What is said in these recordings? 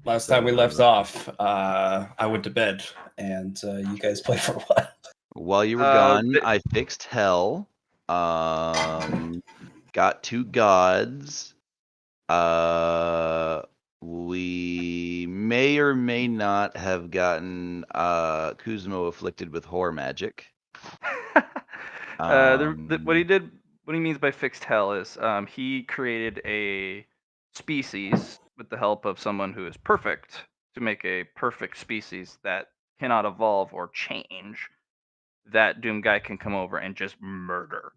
Last time we left off, I went to bed, and you guys played for a while. While you were gone, I fixed hell. Got 2 gods. We may or may not have gotten Kuzmo afflicted with horror magic. What he means by fixed hell is he created a species with the help of someone who is perfect to make a perfect species that cannot evolve or change. That Doom guy can come over and just murder.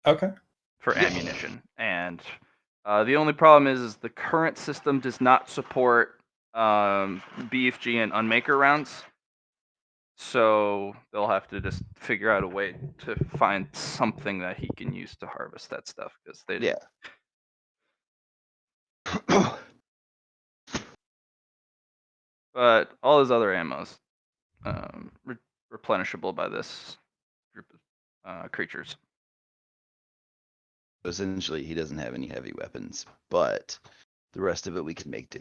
Okay. For ammunition, and the only problem is the current system does not support BFG and Unmaker rounds. So they'll have to just figure out a way to find something that he can use to harvest that stuff because they But all his other ammo's replenishable by this group of creatures. Essentially, he doesn't have any heavy weapons, but the rest of it we can make do.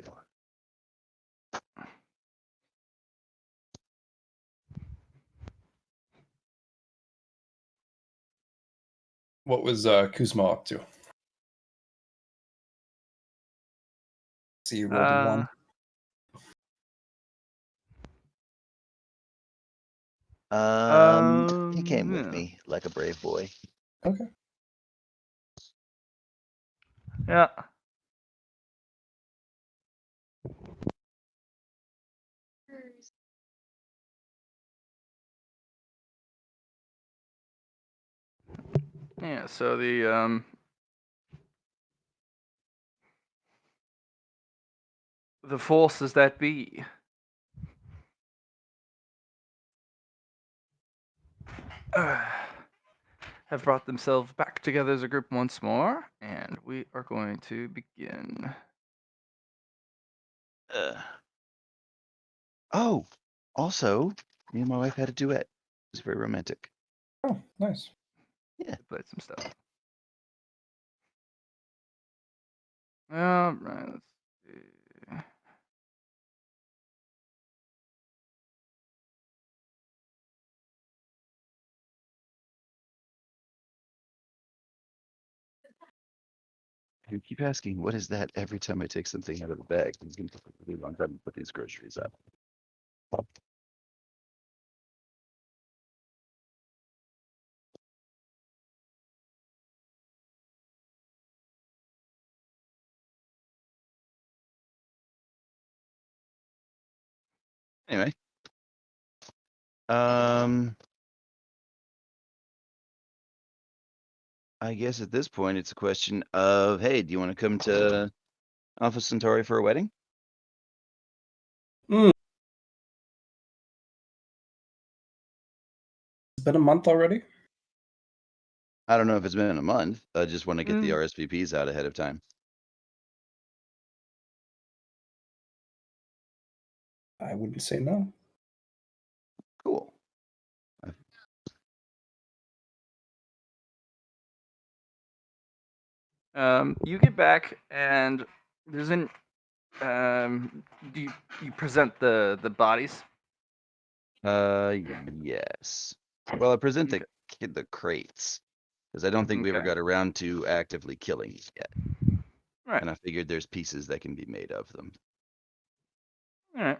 What was Kuzma up to? See, you rolled a 1. He came with me like a brave boy. Okay. Yeah. Yeah, so the forces that be have brought themselves back together as a group once more, and we are going to begin. Oh, also, me and my wife had a duet. It was very romantic. Oh, nice. Yeah, played some stuff. All right, let's see. You keep asking, what is that every time I take something out of the bag? It's going to take a really long time to put these groceries up. Anyway. I guess at this point it's a question of, hey, do you want to come to Alpha Centauri for a wedding? It's been a month already? I don't know if it's been a month. I just want to get the RSVPs out ahead of time. I wouldn't say no. Cool. You get back and there's an do you present the bodies? Yes. Well, I present the crates because I don't think we ever got around to actively killing yet. Right. And I figured there's pieces that can be made of them. All right.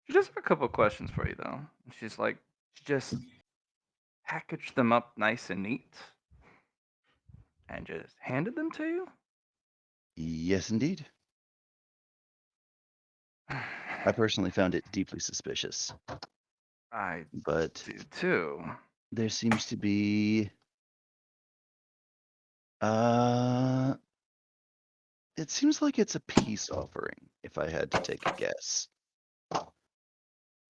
She just have a couple questions for you though. She's like, just packaged them up nice and neat and just handed them to you? Yes, indeed. I personally found it deeply suspicious. I but do too. There seems to be it seems like it's a peace offering, if I had to take a guess.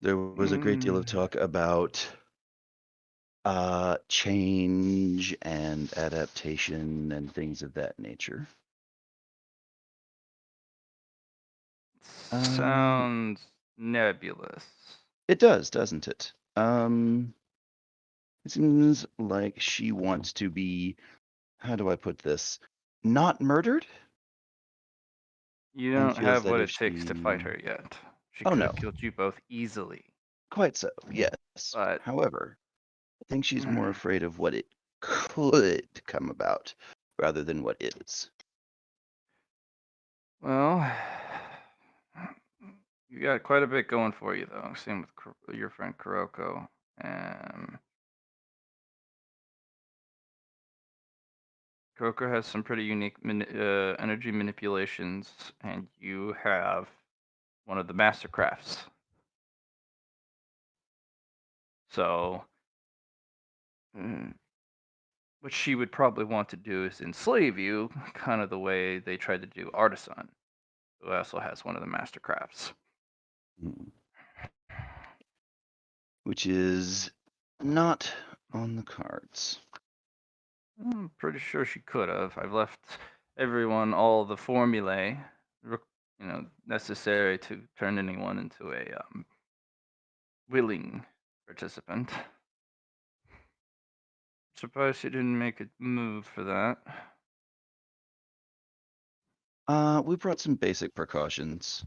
There was a great deal of talk about change and adaptation and things of that nature. Sounds nebulous. It does, doesn't it? It seems like she wants to be, how do I put this? Not murdered? You And don't feels have that what if it takes to fight she. her yet. She Oh could no, have killed you both easily, quite so, yes. but However, I think she's more afraid of what it could come about rather than what is. well, you got quite a bit going for you though. Same with your friend Kuroko. Kuroko has some pretty unique energy manipulations, and you have one of the master crafts. So, mm, what she would probably want to do is enslave you, kind of the way they tried to do Artisan, who also has one of the master crafts. Mm. Which is not on the cards. I'm pretty sure she could have. I've left everyone all the formulae, necessary to turn anyone into a willing participant. Surprised she didn't make a move for that. We brought some basic precautions,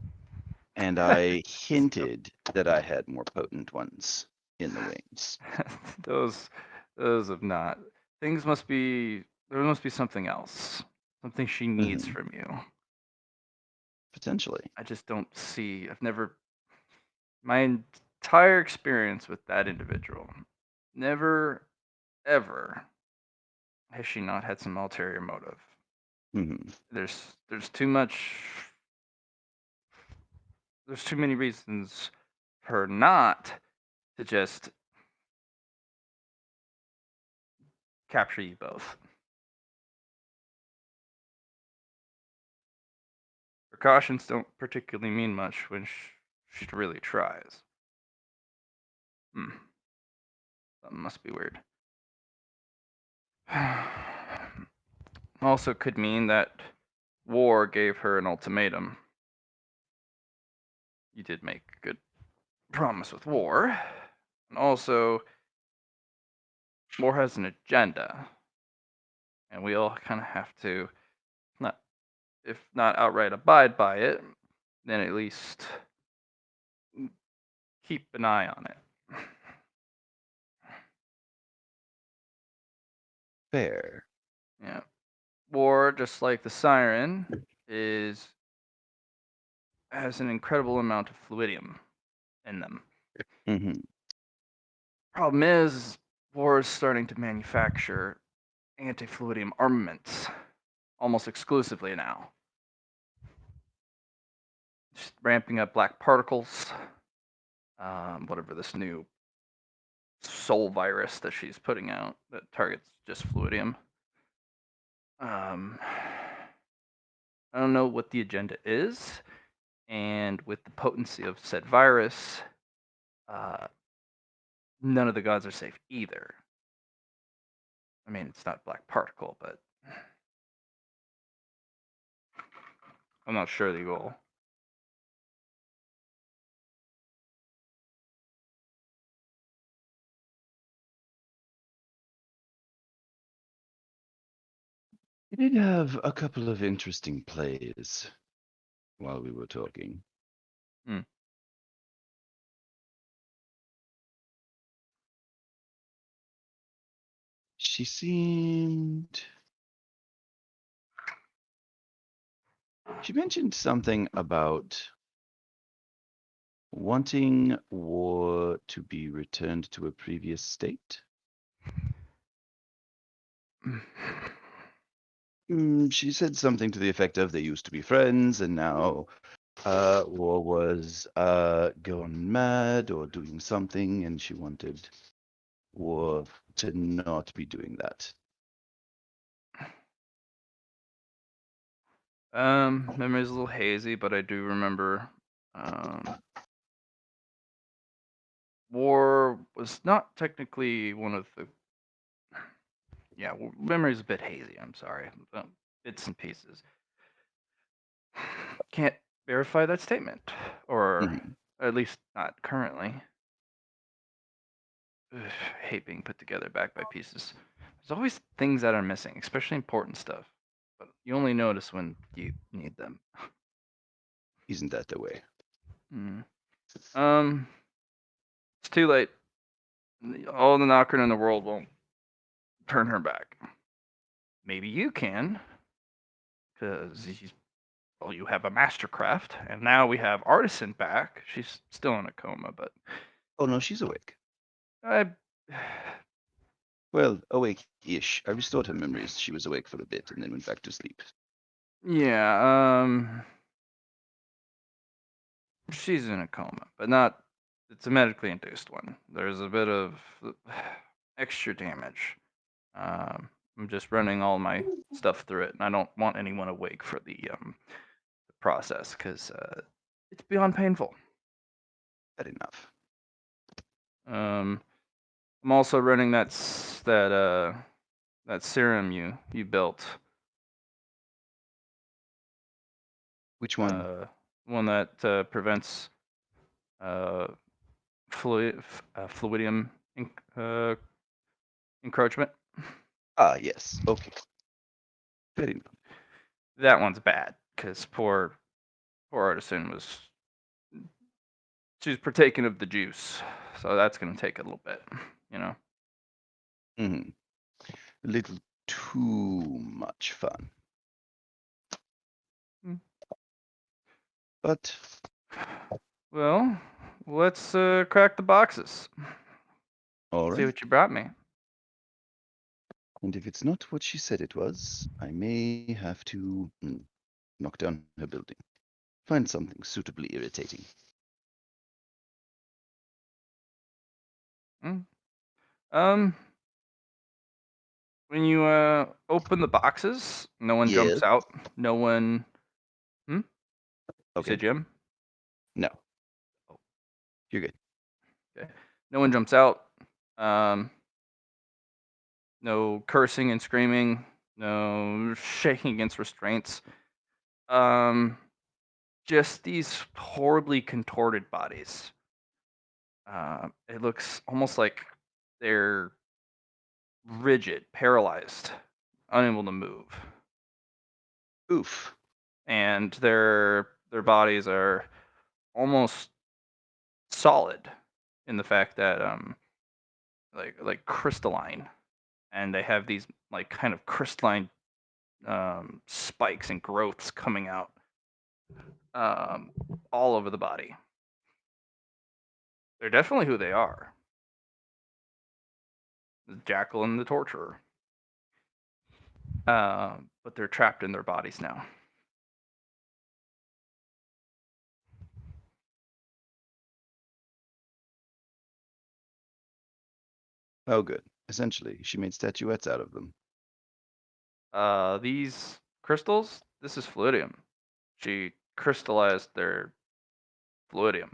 and I hinted that I had more potent ones in the wings. those, those have not. Things must be. There must be something else. Something she needs Mhm. from you. Potentially. I just don't see. I've never. My entire experience with that individual, never, ever has she not had some ulterior motive. Mhm. There's too much. There's too many reasons for her not to just capture you both. Precautions don't particularly mean much when she really tries. Hmm. That must be weird. Also could mean that war gave her an ultimatum. You did make a good promise with war. And also, war has an agenda. And we all kind of have to, not if not outright abide by it, then at least keep an eye on it. Fair. Yeah. War, just like the siren, is has an incredible amount of fluidium in them. Mhm. Problem is, war is starting to manufacture anti-fluidium armaments almost exclusively now. Just ramping up black particles, whatever this new soul virus that she's putting out that targets just fluidium. Um, I don't know what the agenda is, and with the potency of said virus, uh, none of the gods are safe either. I mean, it's not black particle, but I'm not sure the goal. We did have a couple of interesting plays while we were talking. Hmm. She seemed. She mentioned something about wanting war to be returned to a previous state. She said something to the effect of they used to be friends and now war was gone mad or doing something, and she wanted war to not be doing that. Memory's a little hazy, but I do remember war was not technically one of the. Yeah, memory's a bit hazy. I'm sorry, bits and pieces. Can't verify that statement, or Mhm. at least not currently. I hate being put together back by pieces. There's always things that are missing, especially important stuff. But you only notice when you need them. Isn't that the way? Mm. It's too late. All the knocking in the world won't turn her back. Maybe you can, because well, you have a mastercraft, and now we have Artisan back. She's still in a coma, but Oh no, she's awake. I. Well, awake-ish. I restored her memories. She was awake for a bit and then went back to sleep. Yeah, she's in a coma, but not. It's a medically induced one. There's a bit of extra damage. I'm just running all my stuff through it, and I don't want anyone awake for the process because it's beyond painful. Fair enough. I'm also running that serum you built. Which one? One that prevents fluidium encroachment. Ah, yes. Okay. Fair enough. That one's bad because poor Artisan she's partaking of the juice, so that's gonna take a little bit, you know. Mm-hmm. A little too much fun. Mm. But Well, let's crack the boxes. all See right. what you brought me. And if it's not what she said it was, I may have to knock down her building. Find something suitably irritating. Mm. When you open the boxes, no one Yes. jumps out. No one. You Okay. say Jim? No. Oh. You're good. Okay. No one jumps out. Um, no cursing and screaming. No shaking against restraints. Just these horribly contorted bodies. It looks almost like they're rigid, paralyzed, unable to move, Oof. and their bodies are almost solid in the fact that like crystalline, and they have these like kind of crystalline spikes and growths coming out all over the body. They're definitely who they are. The Jackal and the Torturer. But they're trapped in their bodies now. Oh, good. Essentially, she made statuettes out of them. These crystals, this is fluidium. She crystallized their fluidium.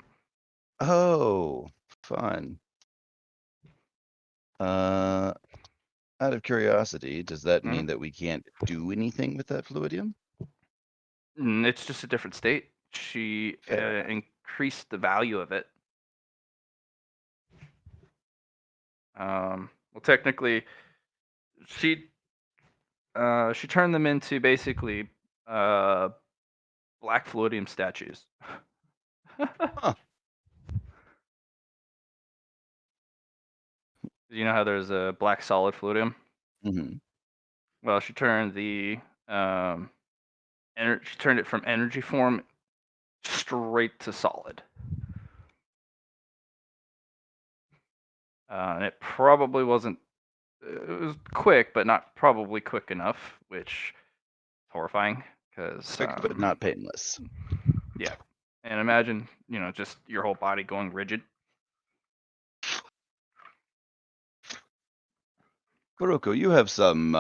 Oh, fun. Out of curiosity, does that Mhm. mean that we can't do anything with that fluidium? It's just a different state. She Fair enough. increased the value of it. Well, technically, she she turned them into basically uh, black fluidium statues. Huh. You know how there's a black solid fluidium? Hmm. Well, she turned she turned it from energy form straight to solid. And it probably wasn't. It was quick, but not probably quick enough, which is horrifying. Because Quick but not painless. yeah, and imagine just your whole body going rigid. Kuroko, you have some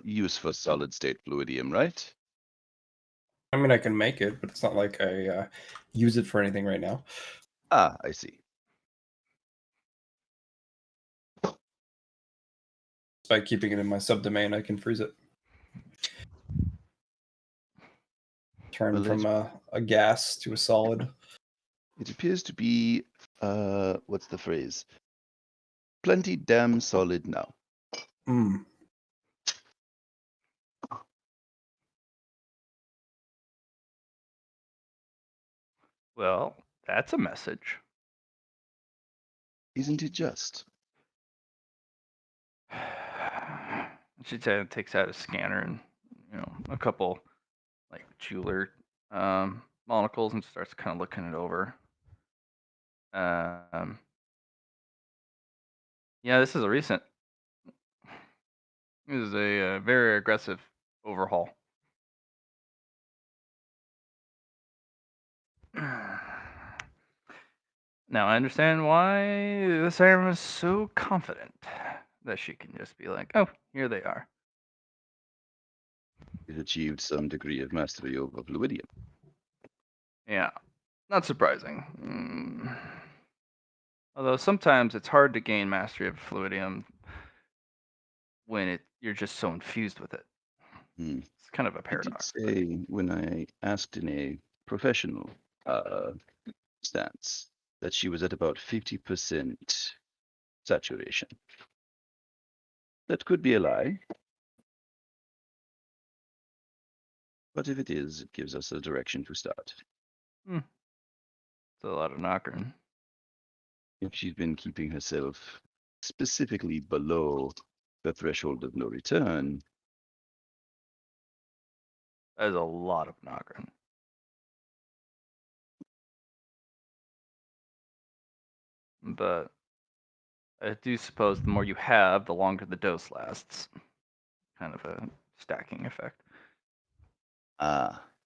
use for solid state fluidium, right? I mean, I can make it, but it's not like I use it for anything right now. Ah, I see. By keeping it in my subdomain, I can freeze it. Turn Well, from a gas to a solid. it appears to be, what's the phrase? plenty damn solid now. Hmm. Well, that's a message. Isn't it just? She takes out a scanner and a couple like jeweler monocles and starts kind of looking it over. Yeah, this is a recent. This is a very aggressive overhaul. Now I understand why this iron is so confident that she can just be like, "Oh, here they are." It achieved some degree of mastery over fluidium. Yeah, not surprising. Although sometimes it's hard to gain mastery of fluidium when you're just so infused with it. It's kind of a I did paradox. say when I asked in a professional stance that she was at about 50% saturation. That could be a lie. But if it is, it gives us a direction to start. It's a lot of knockering. If she's been keeping herself specifically below the threshold of no return, That is a lot of knockering. But I do suppose the more you have, the longer the dose lasts. Kind of a stacking effect.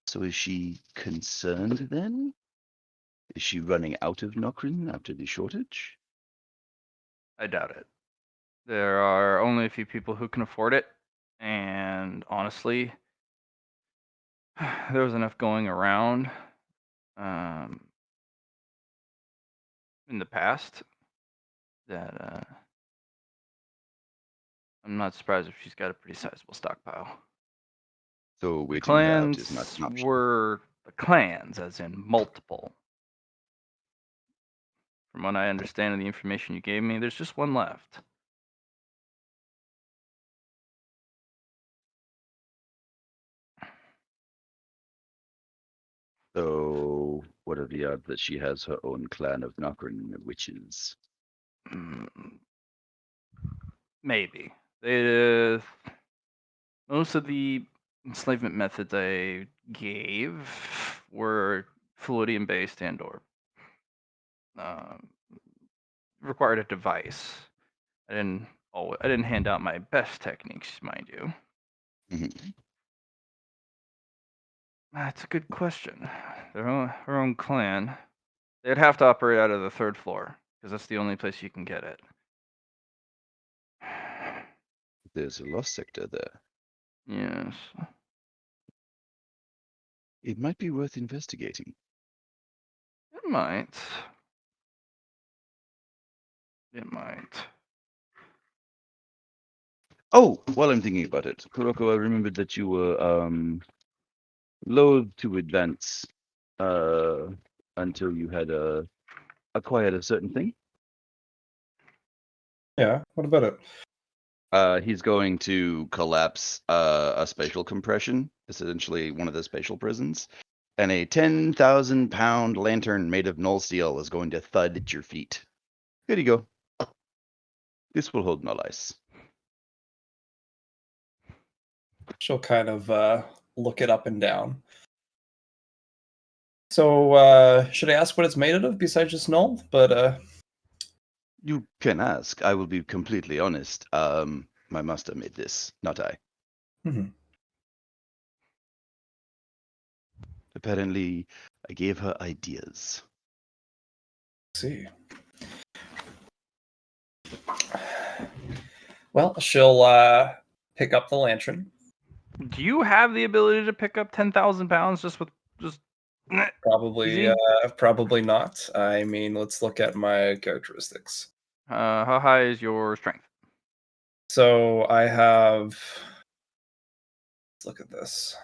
so is she concerned then? Is she running out of Nokrin after the shortage? I doubt it. There are only a few people who can afford it, and honestly, there was enough going around in the past that I'm not surprised if she's got a pretty sizable stockpile. So The waiting it out is not clans an option. were the clans, as in multiple. From what I understand of the information you gave me, there's just one left. So what are the odds that she has her own clan of Nokrin witches? Maybe. Most of the enslavement methods I gave were fluidium based and/or required a device. I didn't hand out my best techniques, mind you. Mhm. That's a good question. Her own clan. They'd have to operate out of the third floor because that's the only place you can get it. There's a lost sector there. Yes. It might be worth investigating. It might. It might. Oh, while I'm thinking about it, Kuroko, I remembered that you were loath to advance until you had acquired a certain thing. Yeah. What about it? He's going to collapse a spatial compression, essentially one of the spatial prisons, and a 10,000-pound lantern made of null steel is going to thud at your feet. Here you go. This will hold null ice. She'll kind of look it up and down. So, should I ask what it's made out of besides just null? But You can ask. I will be completely honest. My master made this, not I. mhm. Apparently, I gave her ideas. Let's see. Well, she'll pick up the lantern. Do you have the ability to pick up 10,000 pounds just with just Probably, easy? probably not. I mean, let's look at my characteristics. How high is your strength? So I have. Let's look at this.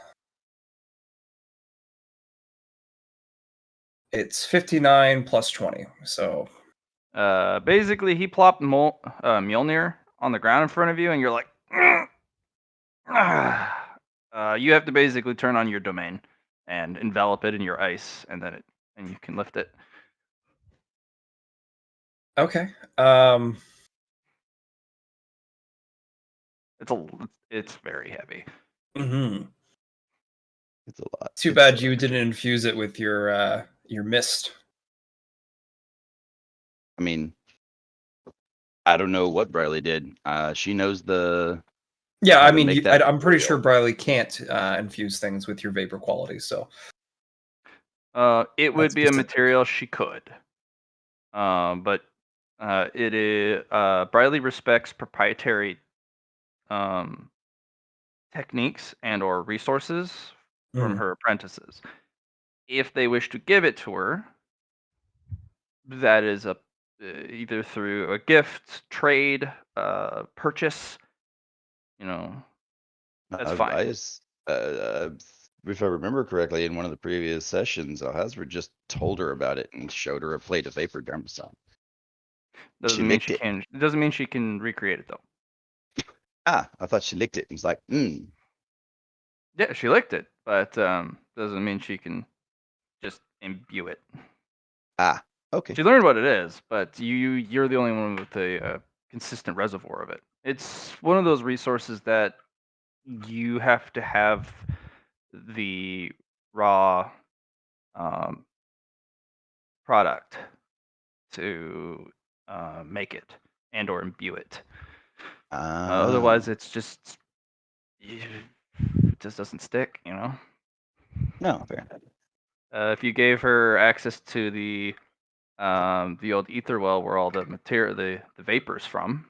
It's 59 plus 20, so Basically, he plopped Mjolnir on the ground in front of you, and you're like, you have to basically turn on your domain and envelop it in your ice, and and you can lift it. Okay. It's very heavy. Mhm. It's a lot. Too It's bad so you heavy. didn't infuse it with your mist. I mean, I don't know what Briley did. She knows Yeah, how I to mean, make that I'm pretty sure material. Briley can't infuse things with your vapor quality, so It would that's be a specific. material she could. But it is Briley respects proprietary um, techniques and or resources from Mhm. her apprentices. If they wish to give it to her, that is either through a gift, trade, purchase. You know, that's fine. If I remember correctly, in one of the previous sessions, Alhazard just told her about it and showed her a plate of vapor dermisol. She Doesn't mean licked she it. can. It doesn't mean she can recreate it though. I thought she licked it. He's like, Yeah, she licked it, but doesn't mean she can just imbue it. okay. She learned what it is, but you're the only one with a consistent reservoir of it. It's one of those resources that you have to have the raw um, product to make it and or imbue it. Otherwise, Ah, it's just it just doesn't stick. no, fair. If you gave her access to the old ether well where all the material, the vapors from,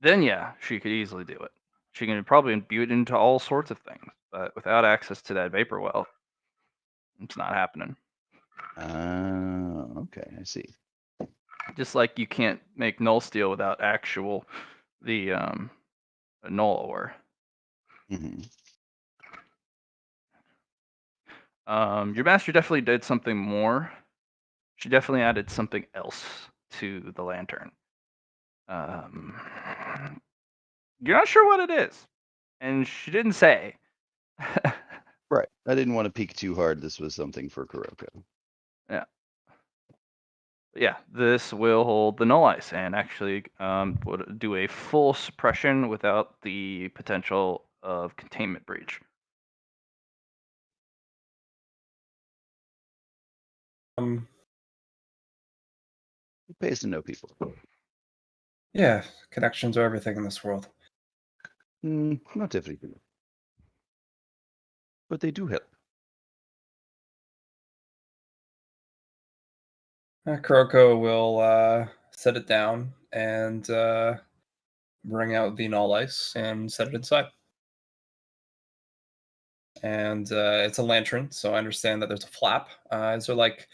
then yeah, she could easily do it. She can probably imbue it into all sorts of things, but without access to that vapor well, it's not happening. Okay, I see. Just like you can't make null steel without the null ore. hmm Your master definitely did something more. She definitely added something else to the lantern. Um, you're not sure what it is, and she didn't say. Right. I didn't want to peek too hard. This was something for Kuroko. Yeah. Yeah, this will hold the null ice and actually would do a full suppression without the potential of containment breach. Um, It pays to know people. yeah, connections are everything in this world. Not everything, but they do help. Kuroko will set it down and bring out the null ice and set it inside. And it's a lantern, so I understand that there's a flap. Is there like,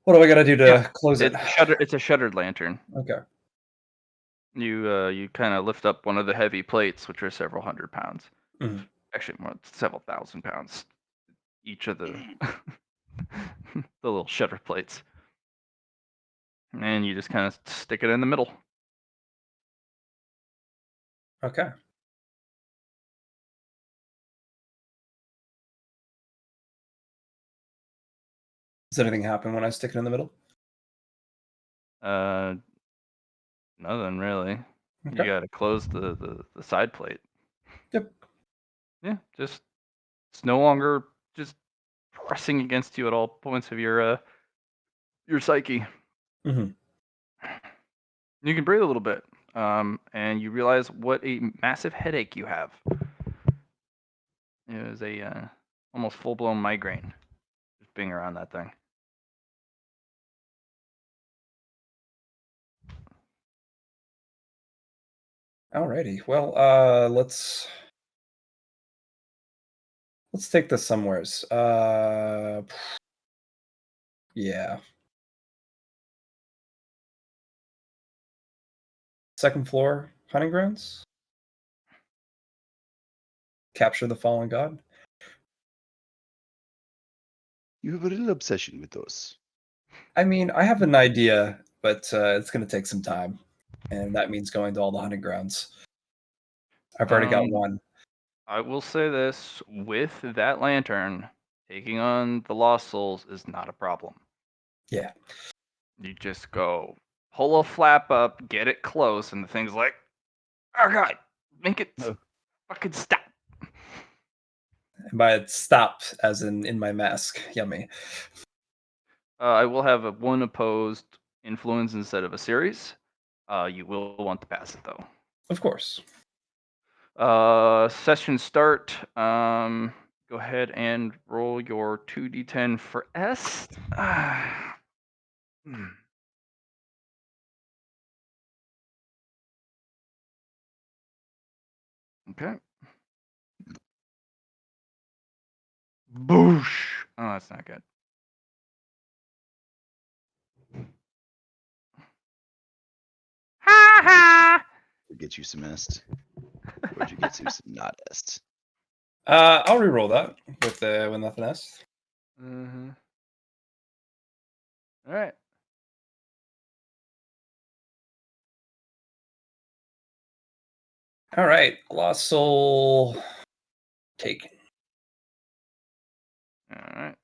what do I gotta do Yeah, to close it? it's a shuttered lantern. Okay. You kind of lift up one of the heavy plates, which are several hundred pounds. Mhm. Actually, more several thousand pounds each of the the little shutter plates, and you just kind of stick it in the middle. Okay. Does anything happen when I stick it in the middle? Uh, Nothing really. You Okay. got to close the side plate. Yep. Yeah, just it's no longer just pressing against you at all points of your psyche. hmm You can breathe a little bit, and you realize what a massive headache you have. It was a almost full blown migraine just being around that thing. Alrighty. Well, let's take this somewheres. Yeah. Second floor, hunting grounds. Capture the fallen god. You have a little obsession with those. I mean, I have an idea but it's going to take some time, and that means going to all the hunting grounds. I've already got one. I will say this: with that lantern, taking on the lost souls is not a problem. Yeah. You just go pull a flap up, get it close, and the thing's like, "Oh god, make it Oh. fucking stop." And by it, stop, as in my mask. Yummy. I will have a one opposed influence instead of a series. You will want to pass it though. Of course. Session start. Go ahead and roll your 2d10 for S. Okay. Boosh. Oh, that's not good. Ha ha. Get you some est. Where'd you get you some not est? I'll re-roll that with nothing else. Mm-hmm. All right. All right, lost soul taken. All right.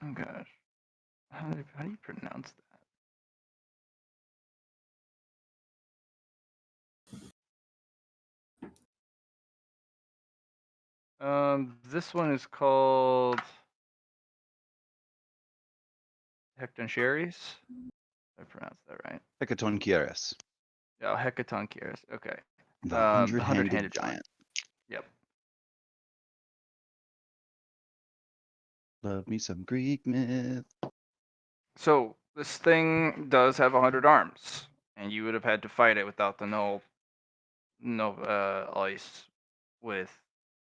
Oh gosh. How do you pronounce that? This one is called Hectoncheries. I pronounced that right. Hecaton Kieres. Oh, Hecatoncheires. Okay. The The hundred-handed hundred-handed giant. Yep. Love me some Greek myth. So this thing does have 100 arms, and you would have had to fight it without the no ice, with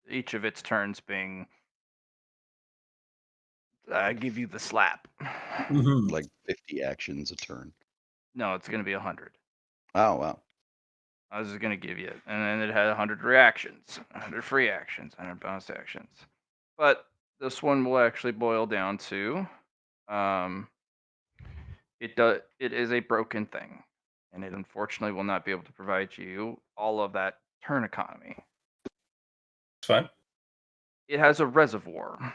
each of its turns being I give you the slap. Mm-hmm. Like 50 actions a turn. No, it's gonna be 100. Oh, wow. I was just gonna give you it, and then it had 100 reactions, 100 free actions, 100 bonus actions. But this one will actually boil down to, it is a broken thing, and it unfortunately will not be able to provide you all of that turn economy. It's fine. It has a reservoir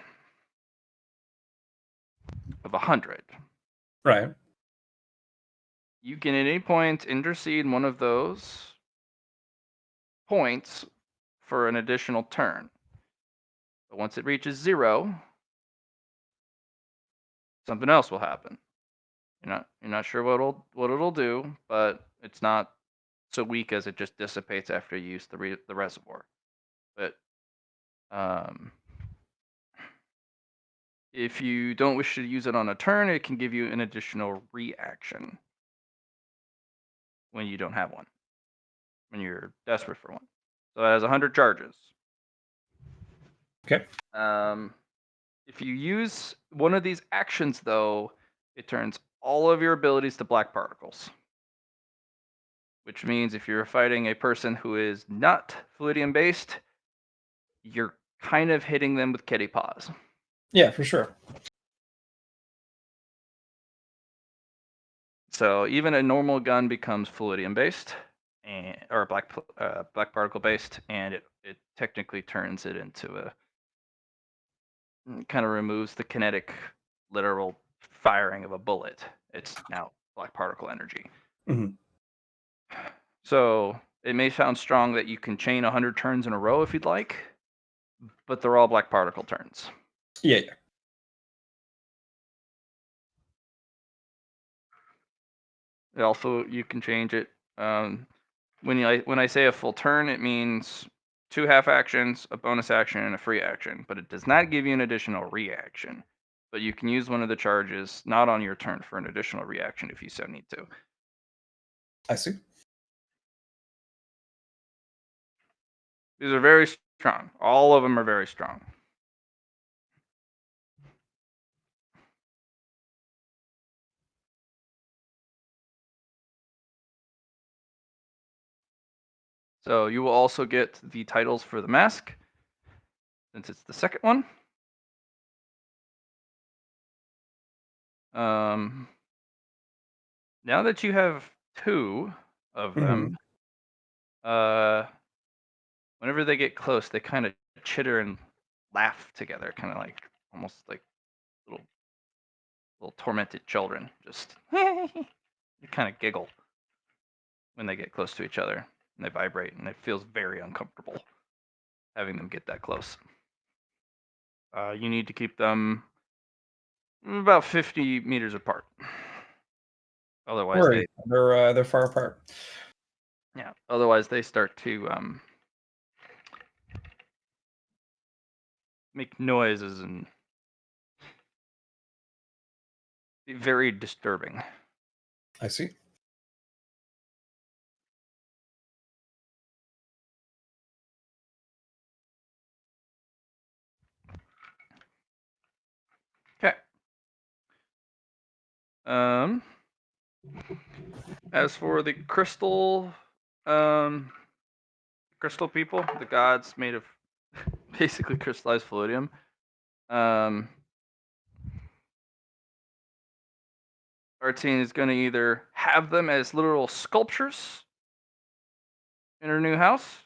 of 100. Right. You can at any point intercede one of those points for an additional turn. But once it reaches 0, something else will happen. You're not sure what it'll do, but it's not so weak as it just dissipates after you use the reservoir. But if you don't wish to use it on a turn, it can give you an additional reaction when you don't have one, when you're desperate for one. So it has 100 charges. Okay. If you use one of these actions, though, it turns all of your abilities to black particles. Which means if you're fighting a person who is not Fluidium based, you're kind of hitting them with kitty paws. Yeah, for sure. So even a normal gun becomes Fluidium based, or black particle based, and it technically turns it into a kind of removes the kinetic, literal firing of a bullet. It's now black particle energy. Mm-hmm. So it may sound strong that you can chain 100 turns in a row if you'd like, but they're all black particle turns. Yeah. Also, you can change it. When I say a full turn, it means 2 half actions, a bonus action, and a free action. But it does not give you an additional reaction. But you can use one of the charges not on your turn for an additional reaction if you so need to. I see. These are very strong. All of them are very strong. So you will also get the titles for the mask, since it's the second one. Now that you have 2 of them, whenever they get close, they kind of chitter and laugh together, kind of like almost like little tormented children. Just you kind of giggle when they get close to each other, and they vibrate, and it feels very uncomfortable having them get that close. You need to keep them about 50 meters apart. Otherwise, Right. They're far apart. Otherwise they start to make noises and be very disturbing. I see. Okay. As for the crystal people, the gods made of basically crystallized fluidium, our team is going to either have them as literal sculptures in her new house,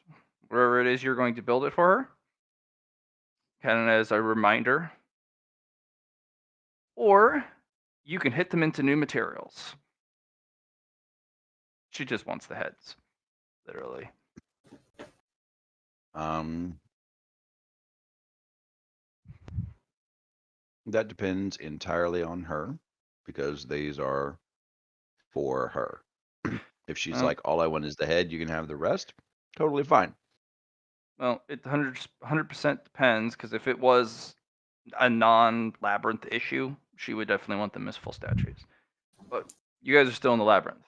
wherever it is you're going to build it for her, kind of as a reminder, or you can hit them into new materials. She just wants the heads, literally. That depends entirely on her, because these are for her. If she's like, all I want is the head, you can have the rest, totally fine. Well, it 100% depends, because if it was a non-labyrinth issue, she would definitely want them as full statues. But you guys are still in the labyrinth.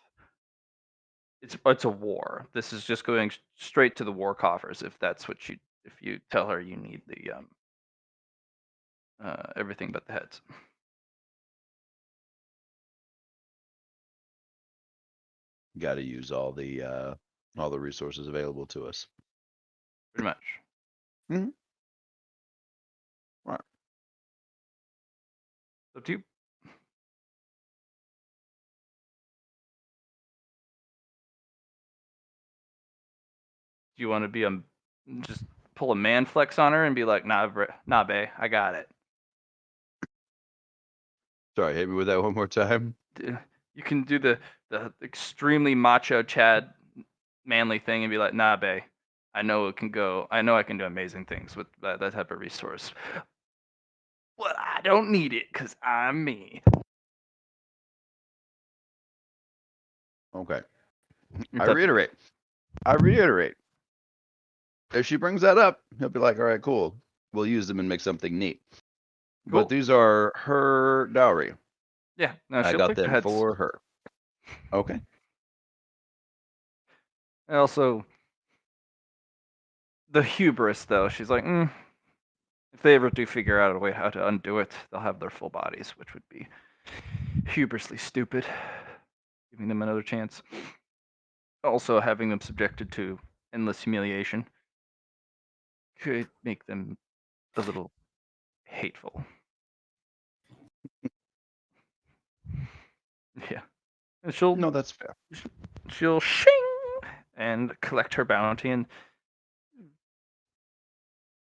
It's a war. This is just going straight to the war coffers. If that's what if you tell her you need the everything but the heads. Got to use all the resources available to us. Pretty much. Mm-hmm. Right. Up to you. Do you want to be just pull a man flex on her and be like, nah, bae, I got it. Sorry, hit me with that one more time. You can do the extremely macho Chad manly thing and be like, nah, bae, I know I can do amazing things with that type of resource. But I don't need it because I'm me. Okay. I reiterate. If she brings that up, he'll be like, all right, cool. We'll use them and make something neat. Cool. But these are her dowry. Yeah. No, I she'll got take the them heads. for her. Okay. And also, the hubris, though. She's like, if they ever do figure out a way how to undo it, they'll have their full bodies, which would be hubrisly stupid. Giving them another chance. Also, having them subjected to endless humiliation could make them a little hateful. Yeah. And No, that's fair. she'll shing and collect her bounty and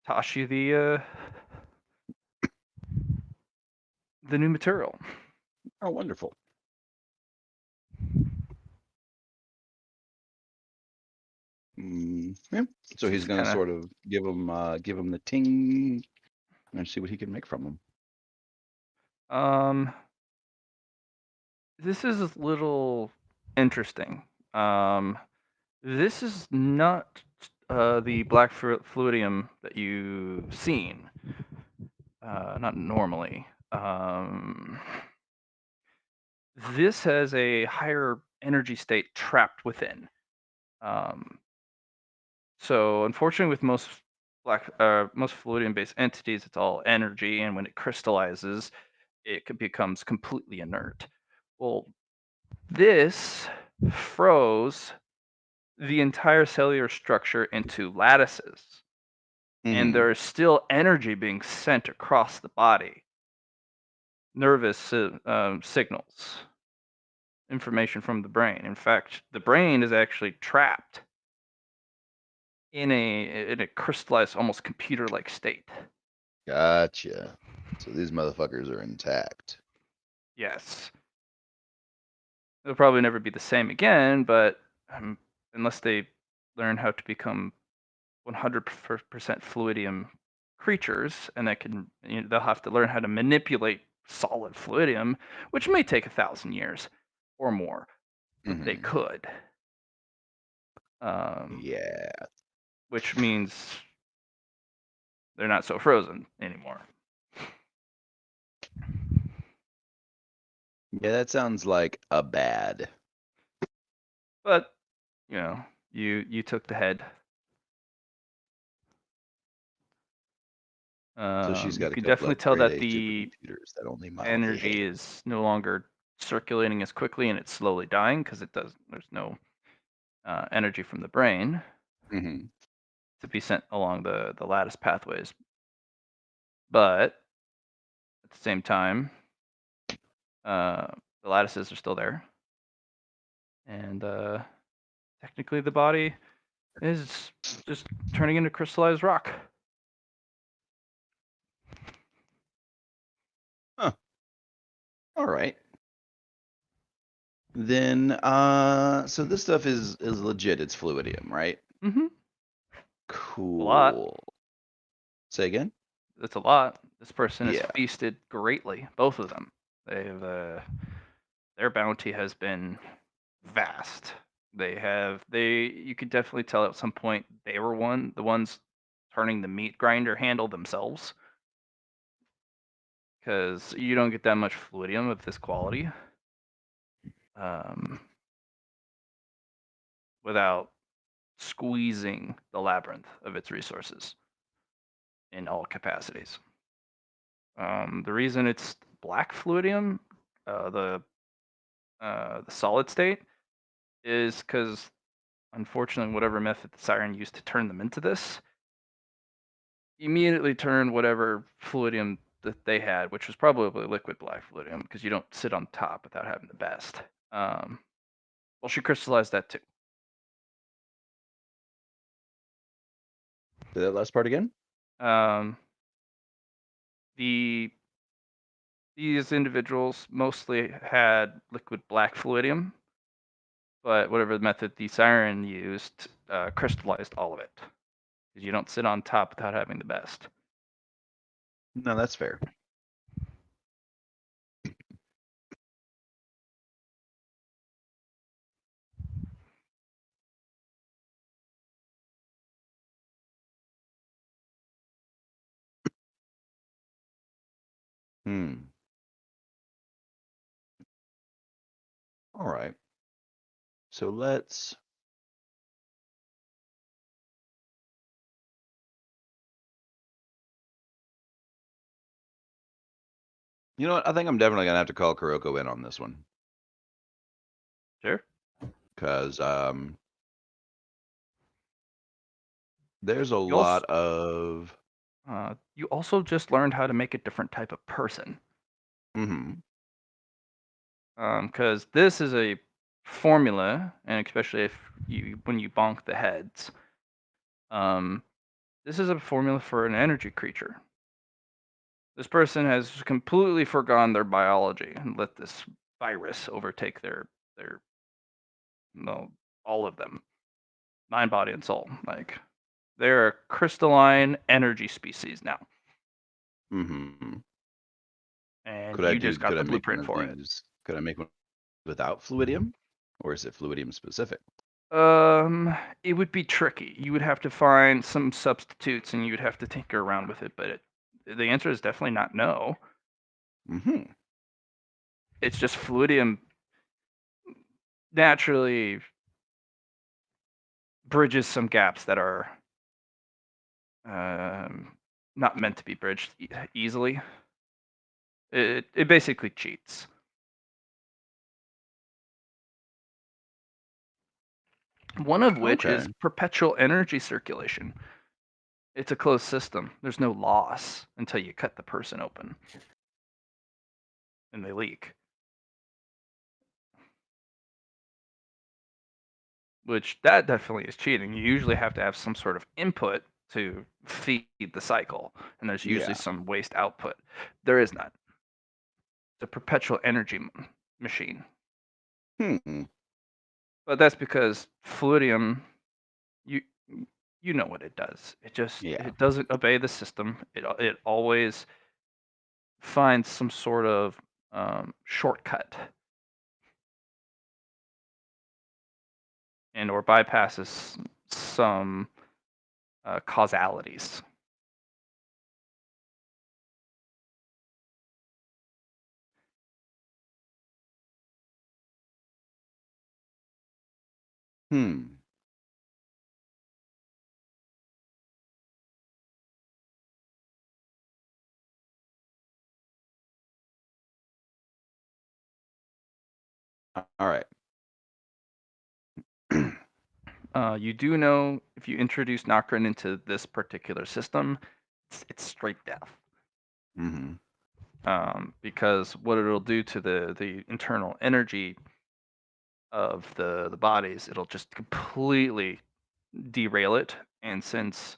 toss you the new material. Oh, wonderful. Yeah. So he's going to sort of give him the ting and see what he can make from them. This is a little interesting. This is not the black fluidium that you've seen. Not normally. This has a higher energy state trapped within. So unfortunately, with most most fluidium-based entities, it's all energy, and when it crystallizes, becomes completely inert. Well, this froze the entire cellular structure into lattices, and Hmm. there's still energy being sent across the body, nervous signals, information from the brain. In fact, the brain is actually trapped in a crystallized, almost computer-like state. Gotcha. So these motherfuckers are intact. Yes, it'll probably never be the same again, but unless they learn how to become 100% fluidium creatures, and they'll have to learn how to manipulate solid fluidium, which may take 1,000 years or more, but they Hmm. could. Um, Yeah. which means they're not so frozen anymore. Yeah, that sounds like a bad. But you took the head. So she's You got a can couple definitely tell of grade that A the supercomputers that only mildly energy hate. is no longer circulating as quickly, and it's slowly dying because there's no energy from the brain Hmm. to be sent along the lattice pathways. But at the same time, uh, the lattices are still there, and technically the body is just turning into crystallized rock. Huh. All right. Then so this stuff is legit. It's fluidium, right? Mm-hmm. A lot. Cool. Say again? That's a lot. This person has Yeah. feasted greatly. Both of them. They've their bounty has been vast. You could definitely tell at some point they were the ones turning the meat grinder handle themselves, because you don't get that much fluidium of this quality um, without squeezing the labyrinth of its resources in all capacities. The reason it's black fluidium, the solid state, is because unfortunately, whatever method the siren used to turn them into this immediately turned whatever fluidium that they had, which was probably liquid black fluidium, because you don't sit on top without having the best. Well, she crystallized that too. Say that last part again? Um, the these individuals mostly had liquid black fluidium, but whatever method the siren used crystallized all of it, because you don't sit on top without having the best. No, that's fair. Hmm. All right. So let's. You know what? I think I'm definitely gonna have to call Kuroko in on this one Sure. because there's a You also lot of. you also just learned how to make a different type of person, Hmm. because this is a formula, and especially if when you bonk the heads, um, this is a formula for an energy creature. This person has completely forgone their biology and let this virus overtake their no all of them, mind, body, and soul. Like, they're a crystalline energy species now, Hmm. and Could I you do? just got Could I the make one blueprint of for it. these? Could I make one without fluidium, or is it fluidium specific? It would be tricky. You would have to find some substitutes, and you would have to tinker around with it. But the answer is definitely not no. Hmm. It's just fluidium naturally bridges some gaps that are not meant to be bridged easily. It basically cheats. One of which Okay. is perpetual energy circulation. It's a closed system. There's no loss until you cut the person open and they leak. Which that definitely is cheating. You usually have to have some sort of input to feed the cycle, and there's usually Yeah. some waste output. There is none. It's a perpetual energy machine. Hmm. But that's because fluidium, you you know what it does. Yeah. It doesn't obey the system. It always finds some sort of shortcut and or bypasses some causalities. Hmm. All right. You do know if you introduce Nocturne into this particular system, it's straight death. Mm-hmm. Because what it'll do to the internal energy of the bodies, it'll just completely derail it. And since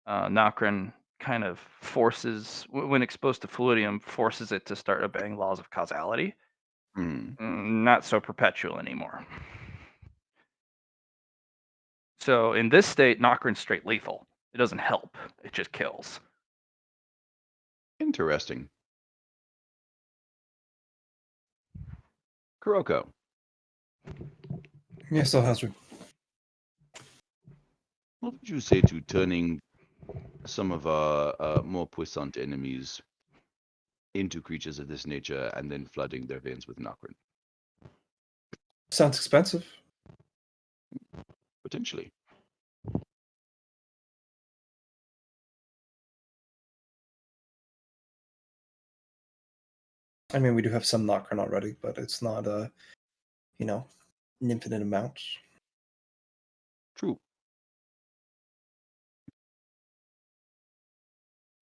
Nocturne kind of forces, when exposed to fluidium, forces it to start obeying laws of causality, Hmm. not so perpetual anymore. So in this state, Nocturne's straight lethal. It doesn't help. It just kills. Interesting. Kuroko, Yeah, still Hazard. what would you say to turning some of our more puissant enemies into creatures of this nature and then flooding their veins with Nocturne? Sounds expensive. Potentially. I mean, we do have some Nocturne already, but it's not you know, an infinite amount. True.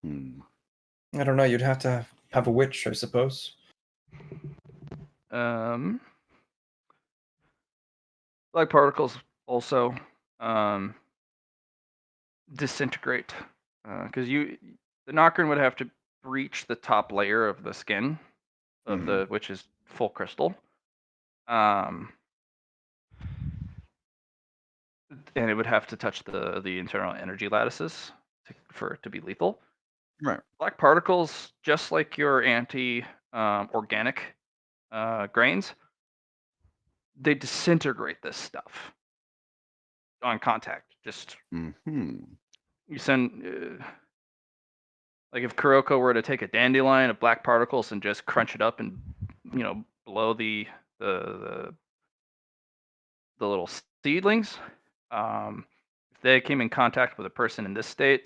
Hmm. I don't know. You'd have to have a witch, I suppose. Black particles also disintegrate because the Nocturne would have to breach the top layer of the skin of Mm-hmm. which is full crystal, um, and it would have to touch the internal energy lattices for it to be lethal. Right. Black particles, just like your anti organic grains, they disintegrate this stuff on contact. Just Mm-hmm. you send like if Kuroko were to take a dandelion of black particles and just crunch it up and blow the the little seedlings, if they came in contact with a person in this state,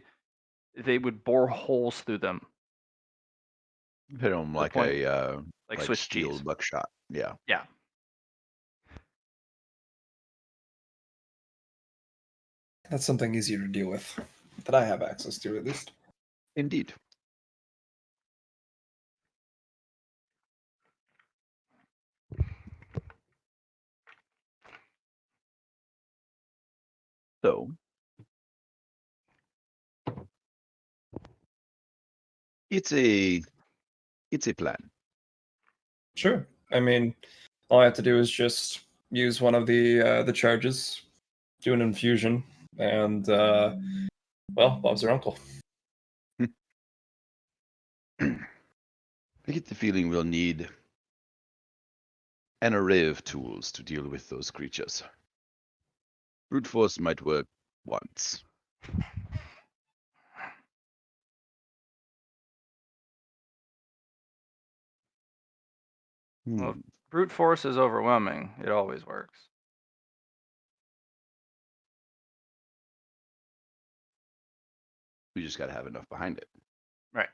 they would bore holes through them Hit them to the like point like like Swiss steel cheese. buckshot. Yeah. Yeah. That's something easier to deal with that I have access to, at least. Indeed. So it's a plan. Sure. I mean, all I have to do is just use one of the charges, do an infusion, and well, Bob's your uncle. I get the feeling we'll need an array of tools to deal with those creatures. Brute force might work once. Well, Hmm. brute force is overwhelming. It always works. We just got to have enough behind it. Right.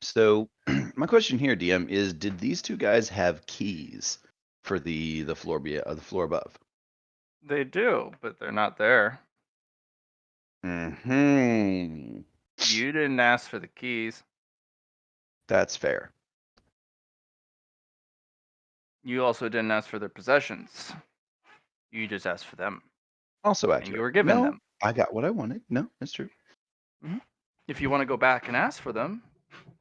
So, my question here, DM, is: did these two guys have keys for the floor the floor above? They do, but they're not there. Hmm. You didn't ask for the keys. That's fair. You also didn't ask for their possessions. You just asked for them, Also and you accurate. were given No, them. I got what I wanted. No, that's true. If you want to go back and ask for them,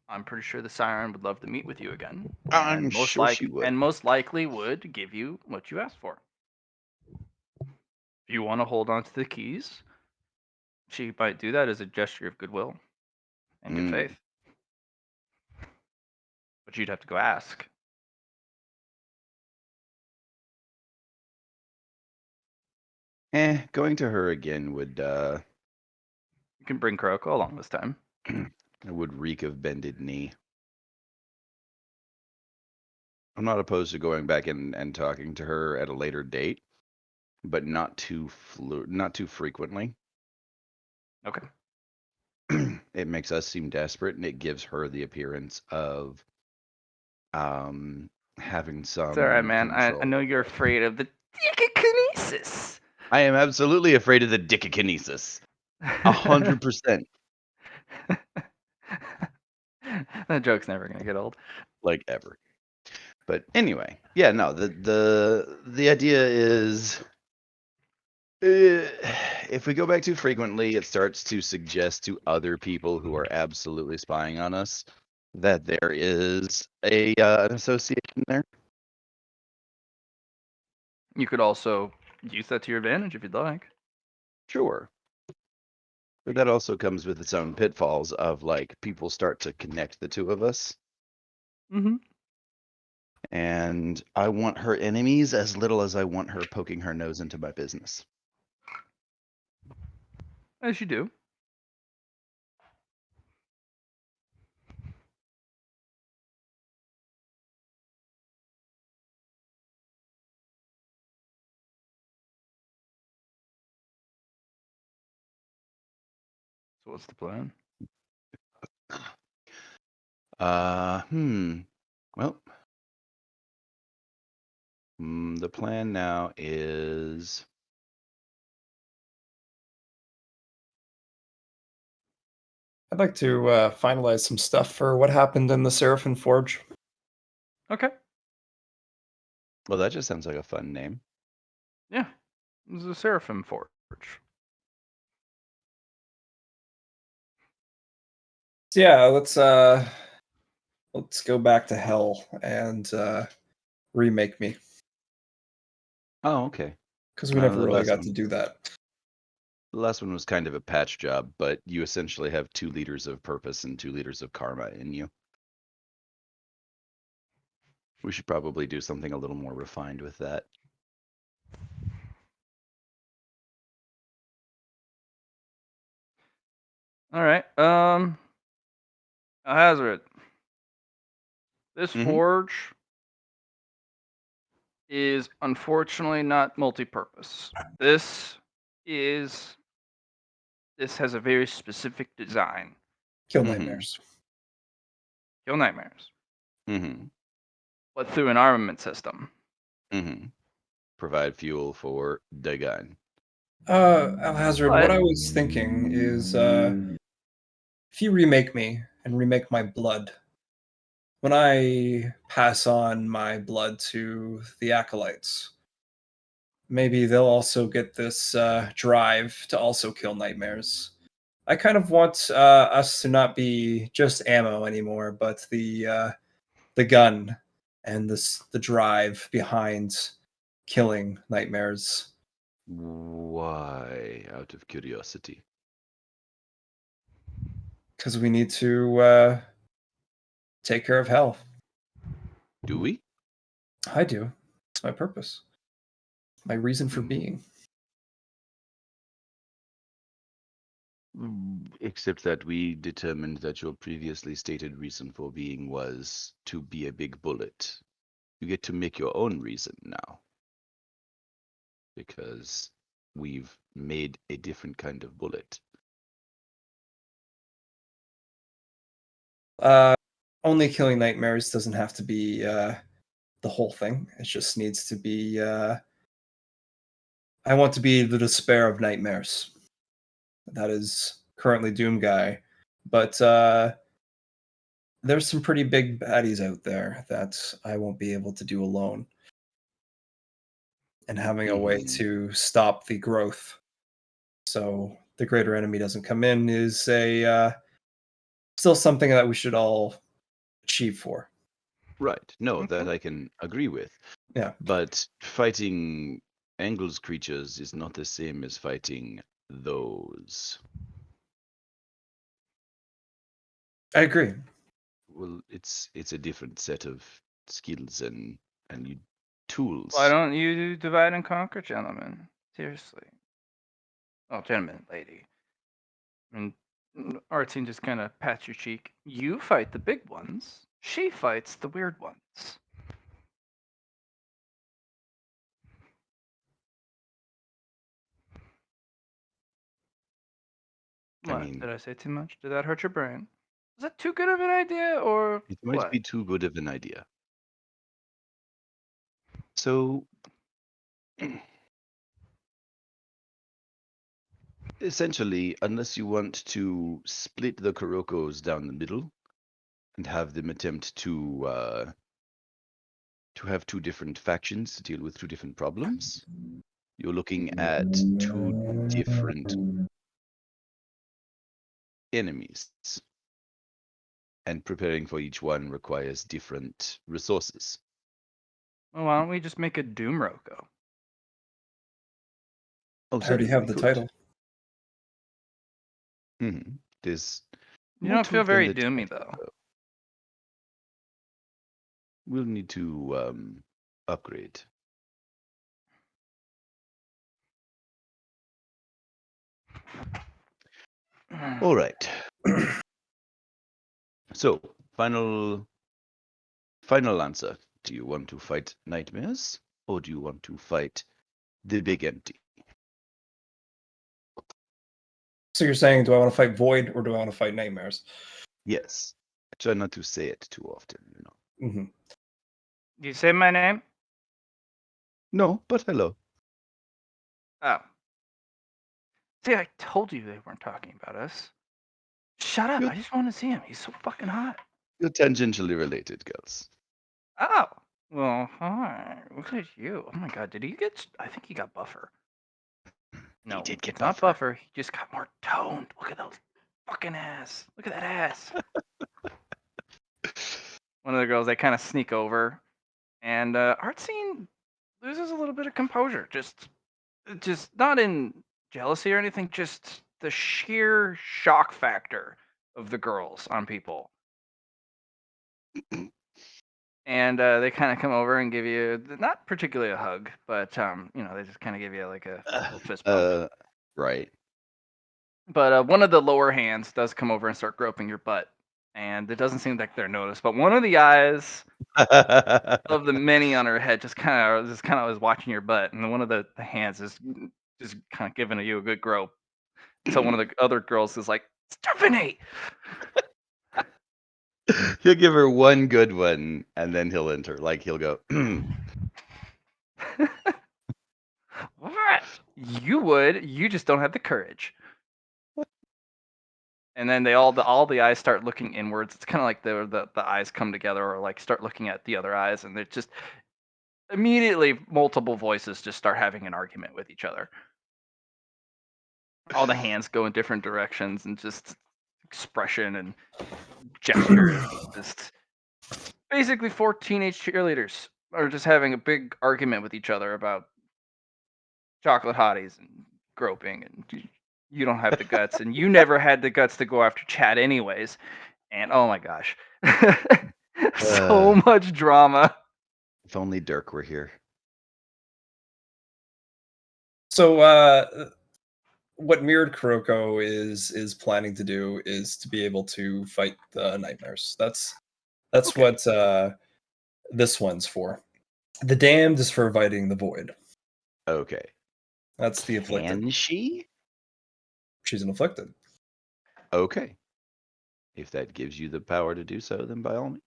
I'm pretty sure the siren would love to meet with you again, I'm and sure she would. most likely would give you what you asked for. If you want to hold on to the keys, she might do that as a gesture of goodwill and good Mm. faith. But you'd have to go ask. Going to her again would You can bring Kuroko along this time. would reek of bended knee. I'm not opposed to going back and talking to her at a later date, but not too frequently. Okay. It makes us seem desperate, and it gives her the appearance of having It's all right, some man. I control. know you're afraid of the dikikinesis. I am absolutely afraid of the dikikinesis. 100%. That joke's never gonna get old. Like ever. But anyway, yeah, no, the idea is if we go back too frequently, it starts to suggest to other people who are absolutely spying on us that there is an association there. You could also use that to your advantage if you'd like. Sure. But that also comes with its own pitfalls of like people start to connect the two of us. Mm-hmm. And I want her enemies as little as I want her poking her nose into my business. As you do. So what's the plan? Well, the plan now is I'd like to finalize some stuff for what happened in the Seraphim Forge. Okay. well, that just sounds like a fun name. Yeah. This is a Seraphim Forge. So yeah, let's go back to hell and remake me, Oh, okay. because we never The really last got one. to do that. The last one was kind of a patch job, but you essentially have 2 liters of purpose and 2 liters of karma in you. We should probably do something a little more refined with that. All right. Hazard. This Mhm. forge is unfortunately not multi-purpose. This has a very specific design. Kill Mhm. nightmares. Kill nightmares, Mhm. but through an armament system. Mhm. Provide fuel for the gun. Alhazard, what But I was thinking is if you remake me and remake my blood, when I pass on my blood to the acolytes, maybe they'll also get this drive to also kill nightmares. I kind of want us to not be just ammo anymore, but the gun and the drive behind killing nightmares. Why, out of curiosity? Because we need to take care of hell. Do we? I do. It's my purpose, my reason for Mm. being. Except that we determined that your previously stated reason for being was to be a big bullet. You get to make your own reason now. Because we've made a different kind of bullet. Only killing nightmares doesn't have to be the whole thing. It just needs to be. I want to be the despair of nightmares. That is currently Doom Guy, but there's some pretty big baddies out there that I won't be able to do alone. And having a way to stop the growth so the greater enemy doesn't come in is a still something that we should all achieve for. Right. No, that Okay. I can agree with. Yeah. But fighting Angle's creatures is not the same as fighting those. I agree. Well, it's a different set of skills and tools. Why don't you divide and conquer, gentlemen? Seriously. Oh, gentlemen, lady. And Artine just kind of pats your cheek. You fight the big ones. She fights the weird ones. What? Did I say too much? Did that hurt your brain? Was that too good of an idea, or it might what? be too good of an idea. So, essentially, unless you want to split the Kurokos down the middle and have them attempt to have two different factions to deal with two different problems, you're looking at two different enemies. And preparing for each one requires different resources. Well, why don't we just make a Doom Roko? Oh, I already certainly have we the could. title. There's You more don't to feel it than very the doomy, title, though. We'll need to upgrade. All right. So, final answer. Do you want to fight nightmares or do you want to fight the big empty? So you're saying, do I want to fight Void or do I want to fight Nightmares? Yes. I try not to say it too often, Mm-hmm. You say my name? No, but hello. Oh. See, I told you they weren't talking about us. Shut up. You're, I just want to see him. He's so fucking hot. you're tangentially related, girls. Oh. Well, hi. Look at you. Oh my god, did he get... I think he got buffer. No, did get it's not buffer. buffer. He just got more toned. Look at those fucking ass. Look at that ass. One of the girls, they kind of sneak over. And Art Scene loses a little bit of composure. Just not in jealousy or anything, just the sheer shock factor of the girls on people. And they kind of come over and give you not particularly a hug, but they just kind of give you like a little fist bump. Right. But one of the lower hands does come over and start groping your butt, and it doesn't seem like they're noticed. But one of the eyes of the many on her head just kind of was watching your butt, and one of the hands is just kind of giving you a good grope. So one of the other girls is like, Stephanie! He'll give her one good one and then he'll enter. Like he'll go, What? You would. You just don't have the courage. And then all the eyes start looking inwards. It's kind of like the eyes come together or like start looking at the other eyes, and they're just immediately multiple voices just start having an argument with each other. All the hands go in different directions, and just expression and gestures. Just basically 4 teenage cheerleaders are just having a big argument with each other about chocolate hotties and groping, and you don't have the guts, and you never had the guts to go after Chad anyways. And oh my gosh, so much drama. if only Dirk were here. So what Mirrored Kuroko is planning to do is to be able to fight the nightmares. That's Okay. what this one's for. The Damned is for fighting the Void. Okay. That's the Afflicted. Can she? She's an Afflicted. Okay. If that gives you the power to do so, then by all means.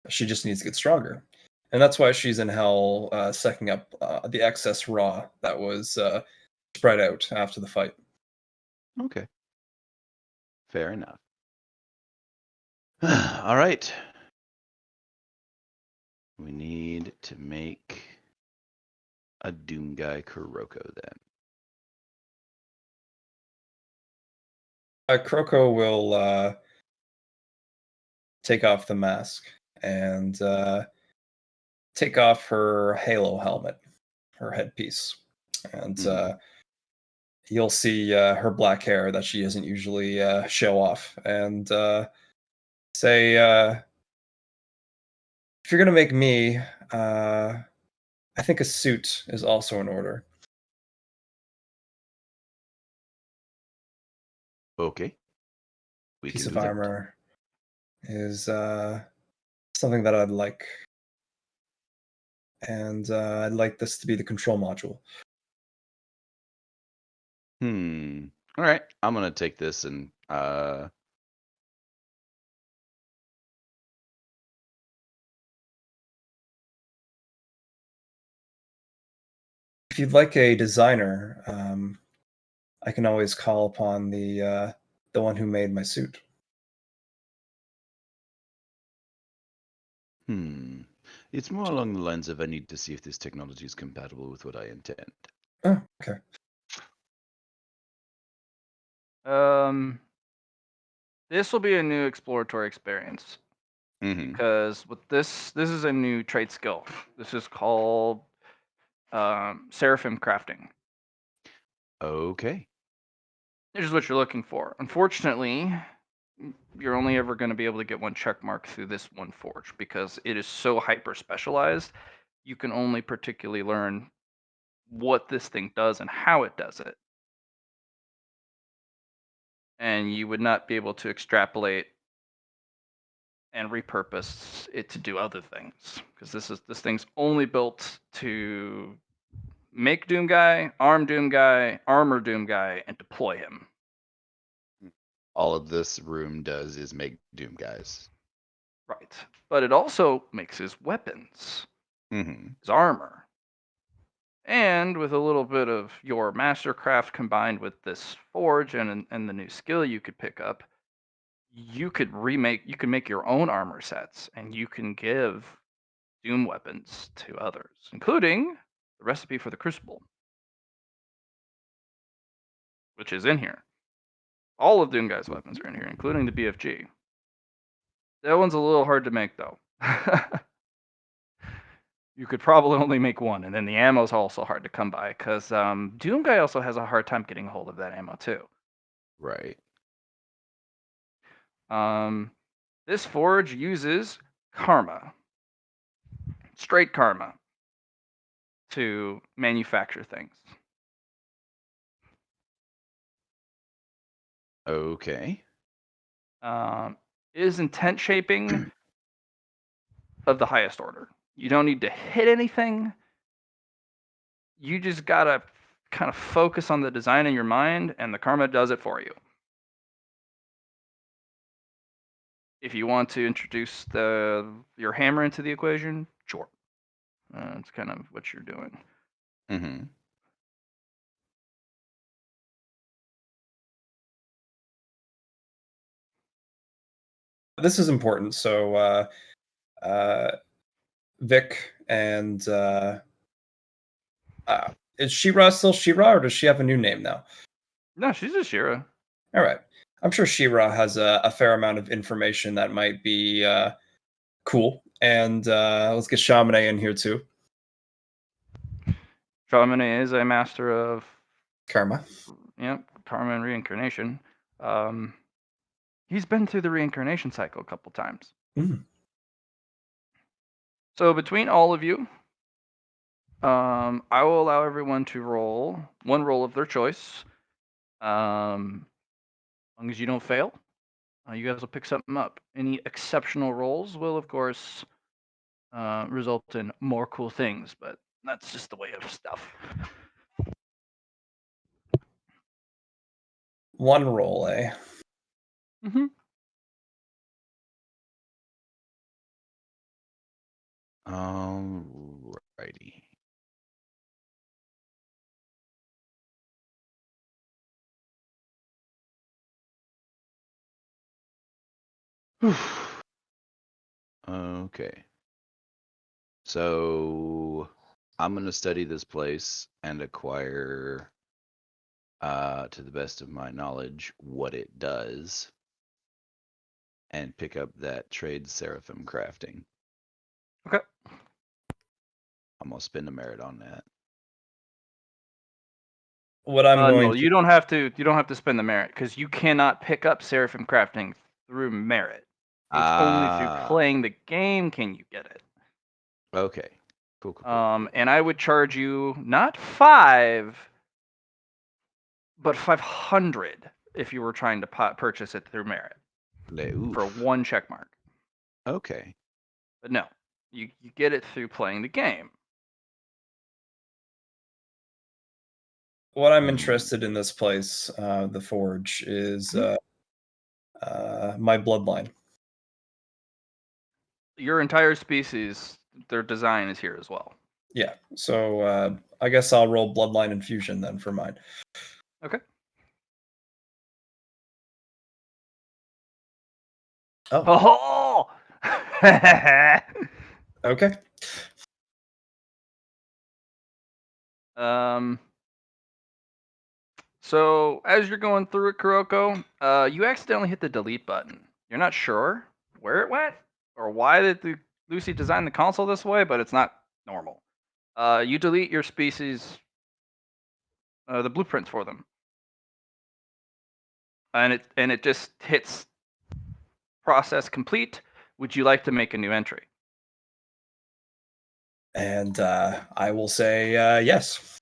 She just needs to get stronger. And that's why she's in hell, sucking up the excess raw that was spread out after the fight. Okay. Fair enough. All right. We need to make a Doom Guy Kuroko then. Kroko will take off the mask and take off her halo helmet, her headpiece. And you'll see her black hair that she doesn't usually show off. And say, if you're going to make me, I think a suit is also in order. Okay. We Piece can of do that. armor is something that I'd like. And I'd like this to be the control module. All right. I'm gonna take this and If you'd like a designer, I can always call upon the one who made my suit. It's more along the lines of I need to see if this technology is compatible with what I intend. Oh, okay. This will be a new exploratory experience because with this is a new trade skill. This is called seraphim crafting. Okay. This is what you're looking for. Unfortunately, you're only ever going to be able to get one check mark through this one forge because it is so hyper specialized. You can only particularly learn what this thing does and how it does it. And you would not be able to extrapolate and repurpose it to do other things because this thing's only built to make Doom Guy, arm Doom Guy, armor Doom Guy, and deploy him. All of this room does is make Doom Guys. Right. But it also makes his weapons, his armor. And with a little bit of your mastercraft combined with this forge and the new skill you could pick up, you could make your own armor sets and you can give Doom weapons to others, including the recipe for the crucible, which is in here. All of Doom Guy's weapons are in here, including the BFG. That one's a little hard to make though. You could probably only make one, and then the ammo's also hard to come by because Doom Guy also has a hard time getting a hold of that ammo too. Right. This forge uses karma, straight karma, to manufacture things. Okay. It is intent shaping of the highest order. You don't need to hit anything. You just gotta kind of focus on the design in your mind, and the karma does it for you. If you want to introduce your hammer into the equation, sure. That's kind of what you're doing. This is important. So, Vic and is She-Ra still She-Ra, or does she have a new name now? No, she's a Shira. All right. I'm sure She-Ra has a fair amount of information that might be cool. And let's get Shamane in here too. Shamane is a master of Karma. karma and reincarnation. He's been through the reincarnation cycle a couple times. So between all of you, I will allow everyone to roll one roll of their choice. As long as you don't fail, you guys will pick something up. Any exceptional rolls will, of course, result in more cool things, but that's just the way of stuff. One roll, eh? Mm-hmm. Alrighty. Okay. So I'm going to study this place and acquire, to the best of my knowledge, what it does, and pick up that trade seraphim crafting. Okay. I'm going to spend a merit on that. What I'm going No, to you don't have to. You don't have to spend the merit because you cannot pick up seraphim crafting through merit. It's only through playing the game can you get it. Okay. Cool. And I would charge you not 5, but 500 if you were trying to purchase it through merit for Oof. 1 check mark. Okay. But no, you get it through playing the game. what I'm interested in this place, the Forge, is my bloodline. Your entire species, their design is here as well. Yeah, so I guess I'll roll bloodline infusion then for mine. Okay. Oh, Oh! okay. So as you're going through it, Kuroko, you accidentally hit the delete button. You're not sure where it went or why did Lucy designed the console this way, but it's not normal. You delete your species, the blueprints for them, and it just hits process complete. Would you like to make a new entry? And I will say yes.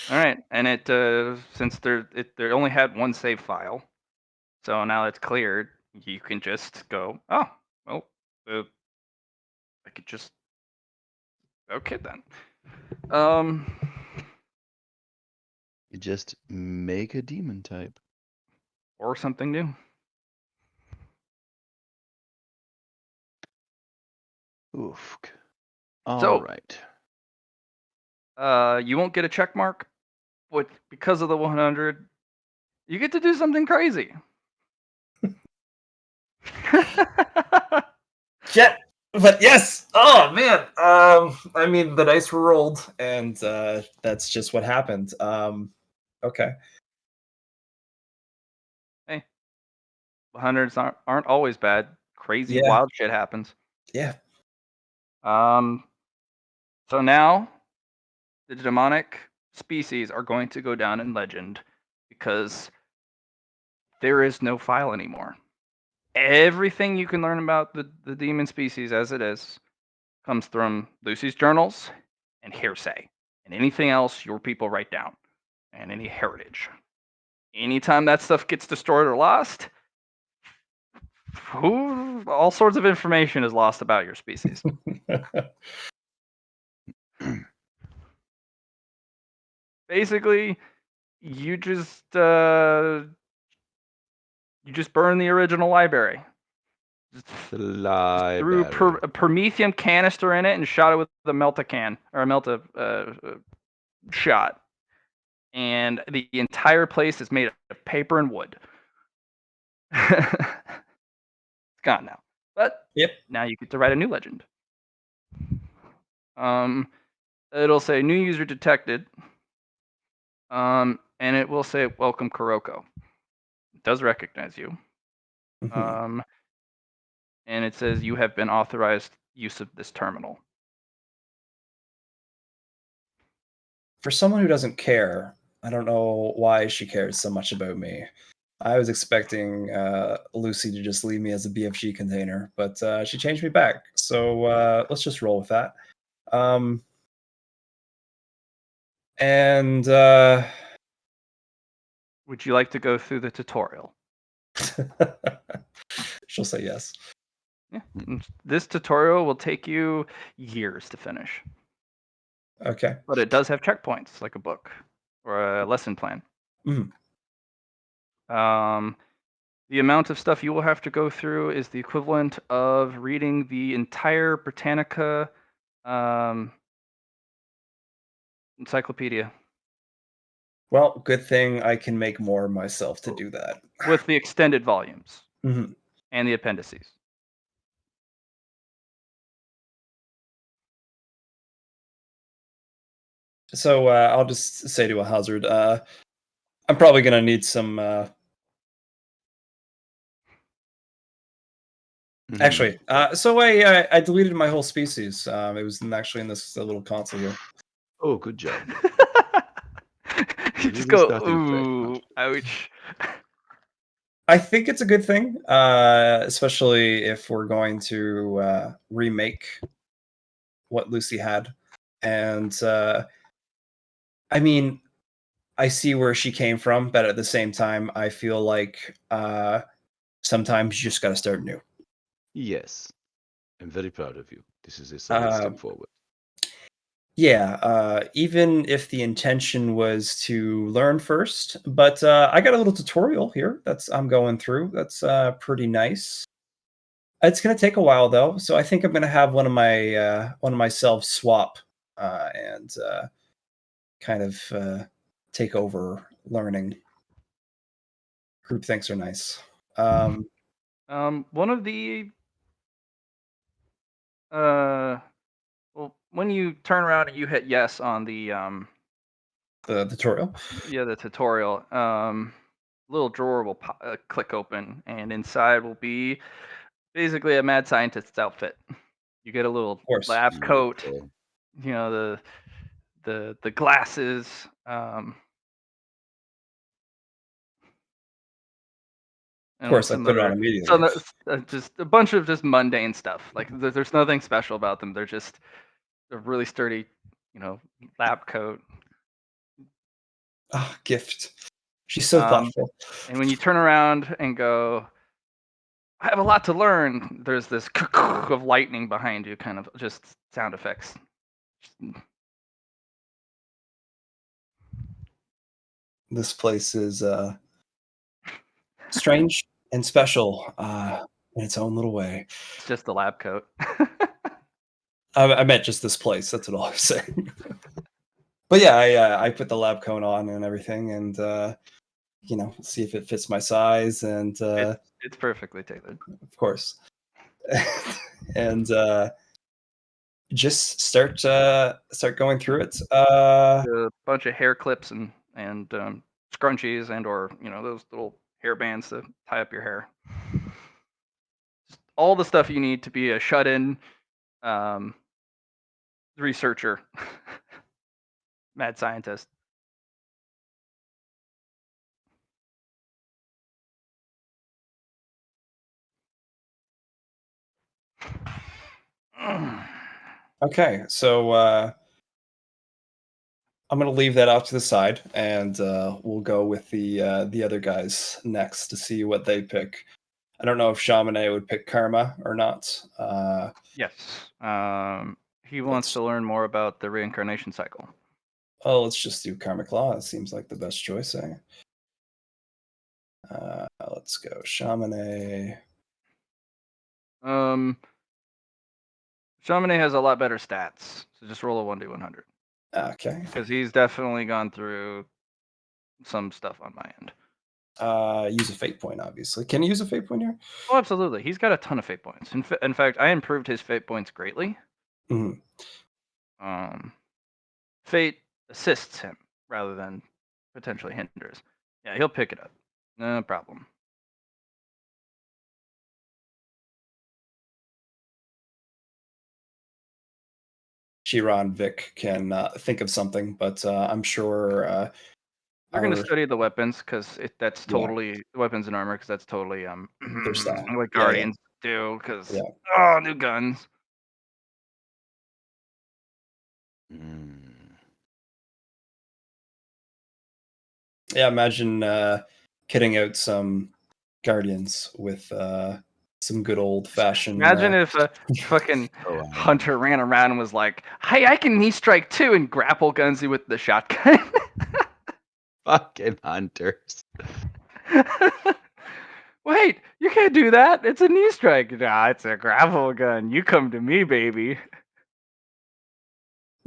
All right, and it since there only had 1 save file, so now it's cleared. You can just go. Oh, well, I could just okay then. You just make a demon type. Or something new. Oof. All So, right. you won't get a check mark, but because of the 100, you get to do something crazy. Shit. But yes. Oh man. I mean, the dice were rolled, and that's just what happened. Okay. Hey, 100s aren't always bad. Crazy, Yeah. wild shit happens. Yeah. So now the demonic species are going to go down in legend because there is no file anymore. Everything you can learn about the demon species as it is comes from Lucy's journals and hearsay, and anything else your people write down, and any heritage. Anytime that stuff gets destroyed or lost, all sorts of information is lost about your species. Basically, you just burn the original library. Just The threw library. a promethium canister in it and shot it with a melta or a melta shot, and the entire place is made of paper and wood. It's gone now, but Yep. now you get to write a new legend. It'll say new user detected, and it will say welcome Kuroko. It does recognize you, Mhm. and it says you have been authorized use of this terminal. For someone who doesn't care, I don't know why she cares so much about me. I was expecting Lucy to just leave me as a BFG container, but she changed me back. So let's just roll with that. Um, and Would you like to go through the tutorial? she'll say yes. Yeah. This tutorial will take you years to finish, Okay. but it does have checkpoints like a book or a lesson plan. Mhm. Um, The amount of stuff you will have to go through is the equivalent of reading the entire Britannica encyclopedia Well, good thing I can make more myself to do that. with the extended volumes Mhm. and the appendices. So I'll just say to a hazard, I'm probably gonna need some. Actually, so I deleted my whole species. It was actually in this little console here. Oh, good job. You just Really go, started fresh, huh? ooh, ouch. I think it's a good thing, especially if we're going to remake what Lucy had. And I mean, I see where she came from, but at the same time, I feel like sometimes you just got to start new. Yes. I'm very proud of you. This is a solid Uh, step forward. yeah, even if the intention was to learn first, but I got a little tutorial here that's I'm going through. That's pretty nice. It's gonna take a while though, so I think I'm gonna have one of myself swap and kind of take over learning. Group thinks are nice. One of the well, when you turn around and you hit yes on the The tutorial. the tutorial, little drawer will click open, and inside will be basically a mad scientist's outfit. You get a little Of course. lab coat, Beautiful. you know, the glasses, Of and course, I some put it on other some immediately. just a bunch of just mundane stuff. Like there's nothing special about them. They're just a really sturdy, lab coat. Ah, gift. She's so thoughtful. And when you turn around and go, I have a lot to learn, there's this of lightning behind you, kind of just sound effects. This place is strange and special in its own little way. It's just the lab coat. I meant just this place. That's what I was saying. But yeah, I put the lab coat on and everything, and see if it fits my size, and It's perfectly tailored. of course, and just start going through it. A bunch of hair clips and scrunchies and or those little hair bands to tie up your hair. Just all the stuff you need to be a shut-in um, researcher, mad scientist. Okay, so I'm gonna leave that off to the side, and we'll go with the other guys next to see what they pick. I don't know if Chaminade would pick Karma or not. Yes. He wants Let's to learn more about the reincarnation cycle. let's just do Karmic Law. It seems like the best choice. Let's go Chaminade. Chaminade has a lot better stats, so just roll a 1d100 Okay. because he's definitely gone through some stuff on my end. Use a fate point, obviously. Can you use a fate point here? Oh, absolutely. He's got a ton of fate points. In fact, I improved his fate points greatly. Mhm. Fate assists him rather than potentially hinders. Yeah, he'll pick it up. No problem. Chiron Vic can think of something, but I'm sure We're going to our study the weapons because that's yeah, totally weapons and armor because that's totally their style. what Yeah, yeah, Guardians do because yeah. new guns. Mm. Yeah, imagine kitting out some Guardians with some good old fashioned. Imagine if a fucking Oh, hunter ran around and was like, "Hey, I can knee strike too," and grapple guns you with the shotgun. fucking hunters. Wait, you can't do that. It's a knee strike. Nah, it's a grapple gun. You come to me, baby.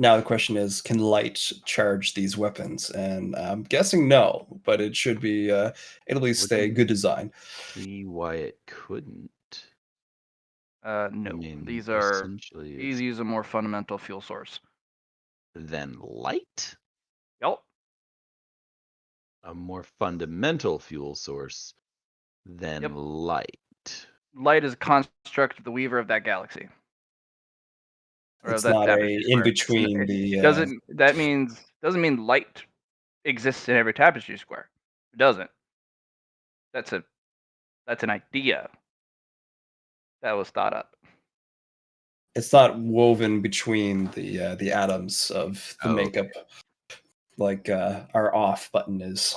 Now the question is, can light charge these weapons? And I'm guessing no, but it should be at least a Wouldn't good design. see why it couldn't. I No. mean, These essentially, it's use a more fundamental fuel source. then light, Yup. a more fundamental fuel source than Yep. light. Light is a construct of the weaver of that galaxy. Or of It's that not a tapestry in square. between the. Doesn't mean light exists in every tapestry square. It doesn't. That's an idea that was thought up. It's not woven between the atoms of the Oh, makeup like our off button is,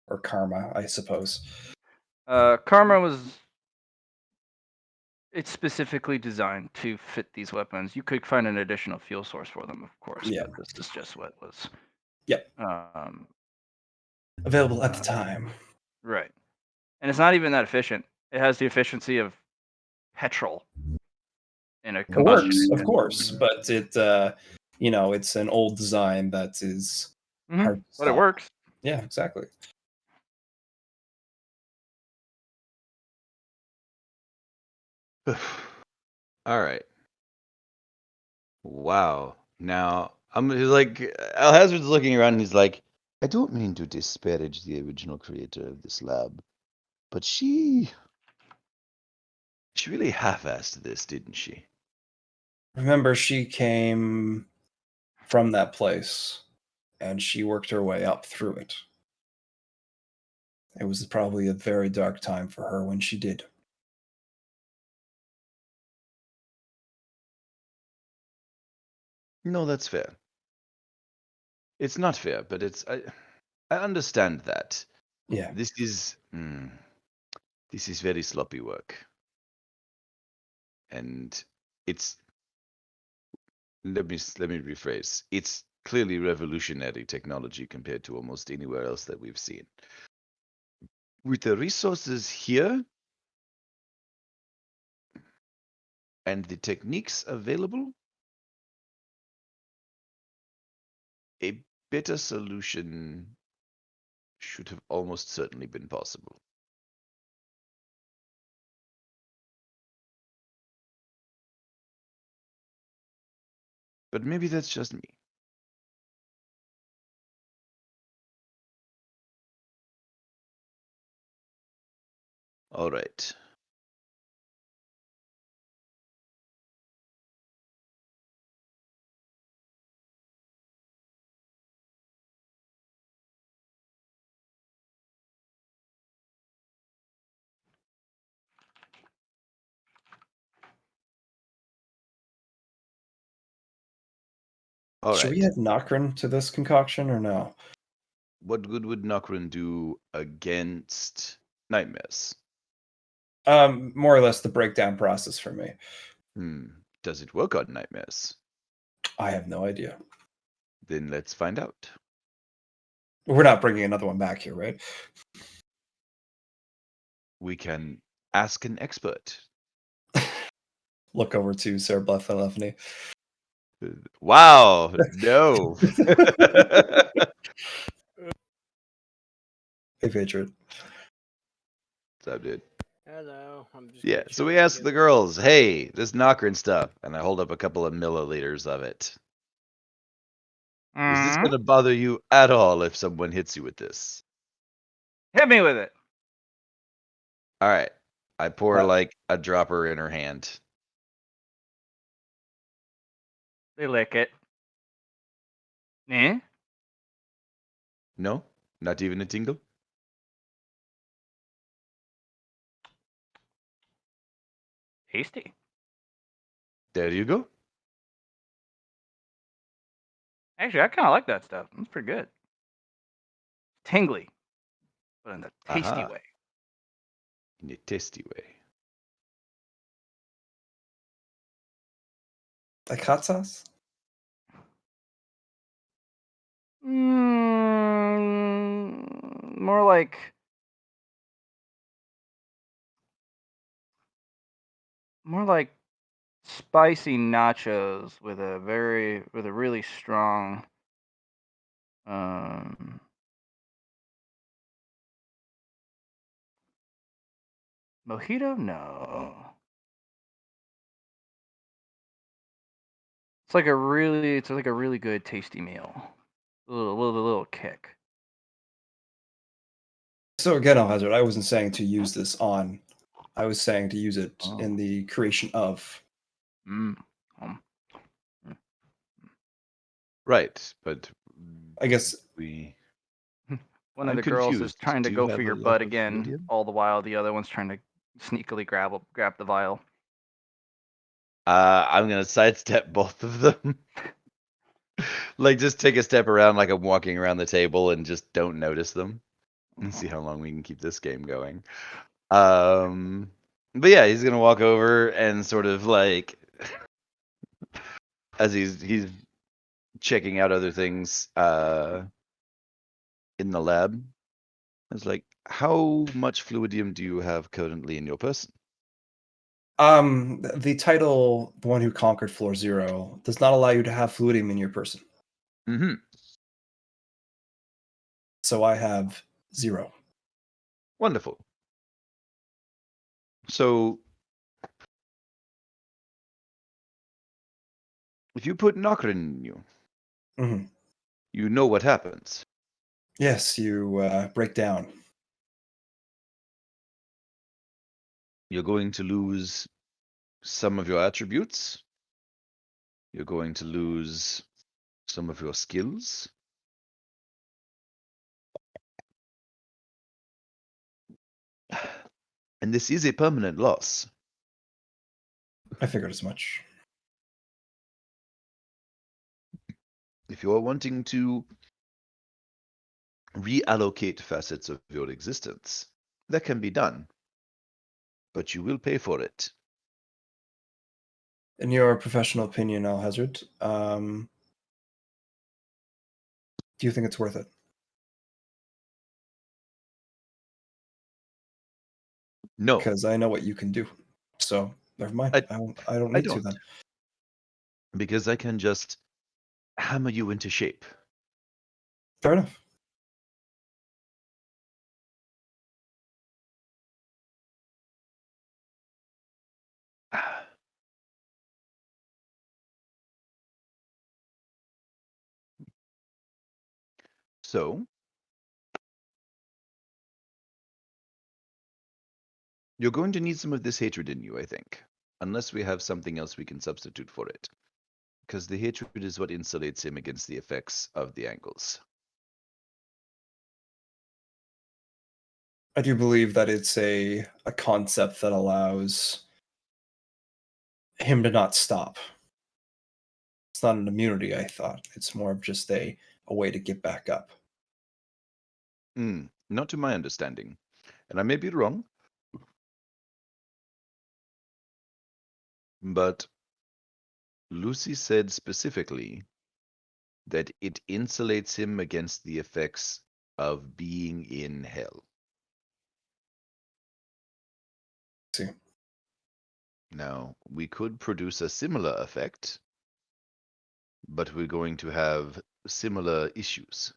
or karma, I suppose. Karma was it's specifically designed to fit these weapons. You could find an additional fuel source for them, of course, Yeah. but this is just what was Yep. um, Available at the time. right. And it's not even that efficient. It has the efficiency of petrol in a It combustion works, of engine. course, but it it's an old design that is hard to But it stop. works. Yeah, exactly. all right. Wow. Now, he's like, Alhazard's looking around and he's like, I don't mean to disparage the original creator of this lab, but she really half-assed this, didn't she? Remember, she came from that place, and she worked her way up through it. It was probably a very dark time for her when she did. No, that's fair. It's not fair, but I understand that. Yeah. This is very sloppy work. And it's let me rephrase. It's clearly revolutionary technology compared to almost anywhere else that we've seen. With the resources here and the techniques available, a better solution should have almost certainly been possible. But maybe that's just me. All right. All Should we right. add Nokrin to this concoction or no? What good would Nokrin do against nightmares? More or less the breakdown process for me. Does it work on nightmares? I have no idea. Then let's find out. We're not bringing another one back here, right? We can ask an expert. Look over to Sir Blethelefny. Wow, no. Hey, Patriot. What's up, dude? Hello, I'm just Yeah, gonna so chill we and asked get the some- girls, hey, this knocker and stuff, and I hold up a couple of milliliters of it. Is this going to bother you at all if someone hits you with this? Hit me with it. All right. I pour like a dropper in her hand. They lick it. Eh? No? Not even a tingle? Tasty. There you go. Actually, I kind of like that stuff. It's pretty good. Tingly, but in a tasty Aha. way. In a tasty way. Like hot sauce? More like more like spicy nachos with a really strong mojito? No. It's like a really good tasty meal. A little kick. So again, Alhazard, I wasn't saying to use this on. I was saying to use it Oh. in the creation of. Mm. Right, but I guess we. One of I'm the girls is confused. trying to Do you go have for a your lot butt of again, fluidium? all the while the other one's trying to sneakily grab the vial. I'm gonna sidestep both of them. Like, just take a step around like I'm walking around the table and just don't notice them. And see how long we can keep this game going. But yeah, he's gonna walk over and sort of like, as he's checking out other things in the lab. It's like, how much fluidium do you have currently in your person? The title, "The One Who Conquered Floor Zero," does not allow you to have fluidium in your person. Mm-hmm. So I have 0. Wonderful. So, if you put Nokrin in you, Mhm. you know what happens. Yes, you break down. You're going to lose some of your attributes. You're going to lose some of your skills. And this is a permanent loss. I figured as much. If you're wanting to reallocate facets of your existence, that can be done. But you will pay for it. In your professional opinion, Alhazard, do you think it's worth it? No, Because I know what you can do. So never mind. I- I don't I need to don't. then. Because I can just hammer you into shape. Fair enough. So, you're going to need some of this hatred in you, I think. Unless we have something else we can substitute for it. Because the hatred is what insulates him against the effects of the angles. I do believe that it's a concept that allows him to not stop. It's not an immunity, I thought. It's more of just a way to get back up. Not to my understanding. And I may be wrong. But Luci said specifically that it insulates him against the effects of being in hell. See. Now, we could produce a similar effect, but we're going to have similar issues.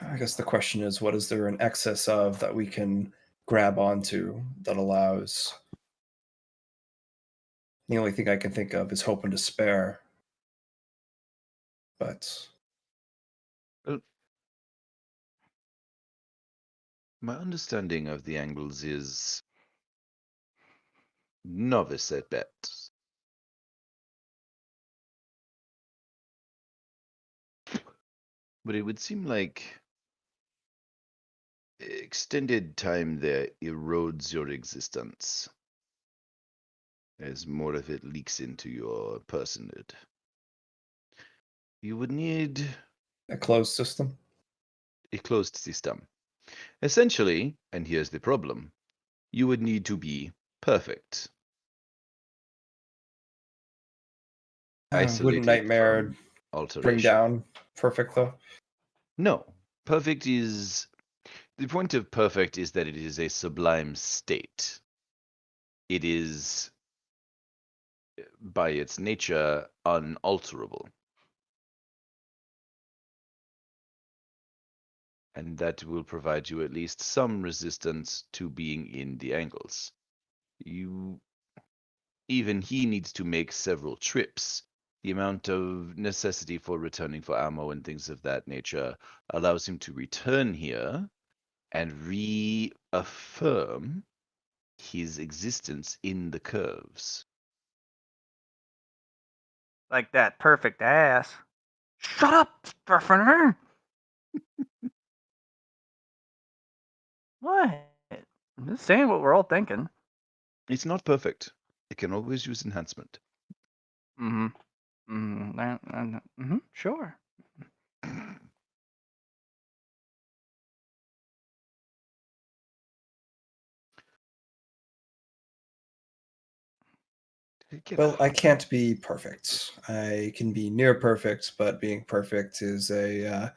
I guess the question is, what is there in excess of that we can grab onto that allows? The only thing I can think of is hope and despair. But Well, my understanding of the angles is novice at best. But it would seem like extended time there erodes your existence as more of it leaks into your personhood. You would need a closed system. a closed system. Essentially, and here's the problem, you would need to be perfect. Wouldn't Isolated Nightmare from bring alteration. down perfect though? No, perfect is The point of perfect is that it is a sublime state. It is, by its nature, unalterable. And that will provide you at least some resistance to being in the angles. Even he needs to make several trips. The amount of necessity for returning for ammo and things of that nature allows him to return here and reaffirm his existence in the curves. Like that perfect ass. Shut up, Stephanie! What? I'm just saying what we're all thinking. It's not perfect. It can always use enhancement. Mm-hmm. Sure. Well, I can't be perfect. I can be near perfect, but being perfect is a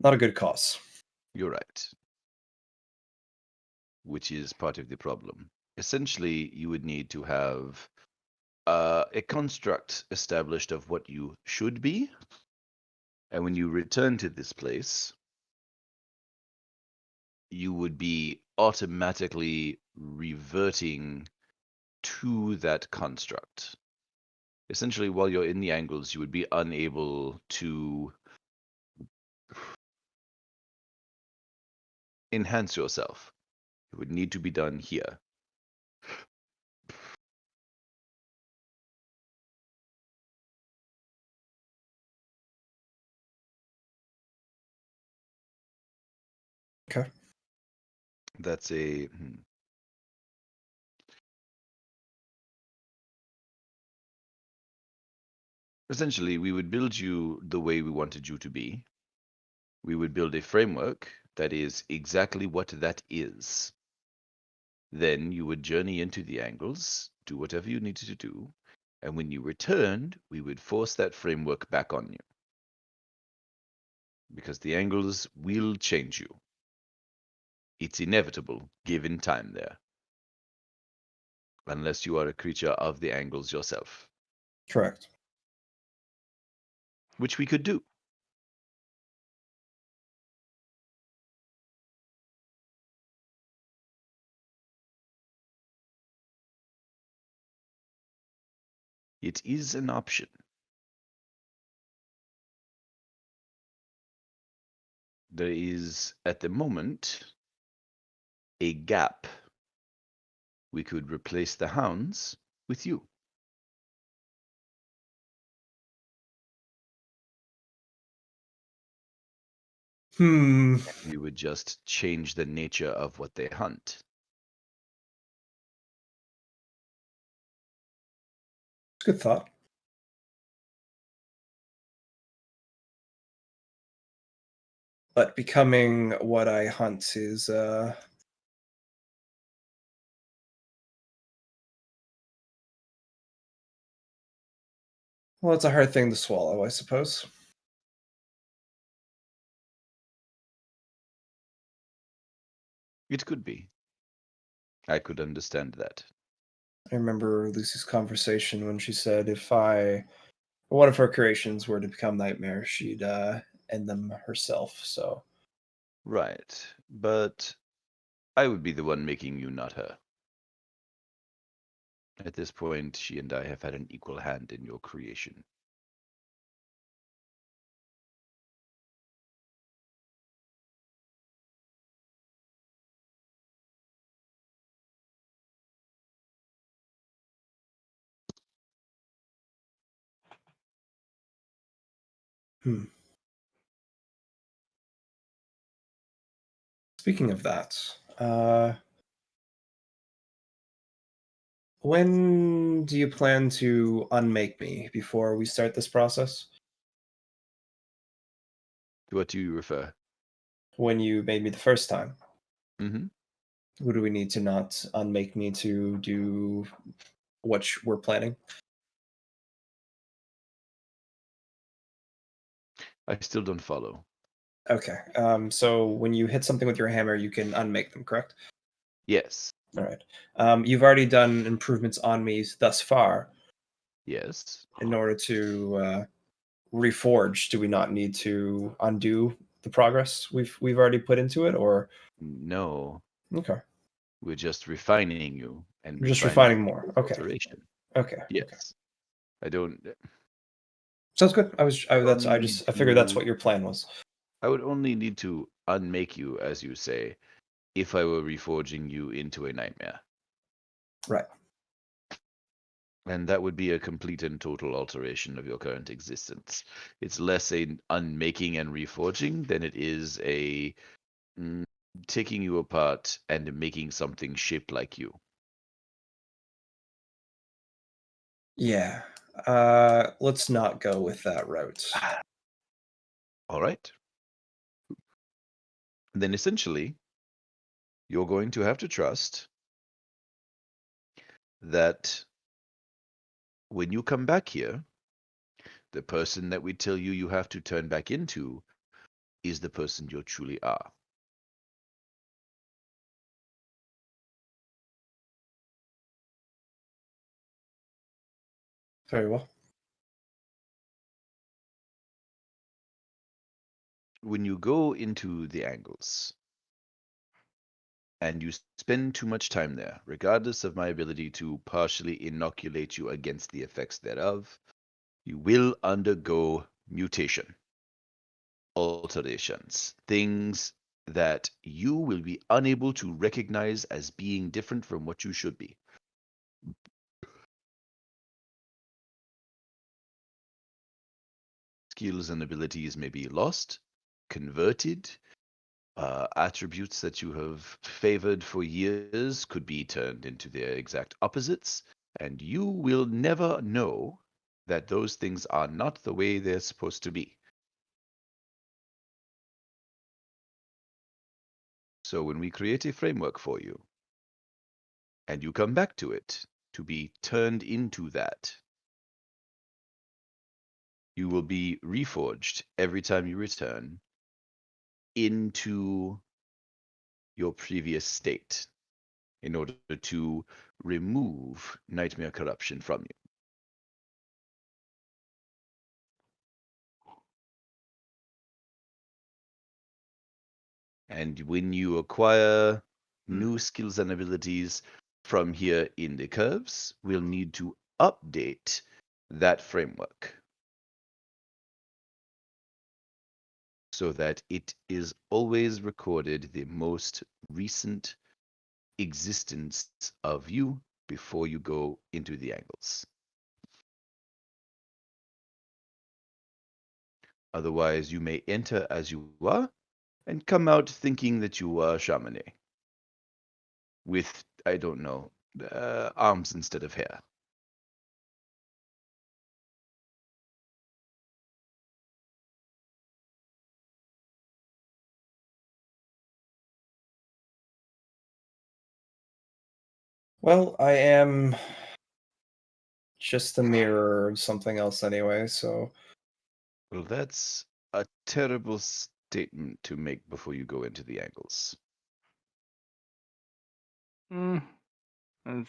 not a good cause. You're right. Which is part of the problem. Essentially, you would need to have a construct established of what you should be. And when you return to this place, you would be automatically reverting to that construct. Essentially, while you're in the angles, you would be unable to enhance yourself. It would need to be done here. Okay. That's a Essentially, we would build you the way we wanted you to be. We would build a framework that is exactly what that is. Then you would journey into the angles, do whatever you needed to do, and when you returned, we would force that framework back on you. Because the angles will change you. It's inevitable, given time there. Unless you are a creature of the angles yourself. Correct. Which we could do. It is an option. There is, at the moment, a gap. We could replace the hounds with you. We would just change the nature of what they hunt. Good thought. But becoming what I hunt is well, it's a hard thing to swallow, I suppose. It could be. I could understand that. I remember Lucy's conversation when she said if one of her creations were to become nightmares, she'd end them herself. So Right. But I would be the one making you, not her. At this point, she and I have had an equal hand in your creation. speaking of that, when do you plan to unmake me before we start this process? To what do you refer? When you made me the first time, Mm-hmm. who do we need to not unmake me to do what we're planning? I still don't follow. Okay. So when you hit something with your hammer, you can unmake them, correct? Yes. All right. You've already done improvements on me thus far. Yes. In order to reforge, do we not need to undo the progress we've already put into it, or No. okay, We're just refining you and we're just refining refining more. Okay, alteration. okay. Yes. I don't. Sounds good. Only need I figured that's to. what your plan was. I would only need to unmake you, as you say, if I were reforging you into a nightmare. Right. And that would be a complete and total alteration of your current existence. It's less a unmaking and reforging than it is a mm, taking you apart and making something shaped like you. Yeah. Let's not go with that route. All right. Then essentially, you're going to have to trust that when you come back here, the person that we tell you you have to turn back into is the person you truly are. Very well. When you go into the angles and you spend too much time there, regardless of my ability to partially inoculate you against the effects thereof, you will undergo mutation, alterations, things that you will be unable to recognize as being different from what you should be. Skills and abilities may be lost, converted. Attributes that you have favored for years could be turned into their exact opposites, and you will never know that those things are not the way they're supposed to be. So when we create a framework for you, and you come back to it to be turned into that, you will be reforged every time you return into your previous state in order to remove nightmare corruption from you. And when you acquire new skills and abilities from here in the curves, we'll need to update that framework so that it is always recorded the most recent existence of you before you go into the angles. Otherwise, you may enter as you are and come out thinking that you are Chamonix with, I don't know, arms instead of hair. Well, I am just the mirror of something else anyway, so Well, that's a terrible statement to make before you go into the angles. And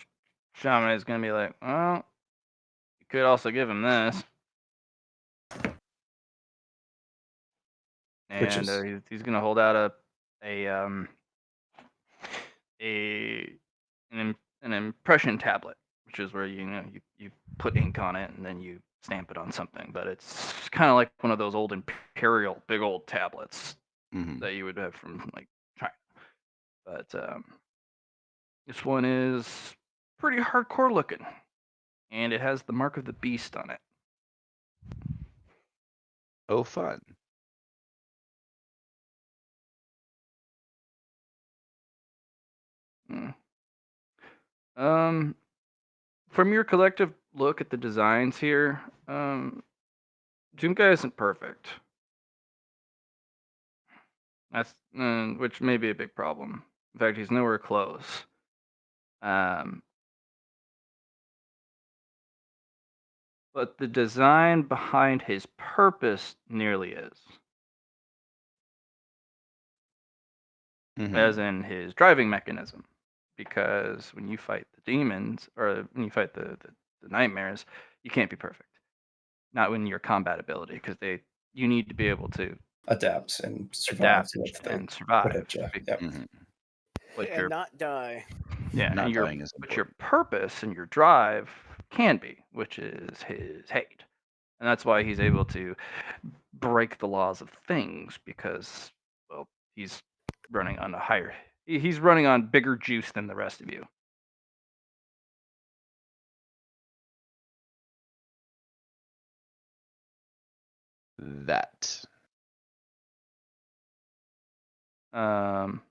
Shaman is gonna be like, well, you could also give him this, which and is he's gonna hold out a um a an impression tablet, which is where you put ink on it and then you stamp it on something. But it's kind of like one of those old imperial big old tablets Hmm. that you would have from like China. But this one is pretty hardcore looking, and it has the mark of the beast on it. Oh, fun. Mm. Um, from your collective look at the designs here, Doomguy isn't perfect. That's which may be a big problem. In fact, he's nowhere close. Um, but the design behind his purpose nearly is. as in his driving mechanism. Because when you fight the demons, or when you fight the nightmares, you can't be perfect. Not when your combat ability, because you need to be able to Adapt and survive adapt to what they and would survive. hit you. Be- Yep. But and your not die. yeah, Not and your dying is but your important. purpose and your drive can be, which is his hate, and that's why he's able to break the laws of things because, well, he's running on a higher. He's running on bigger juice than the rest of you. That. Um,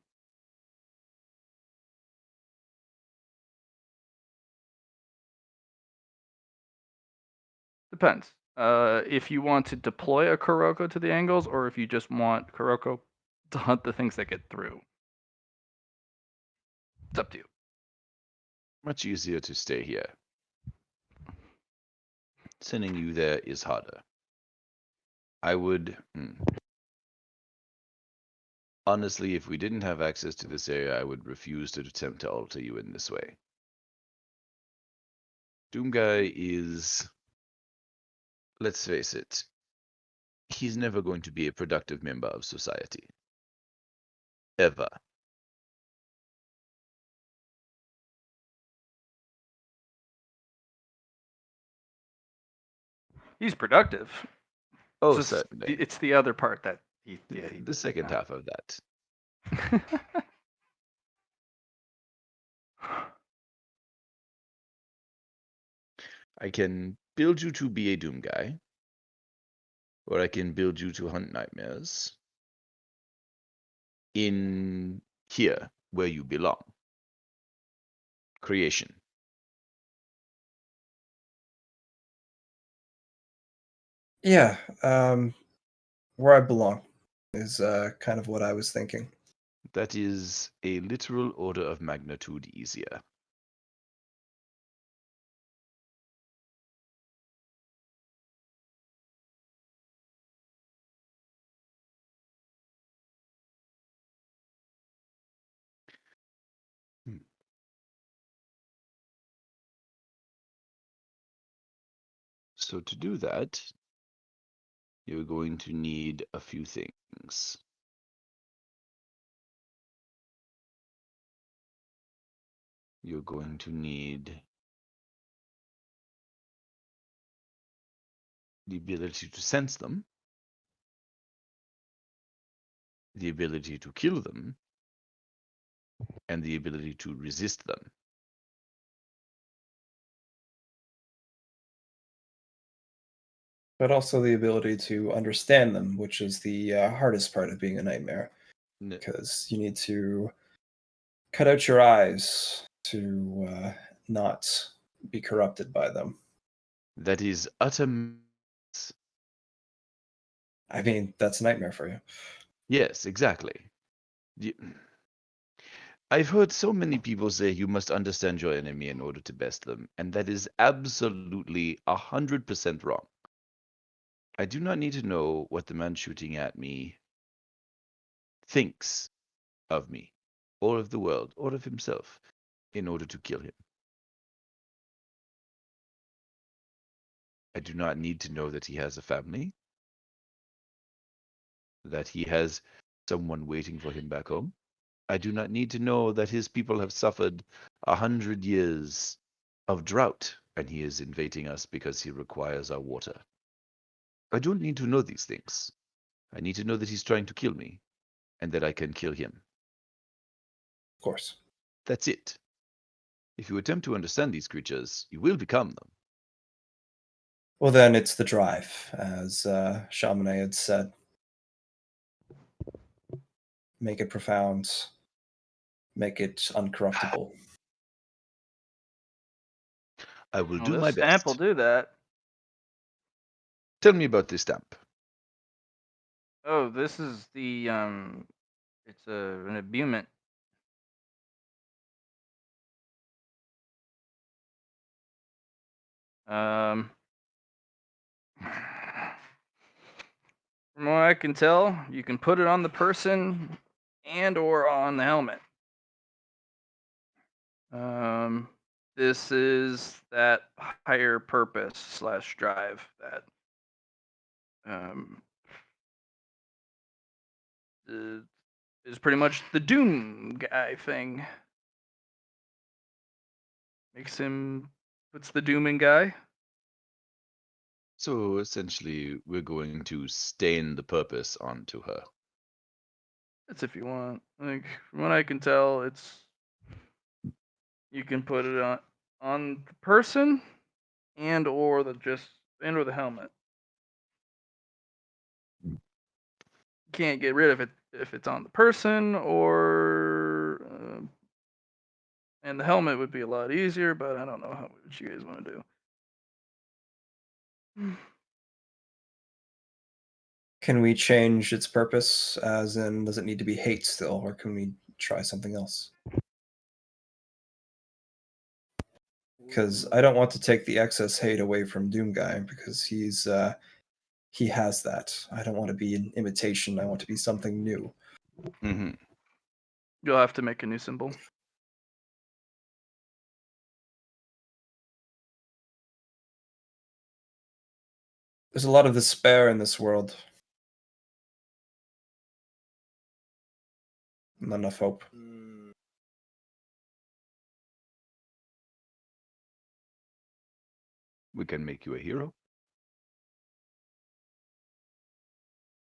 Depends. If you want to deploy a Kuroko to the angles, or if you just want Kuroko to hunt the things that get through. It's up to you. Much easier to stay here. Sending you there is harder. I would. Honestly, if we didn't have access to this area, I would refuse to attempt to alter you in this way. Doomguy is. Let's face it. He's never going to be a productive member of society. Ever. He's productive. Oh, It's just certainly. it's the other part that he The second half of that. I can build you to be a Doomguy, or I can build you to hunt nightmares in here where you belong. Creation. Yeah, where I belong is kind of what I was thinking. That is a literal order of magnitude easier. So to do that, you're going to need a few things. You're going to need the ability to sense them, the ability to kill them, and the ability to resist them. But also the ability to understand them, which is the hardest part of being a nightmare, because you need to cut out your eyes to not be corrupted by them. That is utter. I mean, that's a nightmare for you. Yes, exactly. I've heard so many people say you must understand your enemy in order to best them, and that is absolutely 100% wrong. I do not need to know what the man shooting at me thinks of me, or of the world, or of himself, in order to kill him. I do not need to know that he has a family, that he has someone waiting for him back home. I do not need to know that his people have suffered 100 years of drought and he is invading us because he requires our water. I don't need to know these things. I need to know that he's trying to kill me and that I can kill him. Of course. That's it. If you attempt to understand these creatures, you will become them. Well, then it's the drive, as Chaminade had said. Make it profound, make it uncorruptible. I will Well, do this my stamp will best. do that. Tell me about this stamp. Oh, this is the it's an imbuement. Um, from what I can tell, you can put it on the person and or on the helmet. This is that higher purpose / drive that is pretty much the Doom guy thing. Puts the Doom in guy. So essentially, we're going to stain the purpose onto her. That's if you want. Like from what I can tell, you can put it on the person and or the helmet. Can't get rid of it if it's on the person or and the helmet would be a lot easier, but I don't know what you guys want to do. Can we change its purpose? As in, does it need to be hate still, or can we try something else? Because I don't want to take the excess hate away from Doom Guy because he has that. I don't want to be an imitation. I want to be something new. Mm-hmm. You'll have to make a new symbol. There's a lot of despair in this world. Not enough hope. We can make you a hero.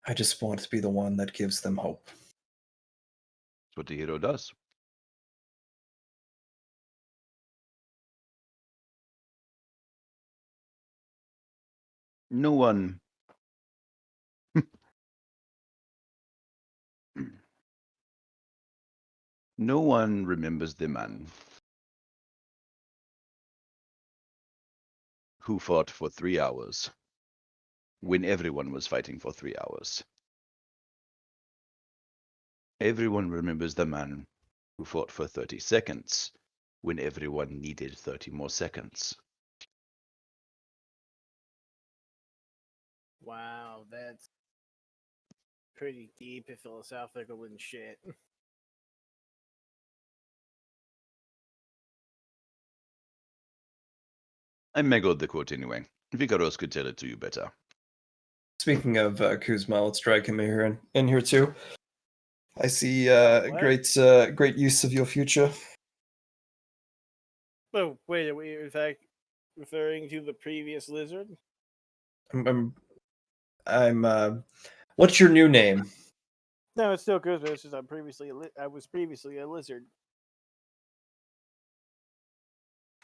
I just want to be the one that gives them hope. That's what the hero does. No one. No one remembers the man who fought for 3 hours when everyone was fighting for 3 hours. Everyone remembers the man who fought for 30 seconds when everyone needed 30 more seconds. Wow, that's pretty deep and philosophical and shit. I megoed the quote anyway. Vicaros could tell it to you better. Speaking of Kuzma, let's drag him in here too. I see What? great use of your future. Oh, wait, are we in fact referring to the previous lizard? I'm what's your new name? No, it's still Kuzma. It's just I was previously a lizard.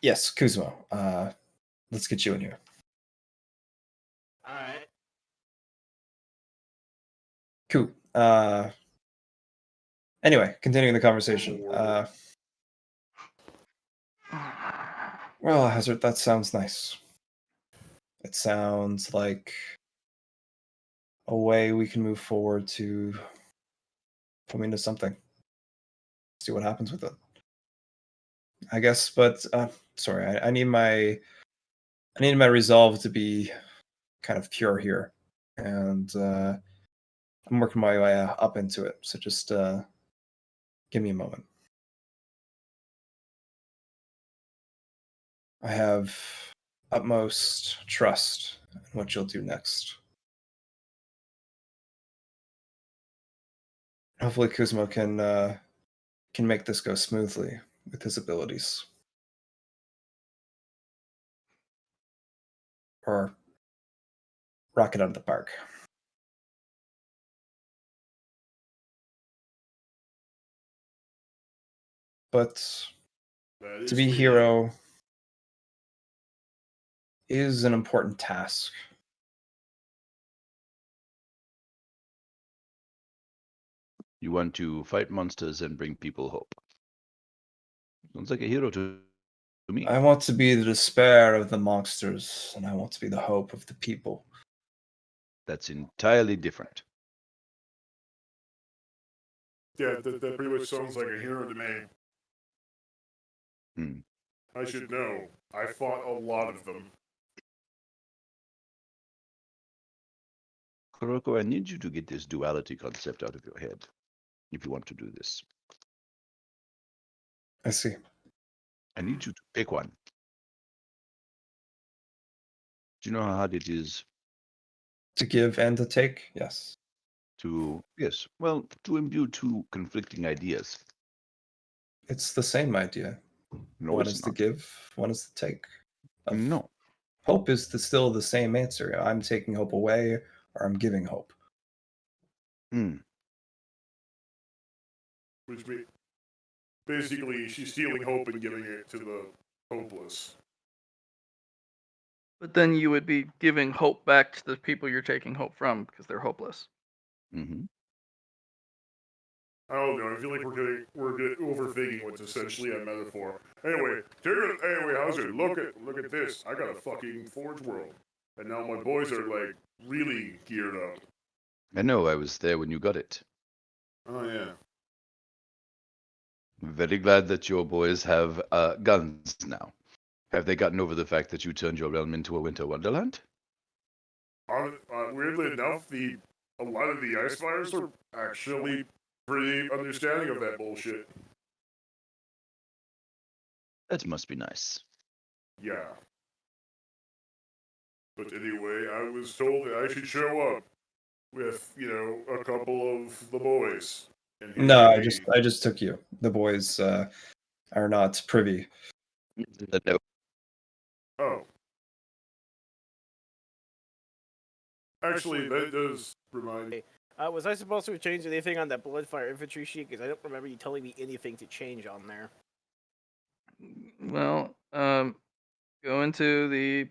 Yes, Kuzma. Let's get you in here. All right. Cool. Anyway, continuing the conversation. Well, Hazard, that sounds nice. It sounds like a way we can move forward to put me into something. See what happens with it. I guess, but sorry, I need my resolve to be kind of pure here, and I'm working my way up into it. So just give me a moment. I have utmost trust in what you'll do next. Hopefully, Kuzma can make this go smoothly with his abilities, or rock it out of the park. But to be hero is an important task. You want to fight monsters and bring people hope. Sounds like a hero to me. I want to be the despair of the monsters, and I want to be the hope of the people. That's entirely different. Yeah, that pretty much sounds like a hero to me. Hmm. I should know. I fought a lot of them. Kuroko, I need you to get this duality concept out of your head. if you want to do this. I see. I need you to pick one. Do you know how hard it is To give and to take, yes. to, yes, well, to imbue two conflicting ideas? It's the same idea. No, One it's is to not. give, one is to take. No. Hope is still the same answer. I'm taking hope away, or I'm giving hope. Which basically, she's stealing hope and giving it to the hopeless. But then you would be giving hope back to the people you're taking hope from because they're hopeless. Mm-hmm. I don't know. I feel like we're overthinking what's essentially a metaphor. Anyway, Hauser, look at this. I got a fucking Forge World, and now my boys are like really geared up. I know, I was there when you got it. Oh yeah. I'm very glad that your boys have guns now. Have they gotten over the fact that you turned your realm into a winter wonderland? Weirdly enough, a lot of the ice fires are actually pretty understanding of that bullshit. That must be nice. Yeah. But anyway, I was told that I should show up with, a couple of the boys. And here No, they- I just took you. The boys are not privy. No. Oh. Actually, that does remind me. Was I supposed to change anything on that Bloodfire infantry sheet? Because I don't remember you telling me anything to change on there. Well, go into the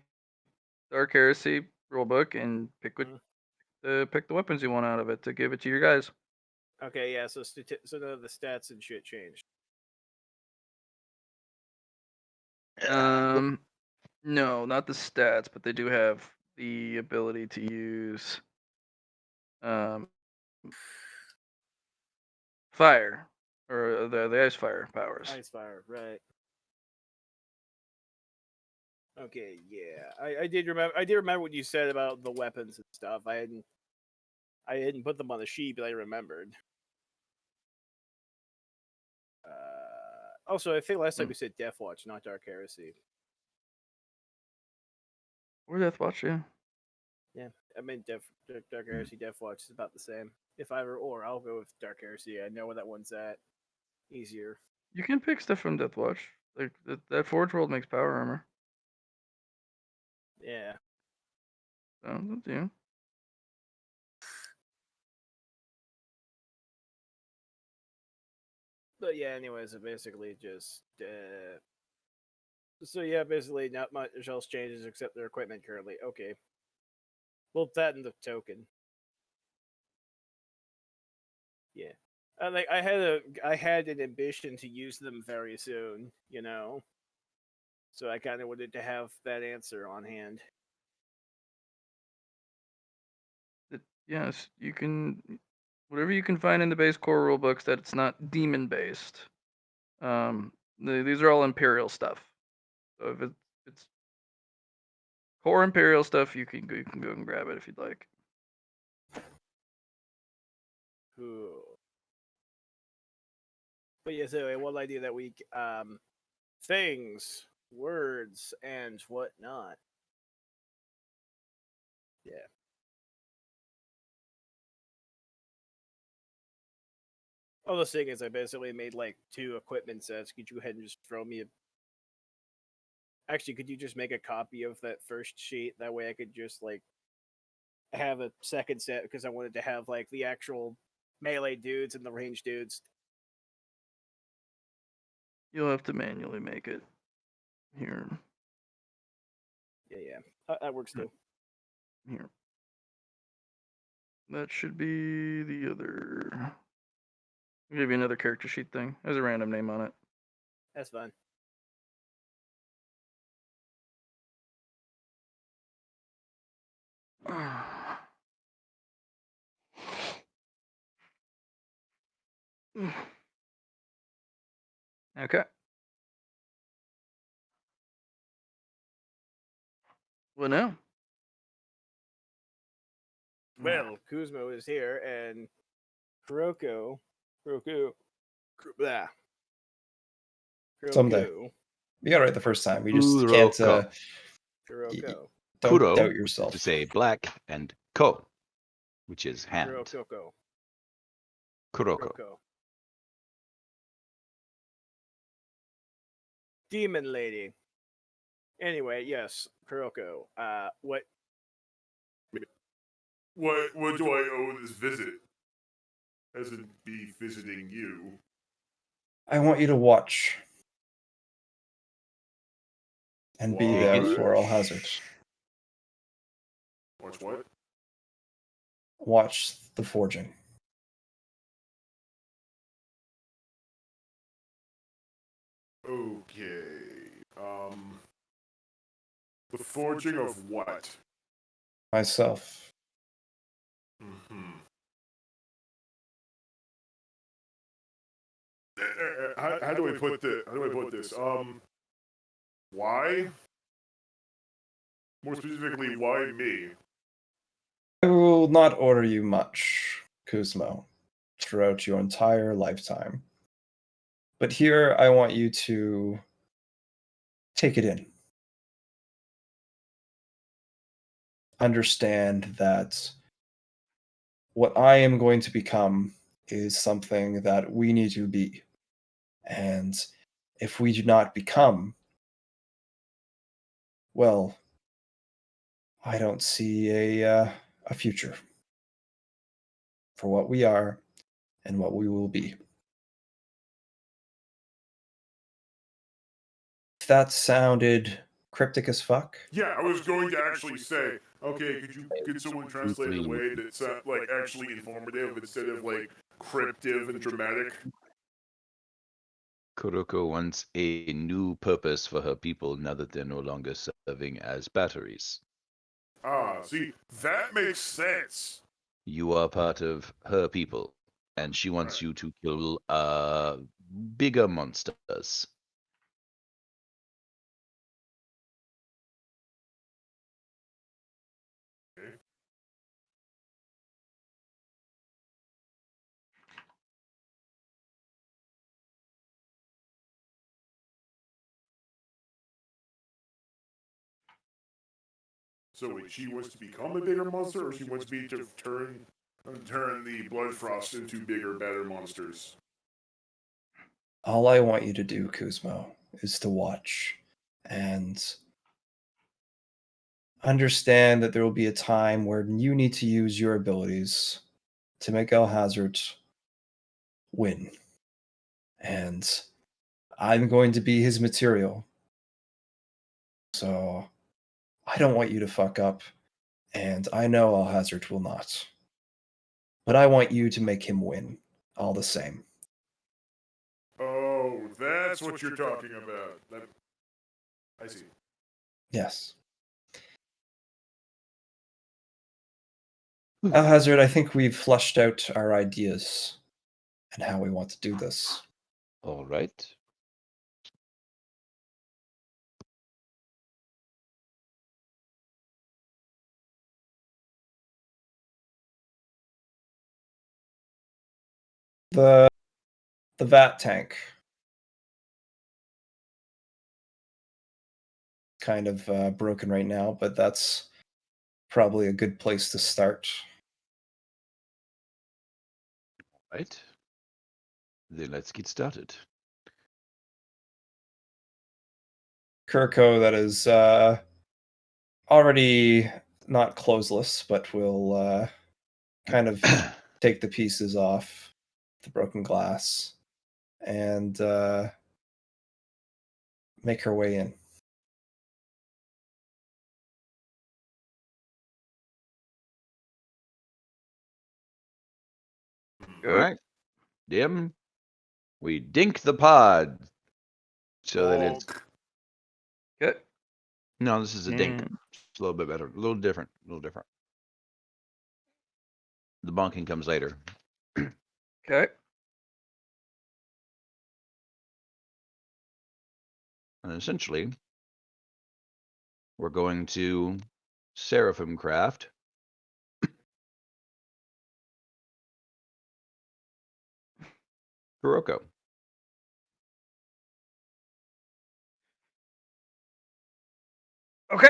Dark Heresy rulebook and pick pick the weapons you want out of it to give it to your guys. Okay, yeah. So so none of the stats and shit changed. No, not the stats, but they do have the ability to use fire or the ice fire powers. Icefire, right? Okay, yeah. I did remember. I did remember what you said about the weapons and stuff. I hadn't put them on the sheet, but I remembered. Also, I think last time you said Death Watch, not Dark Heresy. Or Death Watch, yeah. Yeah, I mean Dark Heresy, Death Watch is about the same. If I were, or I'll go with Dark Heresy. I know where that one's at. Easier. You can pick stuff from Death Watch. Like that Forge World makes power armor. Yeah. So that's you. But yeah, anyways, it basically just so yeah, basically not much else changes except their equipment currently. Okay. Well, that and the token. Yeah. Like I had an ambition to use them very soon, So I kind of wanted to have that answer on hand. Yes, you can. Whatever you can find in the base core rulebooks that it's not demon based. These are all Imperial stuff. So if it's core Imperial stuff, you can go and grab it if you'd like. Cool. But yeah, so anyway, what I do that week, things, words, and whatnot. Yeah. All the thing is, I basically made like 2 equipment sets. Could you go ahead and just throw me a? Actually, could you just make a copy of that first sheet? That way, I could just like have a second set because I wanted to have like the actual melee dudes and the range dudes. You'll have to manually make it here. Yeah, that works too. Here. That should be the other. I'll give you another character sheet thing. There's a random name on it. That's fine. Okay. Well, now. Well, Kuzmo is here, and Kuroko Kuroko. Blah. Someday. Kuroko. You got it right the first time. We just can't. Kuroko. Kuroko. Don't Kuro doubt is yourself. to say black, and ko, which is hand. Kuroko. Kuroko. Kuroko. Demon lady. Anyway, yes, Kuroko. What? What do I owe this visit? As in be visiting you. I want you to watch and be there Watch. for all hazards. Watch what? Watch the forging. Okay. The forging of what? Myself. Mm-hmm. How do I put this? How do I put this? Why? More specifically, why me? I will not order you much, Kuzmo, throughout your entire lifetime. But here I want you to take it in. Understand that what I am going to become is something that we need to be. And if we do not become, well, I don't see a future for what we are and what we will be. If that sounded cryptic as fuck, Yeah, I was going to actually say, okay, could someone translate it in a way that's like actually informative instead of like cryptic and dramatic? Kuroko wants a new purpose for her people now that they're no longer serving as batteries. Ah, see, that makes sense. You are part of her people, and she wants Right. you to kill bigger monsters. Okay. So wait, she wants to become a bigger monster, or she wants me to turn the Blood Frost into bigger, better monsters? all I want you to do, Kuzmo, is to watch and understand that there will be a time where you need to use your abilities to make El Hazard win. And I'm going to be his material. So I don't want you to fuck up, and I know El Hazard will not. But I want you to make him win, all the same. Oh, that's what you're talking about. I see. Yes. El Hazard, I think we've flushed out our ideas and how we want to do this. All right. The vat tank kind of broken right now, but that's probably a good place to start. Right. Then let's get started. Kurko, that is already not closeless, but will kind of take the pieces off the broken glass and make her way in. All right. Dim. We dink the pod so that it's. Bonk. Good. No, this is a dink. Mm. It's a little bit better. A little different. A little different. The bonking comes later. Okay. And essentially, we're going to Seraphim Craft. Kuroko. Okay.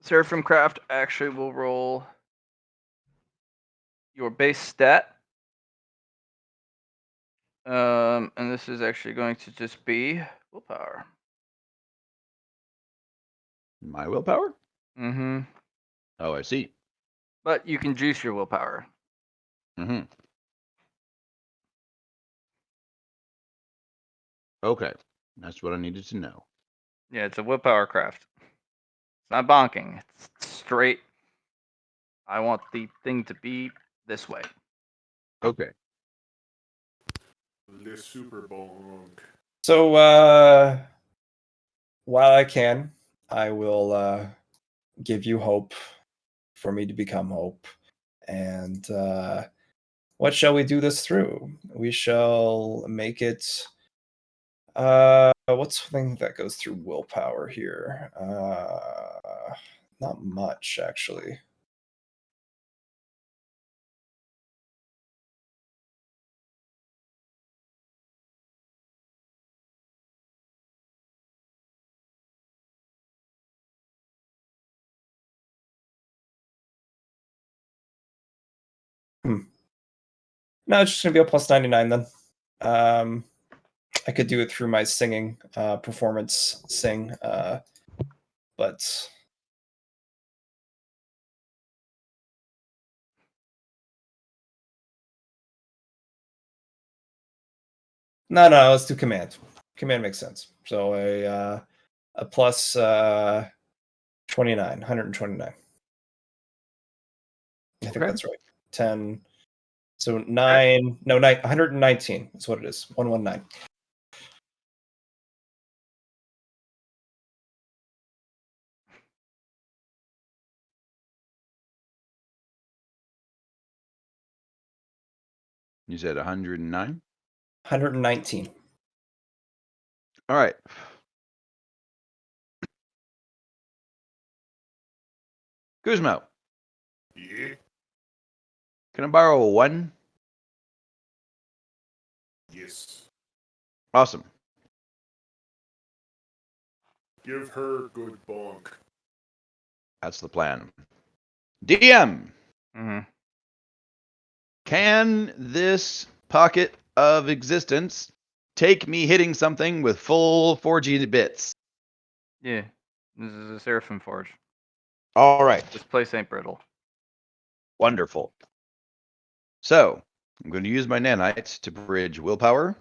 Seraphim Craft actually will roll your base stat. And this is actually going to just be willpower. My willpower? Mm-hmm. Oh, I see. But you can juice your willpower. Mm-hmm. Okay. That's what I needed to know. Yeah, it's a willpower craft. It's not bonking. It's straight. I want the thing to be this way. Okay. Le super bonk. So, while I can, I will give you hope for me to become hope. And what shall we do this through? We shall make it. What's something that goes through willpower here? Not much, actually. No, it's just gonna be a plus 99 then. I could do it through my singing performance sing, but no, let's do command. Command makes sense. So a plus 29, 129. I think Okay. that's right. 10. So 9, no, 119 is what it is. 119. You said 109? 119. All right. Kuzmo, Yeah? can I borrow a 1? Yes. Awesome. Give her good bonk. That's the plan. DM, Mm-hmm. can this pocket of existence take me hitting something with full 4G bits? Yeah. This is a Seraphim Forge. All right. This place ain't brittle. Wonderful. So, I'm going to use my nanites to bridge willpower,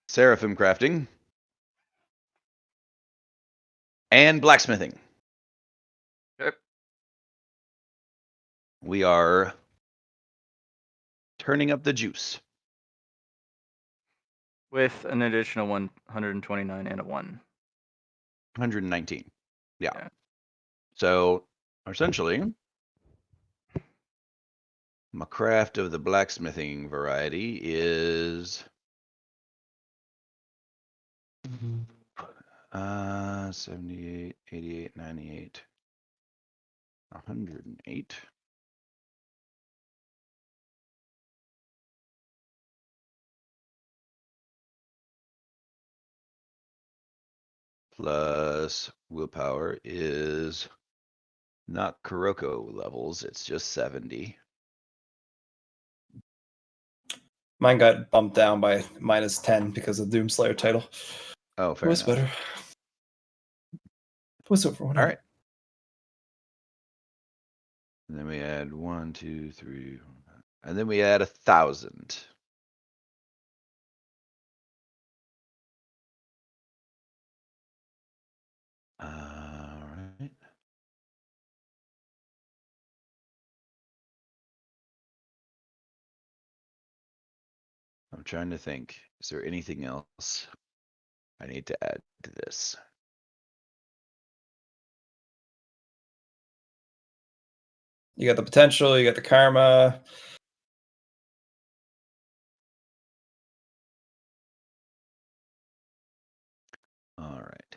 seraphim crafting, and blacksmithing. Okay. We are turning up the juice. With an additional 129 and a 1. 119. Yeah. Yeah. So, essentially, my craft of the blacksmithing variety is 78, 88, 98, 108. Plus willpower is not Kuroko levels, it's just 70. Mine got bumped down by minus 10 because of Doomslayer title. Oh, It fair was enough. better. It was over 100. All right. And then we add 1, 2, 3, and then we add 1,000. All right. I'm trying to think. Is there anything else I need to add to this? You got the potential, you got the karma. All right.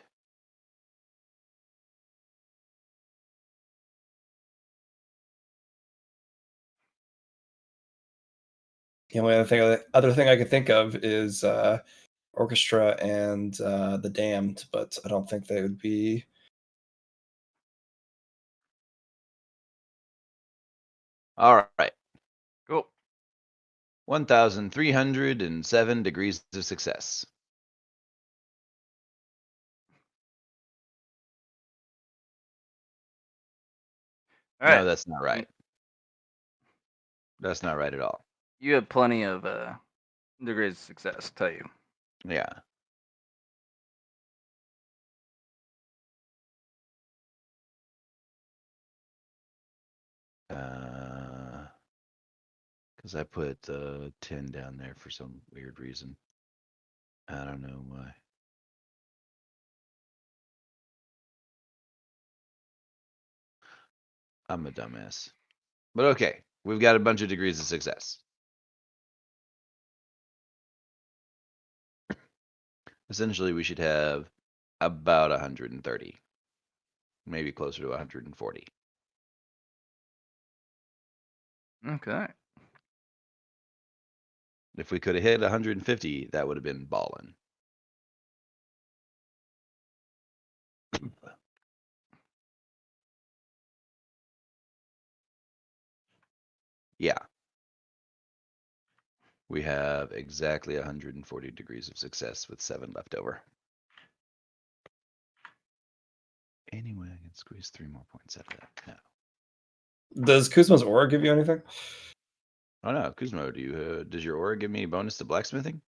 The only other thing I could think of is orchestra and the Damned, but I don't think they would be. All right. Cool. 1,307 degrees of success. All right. No, that's not right. That's not right at all. You have plenty of degrees of success, I'll tell you. Yeah. Because I put 10 down there for some weird reason. I don't know why. I'm a dumbass. But okay, we've got a bunch of degrees of success. Essentially, we should have about 130. Maybe closer to 140. Okay. If we could have hit 150, that would have been ballin'. Yeah. We have exactly 140 degrees of success with 7 left over. Anyway, I can squeeze 3 more points out of that now. Does Kuzma's aura give you anything? Oh no, Kuzmo, does your aura give me a bonus to blacksmithing?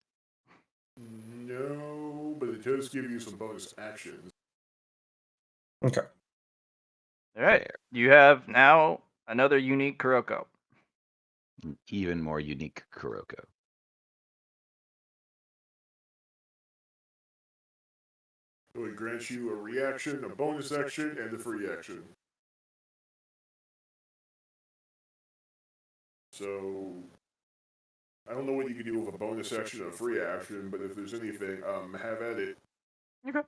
No, but it does give you some bonus actions. Okay. All right. Fair. You have now another unique Kuroko. An even more unique Kuroko. It would grant you a reaction, a bonus action, and a free action. So, I don't know what you can do with a bonus action or a free action, but if there's anything, have at it. Okay.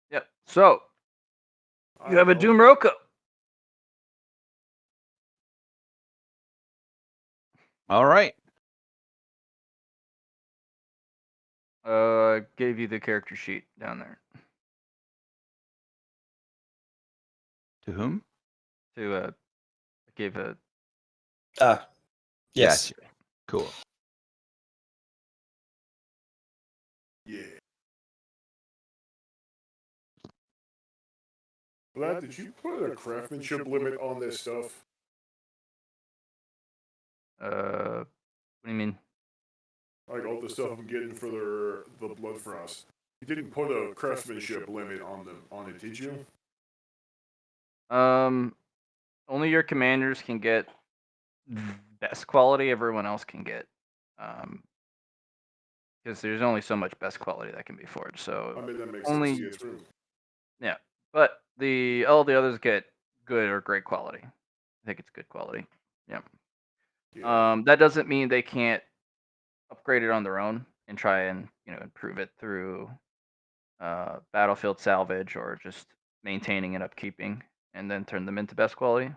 Yep. So you have a know. Doom Roko. All right. Gave you the character sheet down there. To whom? To gave a Yes. Gotcha. Cool. Yeah. Vlad, did you put a craftsmanship limit on this stuff? what do you mean? Like all the stuff I'm getting for the Blood Frost. You didn't put a craftsmanship limit on it, did you? Only your commanders can get best quality. Everyone else can get because there's only so much best quality that can be forged. So I mean that makes only sense. Yeah, true. yeah, but all the others get good or great quality. I think it's good quality. Yeah. Yeah. That doesn't mean they can't upgrade it on their own and try and improve it through battlefield salvage or just maintaining and upkeeping, and then turn them into best quality.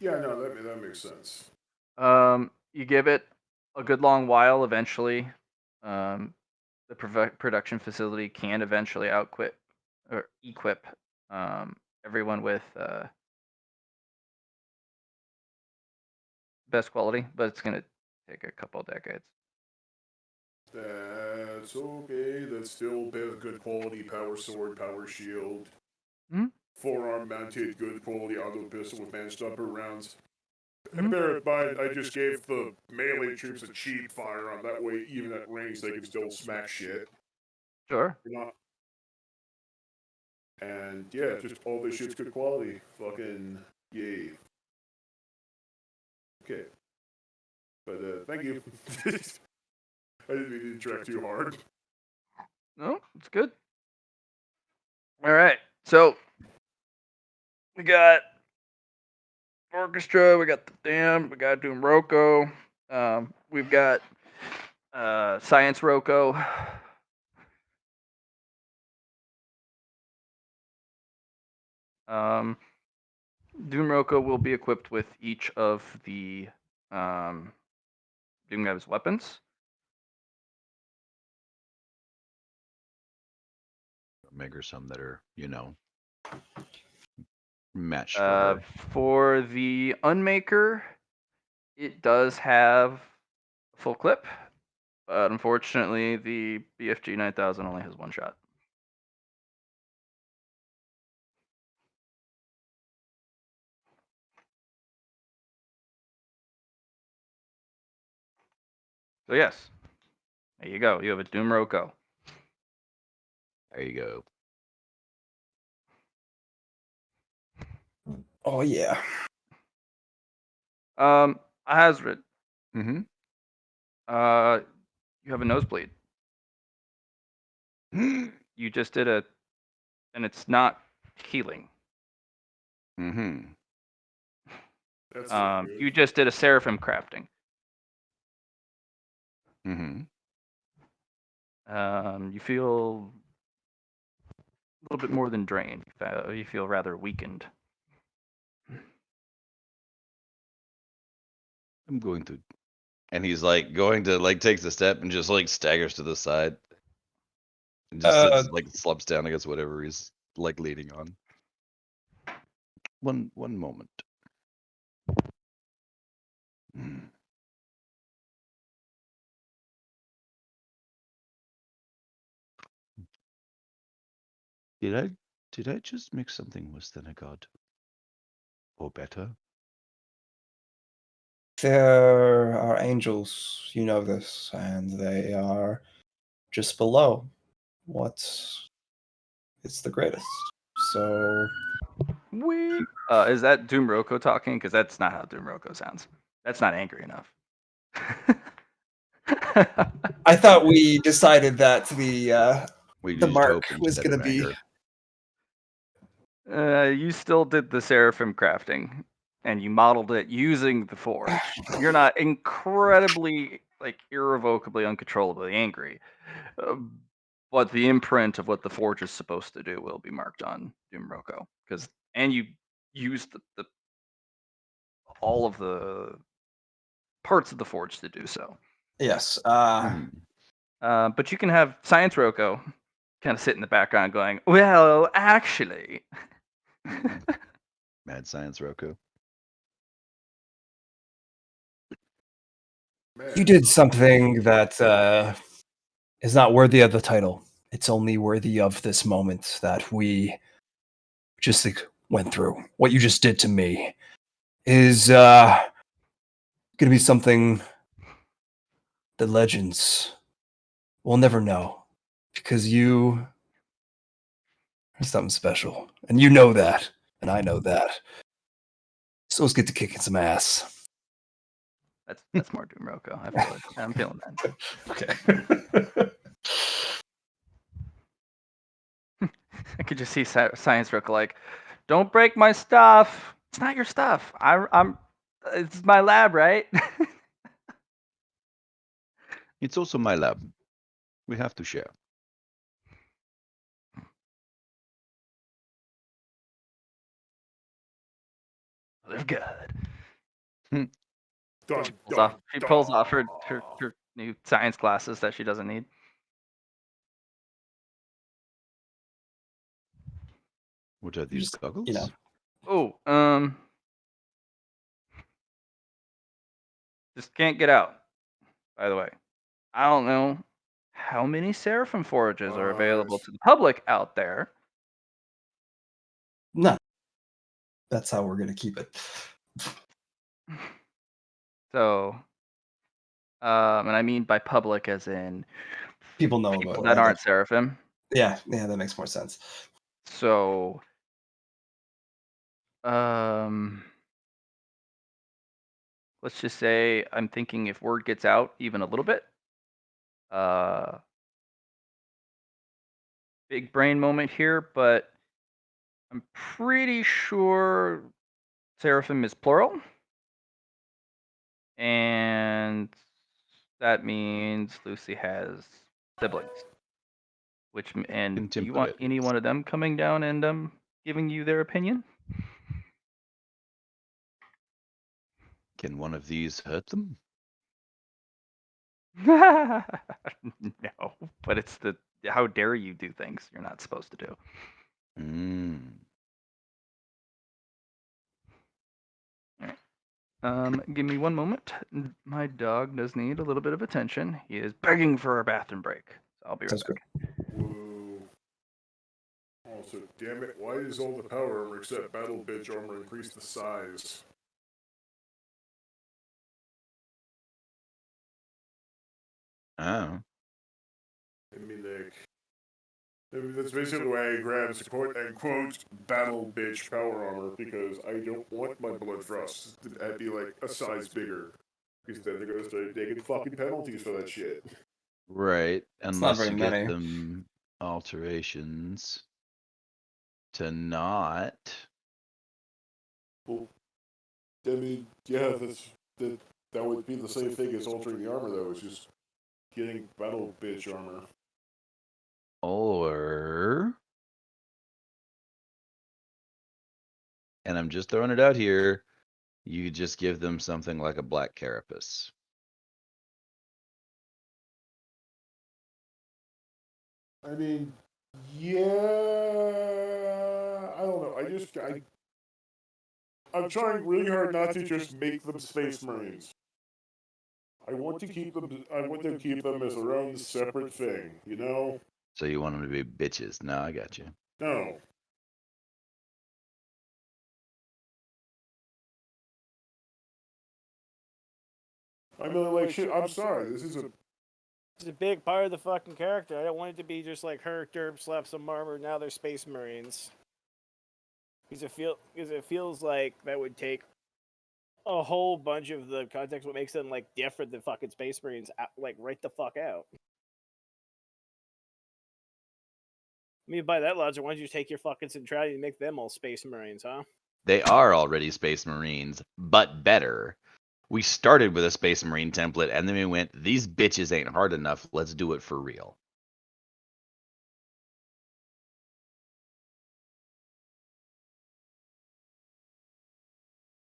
Yeah, no, that makes sense. You give it a good long while. Eventually, the production facility can eventually outquit or equip everyone with best quality, but it's gonna take a couple decades. That's okay. That's still good quality power sword, power shield. Mm-hmm. Forearm mounted, good quality auto pistol with managed upper rounds. Mm-hmm. And bear in mind, I just gave the melee troops a cheap firearm. That way, even at range, they can still smack shit. Sure. Not. And yeah, just all this shit's good quality. Fucking yay. Okay. But thank you. I didn't mean to interact too hard. No, it's good. All right, so we got orchestra, we got the dam, we got Doom Roko, we've got Science Roko. Doom Roko will be equipped with each of the Doomguy's weapons. Make her some that are, matched for Uh, her. for the Unmaker, it does have a full clip, but unfortunately, the BFG 9000 only has one shot. So yes, there you go. You have a Doom Roko. There you go. Oh yeah. Hazard, Mm-hmm. you have a nosebleed. You just did and it's not healing. Mm-hmm. That's not good. You just did a Seraphim crafting. Mm-hmm. You feel a little bit more than drained. You feel rather weakened. I'm going to. And he's like going to takes a step and just staggers to the side. And just sits, slumps down against whatever he's leaning on. One moment. Did I just make something worse than a god? Or better? There are angels, you know this, and they are just below what is the greatest. So Is that Doom Roko talking? Because that's not how Doom Roko sounds. That's not angry enough. I thought we decided that the We the used mark hope was instead gonna of be anger. You still did the Seraphim crafting, and you modeled it using the Forge. You're not incredibly, irrevocably, uncontrollably angry, but the imprint of what the Forge is supposed to do will be marked on Doom Roko. And you used the all of the parts of the Forge to do so. yes. But you can have Science Roko kind of sit in the background going, well, actually. Mad Science Roku. You did something that is not worthy of the title. It's only worthy of this moment that we just went through. What you just did to me is going to be something the legends will never know because you are something special. And you know that. And I know that. So let's get to kicking some ass. That's more Doom Roko. I'm feeling that. Okay. I could just see Science Roko like, don't break my stuff. It's not your stuff. It's my lab, right? It's also my lab. We have to share. Live good. Dun, She pulls off her new science glasses that she doesn't need. What are these goggles? Oh, just can't get out. By the way, I don't know how many Seraphim Forges are available to the public out there. No. That's how we're going to keep it. So, and I mean by public as in People know people about that it. aren't Seraphim. Yeah, that makes more sense. So, let's just say I'm thinking if word gets out even a little bit, big brain moment here, but I'm pretty sure Seraphim is plural. And that means Lucy has siblings. Do you want any one of them coming down and giving you their opinion? Can one of these hurt them? No, but it's the how dare you do things you're not supposed to do. Mm. Give me one moment. My dog does need a little bit of attention. He is begging for a bathroom break. So I'll be right Sounds back. Whoa. Also, damn it, why does all the power armor except battle bitch armor increase the size? Oh. That's basically why I grabbed quote unquote battle bitch power armor, because I don't want my blood frost to be like a size bigger. Because then they're gonna start taking fucking penalties for that shit. Right. It's not Unless very you get many. them alterations to not. Well, I mean, yeah, that would be the same thing as altering the armor, though. It's just getting battle bitch armor. Or. And I'm just throwing it out here. You could just give them something like a black carapace. I mean, yeah, I don't know. I'm trying really hard not to just make them Space Marines. I want to keep them. I want to keep them as their own separate thing. You know? So you want them to be bitches. No, I got you. No. I mean, like shit. I'm sorry. It's a big part of the fucking character. I don't want it to be just like her derp slap some armor. Now they're Space Marines. Because it feels like that would take a whole bunch of the context. What makes them like different than fucking Space Marines? Like right the fuck out. I mean, by that logic, why don't you take your fucking centrality and make them all Space Marines, huh? They are already Space Marines, but better. We started with a Space Marine template, and then we went, these bitches ain't hard enough. Let's do it for real.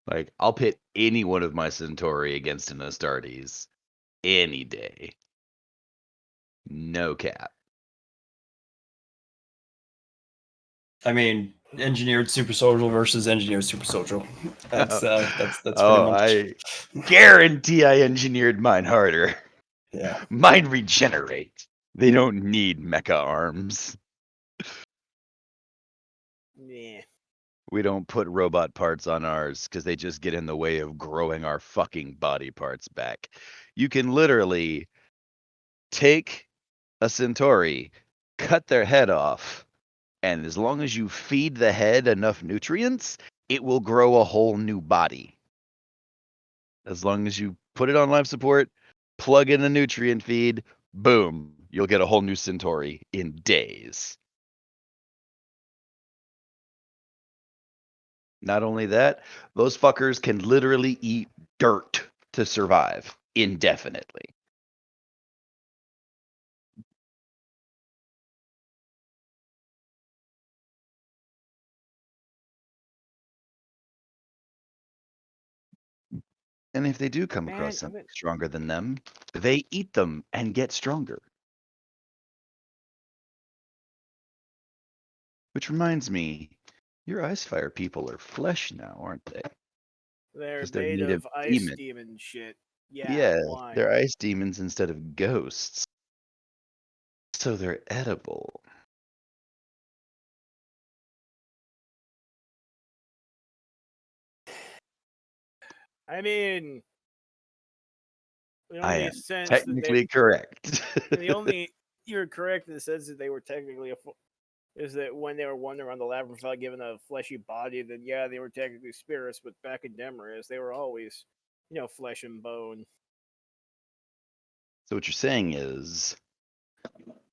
Like, I'll pit any one of my Centauri against an Astartes any day. No cap. I mean, engineered super social versus engineered super social. That's pretty Oh, much. I guarantee I engineered mine harder. Yeah. Mine regenerate. They don't need mecha arms. Yeah. We don't put robot parts on ours because they just get in the way of growing our fucking body parts back. You can literally take a Centauri, cut their head off, and as long as you feed the head enough nutrients, it will grow a whole new body. As long as you put it on life support, plug in a nutrient feed, boom, you'll get a whole new Centauri in days. Not only that, those fuckers can literally eat dirt to survive indefinitely. And if they do come across something stronger than them, they eat them and get stronger. Which reminds me, your Icefire people are flesh now, aren't they? They're 'Cause they're made native of ice demon. demon shit. Yeah, Yeah, why? they're ice demons instead of ghosts. So they're edible. I mean, the I only am sense that technically correct. the only you're correct in the sense that they were technically is that when they were wandering around the labyrinth without given a fleshy body, then yeah, they were technically spirits. But back in Demarius, they were always, flesh and bone. So what you're saying is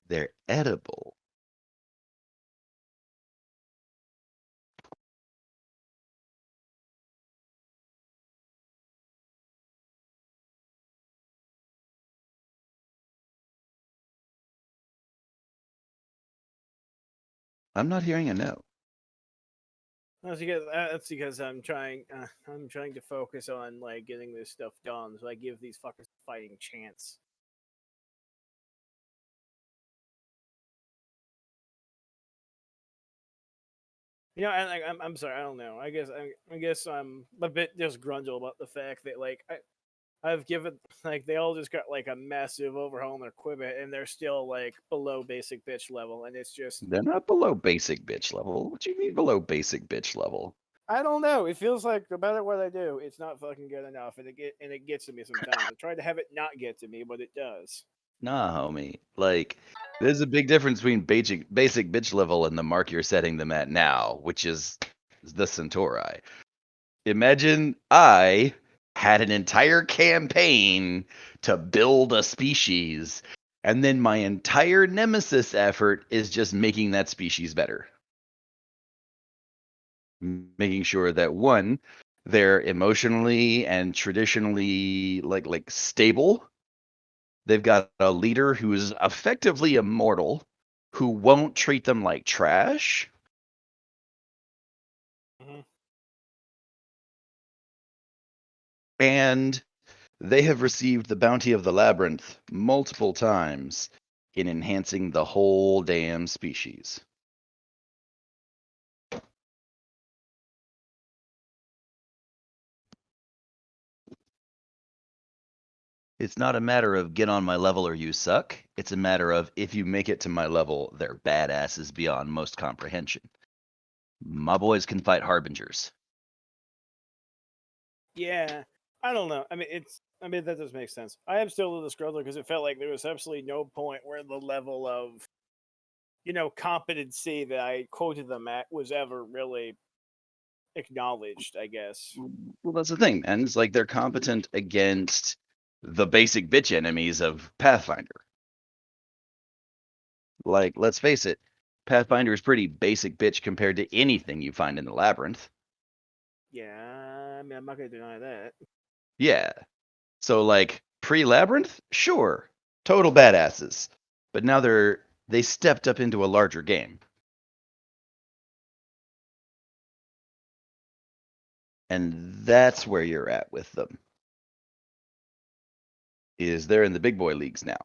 they're edible. I'm not hearing a no. That's because I'm trying. I'm trying to focus on like getting this stuff done, so I give these fuckers a fighting chance. You know, and like, I'm sorry, I don't know. I guess I'm a bit disgruntled about the fact that like I've given like they all just got like a massive overhaul in their equipment and they're still like below basic bitch level, and it's just They're not below basic bitch level. What do you mean below basic bitch level? I don't know. It feels like no matter what I do, it's not fucking good enough, and it gets to me sometimes. I try to have it not get to me, but it does. Nah, homie. Like, there's a big difference between basic bitch level and the mark you're setting them at now, which is the Centauri. Imagine I had an entire campaign to build a species, and then my entire nemesis effort is just making that species better. Making sure that one, they're emotionally and traditionally like stable. They've got a leader who is effectively immortal, who won't treat them like trash. Mhm. And they have received the bounty of the labyrinth multiple times in enhancing the whole damn species. It's not a matter of get on my level or you suck. It's a matter of if you make it to my level, they're badasses beyond most comprehension. My boys can fight harbingers. Yeah, I don't know. I mean that does make sense. I am still a little disgruntled because it felt like there was absolutely no point where the level of competency that I quoted them at was ever really acknowledged. I guess. Well, that's the thing, man. It's like they're competent against the basic bitch enemies of Pathfinder. Like, let's face it, Pathfinder is pretty basic bitch compared to anything you find in the labyrinth. Yeah, I mean I'm not gonna deny that. Yeah. So like pre-labyrinth, sure, total badasses. But now they stepped up into a larger game. And that's where you're at with them. Is they're in the big boy leagues now.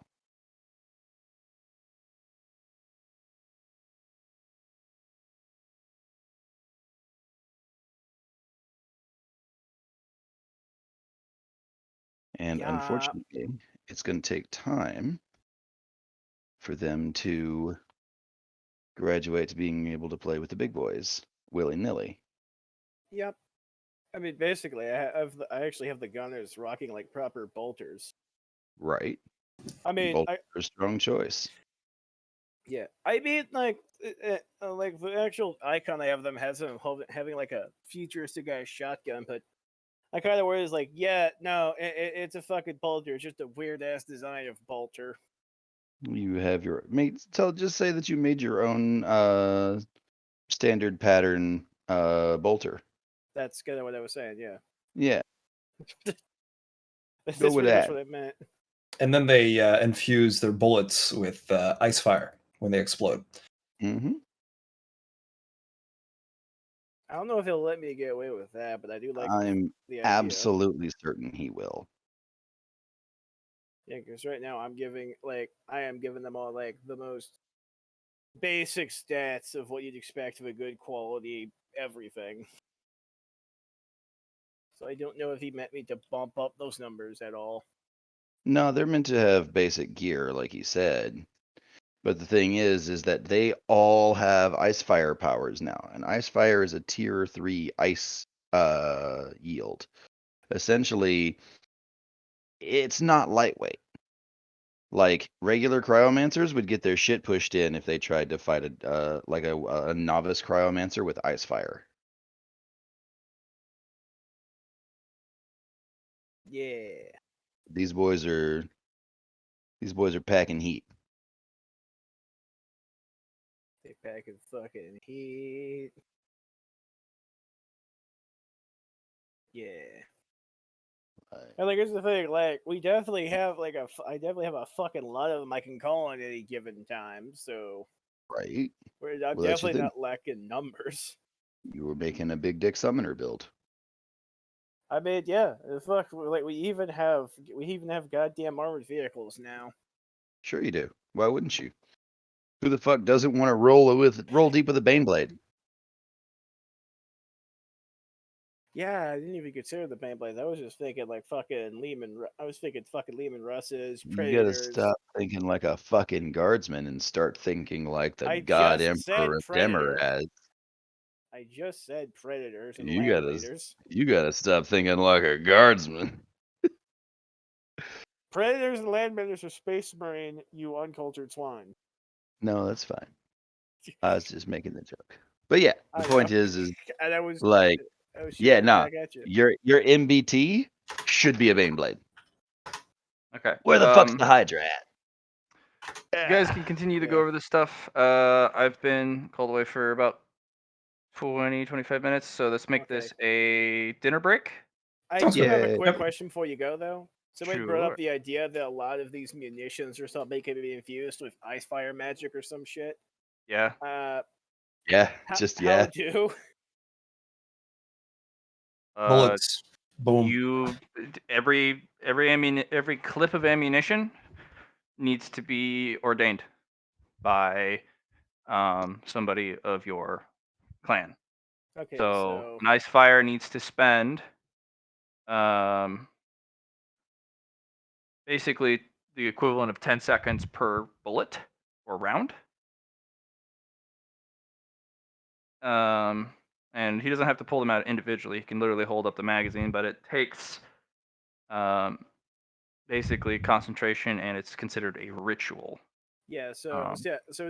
And Yeah, unfortunately, it's going to take time for them to graduate to being able to play with the big boys willy-nilly. yep. I mean, basically, I actually have the gunners rocking like proper bolters. Right? I mean, Both are a strong choice. yeah. I mean, like the actual icon I have them has them having like a futuristic guy shotgun, but I kind of worry is like, yeah, no, it's a fucking bolter. It's just a weird ass design of bolter. You have your just say that you made your own standard pattern bolter. That's kind of what I was saying. Yeah, Yeah, that's go with pretty much that. what I meant. And then they infuse their bullets with ice fire when they explode. Mm-hmm. I don't know if he'll let me get away with that, but I do like I'm the idea. absolutely certain he will. Yeah, because right now I am giving them all like the most basic stats of what you'd expect of a good quality everything. So I don't know if he meant me to bump up those numbers at all. No, they're meant to have basic gear, like he said. But the thing is that they all have ice fire powers now, and ice fire is a tier 3 ice yield. Essentially, it's not lightweight. Like regular cryomancers would get their shit pushed in if they tried to fight a novice cryomancer with ice fire. Yeah, These boys are packing heat. they packing fucking heat. Yeah. And like, here's the thing: like, we definitely have I definitely have a fucking lot of them I can call on any given time. So Right? I'm Well, that's your definitely thing. not lacking numbers. You were making a big dick summoner build. I mean, yeah, fuck. Like, we even have goddamn armored vehicles now. Sure you do. Why wouldn't you? Who the fuck doesn't want to roll deep with a Baneblade? Yeah, I didn't even consider the paint blades. I was just thinking like fucking I was thinking fucking Lehman Russes, You gotta Predators. stop thinking like a fucking guardsman and start thinking like the I god just said emperor Predator. Demeraz. I just said Predators and You Land gotta Raiders. you gotta stop thinking like a guardsman. Predators and Land Raiders are Space Marine, you uncultured swine. No, that's fine. I was just making the joke. But yeah, the I point know. is And I was like, shooting yeah, nah, back at you. your MBT should be a Baneblade. Okay. Where the fuck's the Hydra at? You guys can continue to go Yeah. over this stuff. I've been called away for about 20, 25 minutes, so let's make Okay. this a dinner break. I Sounds do good. have a Yeah. quick Yep. question before you go, though. Somebody brought Sure. up the idea that a lot of these munitions or something can be infused with ice fire magic or some shit. Yeah. Yeah, How, just how yeah. do? Bullets. Boom. You every clip of ammunition needs to be ordained by somebody of your clan. Okay, So an ice fire needs to spend basically the equivalent of 10 seconds per bullet or round. And he doesn't have to pull them out individually. He can literally hold up the magazine, but it takes basically concentration, and it's considered a ritual. Yeah, so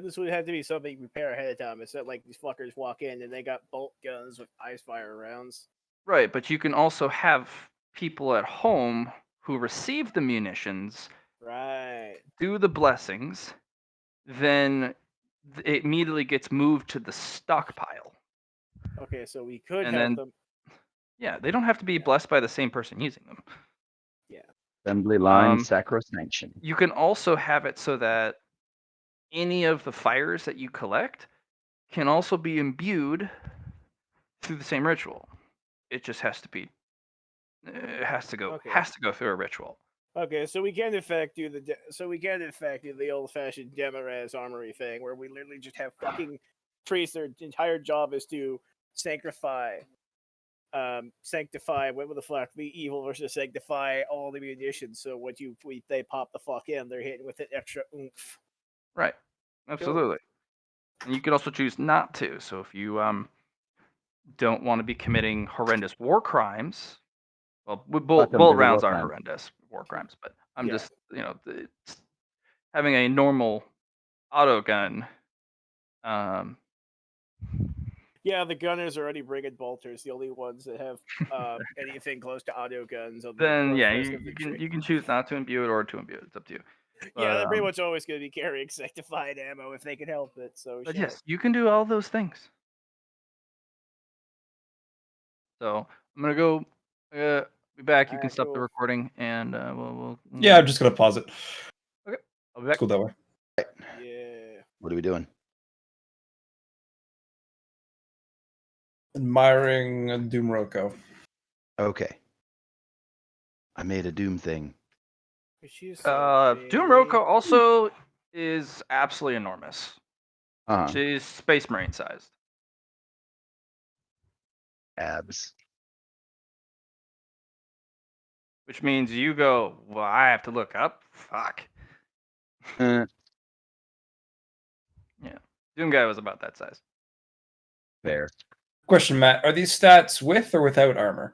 this would have to be something you prepare ahead of time. It's not like these fuckers walk in and they got bolt guns with ice fire rounds. Right, but you can also have people at home who receive the munitions, Right. do the blessings, then it immediately gets moved to the stockpile. Okay, so we could And have then, them. yeah, they don't have to be blessed by the same person using them. Yeah. Assembly line Um, sacrosanction. You can also have it so that any of the fires that you collect can also be imbued through the same ritual. It just has to be. It has to go. Okay. Has to go through a ritual. Okay, so we can in fact do the old-fashioned Demerez armory thing, where we literally just have fucking priests. Their entire job is to sanctify, whatever the fuck, the evil versus sanctify all the munitions. So when they pop the fuck in, they're hitting with an extra oomph. Right. Absolutely. And you can also choose not to. So if you don't want to be committing horrendous war crimes, well, Fuck 'em, bullet they're the war rounds are crimes. horrendous war crimes, but I'm Yeah. just having a normal auto gun. Yeah, the gunners are already bringing bolters, the only ones that have anything close to auto guns on the Then yeah, Northwest you Infantry. can choose not to imbue it or to imbue it. It's up to you. Yeah, they're But, pretty much always going to be carrying sanctified ammo if they can help it. So but shit. yes, you can do all those things. So I'm gonna go. Be back. You can stop the Cool. recording, and we'll. Yeah, I'm just gonna pause it. Okay. I'll be It's back. cool that way. Yeah. What are we doing? Admiring Doom Roko. Okay. I made a Doom thing. She's so Doom pretty. Roko also is absolutely enormous. Uh-huh. She's Space Marine sized. Abs. Which means you go, well, I have to look up? Fuck. Uh, Yeah. Doom Guy was about that size. fair. Question, Matt: are these stats with or without armor?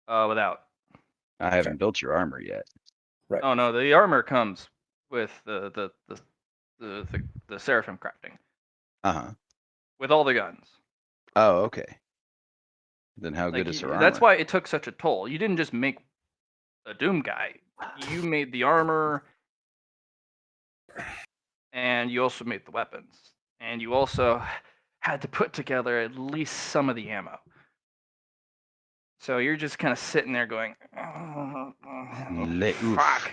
Without. I haven't built your armor yet. Right. Oh no, the armor comes with the Seraphim crafting. Uh-huh. With all the guns. Oh, okay. Then how Like good is her armor? that's why it took such a toll. You didn't just make a Doom Guy. You made the armor, and you also made the weapons. And you also had to put together at least some of the ammo. So you're just kind of sitting there going, Oof. fuck.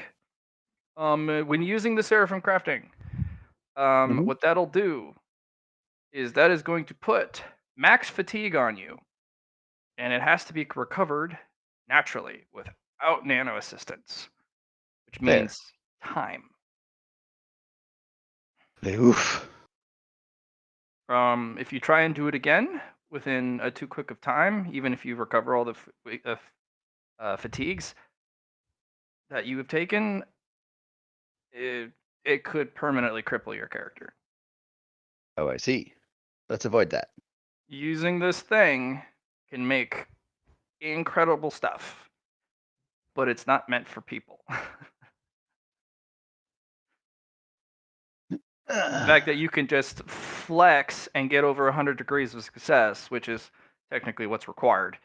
When using the Seraphim crafting, Mhm. what that'll do is that is going to put max fatigue on you, and it has to be recovered naturally without nano assistance, which Fair. means time. Oof. If you try and do it again within a too quick of time, even if you recover all the fatigues that you have taken, it could permanently cripple your character. Oh, I see. Let's avoid that. Using this thing can make incredible stuff, but it's not meant for people. The fact that you can just flex and get over 100 degrees of success, which is technically what's required.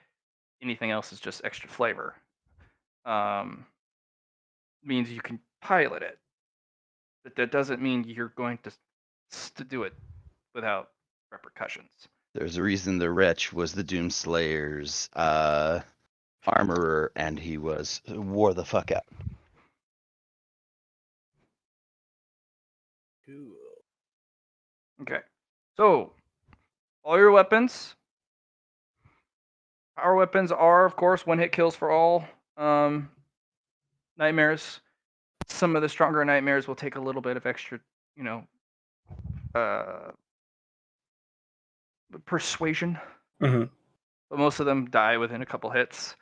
Anything else is just extra flavor. Means you can pilot it. But that doesn't mean you're going to do it without repercussions. There's a reason the wretch was the Doomslayer's armorer, and he wore the fuck out. Cool. Okay. So, all your weapons. Power weapons are, of course, one-hit kills for all nightmares. Some of the stronger nightmares will take a little bit of extra, persuasion. Mm-hmm. But most of them die within a couple hits.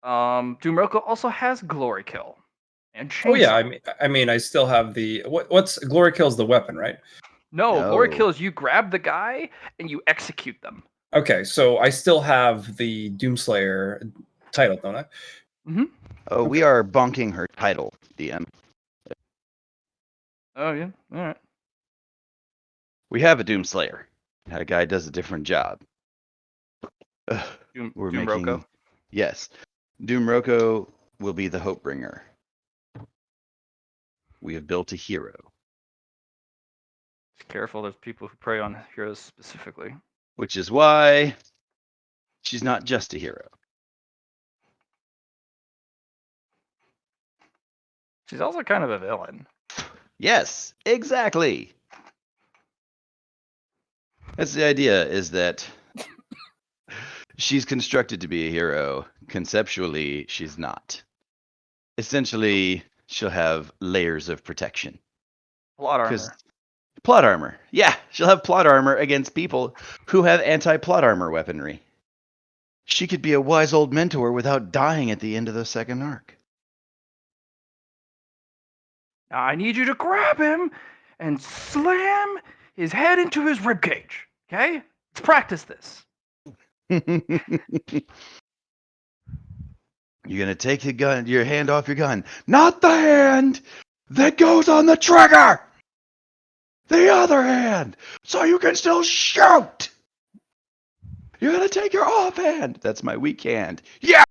Doomroka also has Glory Kill and Chainsaw. Oh yeah, I mean, I still have the what's Glory Kill's the weapon, right? No, Glory No. Kill is you grab the guy and you execute them. Okay, so I still have the Doomslayer title, don't I? Mm-hmm. Oh, we are bonking her title, DM. Oh yeah, all right. We have a Doomslayer. That guy does a different job. We're Doomroko? making... Yes. Doomroko will be the Hopebringer. We have built a hero. Just careful, there's people who prey on heroes specifically. Which is why she's not just a hero. She's also kind of a villain. Yes, exactly. That's the idea, is that she's constructed to be a hero. Conceptually, she's not. Essentially, she'll have layers of protection. Plot armor. Plot armor. Yeah, she'll have plot armor against people who have anti-plot armor weaponry. She could be a wise old mentor without dying at the end of the second arc. Now I need you to grab him and slam his head into his ribcage. Okay? Let's practice this. You're gonna take your hand off your gun. Not the hand that goes on the trigger! The other hand! So you can still shoot! You're gonna take your offhand! That's my weak hand. Yeah!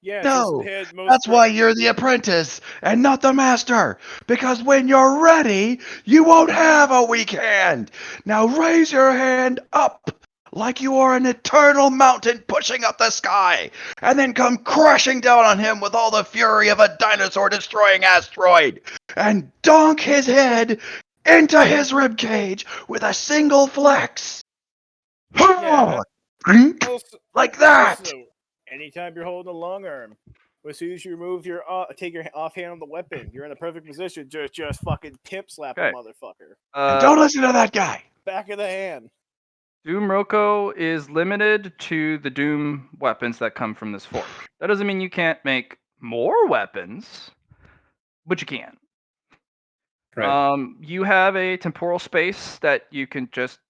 Yeah, No! just hit most That's why you're the apprentice and not the master! Because when you're ready, you won't have a weak hand! Now raise your hand up! Like you are an eternal mountain pushing up the sky, and then come crashing down on him with all the fury of a dinosaur destroying asteroid, and donk his head into his ribcage with a single flex. Yeah. Like that. Also, anytime you're holding a long arm, as soon as you remove your take your offhand on the weapon, you're in the perfect position. Just fucking pimp slap a Okay. motherfucker. And don't listen to that guy. Back of the hand. Doomroko is limited to the Doom weapons that come from this forge. That doesn't mean you can't make more weapons, but you can. Right. You have a temporal space that you just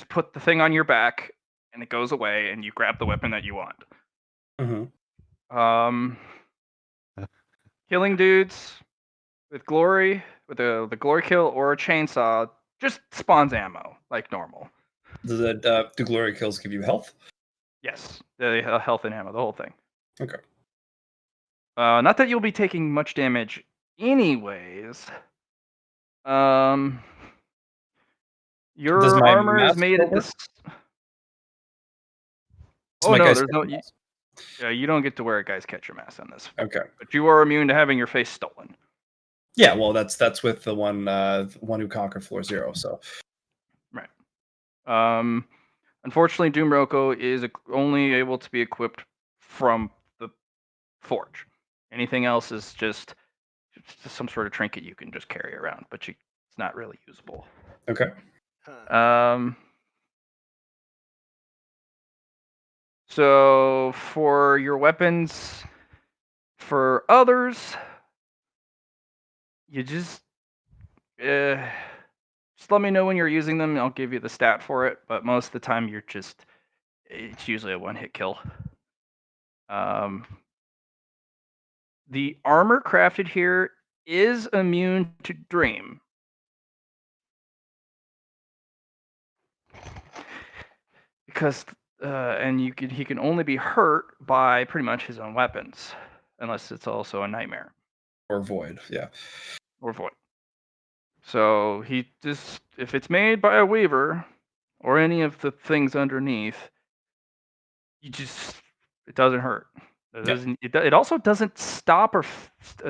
put the thing on your back and it goes away and you grab the weapon that you want. Mm-hmm. Killing dudes with glory, with the glory kill or a chainsaw, just spawns ammo like normal. Does that do glory kills give you health? Yes, the health and ammo, the whole thing. Okay. Not that you'll be taking much damage, anyways. Your Does my armor is mask made still at work? this. Does Oh my no, guy's there's no. mask? Yeah, you don't get to wear a guy's catcher mask on this, Okay. but you are immune to having your face stolen. Yeah, well, that's with the one who conquered Floor Zero. So Right. Unfortunately, Doomroko is only able to be equipped from the forge. Anything else is just some sort of trinket you can just carry around, but it's not really usable. okay. Huh. So for your weapons, for others, you just let me know when you're using them. And I'll give you the stat for it. But most of the time, it's usually a one-hit kill. The armor crafted here is immune to Dream. Because he can only be hurt by pretty much his own weapons, unless it's also a nightmare Or void, yeah. or void. So if it's made by a weaver or any of the things underneath, it doesn't hurt. It also doesn't stop or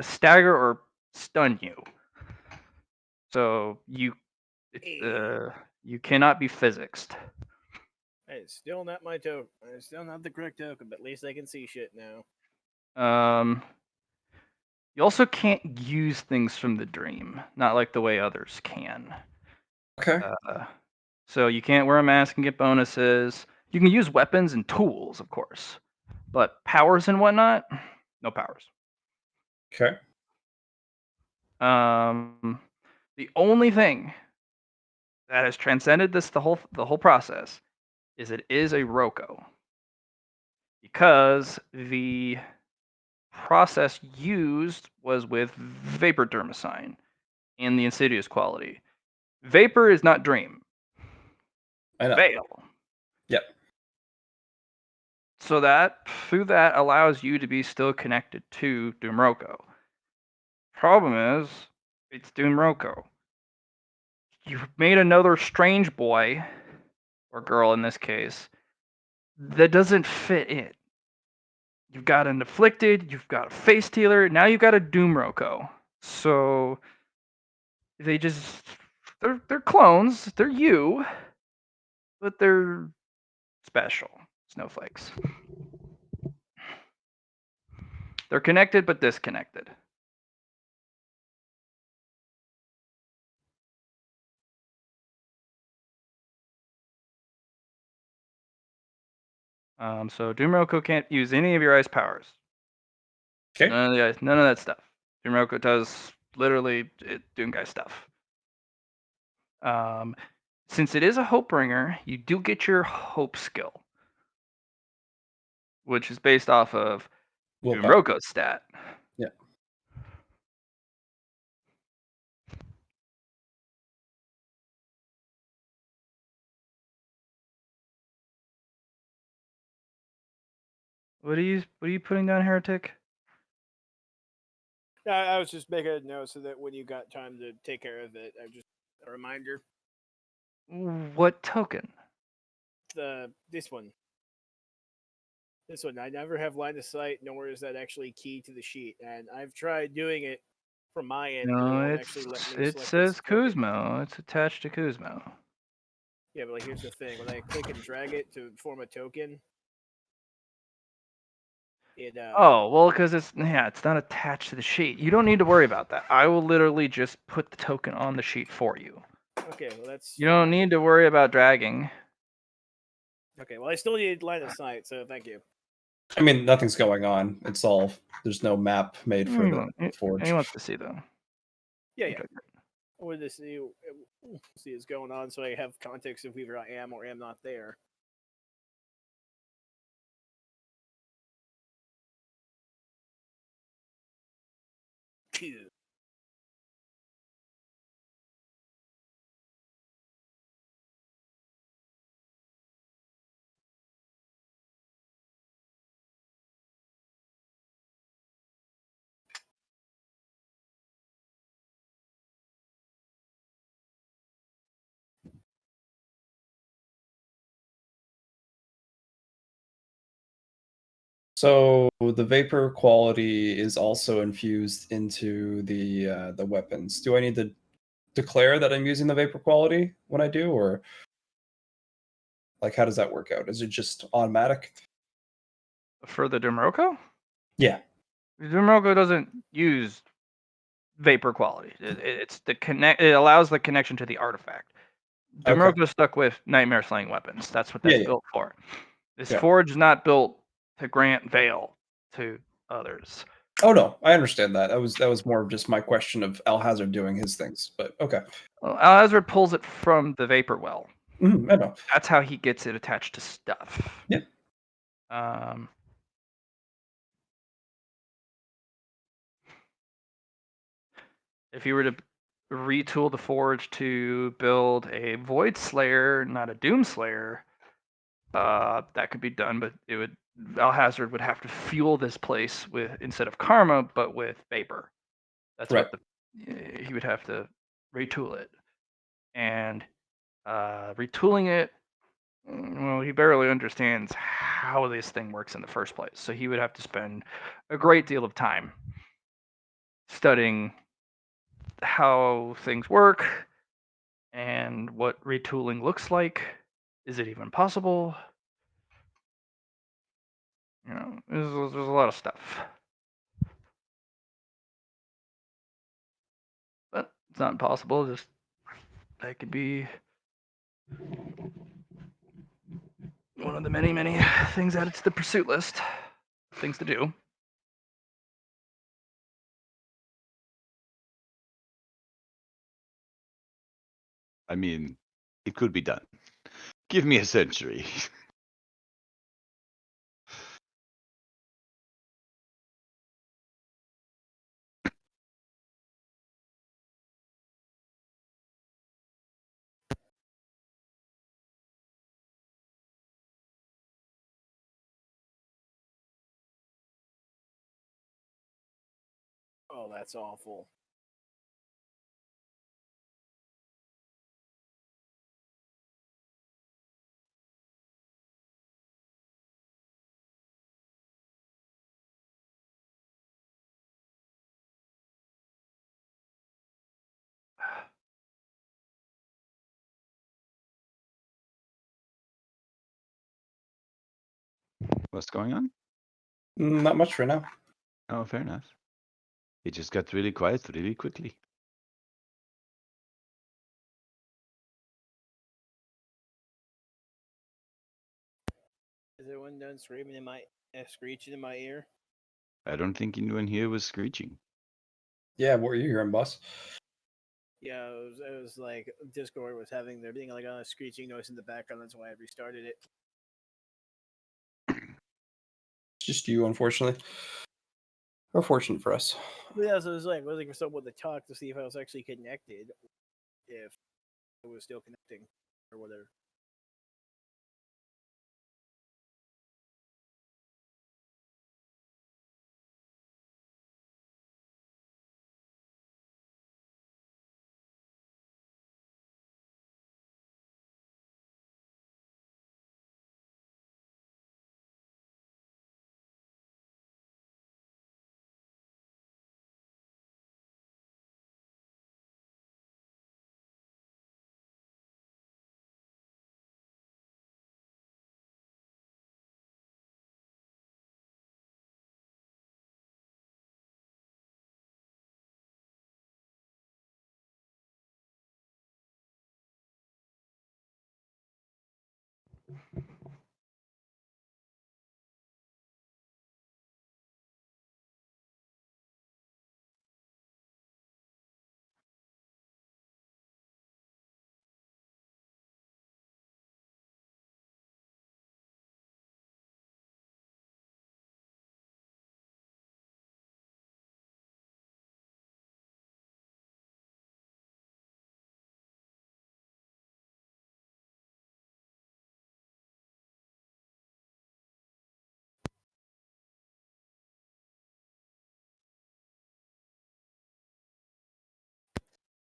stagger or stun you. So you cannot be physicsed. It's still not my token. It's still not the correct token, but at least I can see shit now. You also can't use things from the dream, not like the way others can. Okay. So you can't wear a mask and get bonuses. You can use weapons and tools, of course, but powers and whatnot, no powers. Okay. The only thing that has transcended the whole process is it is a Roko, because the process used was with vapor dermicine and the insidious quality. Vapor is not dream. I know. Veil. Yep. So that through that allows you to be still connected to Doomroko. Problem is, it's Doomroko. You've made another strange boy, or girl in this case, that doesn't fit in. You've got an afflicted, you've got a face healer, now you've got a Doomroko. So they're clones, they're you, but they're special snowflakes. They're connected but disconnected. So Doomroko can't use any of your ice powers. Okay. None of that stuff. Doomroko does literally Doomguy stuff. Since it is a hope bringer, you do get your hope skill, which is based off of Willpower. Doomroko's stat. Yeah. What are you putting down, Heretic? I was just making a note so that when you got time to take care of it, I just a reminder. What token? This one. This one. I never have line of sight, nor is that actually key to the sheet. And I've tried doing it from my end, but it No, won't actually let me it select says this token. Kuzmo. It's attached to Kuzmo. Yeah, but like here's the thing: when I click and drag it to form a token, it Oh, well, because it's not attached to the sheet. You don't need to worry about that. I will literally just put the token on the sheet for you. Okay, well that's You don't fine. need to worry about dragging. Okay, well I still need line of sight, so thank you. I mean, nothing's going on. It's all there's no map made for the forge. He wants to see though. Yeah. Okay. I wanted to see what's going on, so I have context of whether I am or am not there. Phew. So the vapor quality is also infused into the weapons. Do I need to declare that I'm using the vapor quality when I do, or like how does that work out? Is it just automatic? For the Doomroko? Yeah. Doomroko doesn't use vapor quality. It's the connect. It allows the connection to the artifact. Dumroko's stuck with nightmare slaying weapons. That's what that's Yeah. built for. This Yeah. forge is not built to grant veil to others. Oh no, I understand that. That was more of just my question of Alhazard doing his things, but okay. Well, Alhazard pulls it from the vapor well. I know. That's how he gets it attached to stuff. Yeah. If you were to retool the forge to build a Void Slayer, not a Doom Slayer, that could be done, but it would Alhazard would have to fuel this place with instead of karma, but with vapor. That's Right. what he would have to retool it, and retooling it. Well, he barely understands how this thing works in the first place, so he would have to spend a great deal of time studying how things work and what retooling looks like. Is it even possible? You know, there's a lot of stuff. But it's not impossible. Just that could be one of the many, many things added to the pursuit list. Things to do. I mean, it could be done. Give me a century. Oh, that's awful. What's going on? Not much right now. Oh, fair enough. It just got really quiet really quickly. Is everyone done screaming screeching in my ear? I don't think anyone here was screeching. Yeah, what were you hearing, boss? Yeah, it was like Discord was having there being like a screeching noise in the background. That's why I restarted it. It's just you, unfortunately. Or fortunate for us. But yeah, so it was like waiting for someone to talk to see if I was actually connected, if it was still connecting or whatever.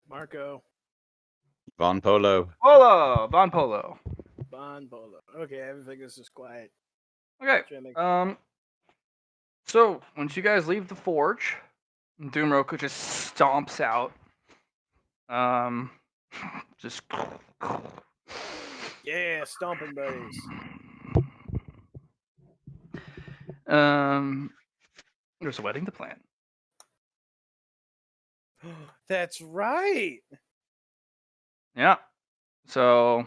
Marco. Von Polo. Polo! Von Polo. Bon Polo. Okay, everything is just quiet. Okay. So once you guys leave the forge, Doomroku just stomps out. Just Yeah, stomping buddies. there's a wedding to plan. That's right. Yeah. So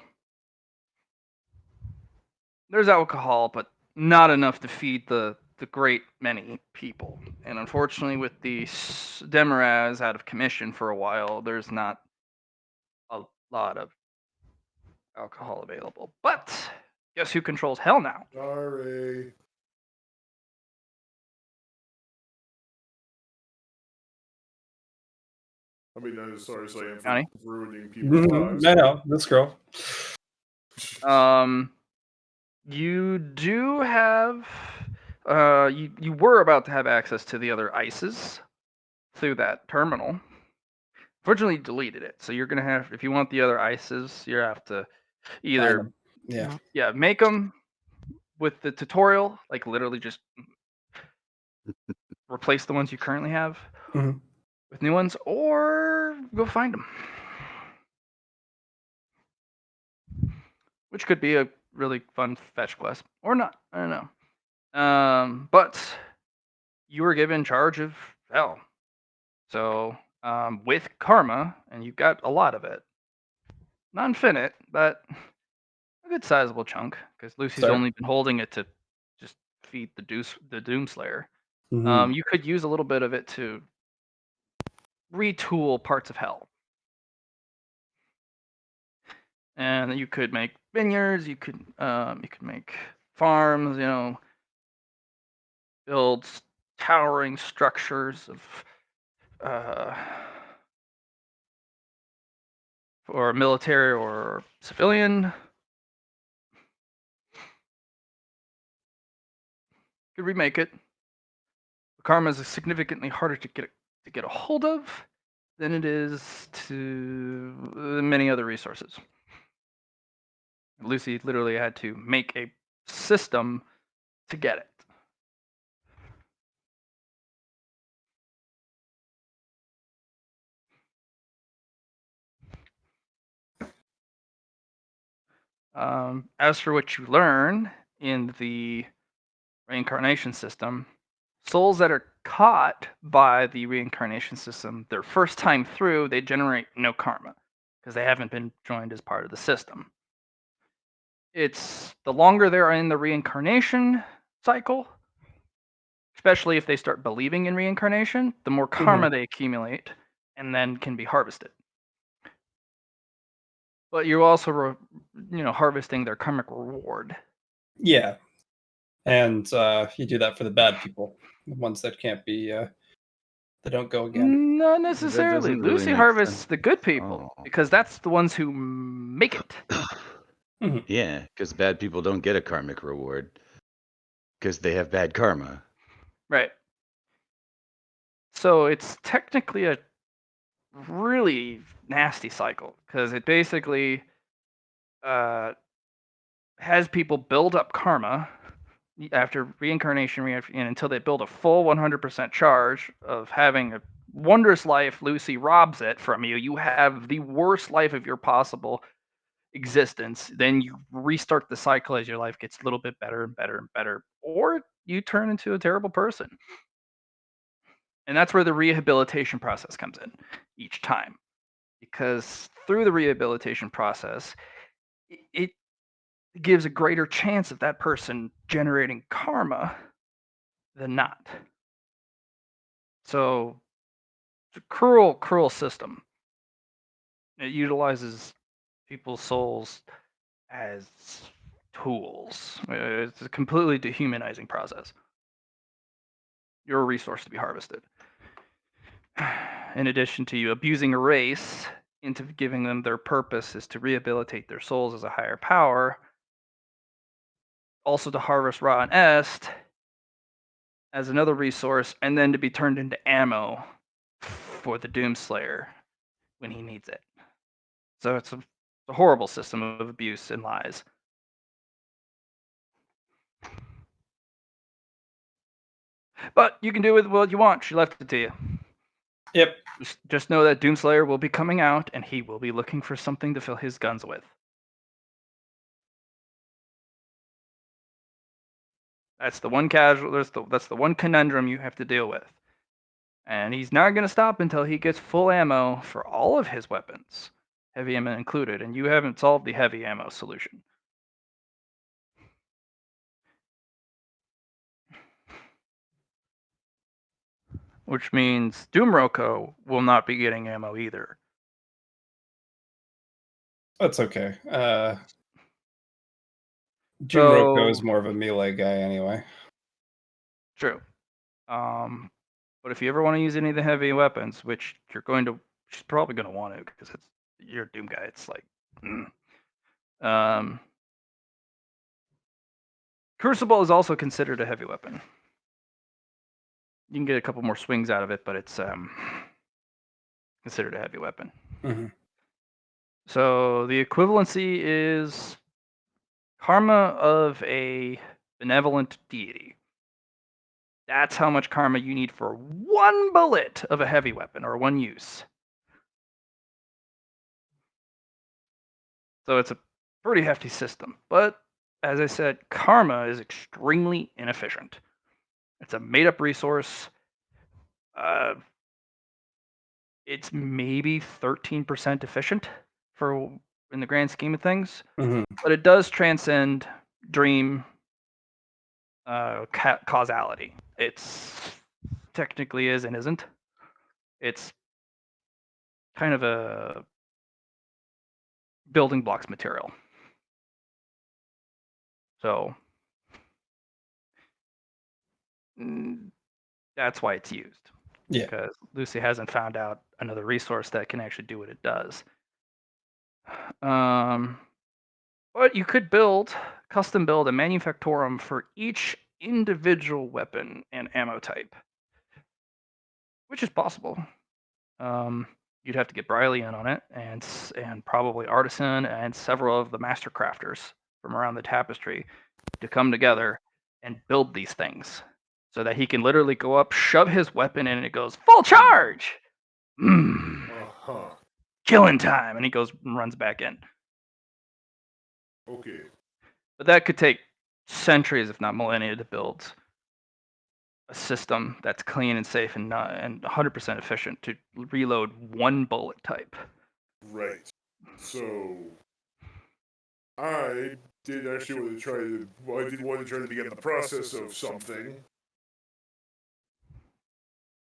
there's alcohol, but not enough to feed the great many people. And unfortunately, with the Demaraz out of commission for a while, there's not a lot of alcohol available. But guess who controls hell now? Sorry. I mean, not as sorry as I am Johnny? for ruining people's lives. I know this girl. You do have, you were about to have access to the other ices through that terminal. Fortunately, you deleted it, so you're gonna have, if you want the other ices, you have to either, Yeah. make them with the tutorial, like literally just replace the ones you currently have Mhm. with new ones, or go find them. Which could be a really fun fetch quest, or not. I don't know. But you were given charge of hell. So with karma, and you've got a lot of it. Not infinite, but a good sizable chunk, because Lucy's Sorry. only been holding it to just feed the Doomslayer. Mhm. You could use a little bit of it to retool parts of hell. And you could make vineyards, you could make farms, build towering structures of for military or civilian. Could remake it. Karma is significantly harder to get a hold of than it is to many other resources. Lucy literally had to make a system to get it. As for what you learn in the reincarnation system, souls that are caught by the reincarnation system their first time through, they generate no karma because they haven't been joined as part of the system. It's the longer they're in the reincarnation cycle, especially if they start believing in reincarnation, the more karma they accumulate and then can be harvested. But you're also, harvesting their karmic reward. Yeah. And you do that for the bad people, the ones that can't be, that don't go again. Not That necessarily. doesn't really Lucy make harvests sense. the good people Oh. because that's the ones who make it. Yeah, because bad people don't get a karmic reward because they have bad karma. Right. So it's technically a really nasty cycle because it basically has people build up karma after reincarnation and until they build a full 100% charge of having a wondrous life. Lucy robs it from you. You have the worst life of your possible existence. Then you restart the cycle as your life gets a little bit better and better and better, or you turn into a terrible person. And that's where the rehabilitation process comes in each time, because through the rehabilitation process, it gives a greater chance of that person generating karma than not. So it's a cruel, cruel system. It utilizes people's souls as tools. It's a completely dehumanizing process. You're a resource to be harvested. In addition to you abusing a race into giving them their purpose is to rehabilitate their souls as a higher power, also to harvest Ra and Est as another resource, and then to be turned into ammo for the Doomslayer when he needs it. So it's a horrible system of abuse and lies. But you can do with what you want. She left it to you. Yep. Just know that Doomslayer will be coming out, and he will be looking for something to fill his guns with. That's the one that's the one conundrum you have to deal with. And he's not going to stop until he gets full ammo for all of his weapons. heavy ammo included, and you haven't solved the heavy ammo solution. Which means Doomroko will not be getting ammo either. That's okay. So- Jimroko is more of a melee guy anyway. True. But if you ever want to use any of the heavy weapons, which she's probably going to want to because you're a Doom guy. It's like, Crucible is also considered a heavy weapon. You can get a couple more swings out of it, but it's considered a heavy weapon. Mm-hmm. So the equivalency is karma of a benevolent deity. That's how much karma you need for one bullet of a heavy weapon or one use. So it's a pretty hefty system. But as I said, karma is extremely inefficient. It's a made up resource. It's maybe 13% efficient in the grand scheme of things, Mm-hmm. but it does transcend dream causality. It's technically is and isn't. It's kind of a building blocks material. So that's why it's used. Yeah. Because Luci hasn't found out another resource that can actually do what it does. But you could custom build a manufactorum for each individual weapon and ammo type, which is possible. You'd have to get Briley in on it, and probably Artisan and several of the master crafters from around the tapestry to come together and build these things, so that he can literally go up, shove his weapon in, and it goes full charge. Uh-huh. Killing time, and he goes and runs back in. Okay. But that could take centuries, if not millennia, to build a system that's clean and safe and 100% efficient to reload one bullet type. Right. So I did actually want to try to. Well, I did want to try to begin the process of something.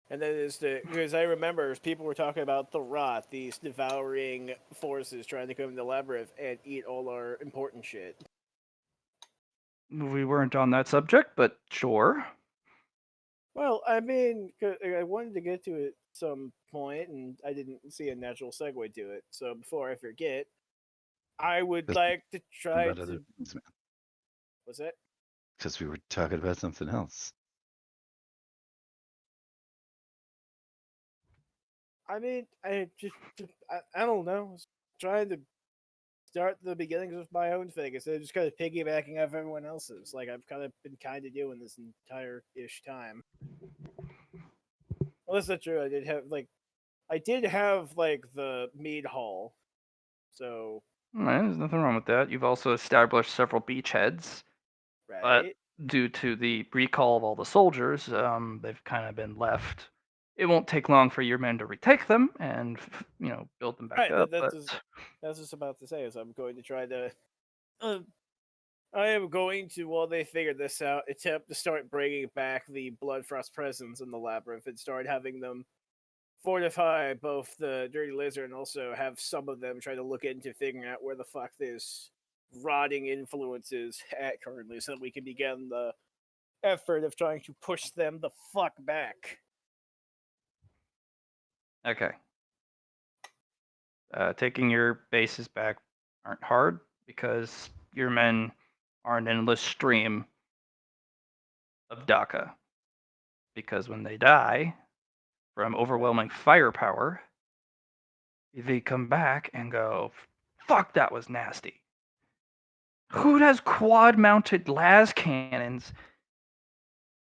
And that is because I remember people were talking about the rot, these devouring forces trying to come into the labyrinth and eat all our important shit. We weren't on that subject, but sure. Well, I mean, 'cause I wanted to get to it some point, and I didn't see a natural segue to it. So before I forget, I would like to try About other to. things, man. What's that? Because we were talking about something else. I mean, I don't know. I was trying to start the beginnings of my own thing instead of just kind of piggybacking off everyone else's. Like I've kind of been doing this entire ish time. Well, that's not true. I did have the mead hall, so There's nothing wrong with that. You've also established several beachheads, but right. due to the recall of all the soldiers, they've kind of been left. It won't take long for your men to retake them and build them back Right, up. that's just about to say is I'm going to try to. I am going to, while they figure this out, attempt to start bringing back the Bloodfrost presence in the labyrinth and start having them fortify both the Dirty Lizard and also have some of them try to look into figuring out where the fuck this rotting influence is at currently, so that we can begin the effort of trying to push them the fuck back. Okay. Taking your bases back aren't hard because your men are an endless stream of Daka. Because when they die from overwhelming firepower, they come back and go, fuck, that was nasty. Who does quad mounted las cannons?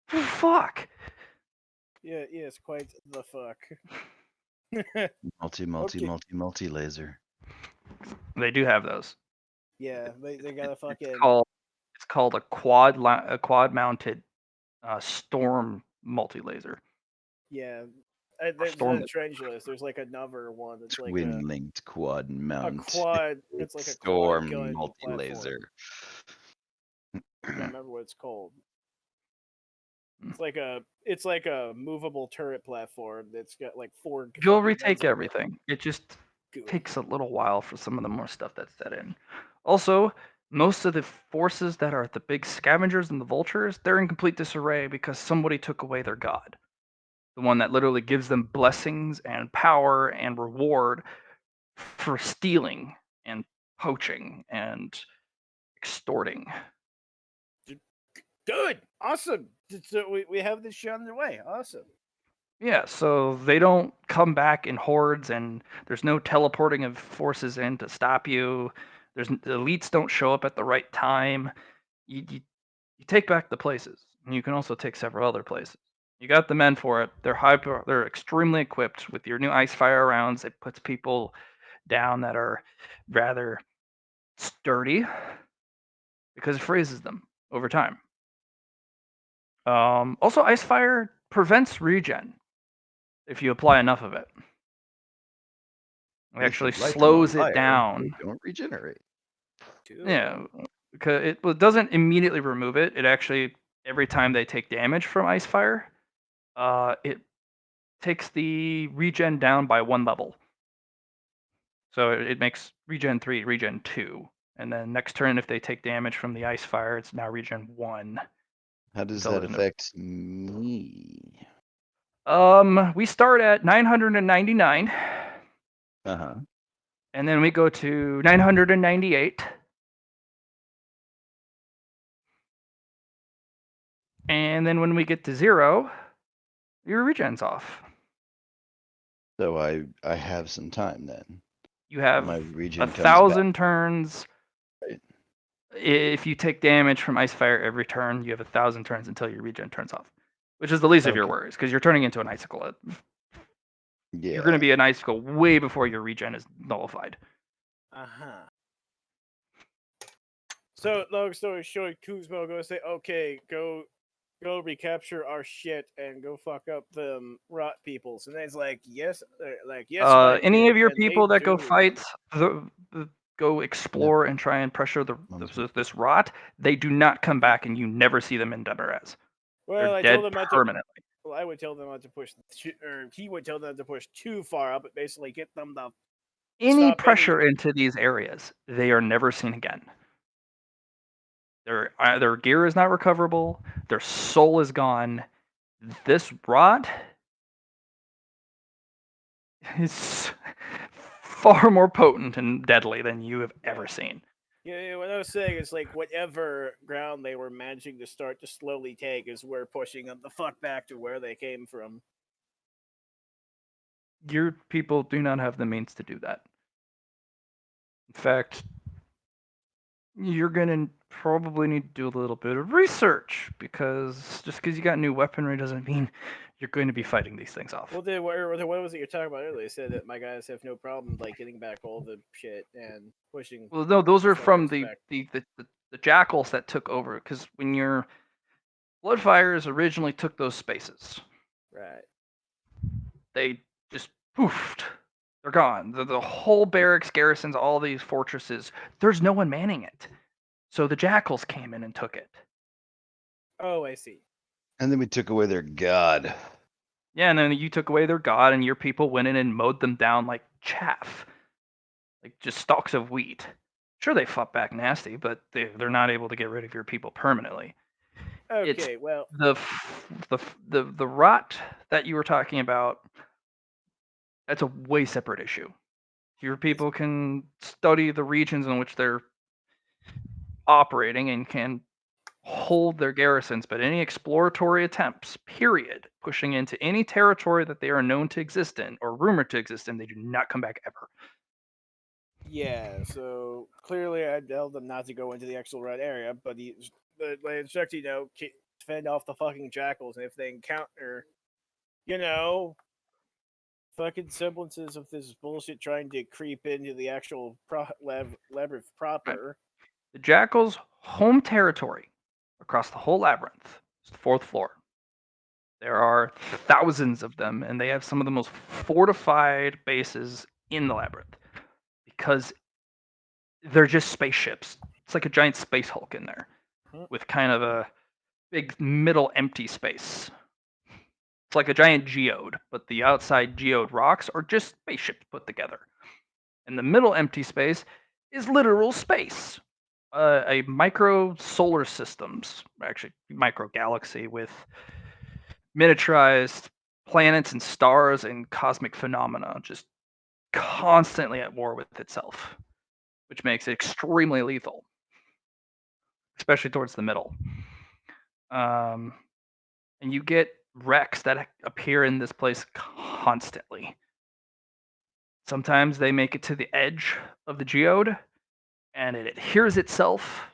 Fuck. Yeah, it's quite the fuck. Multi laser. They do have those. Yeah, they got a fucking. It's called a quad mounted storm multi laser. Yeah, There's storm a it. trenchless. There's like another one that's like Twin linked quad a mount. quad. It's like a quad Storm gun multi laser. platform. I can't remember what it's called. It's like a movable turret platform that's got like 4 You'll fucking guns retake on it. everything. It just Good. takes a little while for some of the more stuff that's set in. Also, most of the forces that are the big scavengers and the vultures, they're in complete disarray because somebody took away their god. The one that literally gives them blessings and power and reward for stealing and poaching and extorting. Good. Awesome. So we have this shit underway. Awesome. Yeah, so they don't come back in hordes, and there's no teleporting of forces in to stop you. The elites don't show up at the right time. You take back the places, and you can also take several other places. You got the men for it. They're extremely equipped with your new ice fire rounds. It puts people down that are rather sturdy because it freezes them over time. Also, ice fire prevents regen if you apply enough of it. It If you actually light them on slows it fire, down. they don't regenerate. Dude. Yeah, because it doesn't immediately remove it. It actually, every time they take damage from ice fire, it takes the regen down by 1 level. So it makes regen 3, regen 2. And then next turn, if they take damage from the ice fire, it's now regen 1. How does Until that then, affect me? we start at 999, Uh-huh. and then we go to 998. And then when we get to 0, your regen's off. So I have some time then. You have My regen comes back. 1,000 turns. Right. If you take damage from ice fire every turn, you have 1,000 turns until your regen turns off, which is the least of your Okay. worries because you're turning into an icicle. You're going to Yeah. be an icicle way before your regen is nullified. Uh-huh. So long story short, Kuzmo gonna say, okay, go recapture our shit and go fuck up them rot peoples. And then it's like, yes, my Any kid, of your and they people that go do. fight, go explore and try and pressure this rot, they do not come back, and you never see them in Demerez. Well, They're I dead told them not to. permanently. Well, I would tell them not to push, or he would tell them to push too far up, but basically get them to Any stop pressure into these areas, they are never seen again. Their gear is not recoverable. Their soul is gone. This rot is far more potent and deadly than you have ever seen. Yeah, what I was saying is like whatever ground they were managing to start to slowly take is we're pushing them the fuck back to where they came from. Your people do not have the means to do that. In fact, you're gonna probably need to do a little bit of research because just because you got new weaponry doesn't mean you're going to be fighting these things off. Well, what was it you're talking about earlier? You said that my guys have no problem like getting back all the shit and pushing. Well, no, those are from fuckers back. the jackals that took over. Because when your Bloodfires originally took those spaces, Right. they just poofed. They're gone. The whole barracks, garrisons, all these fortresses. There's no one manning it. So the jackals came in and took it. Oh, I see. And then we took away their god. Yeah, and then you took away their god, and your people went in and mowed them down like chaff, like just stalks of wheat. Sure, they fought back nasty, but they're not able to get rid of your people permanently. It's Okay, well, the rot that you were talking about. That's a way separate issue. Your people can study the regions in which they're operating and can hold their garrisons, but any exploratory attempts, period, pushing into any territory that they are known to exist in or rumored to exist in, they do not come back ever. yeah. So clearly, I tell them not to go into the actual red area, but I instruct fend off the fucking jackals, and if they encounter, fucking semblances of this bullshit trying to creep into the actual labyrinth proper. The jackals' home territory across the whole labyrinth is the 4th floor. There are thousands of them, and they have some of the most fortified bases in the labyrinth because they're just spaceships. It's like a giant space Hulk in there with kind of a big middle empty space. It's like a giant geode, but the outside geode rocks are just spaceships put together. And the middle empty space is literal space. A micro solar systems, actually micro galaxy with miniaturized planets and stars and cosmic phenomena just constantly at war with itself, which makes it extremely lethal, especially towards the middle. And you get wrecks that appear in this place constantly. Sometimes they make it to the edge of the geode, and it adheres itself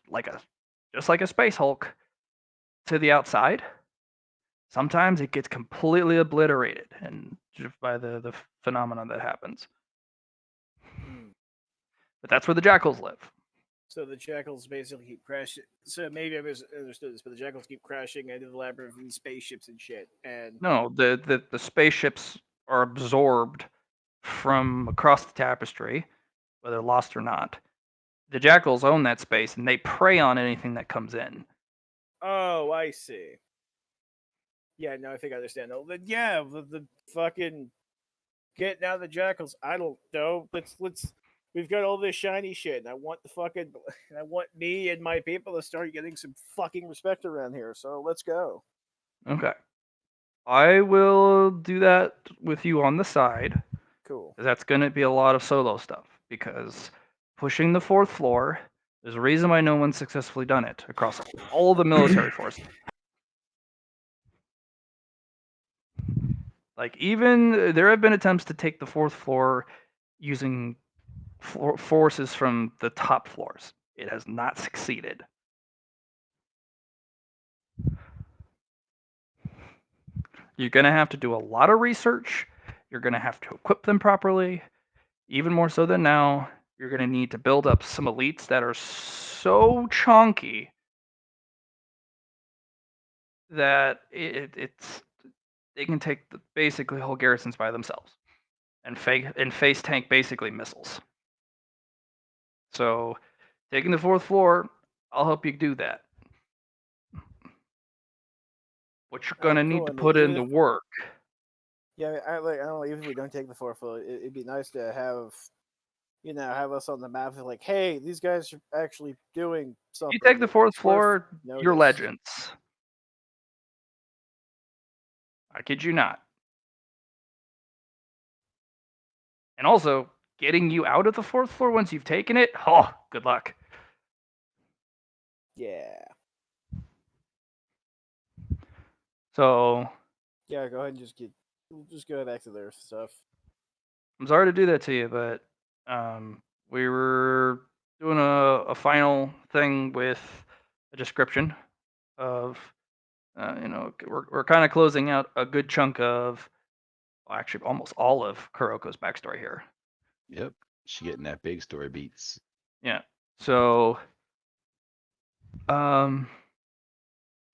just like a space Hulk to the outside. Sometimes it gets completely obliterated, and just by the phenomenon that happens. But that's where the jackals live. So the jackals basically keep crashing. So maybe I misunderstood this, but the jackals keep crashing into the labyrinth in spaceships and shit. And No, the spaceships are absorbed from across the tapestry, whether lost or not. The jackals own that space, and they prey on anything that comes in. oh, I see. Yeah, no, I think I understand. Oh, but yeah, the fucking getting out of the jackals. I don't know. Let's. We've got all this shiny shit, and I want the fucking. I want me and my people to start getting some fucking respect around here. So let's go. Okay. I will do that with you on the side. Cool. That's going to be a lot of solo stuff because pushing the fourth floor, there's a reason why no one's successfully done it across all the military forces. Like, even there have been attempts to take the fourth floor using forces from the top floors. It has not succeeded. You're going to have to do a lot of research. You're going to have to equip them properly. Even more so than now, you're going to need to build up some elites that are so chunky that it's they can take basically whole garrisons by themselves and face tank basically missiles. So, taking the fourth floor, I'll help you do that. What you're gonna need Cool. to I mean, put in even the if work. yeah, I don't know. Even if we don't take the fourth floor, it'd be nice to have, have us on the map. Of like, hey, these guys are actually doing something. You take the fourth It's worth floor, you're notice. legends. I kid you not. And also, getting you out of the fourth floor once you've taken it, oh, good luck. Yeah. So, Yeah, go ahead and just go back to their stuff. I'm sorry to do that to you, but we were doing a final thing with a description of, we're kind of closing out a good chunk of, well, actually almost all of Kuroko's backstory here. Yep. She getting that big story beats. Yeah. So,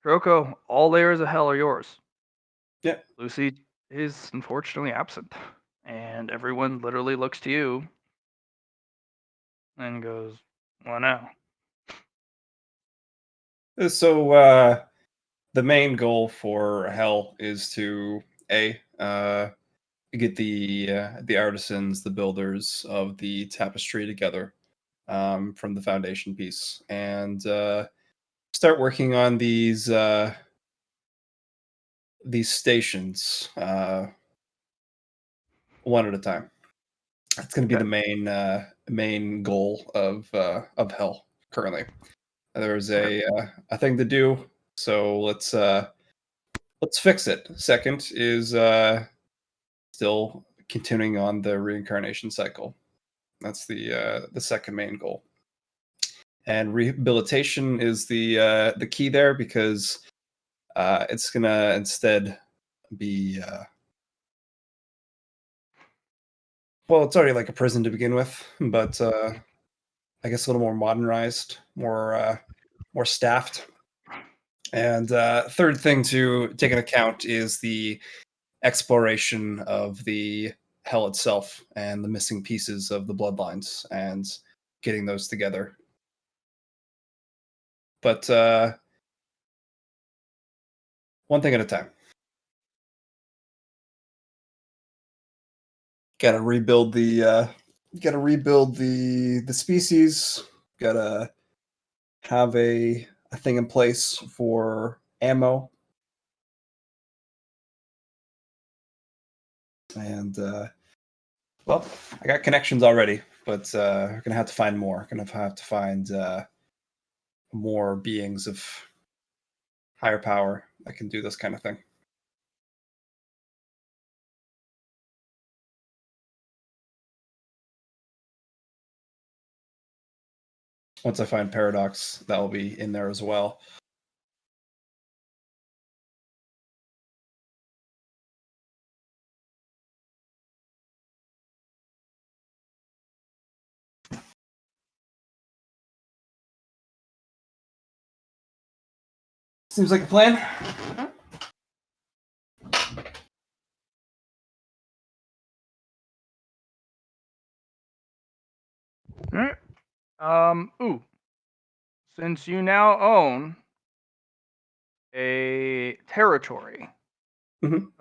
Kuroko, all layers of hell are yours. Yeah. Luci is unfortunately absent, and everyone literally looks to you and goes, "Well, now." So the main goal for Hell is to get the artisans, the builders of the tapestry together from the foundation piece, and start working on these stations one at a time. That's going to be Okay. the main goal of Hell currently. There's a thing to do, so let's fix it. Second is still continuing on the reincarnation cycle. That's the second main goal. And rehabilitation is the key there because it's gonna instead be well, it's already like a prison to begin with, but I guess a little more modernized, more staffed. And third thing to take into account is the exploration of the hell itself and the missing pieces of the bloodlines and getting those together. But one thing at a time. Gotta rebuild the species. Gotta have a thing in place for ammo. And well, I got connections already, but we're gonna have to find more. Gonna have to find more beings of higher power that can do this kind of thing. Once I find Paradox, that will be in there as well. Seems like a plan. Ooh. Since you now own a territory, Mhm.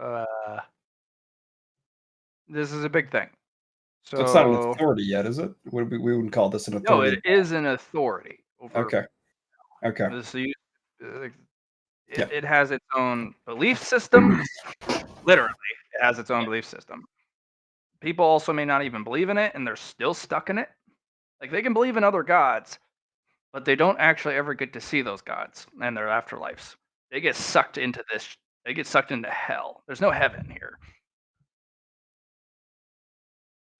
this is a big thing. So it's not an So authority yet, is it? We wouldn't call this an no, authority. it is an authority over. Okay. Okay. So Yeah. it has its own belief system. Literally, it has its own belief system. People also may not even believe in it, and they're still stuck in it. Like they can believe in other gods, but they don't actually ever get to see those gods and their afterlives. They get sucked into this. They get sucked into hell. There's no heaven here.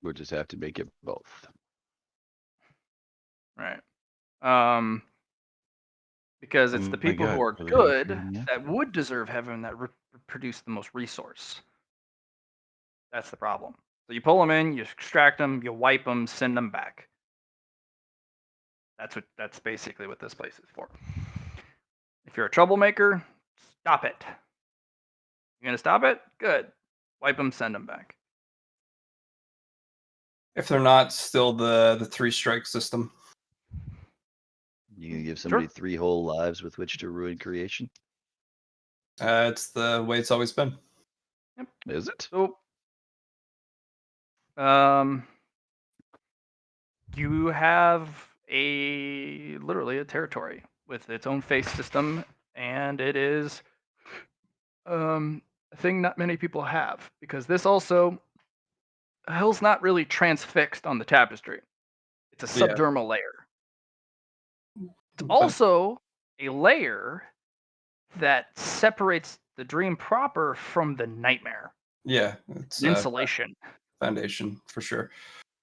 We'll just have to make it both. Right. Because it's Oh the my people who God, are will it good happen yet? that would deserve heaven that produce the most resource. That's the problem. So you pull them in, you extract them, you wipe them, send them back. That's basically what this place is for. If you're a troublemaker, stop it. You're gonna stop it? Good. Wipe them, send them back. If they're not still the three strike system. You gonna give somebody Sure. 3 whole lives with which to ruin creation? It's the way it's always been. Yep. Is it? So, you have literally a territory with its own face system, and it is a thing not many people have because this also hell's not really transfixed on the tapestry. It's a Yeah. subdermal layer. It's But also a layer that separates the dream proper from the nightmare. yeah, it's Insulation. foundation for sure.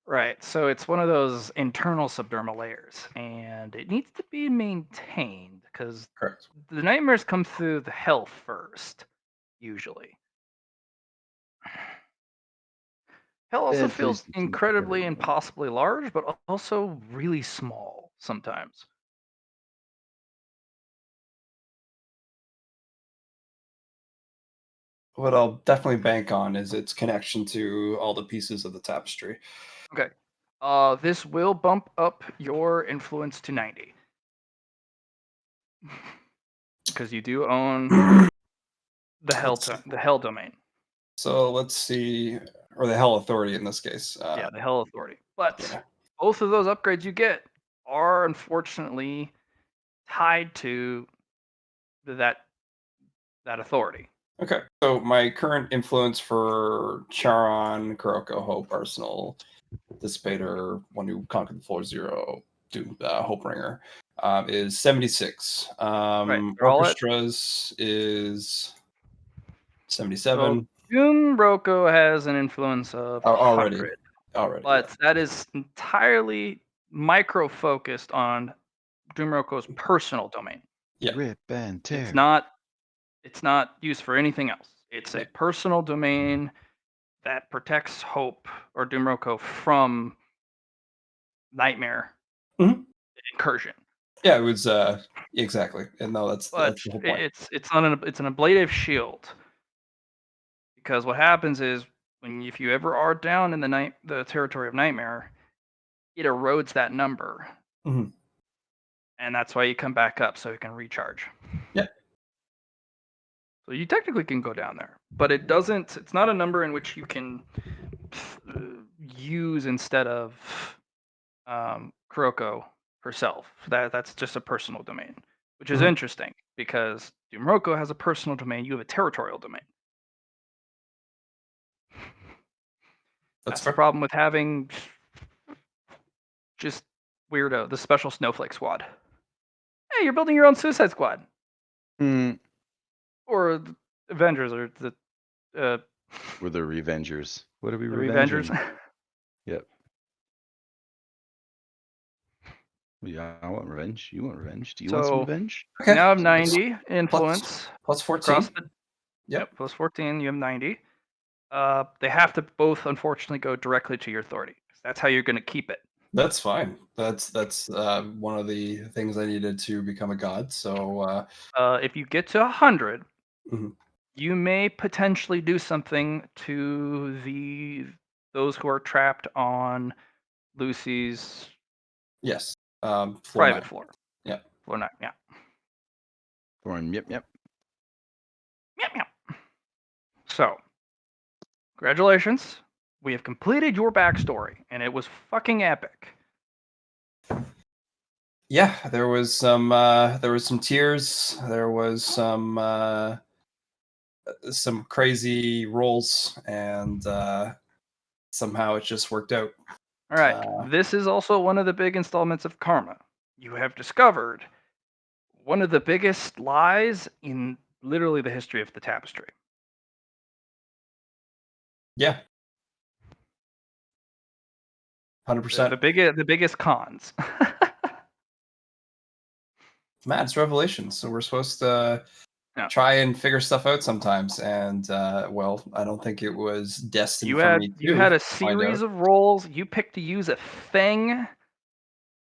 Right. So it's one of those internal subdermal layers, and it needs to be maintained because Correct. the nightmares come through the hell first, usually. Hell also Bad feels place to keep incredibly and everyone. possibly large, but also really small sometimes. What I'll definitely bank on is its connection to all the pieces of the tapestry. Okay. This will bump up your influence to 90 because you do own the hell domain. So let's see, or the Hell Authority in this case. Yeah, the hell authority. But Yeah. both of those upgrades you get are unfortunately tied to that authority. Okay. So my current influence for Charon, Kuroko, Hope, Arsenal, Dissipator, One Who Conquered the Floor Zero, Doom, Hope Ringer, is 76. Right. They're all at Orchestras is so 77. Doom Roko has an influence of Already. 100, Yeah. but that is entirely micro focused on Doom Roko's personal domain. Yeah. Rip and tear. It's not used for anything else. It's a Yeah. personal domain that protects Hope or Doomroko from nightmare Mhm. incursion. Yeah, it was exactly. And no, that's But the whole point. it's an ablative shield. Because what happens is if you ever are down in the territory of nightmare, it erodes that number. Mhm. And that's why you come back up so you can recharge. Yeah. So you technically can go down there, but it's not a number in which you can use instead of Kuroko herself. That's just a personal domain, which is Mhm. interesting because Dumroko has a personal domain, you have a territorial domain. That's That's the fair. problem with having just the special snowflake squad. Hey, you're building your own Suicide Squad Mm, or the Avengers or uh, we're the Revengers. What are we the revenging? Revengers. Yep. Yeah, I want revenge. You want revenge? Do you want some So revenge? Okay. now I have So 90 influence plus 14. across the. Yep. Plus 14. You have 90. They have to both unfortunately go directly to your authority. That's how you're going to keep it. That's fine. That's one of the things I needed to become a god. So If you get to 100, mhm. you may potentially do something to those who are trapped on Lucy's Yes. Floor private 9. floor. Yeah. Floor 9. Yeah. Yep. Yep. Yep. So, congratulations. We have completed your backstory, and it was fucking epic. Yeah, there was some tears, there was some crazy rolls, and somehow it just worked out. All right. Uh, This is also one of the big installments of karma. You have discovered one of the biggest lies in literally the history of the tapestry. yeah, The 100%. biggest cons. Matt, it's Revelations, so we're supposed to Yeah. try and figure stuff out sometimes, and well, I don't think it was destined You for had me you to had a find out. series of rolls. You picked to use a thing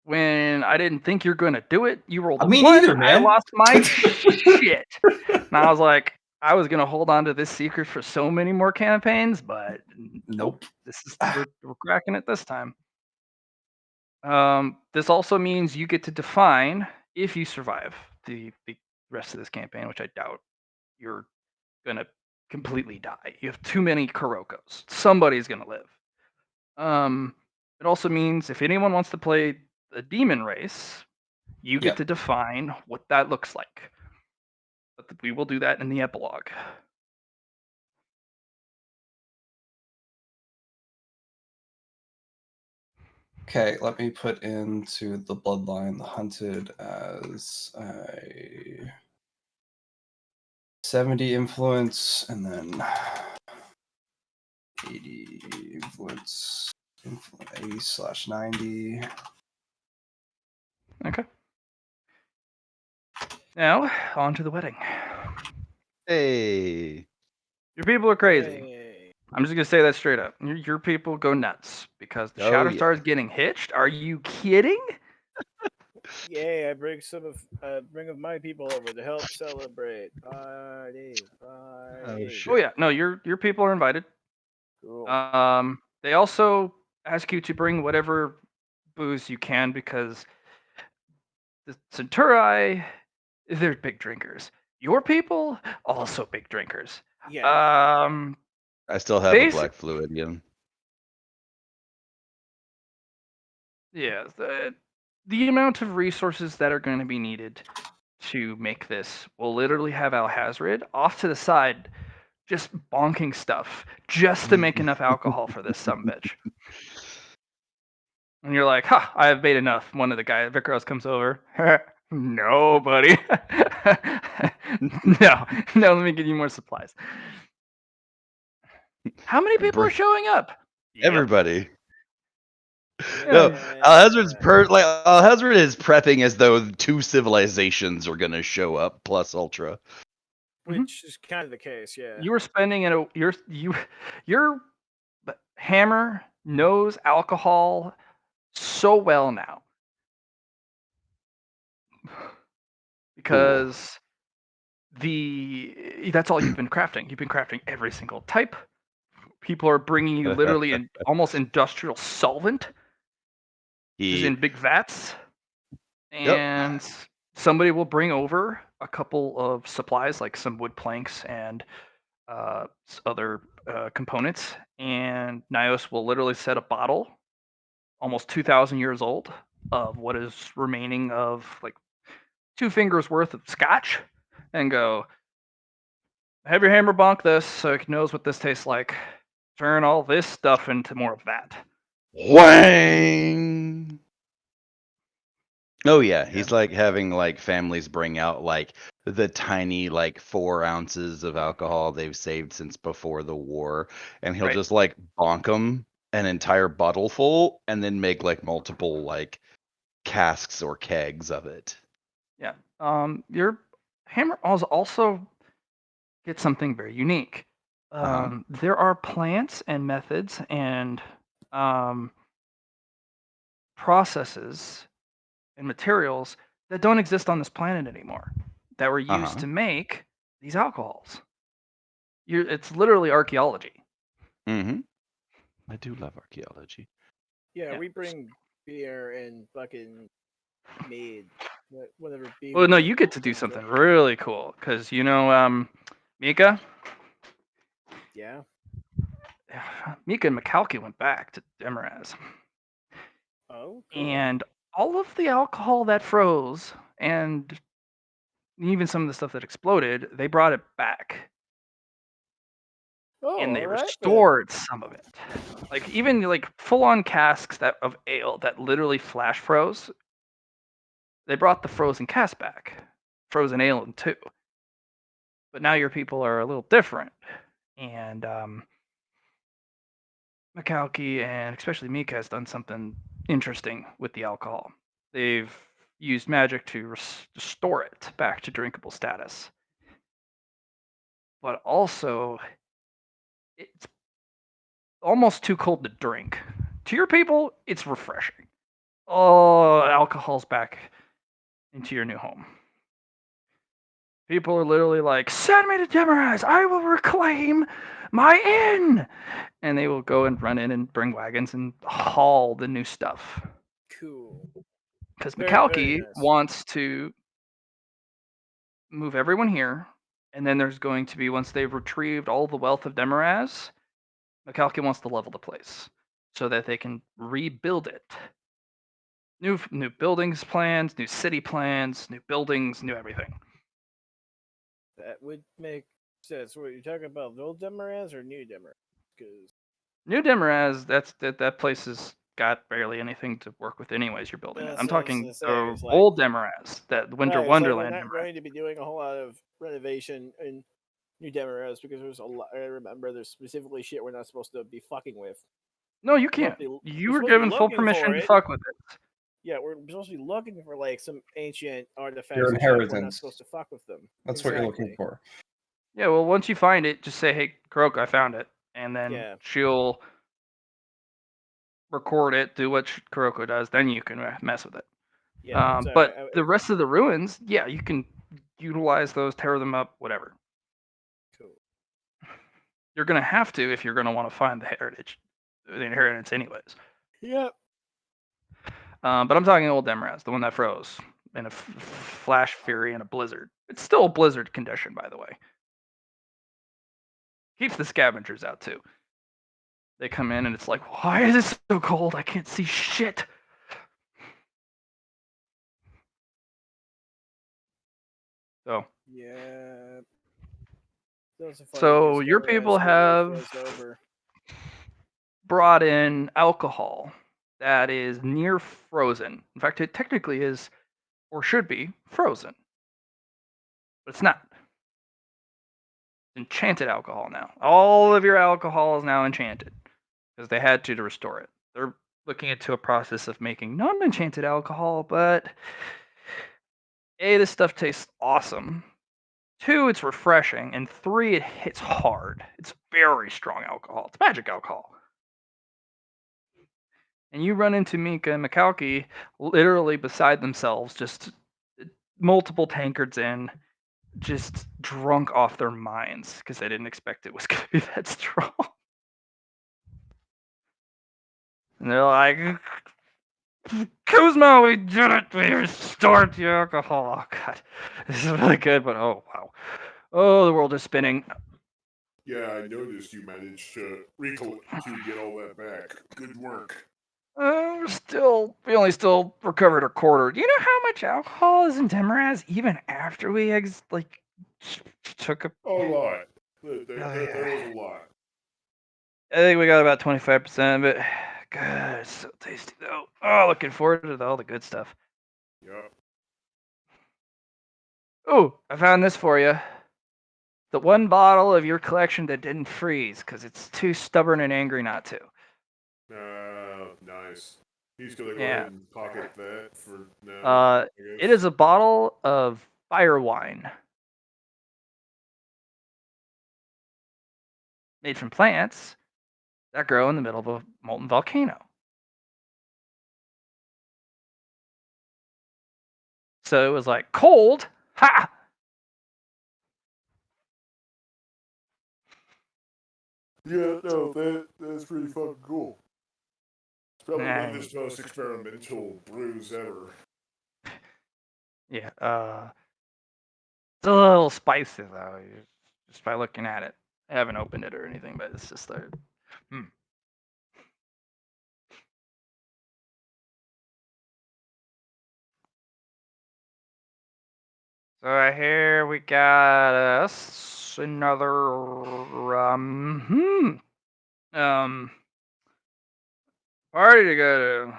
when I didn't think you're going to do it. You rolled a Me 1. neither, I man. lost my shit. And I was like, I was going to hold on to this secret for so many more campaigns, but nope. Nope. We're cracking it this time. This also means you get to define, if you survive the rest of this campaign, which I doubt you're gonna completely die. You have too many Kurokos. Somebody's gonna live. It also means if anyone wants to play the demon race, you get Yep. to define what that looks like. But we will do that in the epilogue. Okay, let me put into the bloodline the hunted as a 70 influence, and then 80 influence 80/90. Okay. Now, on to the wedding. Hey. Your people are crazy. Hey. I'm just gonna say that straight up. Your people go nuts because the Oh, Shatterstar is getting hitched. Are you kidding? Yay! I bring bring of my people over to help celebrate. Party. shit. Oh yeah, no, your people are invited. Cool. They also ask you to bring whatever booze you can because the Centauri, they're big drinkers. Your people also big drinkers. Yeah. I still have a Basic, black fluid, yeah. yeah. The amount of resources that are going to be needed to make this will literally have Alhazred off to the side just bonking stuff just to make enough alcohol for this sumbitch. And you're like, ha, I have made enough. One of the guys, Vicaros, comes over. No, buddy. No, let me give you more supplies. How many people are showing up? Yep. Everybody. Yeah. No, Alhazred is prepping as though 2 civilizations are gonna show up plus Ultra. Which is kind of the case, yeah. You were spending your hammer knows alcohol so well now. because that's all you've been crafting. You've been crafting every single type. People are bringing you literally an almost industrial solvent, just in big vats, and somebody will bring over a couple of supplies like some wood planks and other components, and Nios will literally set a bottle, almost 2,000 years old, of what is remaining of like 2 fingers worth of scotch, and go, have your hammer bonk this so it knows what this tastes like. Turn all this stuff into more of that. Wang! Oh yeah, Yeah. he's like having like families bring out like the tiny like 4 ounces of alcohol they've saved since before the war, and he'll Right. just like bonk them an entire bottle full, and then make like multiple like casks or kegs of it. Yeah. Your hammer also gets something very unique. There are plants and methods and processes and materials that don't exist on this planet anymore that were used to make these alcohols. It's literally archaeology. Mm-hmm. I do love archaeology. Yeah, Yeah. we bring beer and fucking mead, whatever beer. Well, no, you get to do something really cool because Mika. Yeah. Mika and Macalki went back to Demaraz. Oh, cool. And all of the alcohol that froze and even some of the stuff that exploded, they brought it back. Oh, And they all right, restored some of it. Like even like full-on casks of ale that literally flash froze. They brought the frozen cask back. Frozen ale too. But now your people are a little different. And Macalki and especially Mika has done something interesting with the alcohol. They've used magic to restore it back to drinkable status. But also, it's almost too cold to drink. To your people, it's refreshing. Oh, alcohol's back into your new home. People are literally like, send me to Demaraz, I will reclaim my inn! And they will go and run in and bring wagons and haul the new stuff. Cool. Because Very, very Macalki nice. wants to move everyone here, and then there's going to be, once they've retrieved all the wealth of Demaraz, Macalki wants to level the place so that they can rebuild it. New buildings plans, new city plans, new buildings, new everything. That would make sense. What, you're talking about old Demaraz or new Demaraz? Because New Demaraz, that place has got barely anything to work with anyways. You're building it. I'm that's what I was talking gonna say. the It's like, old Demaraz, that Winter right, it's like we're Wonderland not Demaraz. going to be doing a whole lot of renovation in new Demaraz because there's a lot. I remember there's specifically shit we're not supposed to be fucking with. No, you We're can't. supposed to be- You we're were supposed to be given full looking permission for to it. fuck with it. Yeah, we're supposed to be looking for like some ancient artifacts. Your and shit. We're not inheritance. supposed to fuck with them. That's what you're looking Exactly. for. Yeah, well, once you find it, just say, "Hey, Kuroko, I found it," and then Yeah. she'll record it, do what Kuroko does. Then you can mess with it. Yeah. So But the rest of the ruins, yeah, you can utilize those, tear them up, whatever. cool. You're gonna have to if you're gonna want to find the inheritance, anyways. Yep. But I'm talking old Demaraz, the one that froze in a flash fury and a blizzard. It's still a blizzard condition, by the way. Keeps the scavengers out too. They come in and it's like, why is it so cold? I can't see shit. So Yeah. Those are funny So 'cause your Demaraz people literally have froze over. brought in alcohol that is near frozen. In fact, it technically is, or should be, frozen. But it's not. Enchanted alcohol now. All of your alcohol is now enchanted because they had to restore it. They're looking into a process of making non-enchanted alcohol, but A, this stuff tastes awesome. 2, it's refreshing, and 3, it hits hard. It's very strong alcohol. It's magic alcohol. And you run into Mika and Macalki literally beside themselves, just multiple tankards in, just drunk off their minds because they didn't expect it was going to be that strong. And they're like, Kuzma, we did it! We restored the alcohol. Oh, God. This is really good, but oh, wow. Oh, the world is spinning. Yeah, I noticed you managed to get all that back. Good work. We only still recovered a quarter. Do you know how much alcohol is in Demeraz even after we took a? A lot. Oh, There was a yeah. lot. I think we got about 25% of it. God, it's so tasty though. Oh, looking forward to all the good stuff. Yep. Oh, I found this for you. The one bottle of your collection that didn't freeze because it's too stubborn and angry not to. Nice. He's gonna go Yeah. ahead and pocket that for now. I It guess. is a bottle of fire wine made from plants that grow in the middle of a molten volcano. So it was like cold. Ha! Yeah, no, that's pretty fucking cool. It's probably one of And his most experimental brews ever. yeah, it's a little spicy though, just by looking at it. I haven't opened it or anything, but it's just there. So here we got us another party to go to.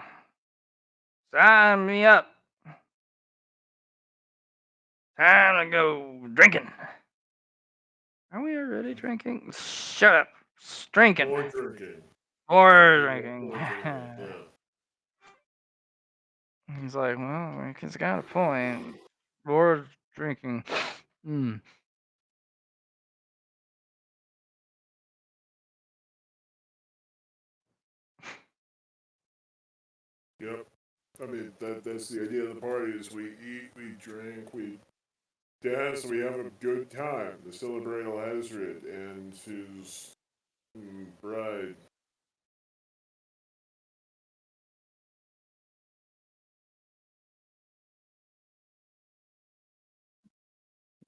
Sign me up. Time to go drinking. Are we already drinking? Shut up. Drinking. More drinking. More drinking. More drinking. Yeah. He's like, well, he's got a point. More drinking. Mm. Yep. I mean, that's the idea of the party is we eat, we drink, we dance, we have a good time to celebrate Alhazred and his bride.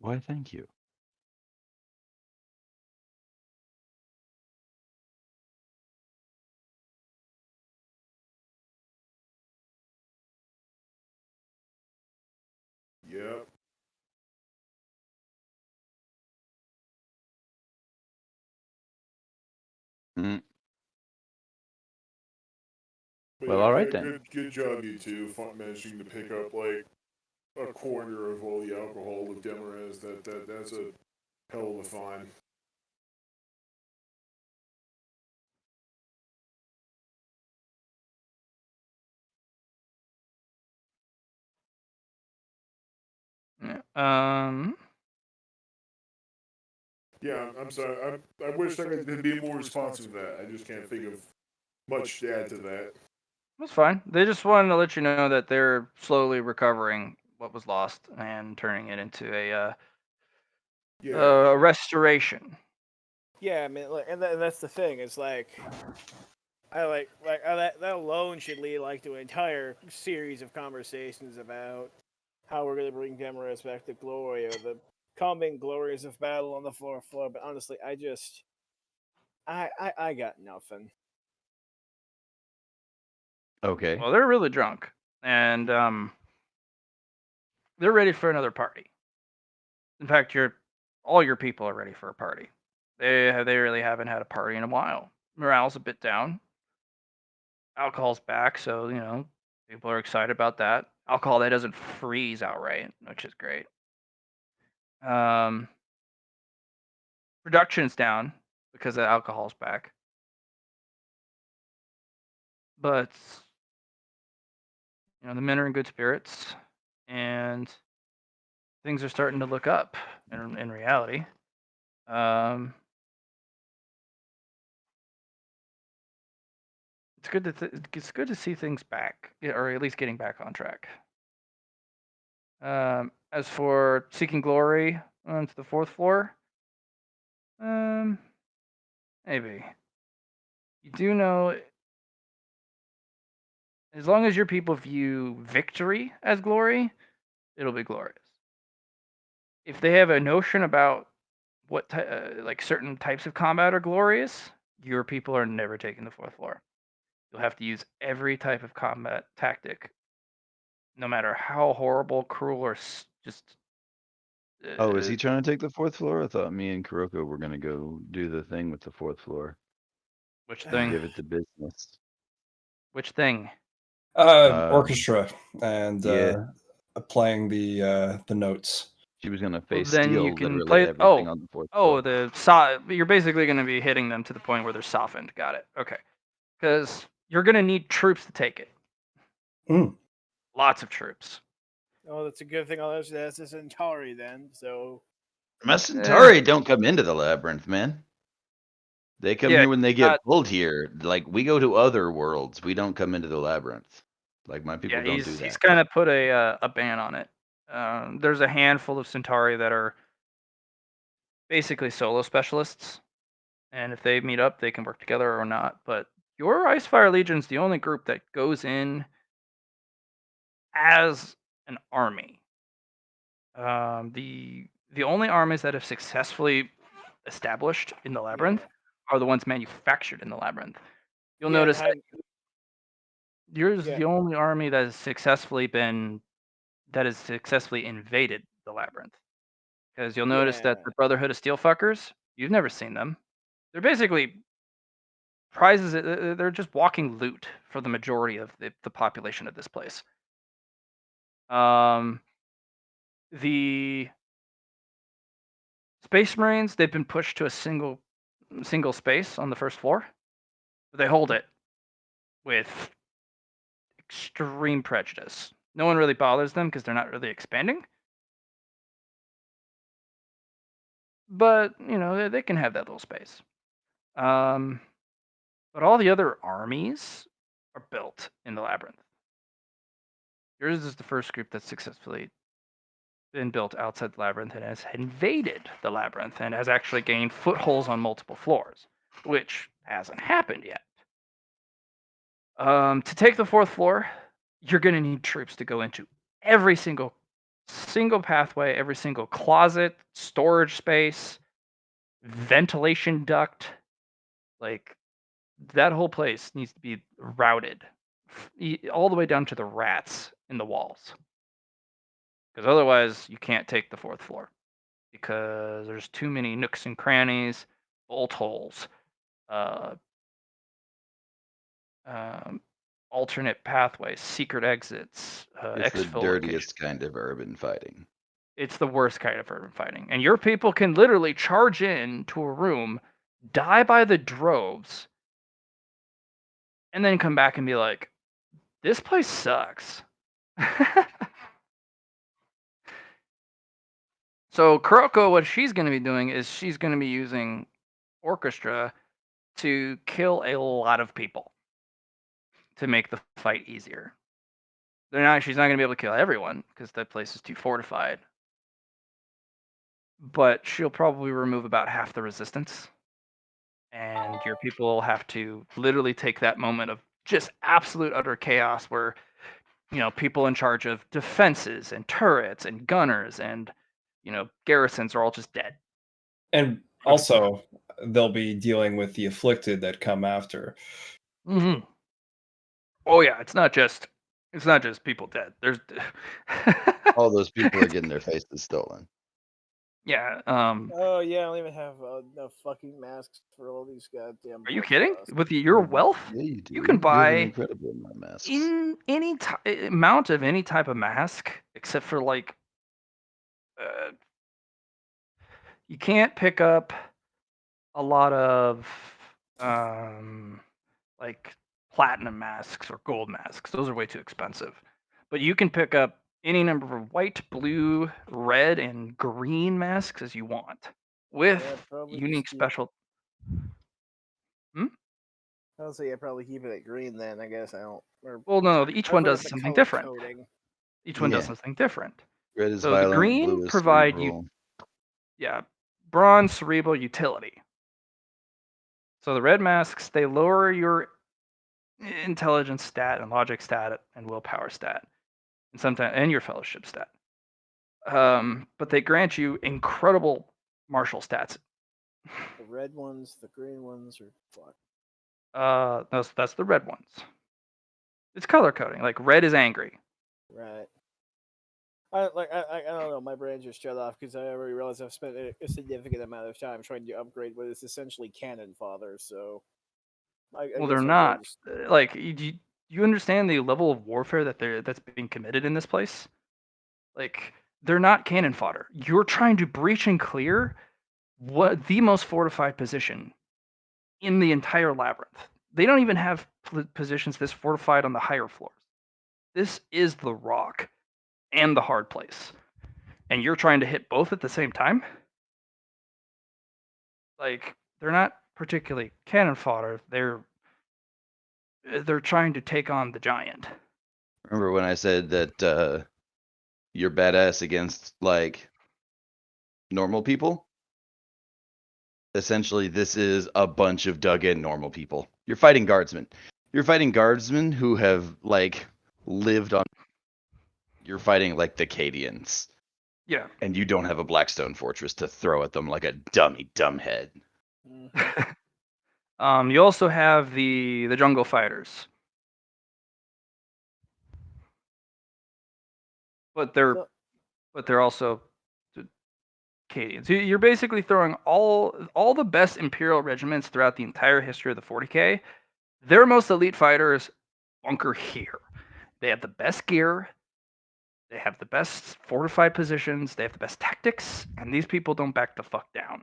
Why, thank you. Yep. Mm. But Well, yeah, all right then. good job, you two, managing to pick up like a quarter of all the alcohol with Demarez. That's a hell of a find. Yeah. Yeah, I'm sorry. I wish I could be more responsive to that. I just can't think of much to add to that. That's fine. They just wanted to let you know that they're slowly recovering what was lost and turning it into Yeah. a restoration. Yeah, I mean, and that's the thing. It's like that alone should lead like to an entire series of conversations about how we're gonna bring Demarest back to glory or the coming glories of battle on the floor. But honestly, I got nothing. Okay. Well, they're really drunk, and they're ready for another party. In fact, all your people are ready for a party. They really haven't had a party in a while. Morale's a bit down. Alcohol's back, so people are excited about that. Alcohol that doesn't freeze outright, which is great. Production's down because the alcohol's back, but the men are in good spirits, and things are starting to look up in reality. It's good to see things back, or at least getting back on track. As for Seeking Glory onto the 4th floor, maybe. You do know, as long as your people view victory as glory, it'll be glorious. If they have a notion about what like certain types of combat are glorious, your people are never taking the 4th floor. You'll have to use every type of combat tactic, no matter how horrible, cruel, or just. Oh, is he trying to take the 4th floor? I thought me and Kuroko were gonna go do the thing with the 4th floor. Which thing? Give it the business. Which thing? Orchestra and Yeah. playing the notes. She was gonna Well, face then you steal can literally play. everything on the 4th floor. You're basically going to be hitting them to the point where they're softened. Got it. Okay. Because you're going to need troops to take it. Mm. Lots of troops. Oh, that's a good thing. That's a Centauri then. So My Centauri don't come into the labyrinth, man. They come Yeah, here when they get pulled here. Like, we go to other worlds. We don't come into the labyrinth. Like, my people yeah, don't do he's that. kind of put a ban on it. There's a handful of Centauri that are basically solo specialists, and if they meet up, they can work together or not. But your Icefire Legion's the only group that goes in as an army. The only armies that have successfully established in the labyrinth are the ones manufactured in the labyrinth. You'll yeah, notice that yours is yeah. the only army that has successfully invaded the labyrinth. Because you'll notice that Yeah. the Brotherhood of Steelfuckers, you've never seen them. They're basically prizes. They're just walking loot for the majority of the population of this place. The Space Marines, they've been pushed to a single space on the 1st floor. They hold it with extreme prejudice. No one really bothers them because they're not really expanding. But, they can have that little space. But all the other armies are built in the labyrinth. Yours is the first group that's successfully been built outside the labyrinth and has invaded the labyrinth and has actually gained footholds on multiple floors, which hasn't happened yet. To take the 4th floor, you're going to need troops to go into every single pathway, every single closet, storage space, ventilation duct. Like, that whole place needs to be routed all the way down to the rats in the walls. Because otherwise, you can't take the 4th floor. Because there's too many nooks and crannies, bolt holes, alternate pathways, secret exits, It's the exfil locations. dirtiest kind of urban fighting. It's the worst kind of urban fighting. And your people can literally charge in to a room, die by the droves, and then come back and be like, this place sucks. So Kuroko, what she's going to be doing is she's going to be using Orchestra to kill a lot of people to make the fight easier. She's not going to be able to kill everyone because that place is too fortified. But she'll probably remove about half the resistance. And your people will have to literally take that moment of just absolute utter chaos where, people in charge of defenses and turrets and gunners and, garrisons are all just dead. And also, they'll be dealing with the afflicted that come after. Mm-hmm. Oh yeah, it's not just people dead. There's All those people are getting their faces stolen. yeah. Oh yeah, I don't even have enough fucking masks for all these goddamn. Are you kidding? With your Mm, wealth, Yeah, you do. you can You have an buy incredible amount of masks. in any amount of any type of mask, except for like, you can't pick up a lot of like platinum masks or gold masks. Those are way too expensive. But you can pick up any number of white, blue, red, and green masks as you want with unique special. I'll say I probably keep it at green then. I guess I don't. Well, no, each one does something different. Coding. Each one does Yeah. something different. Red is So the violent, green blue is provide cerebral. bronze cerebral utility. So the red masks, they lower your intelligence stat and logic stat and willpower stat, and sometimes and your fellowship stat. But they grant you incredible martial stats. The red ones, the green ones, or fuck. No, that's the red ones. It's color coding. Like red is angry. Right. I don't know. My brain just shut off because I already realized I've spent a significant amount of time trying to upgrade what is essentially cannon fodder. So, I Well, guess they're I'll really not. just. Like, you understand the level of warfare that's being committed in this place? Like, they're not cannon fodder. You're trying to breach and clear what the most fortified position in the entire labyrinth. They don't even have positions this fortified on the higher floors. This is the rock and the hard place, and you're trying to hit both at the same time. Like, they're not particularly cannon fodder. They're trying to take on the giant. Remember when I said that you're badass against like normal people? Essentially, this is a bunch of dug-in normal people. You're fighting guardsmen. You're fighting guardsmen who have like lived on. You're fighting like the Cadians, Yeah. and you don't have a Blackstone fortress to throw at them like a dumbhead. Mhm. You also have the jungle fighters, but they're also Cadians. You're basically throwing all the best Imperial regiments throughout the entire history of the 40k. Their most elite fighters bunker here. They have the best gear. They have the best fortified positions. They have the best tactics, and these people don't back the fuck down.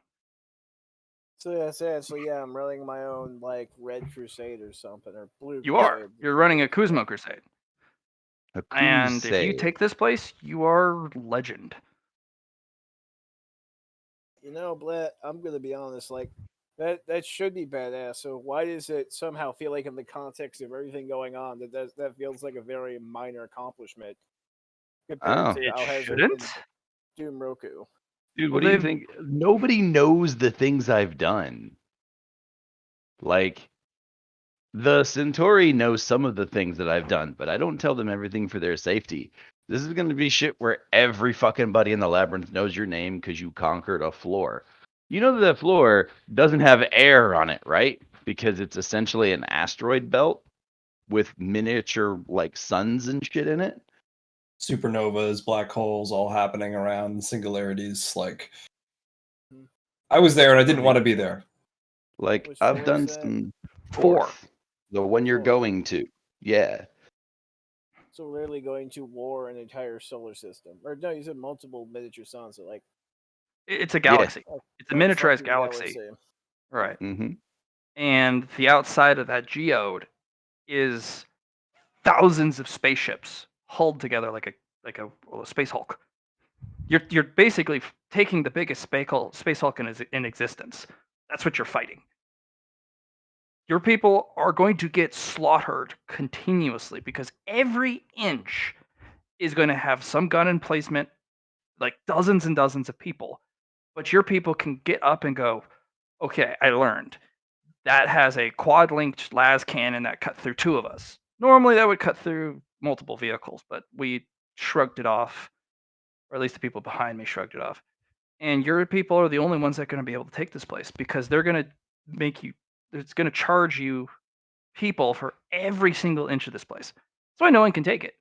So essentially, yeah, I'm running my own like Red Crusade or something, or Blue You Crusade. are. You're running a Kuzma crusade. A And if you crusade. take this place, you are legend. You know, Blatt, I'm gonna be honest. Like that should be badass. So why does it somehow feel like, in the context of everything going on, that feels like a very minor accomplishment compared Oh, to It Alhazard shouldn't. and Doom Roku? dude, Well, what do you they've think? Nobody knows the things I've done. Like, the Centauri knows some of the things that I've done, but I don't tell them everything for their safety. This is going to be shit where every fucking buddy in the labyrinth knows your name because you conquered a floor. You know that floor doesn't have air on it, right? Because it's essentially an asteroid belt with miniature like suns and shit in it. Supernovas, black holes, all happening around singularities. Like, I was there and I didn't want to be there. Like, Which I've floor done is that? some 4. fourth, the one you're 4. going to. Yeah. So we're literally going to war an entire solar system, or no, you said multiple miniature suns. So like, It's a Yeah. galaxy. It's a like miniaturized fucking galaxy. Right. Mm-hmm. And the outside of that geode is thousands of spaceships hulled together like a space hulk. You're basically taking the biggest space hulk in existence. That's what you're fighting. Your people are going to get slaughtered continuously because every inch is going to have some gun emplacement, like dozens and dozens of people. But your people can get up and go, okay, I learned. That has a quad linked las cannon that cut through 2 of us. Normally that would cut through multiple vehicles, but we shrugged it off, or at least the people behind me shrugged it off. And your people are the only ones that are going to be able to take this place because they're going to make you, it's going to charge you people for every single inch of this place. That's why no one can take it.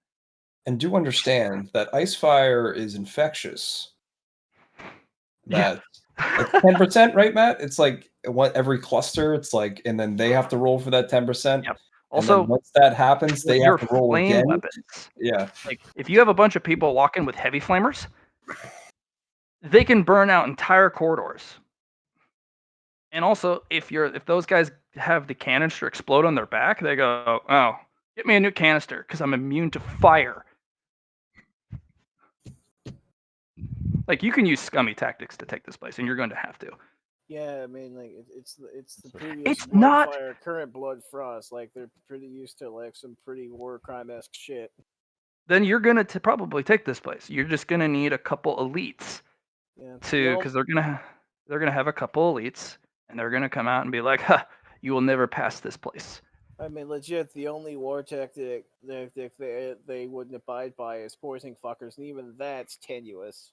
And do understand that ice fire is infectious. Yeah. That it's 10%, right, Matt? It's like what every cluster, it's like, and then they have to roll for that 10%. Yep. And then Also, once that happens, they your have to roll flame again. weapons. Yeah. Like if you have a bunch of people walking with heavy flamers, they can burn out entire corridors. And also, if those guys have the canister explode on their back, they go, "Oh, get me a new canister because I'm immune to fire." Like you can use scummy tactics to take this place, and you're going to have to. Yeah, I mean, like it's the previous It's not. Bloodfire, current Blood Frost. Like they're pretty used to like some pretty war crime esque shit. then you're gonna probably take this place. You're just gonna need a couple elites Yeah. because they're gonna have a couple elites, and they're gonna come out and be like, "Ha, you will never pass this place." I mean, legit, the only war tactic they wouldn't abide by is poisoning fuckers, and even that's tenuous.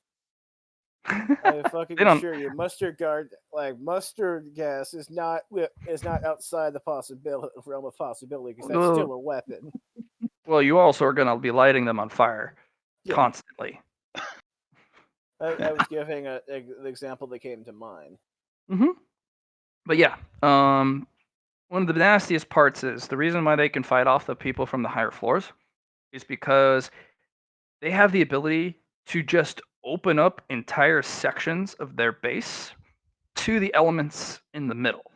I fucking They don't. assure you, mustard gas is not outside the realm of possibility because that's still a weapon. Well, you also are gonna be lighting them on fire Yeah. constantly. I was giving an example that came to mind. But yeah, one of the nastiest parts is the reason why they can fight off the people from the higher floors is because they have the ability to just open up entire sections of their base to the elements in the middle.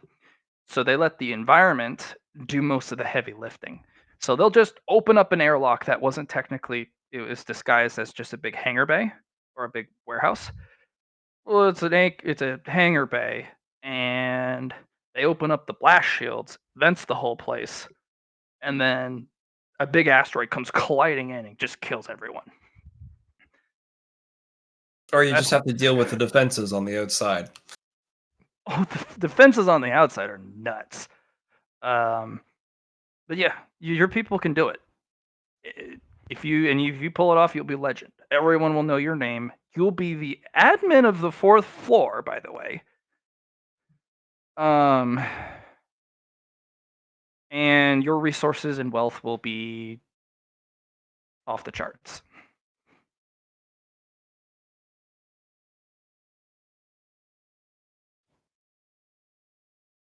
So they let the environment do most of the heavy lifting. So they'll just open up an airlock that wasn't technically, it was disguised as just a big hangar bay or a big warehouse. Well, it's a hangar bay, and they open up the blast shields, vents the whole place, and then a big asteroid comes colliding in and just kills everyone. Or you just have to deal with the defenses on the outside. Oh, the defenses on the outside are nuts. But yeah, your people can do it. If you pull it off, you'll be legend. Everyone will know your name. You'll be the admin of the 4th floor, by the way. And your resources and wealth will be off the charts.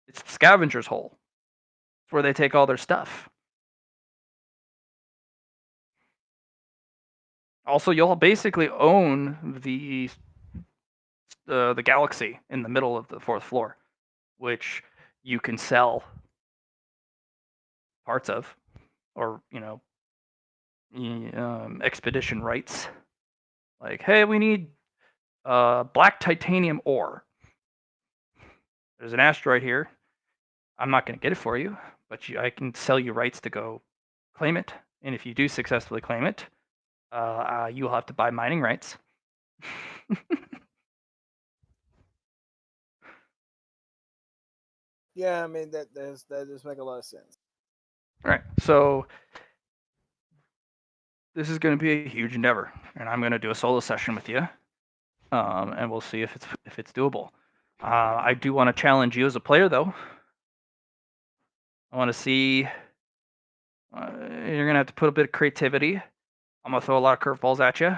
It's the scavenger's hole. It's where they take all their stuff. Also, you'll basically own the galaxy in the middle of the 4th floor, which you can sell parts of, or expedition rights. Like, hey, we need black titanium ore. There's an asteroid here. I'm not going to get it for you, but I can sell you rights to go claim it. And if you do successfully claim it, you'll have to buy mining rights. Yeah, I mean that does make a lot of sense. All right, so this is going to be a huge endeavor, and I'm going to do a solo session with you, and we'll see if it's doable. I do want to challenge you as a player, though. I want to see. You're going to have to put a bit of creativity. I'm going to throw a lot of curveballs at you.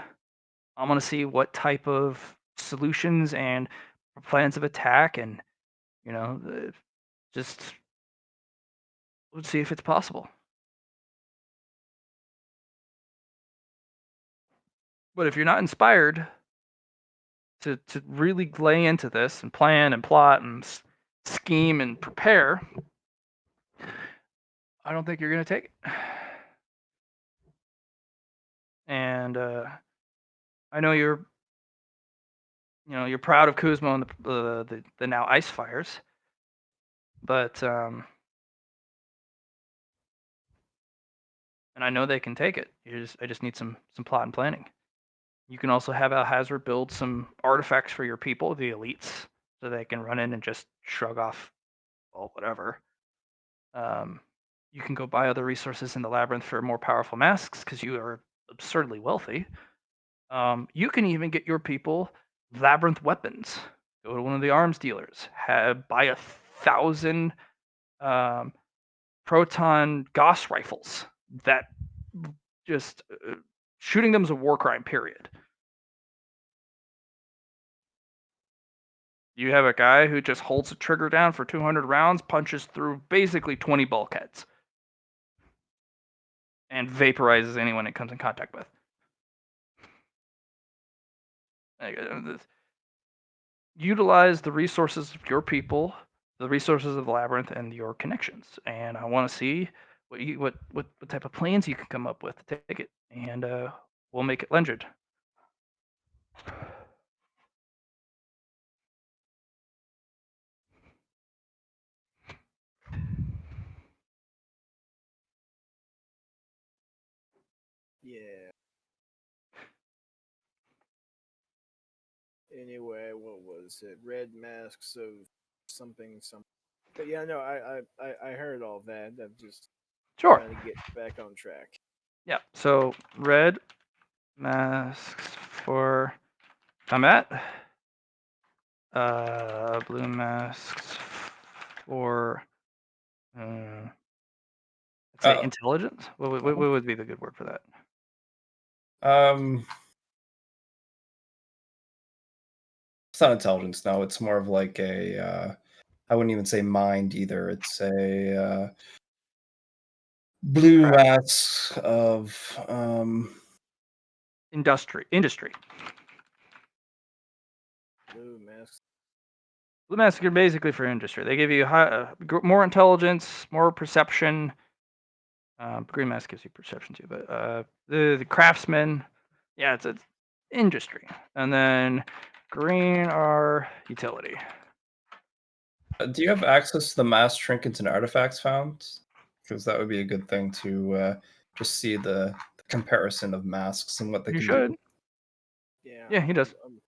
I'm going to see what type of solutions and plans of attack, and just let's see if it's possible. But if you're not inspired to really lay into this and plan and plot and scheme and prepare, I don't think you're going to take it. And I know you're proud of Kuzma and the now ice fires, but and I know they can take it. I just need some plot and planning. You can also have Alhazard build some artifacts for your people, the elites, so they can run in and just shrug off, well, whatever. You can go buy other resources in the labyrinth for more powerful masks because you are absurdly wealthy. You can even get your people labyrinth weapons. Go to one of the arms dealers, buy 1,000 proton Gauss rifles that just shooting them is a war crime, period. You have a guy who just holds the trigger down for 200 rounds, punches through basically 20 bulkheads, and vaporizes anyone it comes in contact with. Utilize the resources of your people, the resources of the labyrinth, and your connections. And I want to see what type of plans you can come up with to take it, and we'll make it legend. Yeah. Anyway, what was it? Red masks of something. But yeah, no, I heard all that. I'm just Sure. trying to get back on track. Yeah. So red masks for combat. Blue masks for let's say intelligence. What would be the good word for that? It's not intelligence. No, it's more of like a. I wouldn't even say mind either. It's a blue Craft. mask of Industry. Blue masks. Blue masks are basically for industry. They give you more intelligence, more perception. Green mask gives you perception too, but the craftsman, yeah, it's industry, and then green are utility. Do you have access to the mass trinkets and artifacts found? Because that would be a good thing to just see the comparison of masks and what they You can should. do. Yeah, he does. I'm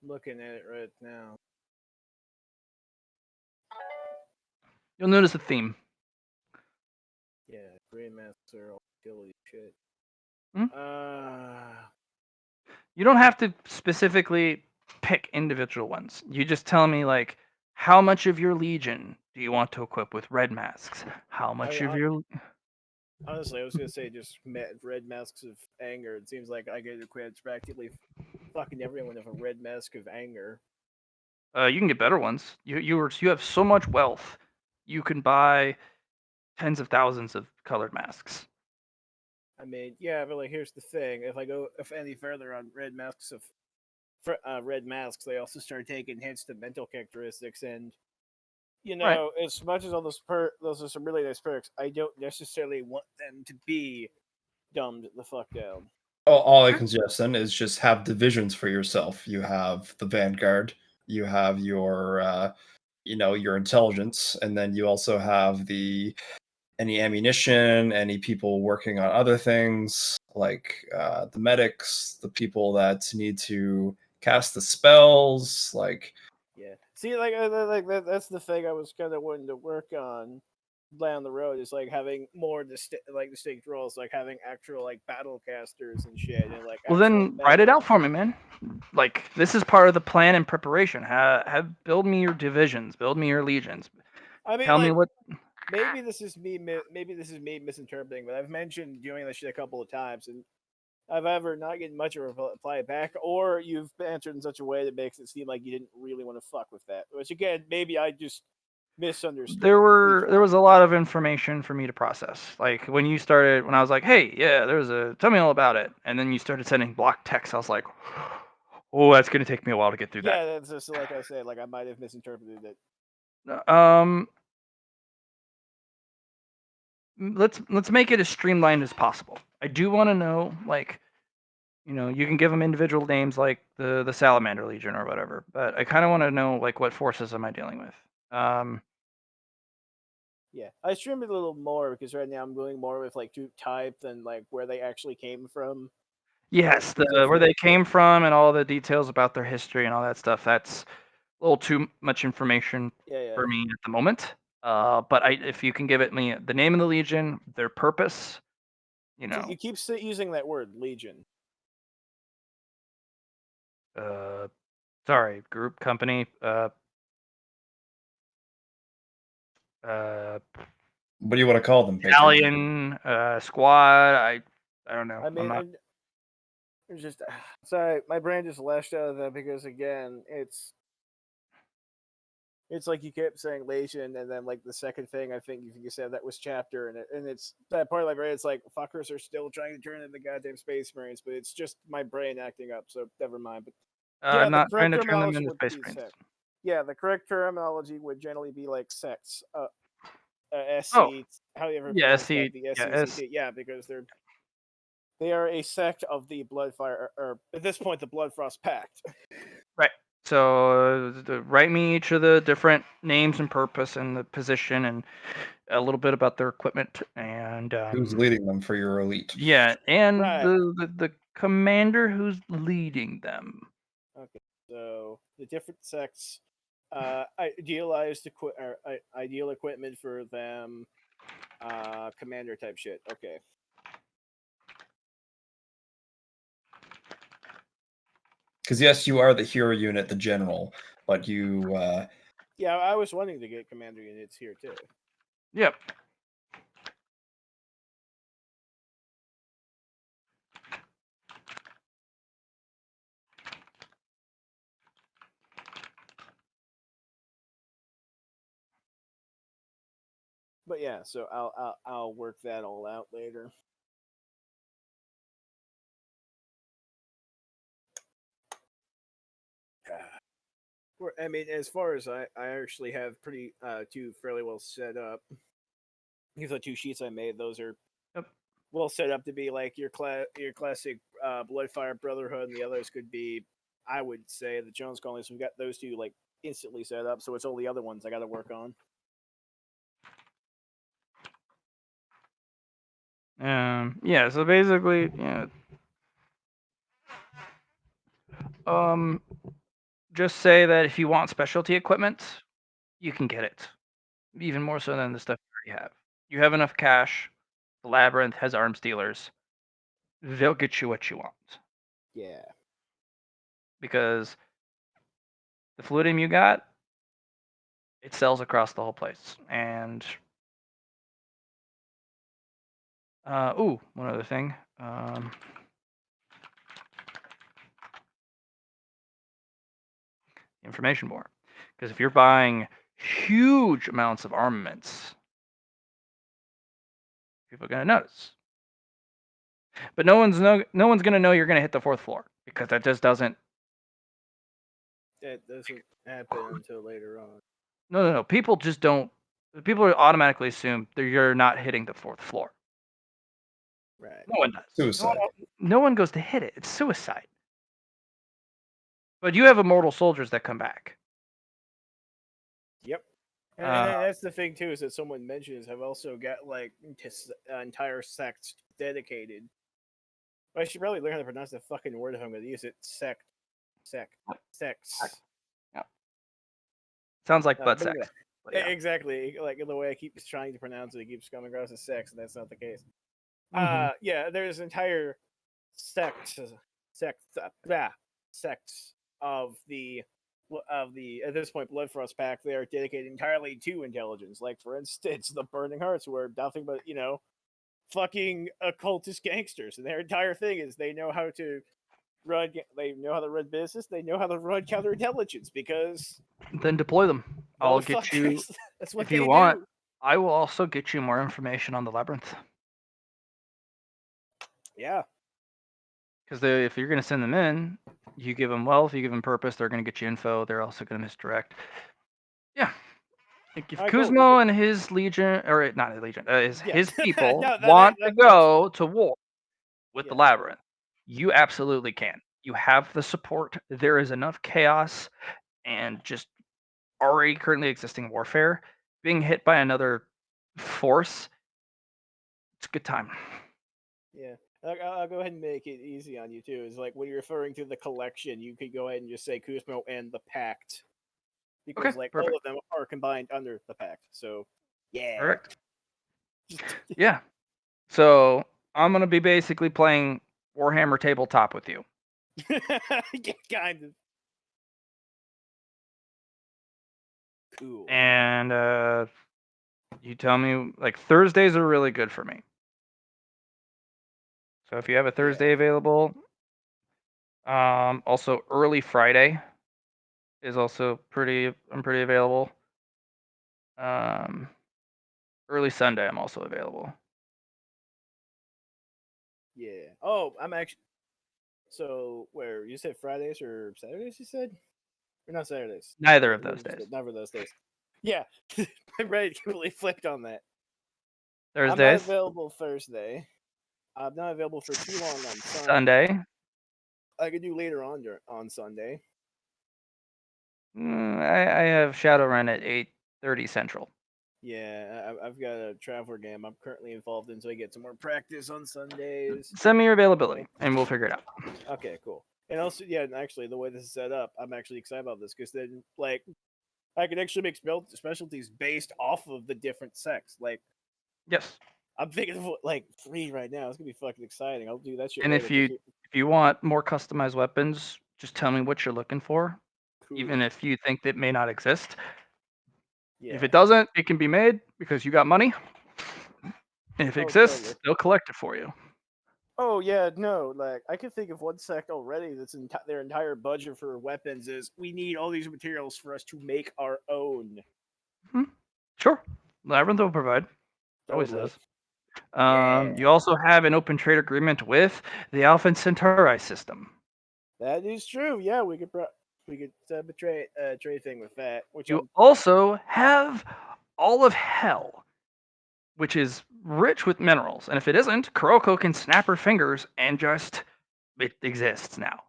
looking at it right now. You'll notice a theme. Yeah, green masks are all utility shit. Hmm? Uh, You don't have to specifically pick individual ones. You just tell me like how much of your legion do you want to equip with red masks? How much of your honestly, I was gonna say just red masks of anger. It seems like I get equipped practically fucking everyone with a red mask of anger. you can get better ones. You have so much wealth. You can buy tens of thousands of colored masks. I mean, yeah, but like here's the thing: if I go any further on red masks of red masks, they also start taking hints to mental characteristics, and Right. as much as all those are some really nice perks, I don't necessarily want them to be dumbed the fuck down. All I can suggest then is just have divisions for yourself. You have the Vanguard, you have your your intelligence, and then you also have any ammunition, any people working on other things, like the medics, the people that need to cast the spells, like Yeah. See, that's the thing I was kind of wanting to work on down the road is like having more distinct roles, like having actual like battle casters and shit, and like Well, actual then write it medics. out for me, man. Like this is part of the plan and preparation. Have build me your divisions, build me your legions. I mean, Tell me like what. maybe this is me misinterpreting, but I've mentioned doing this shit a couple of times, and I've ever not getting much of a reply back, or you've answered in such a way that makes it seem like you didn't really want to fuck with that. Which again, maybe I just misunderstood. There was a lot of information for me to process. Like when I was like, hey, yeah, tell me all about it, and then you started sending block text. I was like, oh, that's gonna take me a while to get through Yeah, that's just like I said. Like I might have misinterpreted it. that. Let's make it as streamlined as possible. I do want to know, like, you can give them individual names like the Salamander Legion or whatever, but I kind of want to know like what forces am I dealing with. Yeah, I streamed it a little more because right now I'm going more with like troop type than like where they actually came from. Yes, where Specifically. they came from and all the details about their history and all that stuff. That's a little too much information Yeah. for me at the moment. But if you can give it me the name of the Legion, their purpose, See, you keep using that word Legion. Sorry, group, company, what do you want to call them, patron? battalion, squad. I don't know. I mean, it's just sorry, my brain just lashed out of that because again, it's like you kept saying Legion, and then like the second thing I think you said that was chapter, and it's that part of my brain. It's like fuckers are still trying to turn into goddamn Space Marines, but it's just my brain acting up. So never mind. But yeah, I'm the not trying correct to turn them terminology into would Space be Marines. sect. Yeah, the correct terminology would generally be like sects. SC, Oh, however you yeah, pronounce SC, that, the yeah, SCCT. Yeah, because they are a sect of the Bloodfire, or at this point, the Bloodfrost Pact. right. So write me each of the different names and purpose and the position and a little bit about their equipment and Who's leading them for your elite? yeah, and Right. the commander who's leading them. Okay. So the different sects, idealized ideal equipment for them, commander type shit. Okay. Because yes, you are the hero unit, the general, but you Yeah, I was wanting to get commander units here too. Yep. But yeah, so I'll work that all out later. I mean, as far as I actually have pretty two fairly well set up. These are two sheets I made. Those are Yep. well set up to be like your classic Bloodfire Brotherhood, and the others could be, I would say, the Jones Colonies. We've got those two like instantly set up, so it's all the other ones I got to work on. Yeah. So basically, yeah. Just say that if you want specialty equipment, you can get it. Even more so than the stuff you already have. You have enough cash. The Labyrinth has arms dealers. They'll get you what you want. Yeah. Because the fluidium you got, it sells across the whole place. And one other thing. Information more. Because if you're buying huge amounts of armaments, people are gonna notice. But no one's gonna know you're gonna hit the fourth floor because that just doesn't. That doesn't happen until later on. No. People just don't. People automatically assume that you're not hitting the fourth floor. Right. No one does. suicide. No one goes to hit it. It's suicide. But you have immortal soldiers that come back. Yep. And Uh, that's the thing too, is that someone mentions I've also got like entire sects dedicated. I should probably learn how to pronounce the fucking word if I'm going to use it. Sects. Yeah. Sounds like butt But sex. anyway, But yeah. exactly. Like the way I keep trying to pronounce it, it keeps coming across as sex, and that's not the case. Mhm. Yeah, there's entire sects of the at this point Bloodfrost pack. They are dedicated entirely to intelligence. Like for instance, the Burning Hearts, who are nothing but fucking occultist gangsters, and their entire thing is they know how to run. They know how to run business. They know how to run counterintelligence because Then deploy them. I'll get you. motherfuckers, that's what If they you want, do. I will also get you more information on the labyrinth. Yeah. Because if you're going to send them in, you give them wealth, you give them purpose, they're going to get you info. They're also going to misdirect. Yeah. Like if All right, cool. Kuzmo and his legion, or not his legion, Yeah. his people No, want to that's go to war with the Yeah. labyrinth, you absolutely can. You have the support. There is enough chaos and just already currently existing warfare. Being hit by another force, it's a good time. Yeah. I'll go ahead and make it easy on you too. Is like when you're referring to the collection, you could go ahead and just say Kuzmo and the Pact, because Okay, like perfect. all of them are combined under the Pact. So yeah. Perfect. Yeah. So I'm gonna be basically playing Warhammer tabletop with you. Kind of cool. And you tell me, like, Thursdays are really good for me. So if you have a Thursday available, also early Friday is also I'm pretty available. Early Sunday I'm also available. Yeah. Oh, I'm actually. So where you said Fridays or Saturdays? You said, or not Saturdays? Neither Yeah, of those days. never those days. Yeah, I'm ready to completely flipped on that. I'm not Thursdays, available Thursday. I'm not available for too long on Sunday. I could do later on Sunday. I have Shadowrun at 8:30 Central. Yeah, I've got a traveler game I'm currently involved in, so I get some more practice on Sundays. Send me your availability, and we'll figure it out. Okay, cool. And also, yeah, and actually, the way this is set up, I'm actually excited about this because then, like, I can actually make specialties based off of the different sex. Like, Yes. I'm thinking of like 3 right now. It's gonna be fucking exciting. I'll do that shit And later. if you want more customized weapons, just tell me what you're looking for. Cool. Even if you think that may not exist. Yeah. If it doesn't, it can be made because you got money. And if it Oh, exists, totally. they'll collect it for you. Oh yeah, no. Like I can think of one sect already. That's their entire budget for weapons is we need all these materials for us to make our own. Sure. Labyrinth will provide. Always Totally. does. Yeah. You also have an open trade agreement with the Alpha Centauri system. That is true. Yeah, we could set up a trade thing with that. Which You I'm also have all of hell, which is rich with minerals. And if it isn't, Kuroko can snap her fingers and just it exists now.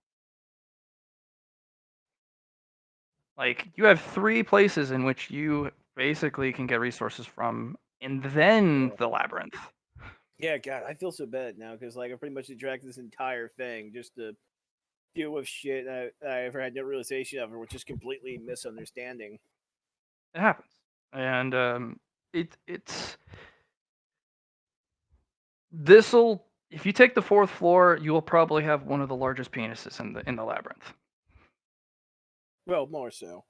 Like you have 3 places in which you basically can get resources from, and then the labyrinth. yeah, God, I feel so bad now because like I pretty much dragged this entire thing just to deal with shit I ever had no realization of, or which is completely misunderstanding. It happens, and it's this'll if you take the 4th floor, you will probably have one of the largest penises in the labyrinth. Well, more so.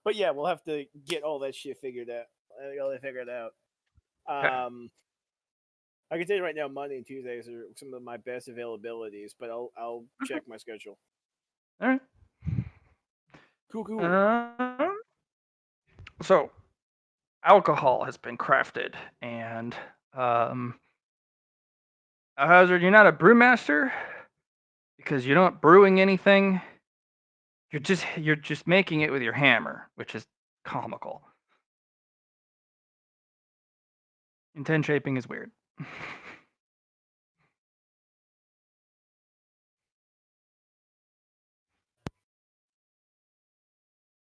But yeah, we'll have to get all that shit figured out. All that figured out. Okay. I can tell you right now, Monday and Tuesdays are some of my best availabilities, but I'll check my schedule. All right. Cool. So alcohol has been crafted, and Hazard, you're not a brewmaster because you're not brewing anything. You're just making it with your hammer, which is comical. Intent shaping is weird.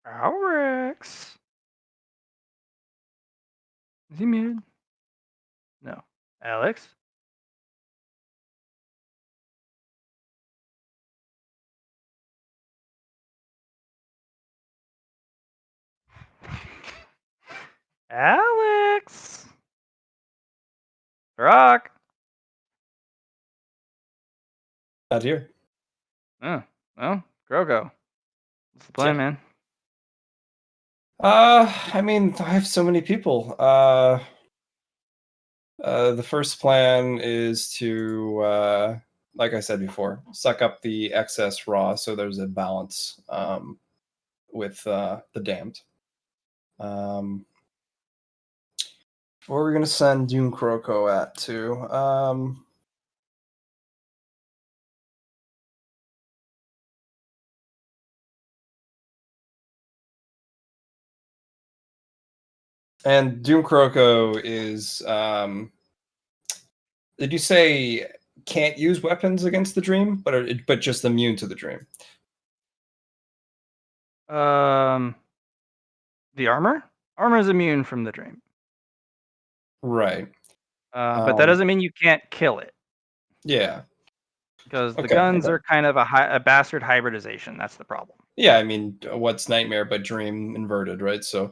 Alex. Is he muted? No. Alex? Alex! Rock! Not here. Oh, well, Grogo. What's the plan, Yeah. man? I mean, I have so many people. The first plan is to, like I said before, suck up the excess raw so there's a balance with the damned. Where are we going to send Doom Kuroko at to? And Doom Kuroko is, did you say can't use weapons against the dream, but just immune to the dream? The armor? Armor is immune from the dream. Right. But that doesn't mean you can't kill it. Yeah. Because the Okay, guns okay. are kind of a bastard hybridization. That's the problem. Yeah, I mean, what's nightmare but dream inverted, right? So,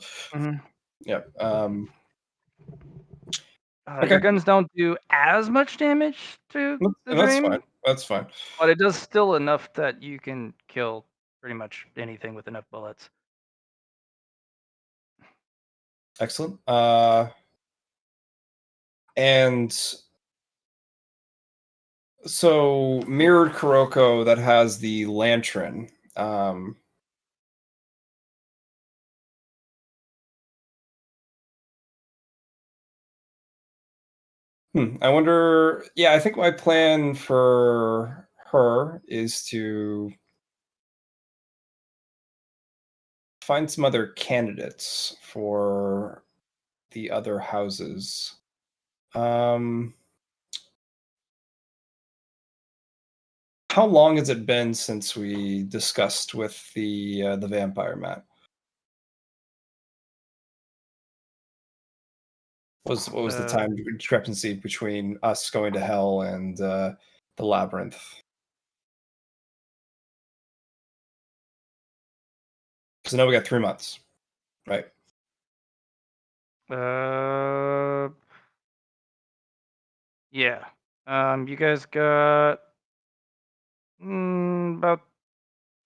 yeah. Okay. Your guns don't do as much damage to the That's dream, fine. That's fine. but it does still enough that you can kill pretty much anything with enough bullets. Excellent. And so mirrored Kuroko that has the lantern. I wonder. Yeah, I think my plan for her is to find some other candidates for the other houses. How long has it been since we discussed with the vampire, Matt? What was the time discrepancy between us going to hell and the labyrinth? Because I know we got 3 months, right? Yeah. You guys got about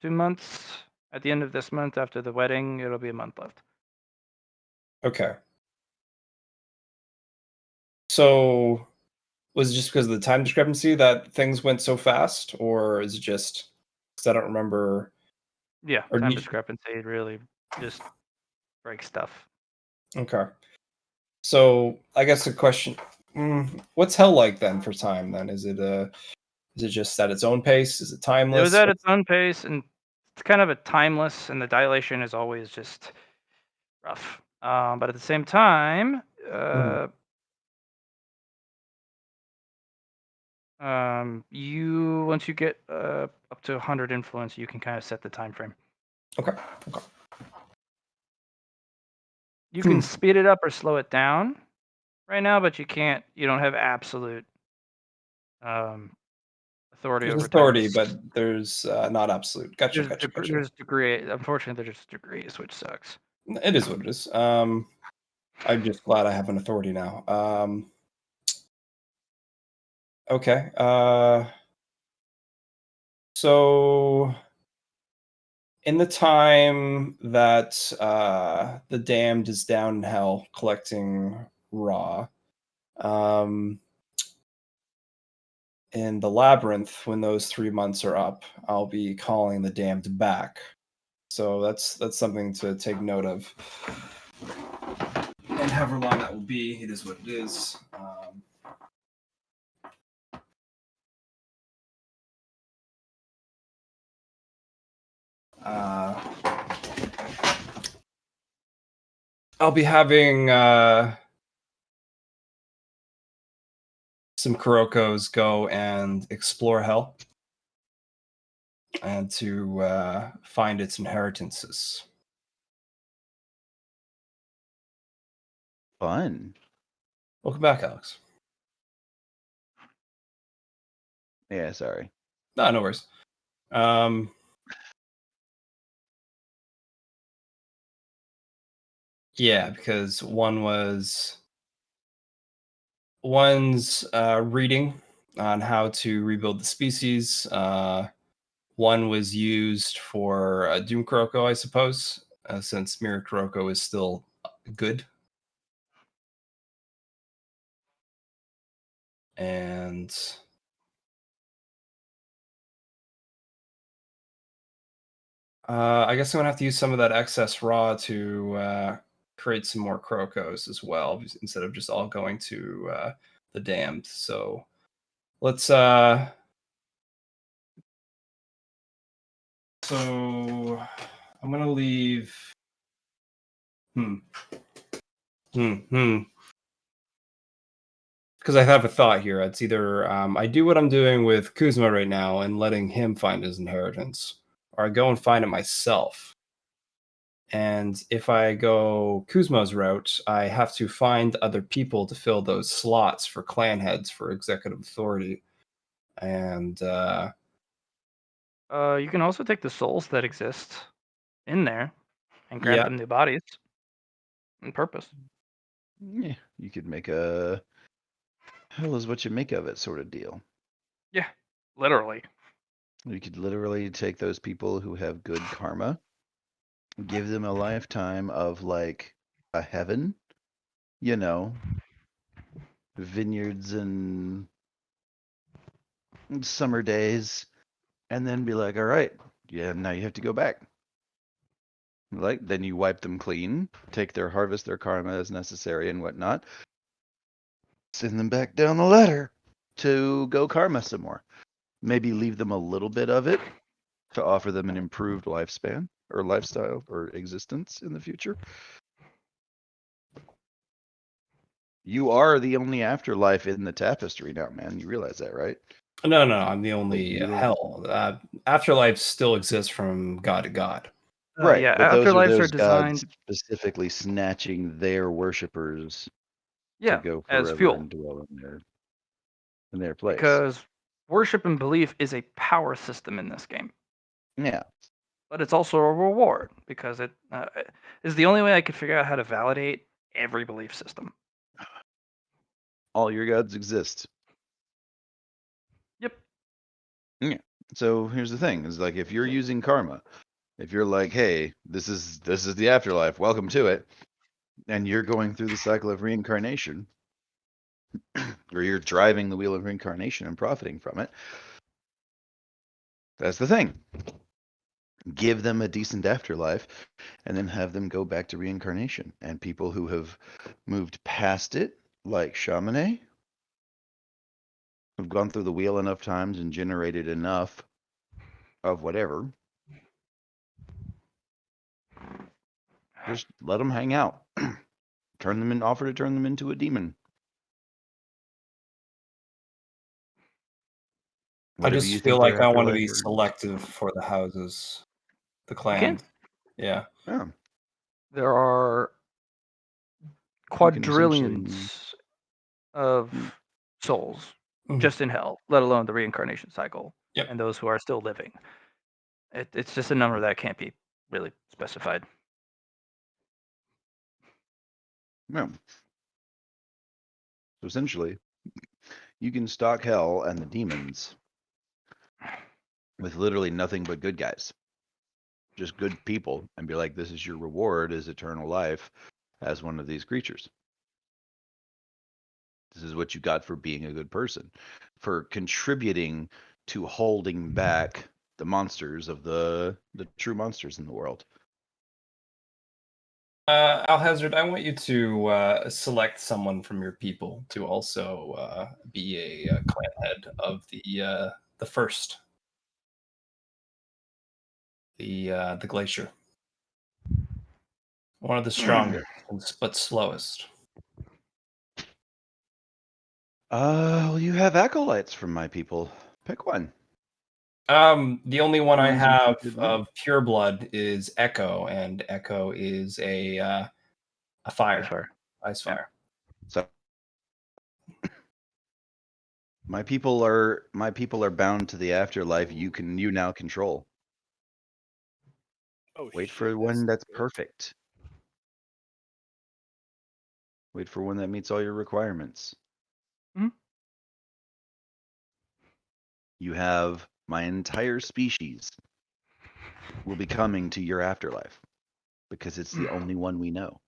2 months. At the end of this month, after the wedding, it'll be a month left. Okay. So, was it just because of the time discrepancy that things went so fast, or is it just because I don't remember? Yeah, Or time you- discrepancy really just breaks stuff. Okay. So, I guess the question: what's hell like then for time? Then is it just at its own pace? Is it timeless? It was at its own pace, and it's kind of a timeless, and the dilation is always just rough. But at the same time, you once you get up to 100 influence, you can kind of set the time frame. Okay. You can speed it up or slow it down right now, but you can't. You don't have absolute authority There's over authority, time. but there's not absolute. Gotcha. There's degree. Unfortunately, there's degrees, which sucks. It is what it is. I'm just glad I have an authority now. Okay. So in the time that the damned is down in hell collecting raw, in the labyrinth, when those 3 months are up, I'll be calling the damned back. So that's something to take note of. And however long that will be, it is what it is. I'll be having some Kurokos go and explore hell and to find its inheritances. Fun. Welcome back, Alex. Yeah, sorry. No worries. Yeah, because one's reading on how to rebuild the species. One was used for Doom Kuroko, I suppose, since Mirror Kuroko is still good. And I guess I'm gonna have to use some of that excess raw to create some more Kurokos as well, instead of just all going to the damned. So let's so I'm gonna leave. Because I have a thought here. It's either I do what I'm doing with Kuzma right now and letting him find his inheritance, or I go and find it myself. And if I go Kuzma's route, I have to find other people to fill those slots for clan heads for executive authority. And You can also take the souls that exist in there and grant yeah, them new bodies on purpose. Yeah, you could make a hell is what you make of it sort of deal. Yeah, literally. You could literally take those people who have good karma, give them a lifetime of like a heaven, you know, vineyards and summer days, and then be like, all right, yeah, now you have to go back. Like, then you wipe them clean, take their harvest, their karma as necessary and whatnot, send them back down the ladder to go karma some more. Maybe leave them a little bit of it to offer them an improved lifespan or lifestyle or existence in the future. You are the only afterlife in the tapestry now, man. You realize that, right? no, I'm the only You don't- hell. Afterlife still exists from god to god. Right, Yeah, but those are afterlives are those gods designed. specifically snatching their worshippers Yeah, to go as forever fuel. and dwell in their place. Because worship and belief is a power system in this game, Yeah. but it's also a reward because it is the only way I could figure out how to validate every belief system. All your gods exist. Yep. Yeah. So here's the thing: is like if you're using karma, if you're like, hey, this is the afterlife, welcome to it, and you're going through the cycle of reincarnation, or you're driving the wheel of reincarnation and profiting from it, that's the thing. Give them a decent afterlife, and then have them go back to reincarnation. And people who have moved past it, like Shamane, who've gone through the wheel enough times and generated enough of whatever, just let them hang out. Offer to turn them into a demon. I Whatever you just feel think like their I want to afterlife be earns. selective for the houses, the You can. clans. Yeah. Yeah. There are You can essentially quadrillions of Hmm. souls Mhm. just in hell, let alone the reincarnation cycle Yep. and those who are still living. It's just a number that can't be really specified. Yeah. So essentially, you can stock hell and the demons with literally nothing but good guys. Just good people, and be like, this is your reward is eternal life as one of these creatures. This is what you got for being a good person, for contributing to holding back the monsters of the true monsters in the world. Alhazard, I want you to select someone from your people to also be a clan head of the first, the glacier, one of the strongest but slowest. Well, you have acolytes from my people. Pick one. The only one I Ones you have think you'd like. of pure blood is Echo, and Echo is a fire, Fire. ice Yeah. fire. So my people are bound to the afterlife. You now control. Oh, Wait shit, for one that's good. perfect. Wait for one that meets all your requirements. Mhm. You have my entire species will be coming to your afterlife because it's the only one we know.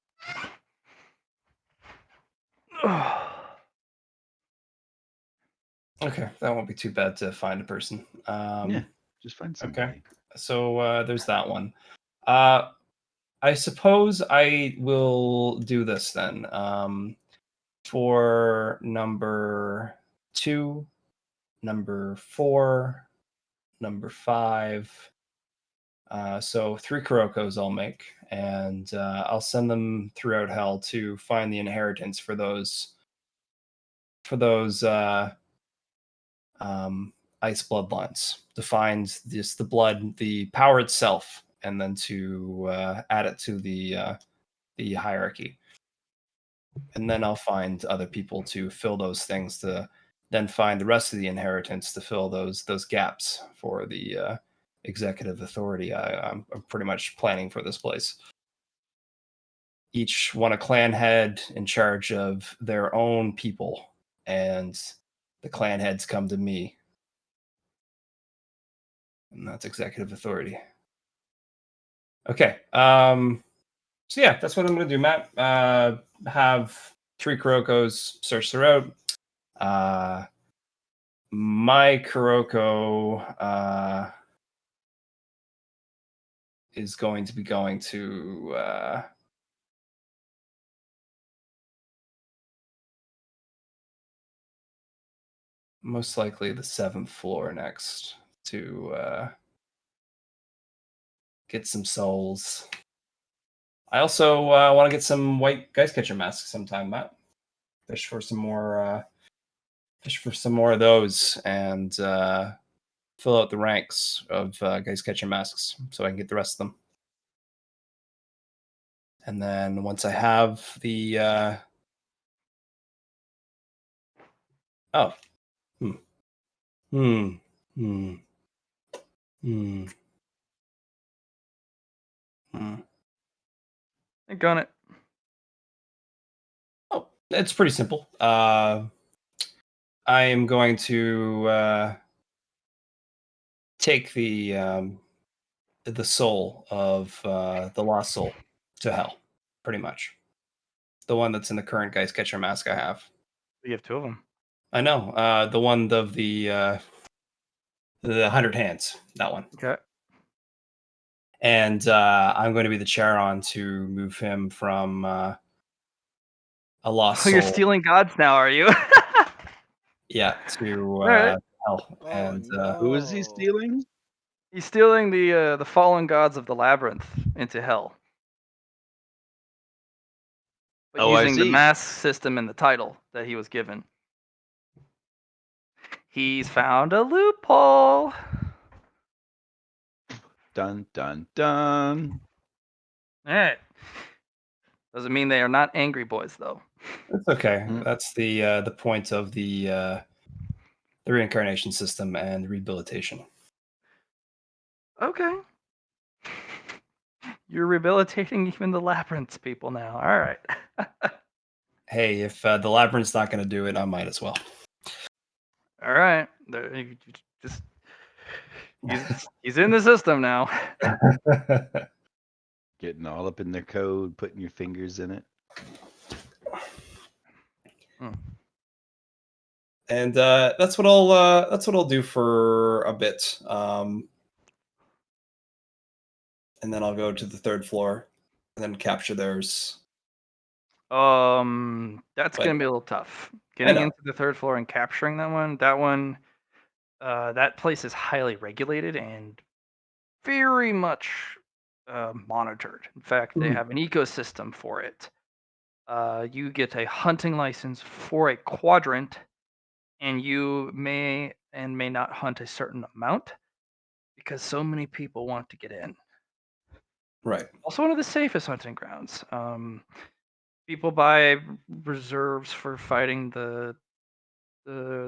Okay, that won't be too bad to find a person. Yeah, just find Okay, somebody. so there's that one. I suppose I will do this then. For number 2, number 4, number 5. So 3 Kurokos I'll make, and I'll send them throughout hell to find the inheritance for those ice bloodlines, to find just the blood, the power itself, and then to add it to the hierarchy. And then I'll find other people to fill those things, to then find the rest of the inheritance to fill those gaps for the executive authority. I'm pretty much planning for this place. Each one a clan head in charge of their own people, and the clan heads come to me, and that's executive authority. Okay. So yeah, that's what I'm gonna do, Matt. Have 3 Kurokos search the road. My Kuroko is going to be going to most likely the 7th floor next to get some souls. I also want to get some white Geist Catcher masks sometime, Matt. Fish for some more of those, and fill out the ranks of Geist Catcher masks so I can get the rest of them. And then once I have the Oh. Hmm. Hmm. Hmm. Hmm. Hmm. Think on it. Oh, it's pretty simple. I am going to take the soul of the lost soul to hell, pretty much. The one that's in the current Geist Catcher mask I have. You have two of them. I know. The one of the 100 hands. That one. Okay. And I'm going to be the Charon to move him from a lost Oh, soul. you're stealing gods now, are you? Yeah, to right. hell. Oh, And no. Who is he stealing? He's stealing the fallen gods of the labyrinth into hell. But Oh, I using the see. mask system and the title that he was given. He's found a loophole. Dun dun dun. All right. Doesn't mean they are not angry boys, though. it's okay. Mm. That's the point of the reincarnation system and rehabilitation. Okay. You're rehabilitating even the labyrinths people now. All right. Hey, if the labyrinth's not going to do it, I might as well. All right. Just he's in the system now. Getting all up in their code, putting your fingers in it. And that's what I'll do for a bit. And then I'll go to the third floor and then capture theirs. That's But- gonna be a little tough. Getting know. into the third floor and capturing that one, that place is highly regulated and very much monitored. In fact, they Mhm. have an ecosystem for it. You get a hunting license for a quadrant, and you may and may not hunt a certain amount because so many people want to get in. Right. Also, one of the safest hunting grounds. People buy reserves for fighting the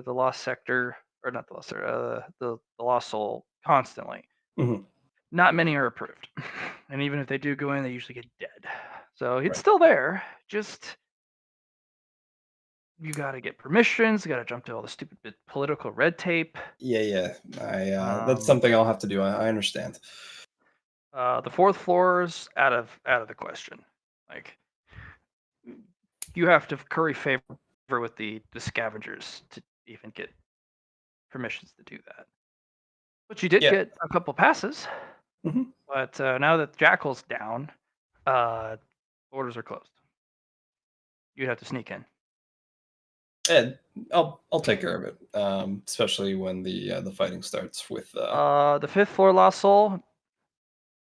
lost sector, or not the lost sector, the lost soul constantly. Mhm. Not many are approved, and even if they do go in, they usually get dead. So it's Right. still there. Just you got to get permissions. You got to jump to all the stupid political red tape. Yeah. That's Um, something I'll have to do. I understand. The fourth floor is out of the question. Like you have to curry favor with the scavengers to even get permissions to do that. But you did Yeah. get a couple passes. Mhm. But now that Jackal's down, orders are closed. You'd have to sneak in. And I'll take care of it. Especially when the fighting starts with. The fifth floor Lost Soul.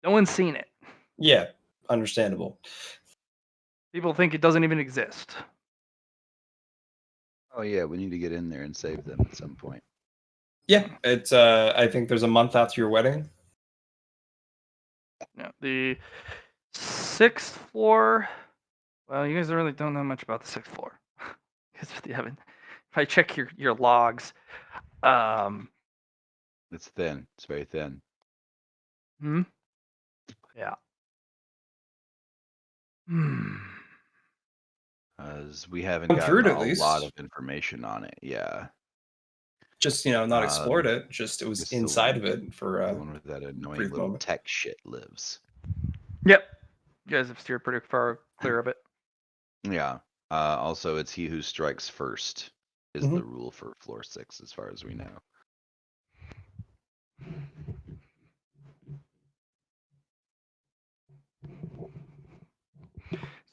No one's seen it. Yeah, understandable. People think it doesn't even exist. Oh yeah, we need to get in there and save them at some point. Yeah, it's. I think there's a month after your wedding. Yeah, the sixth floor. Well, you guys really don't know much about the sixth floor because you haven't. If I check your logs, It's thin. It's very thin. yeah. Hmm. As we haven't Gone through gotten it at a lot least. of information on it. Yeah. Just not explored it. Just it was just the inside one- of it for The one where that annoying brief little moment. tech shit lives. Yep. You guys have steered pretty far clear of it. Yeah. Also, it's he who strikes first is Mhm. the rule for floor 6, as far as we know.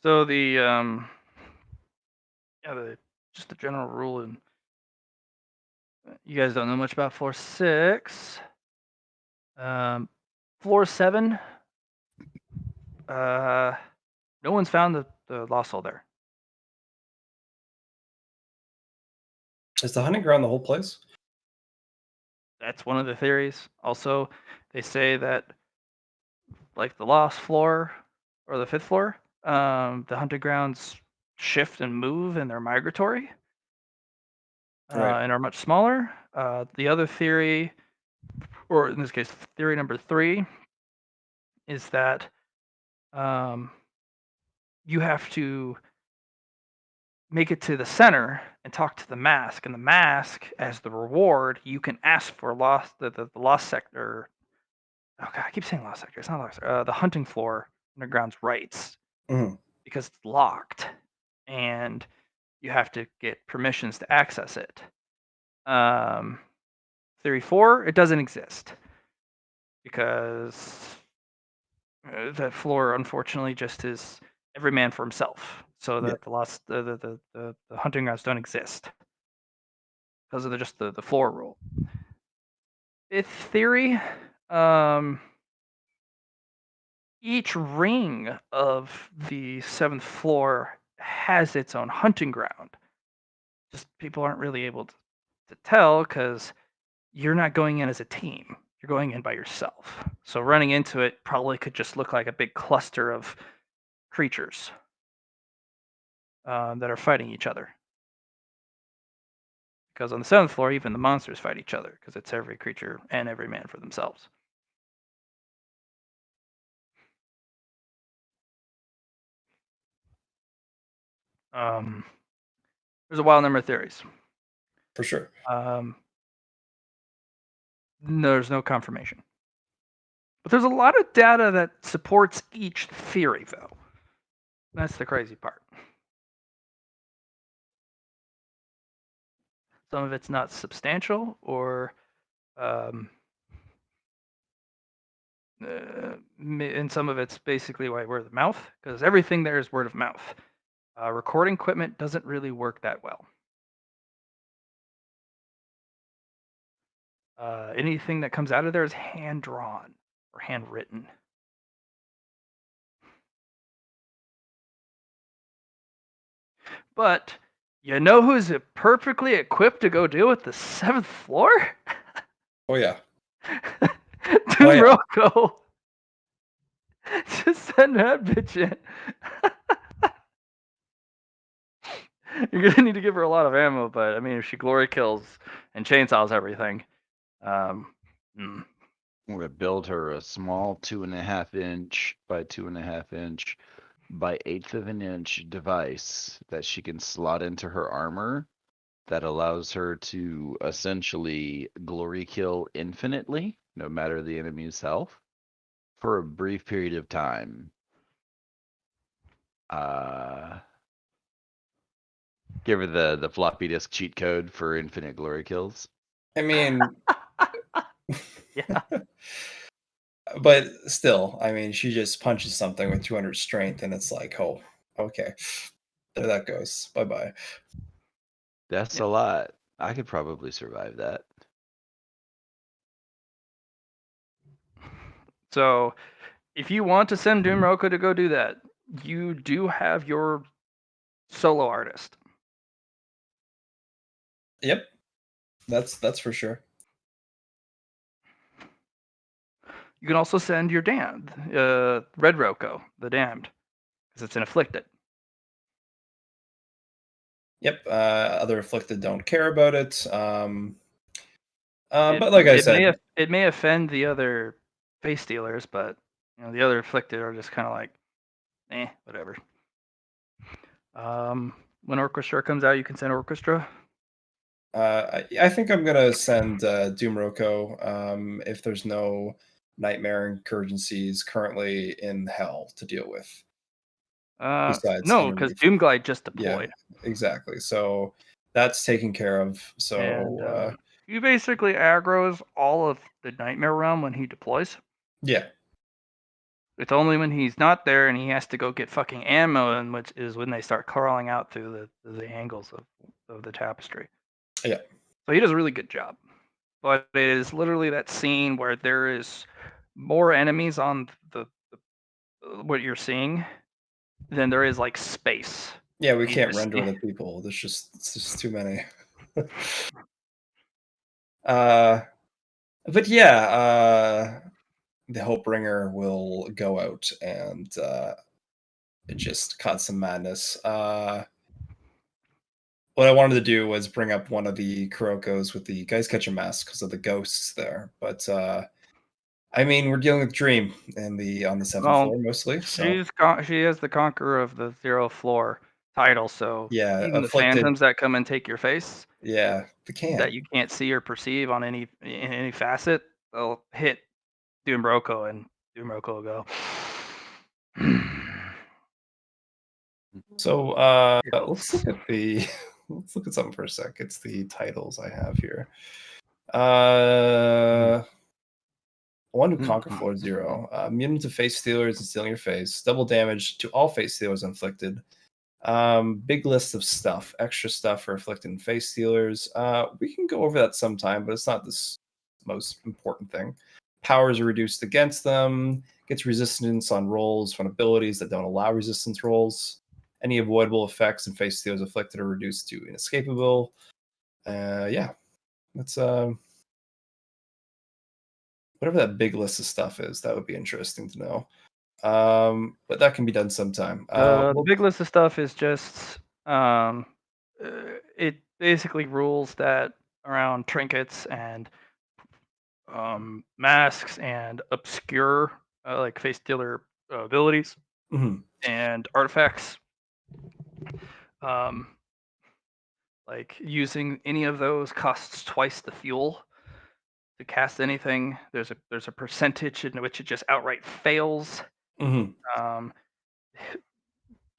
So just the general rule, and you guys don't know much about floor 6. Floor 7, no one's found the lost soul there. Is the hunting ground the whole place? That's one of the theories. Also, they say that like the lost floor or the fifth floor, the hunting grounds shift and move and they're migratory. Right. and are much smaller. The other theory, or in this case, theory number 3, is that you have to make it to the center and talk to the mask. And the mask, as the reward, you can ask for the lost sector. Oh god, I keep saying lost sector. It's not lost sector. The hunting floor underground's rights, Mhm. because it's locked, and you have to get permissions to access it. Theory 4, it doesn't exist because that floor, unfortunately, just is every man for himself. So Yeah. that the hunting grounds don't exist because of just the floor rule. Fifth theory, each ring of the 7th floor has its own hunting ground. Just people aren't really able to tell because you're not going in as a team. You're going in by yourself. So running into it probably could just look like a big cluster of creatures that are fighting each other. Because on the 7th floor, even the monsters fight each other because it's every creature and every man for themselves. There's a wild number of theories. For sure. There's no confirmation. But there's a lot of data that supports each theory, though. That's the crazy part. Some of it's not substantial, or and some of it's basically word of mouth, because everything there is word of mouth. Recording equipment doesn't really work that well. Anything that comes out of there is hand drawn or handwritten. But you know who's perfectly equipped to go deal with the 7th floor? Oh yeah. Oh yeah. Dunroko. Just send that bitch in. You're gonna need to give her a lot of ammo, but I mean, if she glory kills and chainsaws everything, We're gonna build her a small 2.5 inch by 2.5 inch by 1/8 of an inch device that she can slot into her armor that allows her to essentially glory kill infinitely, no matter the enemy's health, for a brief period of time. Give her the floppy disk cheat code for infinite glory kills. I mean, yeah. but still, I mean, she just punches something with 200 strength, and it's like, oh, okay, there that goes. Bye bye. That's a lot. I could probably survive that. So, if you want to send Doomroka to go do that, you do have your solo artist. Yep, that's for sure. You can also send your damned, Red Roko, the damned, because it's an afflicted. Yep. Other afflicted don't care about it. But like I said, it may offend the other face dealers, but the other afflicted are just kind of like, whatever. When Orchestra comes out, you can send Orchestra. I think I'm gonna send Doomroko if there's no nightmare incurgencies currently in hell to deal with. Besides No, because underneath. Doomglide just Yeah, deployed. exactly. So that's taken care of. So And he basically aggroes all of the Nightmare Realm when he deploys. yeah, It's only when he's not there and he has to go get fucking ammo, and which is when they start crawling out through the angles of the tapestry. yeah, So he does a really good job. But it is literally that scene where there is more enemies on the what you're seeing than there is like space. yeah. We You can't just render the people. It's just too many. But yeah, the Hopebringer will go out and just cause some madness. what I wanted to do was bring up one of the Kurokos with the Guys Catch a Mask because of the ghosts there. But I mean, we're dealing with Dream on the 7th Well, floor mostly. So she is the conqueror of the 0th floor title, so yeah, even the afflicted. phantoms that come and take your face Yeah, they can. that you can't see or perceive on in any facet, they'll hit Doomroko, and Doomroko will go. So Giggles. let's look at the let's look at something for a sec. It's the titles I have here. One who conquer floor 0. Immune to face stealers and stealing your face. Double damage to all face stealers inflicted. Big list of stuff. Extra stuff for afflicted face stealers. We can go over that sometime, but it's not the most important thing. Powers are reduced against them. Gets resistance on rolls from abilities that don't allow resistance rolls. Any avoidable effects and face stealers afflicted are reduced to inescapable. Yeah, that's whatever that big list of stuff is. That would be interesting to know. But that can be done sometime. The big list of stuff is just it basically rules that around trinkets and masks and obscure like face dealer abilities Mhm. and artifacts. Like using any of those costs twice the fuel to cast anything. There's a percentage in which it just outright fails. Mhm.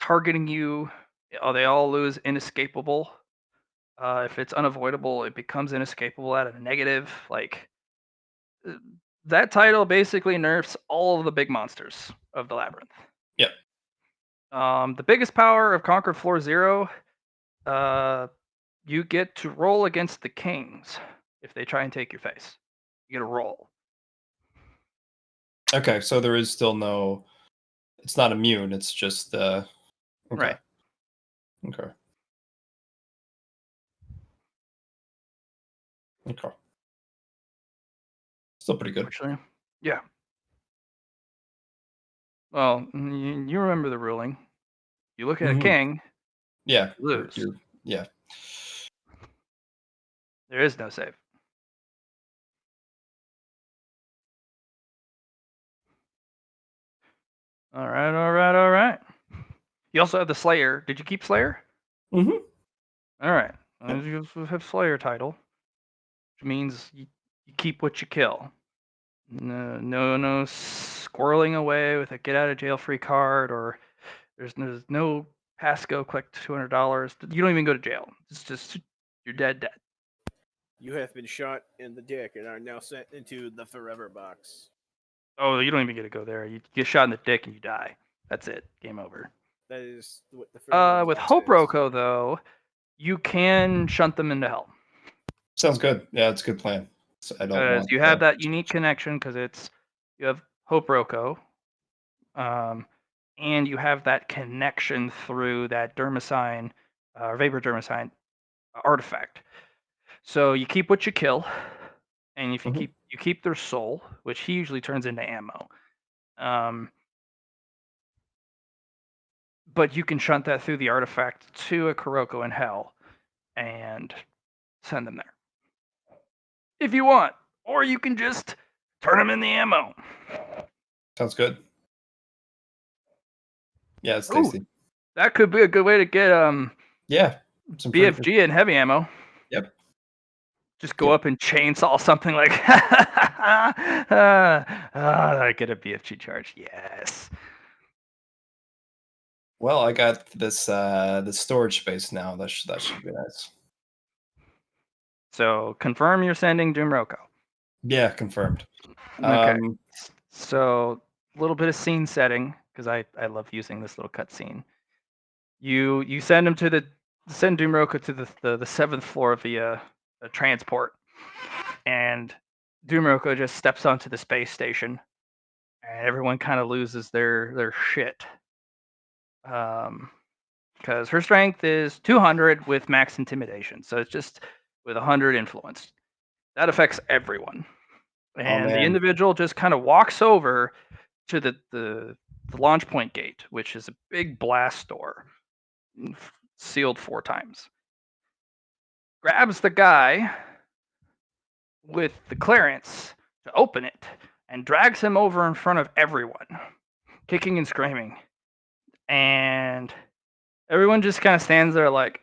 Targeting you, they all lose inescapable. If it's unavoidable, it becomes inescapable at a negative. Like that title basically nerfs all of the big monsters of the labyrinth. Yep. The biggest power of Conquer Floor 0, you get to roll against the kings if they try and take your face. You get a roll. Okay, so there is still no. It's not immune. It's just okay. Right. Okay. Okay. Still pretty good. Actually, yeah. Well, you remember the ruling. You look at a Mhm. king, Yeah. you lose. Yeah. There is no save. All right, all right, all right. You also have the Slayer. Did you keep Slayer? Mhm. All right. Yep. You have Slayer title, which means you keep what you kill. No squirreling away with a get out of jail free card, or there's no Pasco collect $200. You don't even go to jail. It's just you're dead. You have been shot in the dick and are now sent into the forever box. Oh, you don't even get to go there. You get shot in the dick and you die. That's it. Game over. That is what the forever With box Hope is. Roko though, you can shunt them into hell. Sounds good. Yeah, it's a good plan. So I don't Because want. you have that unique connection because you have Hope Roko, and you have that connection through that Dermicine, Vapor Dermicine artifact. So you keep what you kill, and if you Mhm. keep their soul, which he usually turns into ammo. But you can shunt that through the artifact to a Kuroko in hell and send them there if you want, or you can just turn them in the ammo. Sounds good. Yeah, it's Ooh, tasty. that could be a good way to get Yeah. Some pretty good. BFG and heavy ammo. Yep. Just go Yep. up and chainsaw something like I get a BFG charge. Yes. Well, I got this the storage space now. That should be nice. So confirm you're sending Doomroko. Yeah, confirmed. Okay. So a little bit of scene setting because I love using this little cutscene. You send him to send Doomroko to the 7th floor via a transport, and Doomroko just steps onto the space station, and everyone kind of loses their shit. Because her strength is 200 with max intimidation, so it's just with 100 influence. That affects everyone, and the man. individual just kind of walks over to the launch point gate, which is a big blast door, sealed 4 times. grabs the guy with the clearance to open it and drags him over in front of everyone, kicking and screaming. And everyone just kind of stands there like,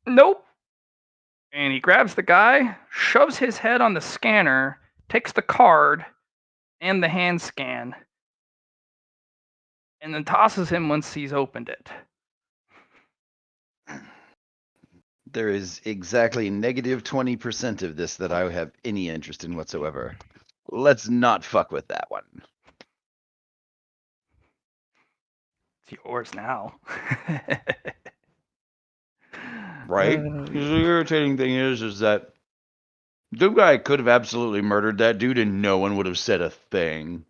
nope. And he grabs the guy, shoves his head on the scanner, takes the card and the hand scan, and then tosses him once he's opened it. There is exactly negative 20% of this that I have any interest in whatsoever. Let's not fuck with that one. It's yours now. Right? The irritating thing is that the guy could have absolutely murdered that dude and no one would have said a thing.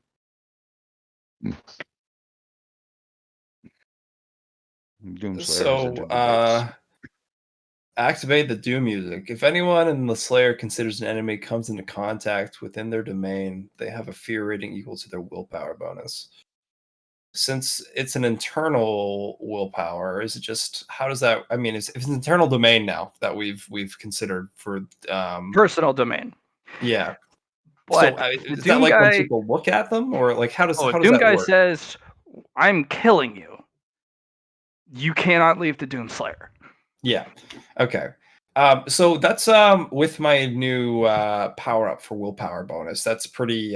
Doomslayers into So, the base. activate the Doom music. If anyone in the Slayer considers an enemy comes into contact within their domain, they have a fear rating equal to their willpower bonus. Since it's an internal willpower, is it just how does that? I mean, it's an internal domain now that we've considered for Personal domain. yeah. But So the is that Doom like when guy, people look at them, or like how does Doom that guy work? says, "I'm killing you. You cannot leave the Doom Slayer." Yeah. Okay. So that's with my new power up for willpower bonus. That's pretty.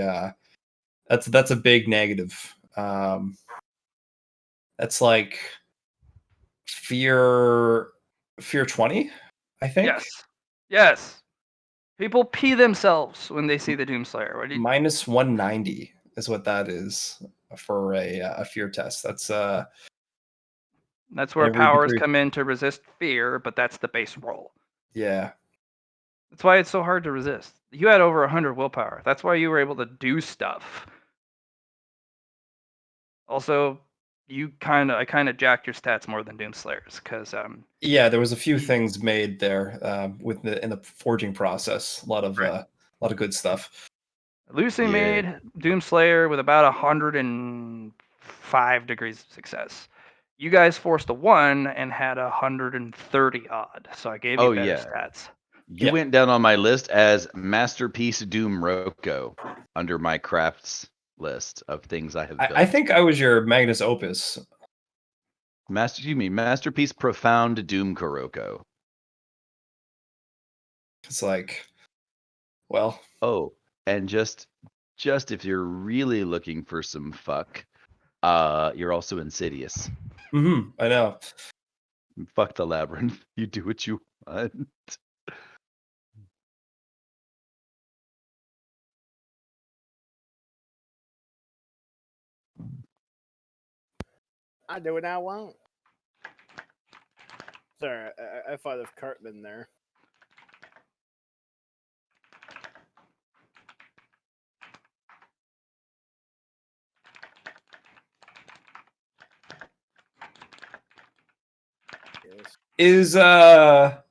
That's a big negative. That's like fear 20, I think. Yes. People pee themselves when they see the Doom Slayer. What do you, Minus 190 is what that is for a fear test. That's that's where every powers degree. come in to resist fear, but that's the base roll. Yeah. That's why it's so hard to resist. You had over 100 willpower. That's why you were able to do stuff. Also, I kind of jacked your stats more than Doomslayers because Yeah, there was a few things made there with in the forging process. A lot of good stuff. Lucy Yeah. made Doomslayer with about 105 degrees of success. You guys forced a 1 and had 130 odd, so I gave you better stats. You Yeah. went down on my list as Masterpiece Doom Roko under my crafts list of things I have built. I think I was your Magnus Opus. Masterpiece Profound Doom Kuroko. It's like, well. Oh, and just if you're really looking for some fuck, you're also Insidious. I know. Fuck the labyrinth. You do what you want. I do what I want. Sorry, I thought of Cartman there. Yes. Is the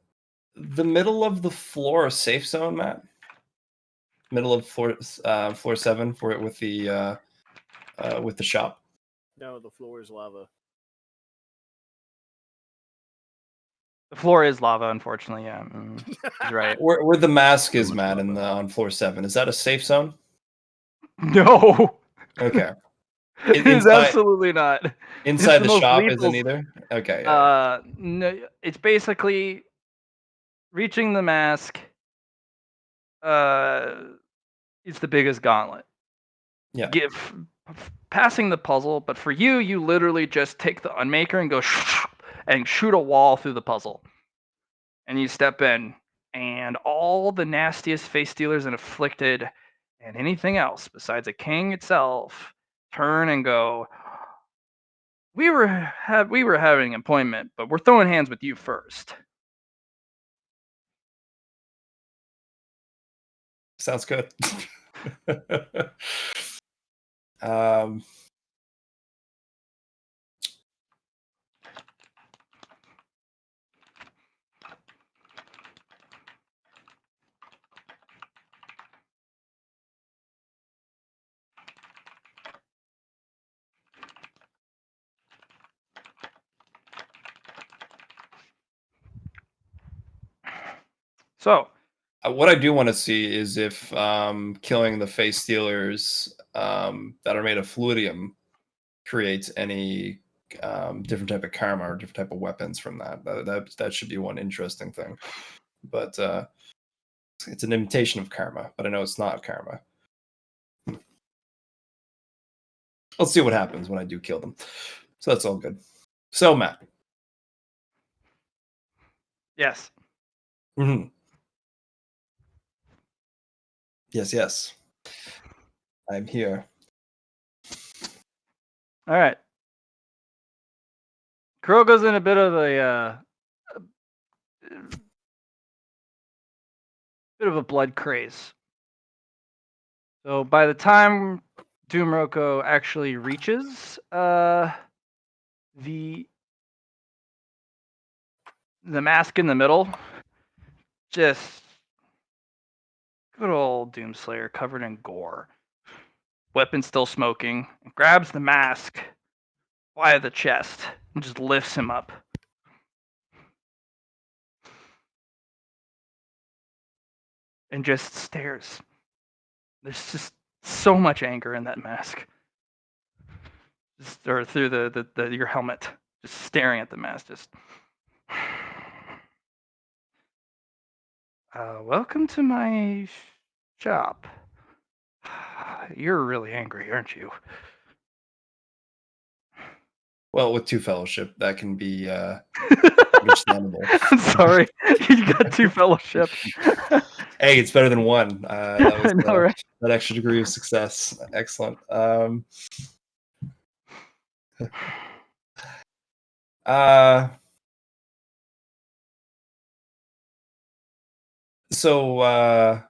middle of the floor a safe zone, Matt? Middle of floor 7 for it with the shop. No, the floor is lava. The floor is lava, unfortunately. Yeah, he's right. Where the mask is, much Matt, lava. on floor 7. Is that a safe zone? No, Okay. it is absolutely not. Inside It's the most shop lethal. isn't either? Okay. Yeah. No, it's basically reaching the mask. It's the biggest gauntlet. Yeah. Passing the puzzle, but for you, you literally just take the Unmaker and go and shoot a wall through the puzzle, and you step in, and all the nastiest face stealers and afflicted, and anything else besides a king itself, turn and go. We were having an appointment, but we're throwing hands with you first. Sounds good. um So, What I do want to see is if killing the face stealers that are made of fluidium creates any different type of karma or different type of weapons from that. That should be one interesting thing. But it's an imitation of karma, but I know it's not karma. Let's see what happens when I do kill them. So that's all good. So Matt. yes. Mm-hmm. Yes. I'm here. All right. Kuroko's in a bit of a blood craze. So by the time Doomroko actually reaches the mask in the middle, just good old Doomslayer covered in gore, weapon still smoking, grabs the mask by the chest and just lifts him up. And just stares. There's just so much anger in that mask. Or through your helmet, just staring at the mask, just. Welcome to my shop. You're really angry, aren't you? Well, with two fellowship, that can be understandable. I'm sorry, you got two fellowship. Hey, it's better than one. That was I know, right? that extra degree of success. Excellent. So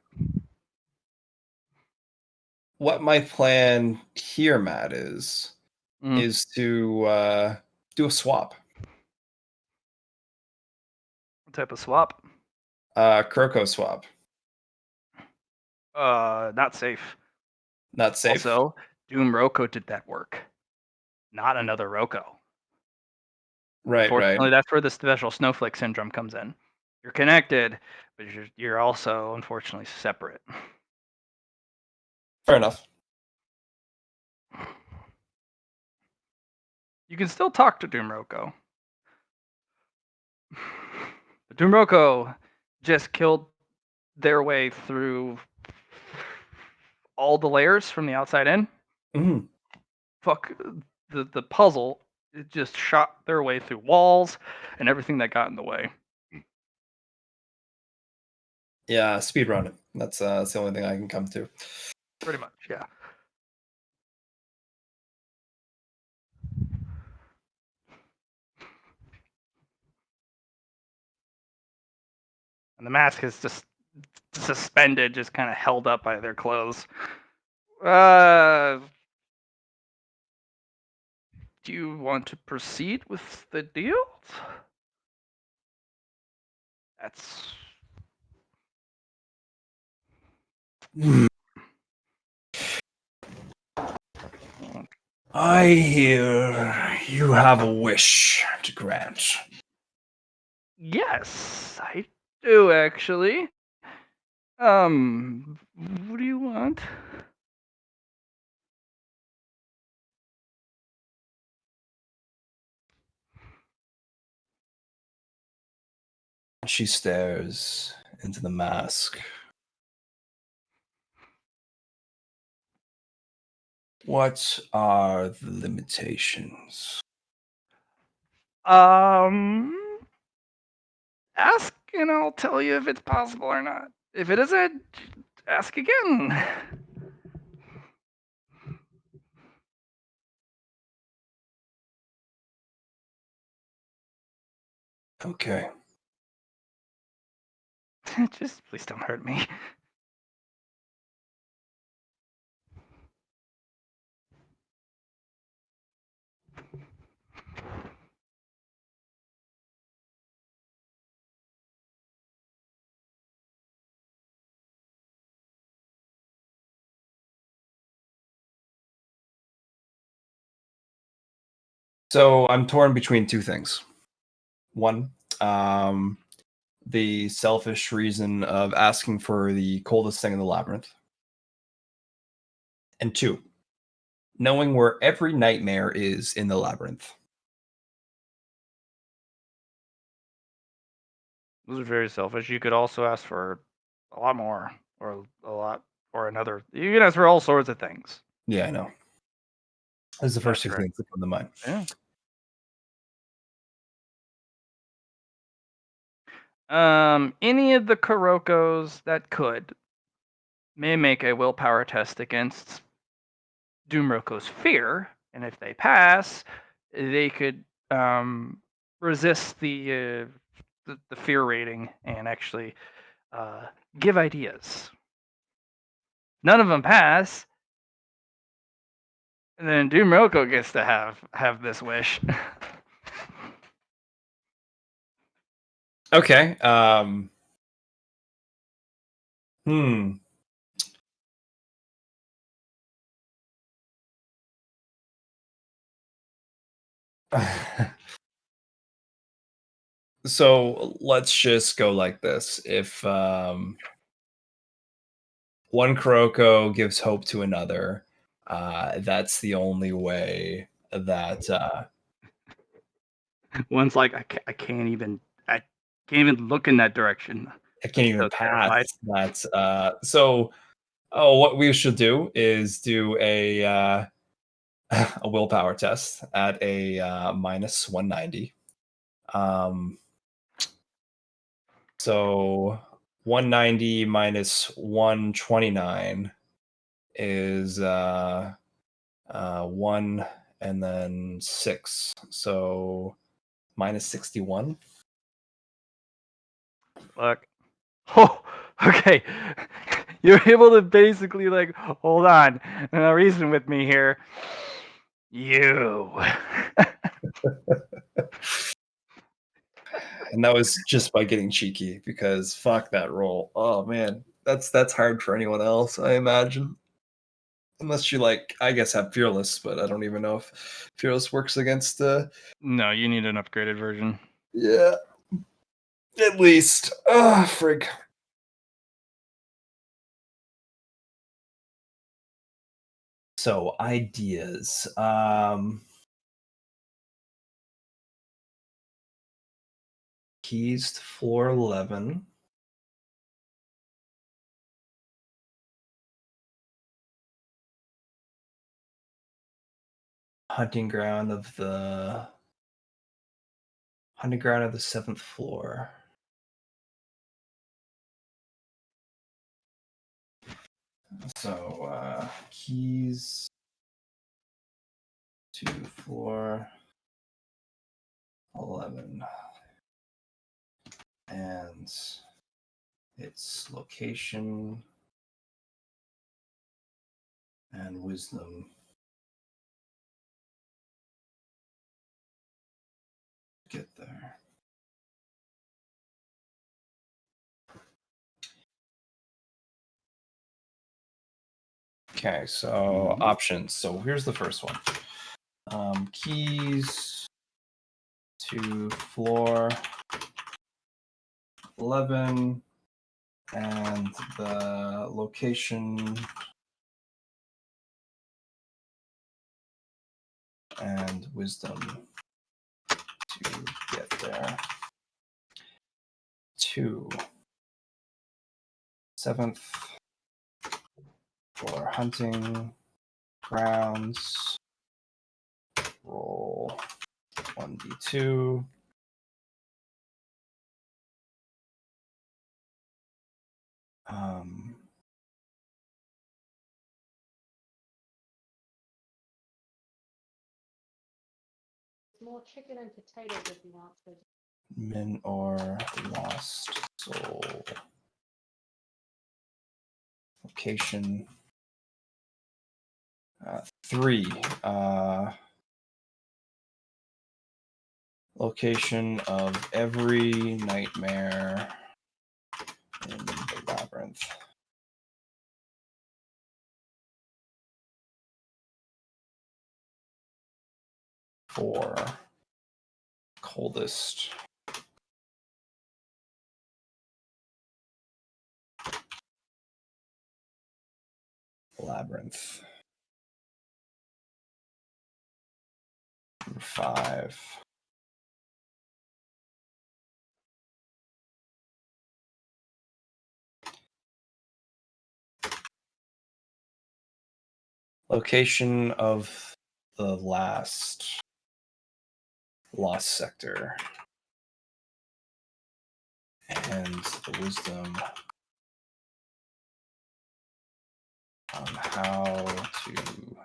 what my plan here, Matt, is to do a swap. What type of swap? Kuroko swap. Not safe. Not safe. Also, Doom Roko did that work, not another Roko. Right. Unfortunately, that's where the special snowflake syndrome comes in. You're connected, but you're also unfortunately separate. Fair enough. You can still talk to Doom Roko. But Doom Roko just killed their way through all the layers from the outside in. Mm-hmm. Fuck the puzzle. It just shot their way through walls and everything that got in the way. Yeah, speedrun it. That's the only thing I can come to. Pretty much, yeah. And the mask is just suspended, just kind of held up by their clothes. Do you want to proceed with the deal? That's I hear you have a wish to grant. yes, I do actually. What do you want? She stares into the mask. What are the limitations? Ask and I'll tell you if it's possible or not. If it isn't, ask again. Okay. Just please don't hurt me. So I'm torn between two things. One, the selfish reason of asking for the coldest thing in the labyrinth. And 2, knowing where every nightmare is in the labyrinth. Those are very selfish. You could also ask for a lot more, or a lot, or another. You can ask for all sorts of things. Yeah, I know. This is the first 2 That's right. things that come to mind. Yeah. Any of the Kurokos that could may make a willpower test against Doomroko's fear, and if they pass, they could resist the fear rating and actually give ideas. None of them pass, and then Doomroko gets to have this wish. Okay. Hmm. So let's just go like this. If one Kuroko gives hope to another, that's the only way that One's like, I can't even look in that direction. I can't even So pass. terrified. That's so. Oh, what we should do is do a a willpower test at a minus 190. So 190 minus 129 is 1 and then 6. So minus 61. Look. Oh, okay. You're able to basically like hold on and reason with me here. You. And that was just by getting cheeky because fuck that roll. Oh man, that's hard for anyone else, I imagine. Unless you like, I guess have fearless, but I don't even know if fearless works against No, you need an upgraded version. yeah. At least. Ah, frig. So ideas. Keys to floor 11. Hunting ground of the 7th floor. So keys to floor 11 and its location and wisdom. Get there. Okay, so options. So here's the first one. Keys to floor 11 and the location and wisdom to get there. 2. 7th for hunting grounds. Roll 1d2. More chicken and potatoes if you want to. Min or lost soul. Location. 3. Location of every nightmare in the labyrinth. 4. Coldest Labyrinth. Number 5. Location of the last lost sector. And the wisdom on how to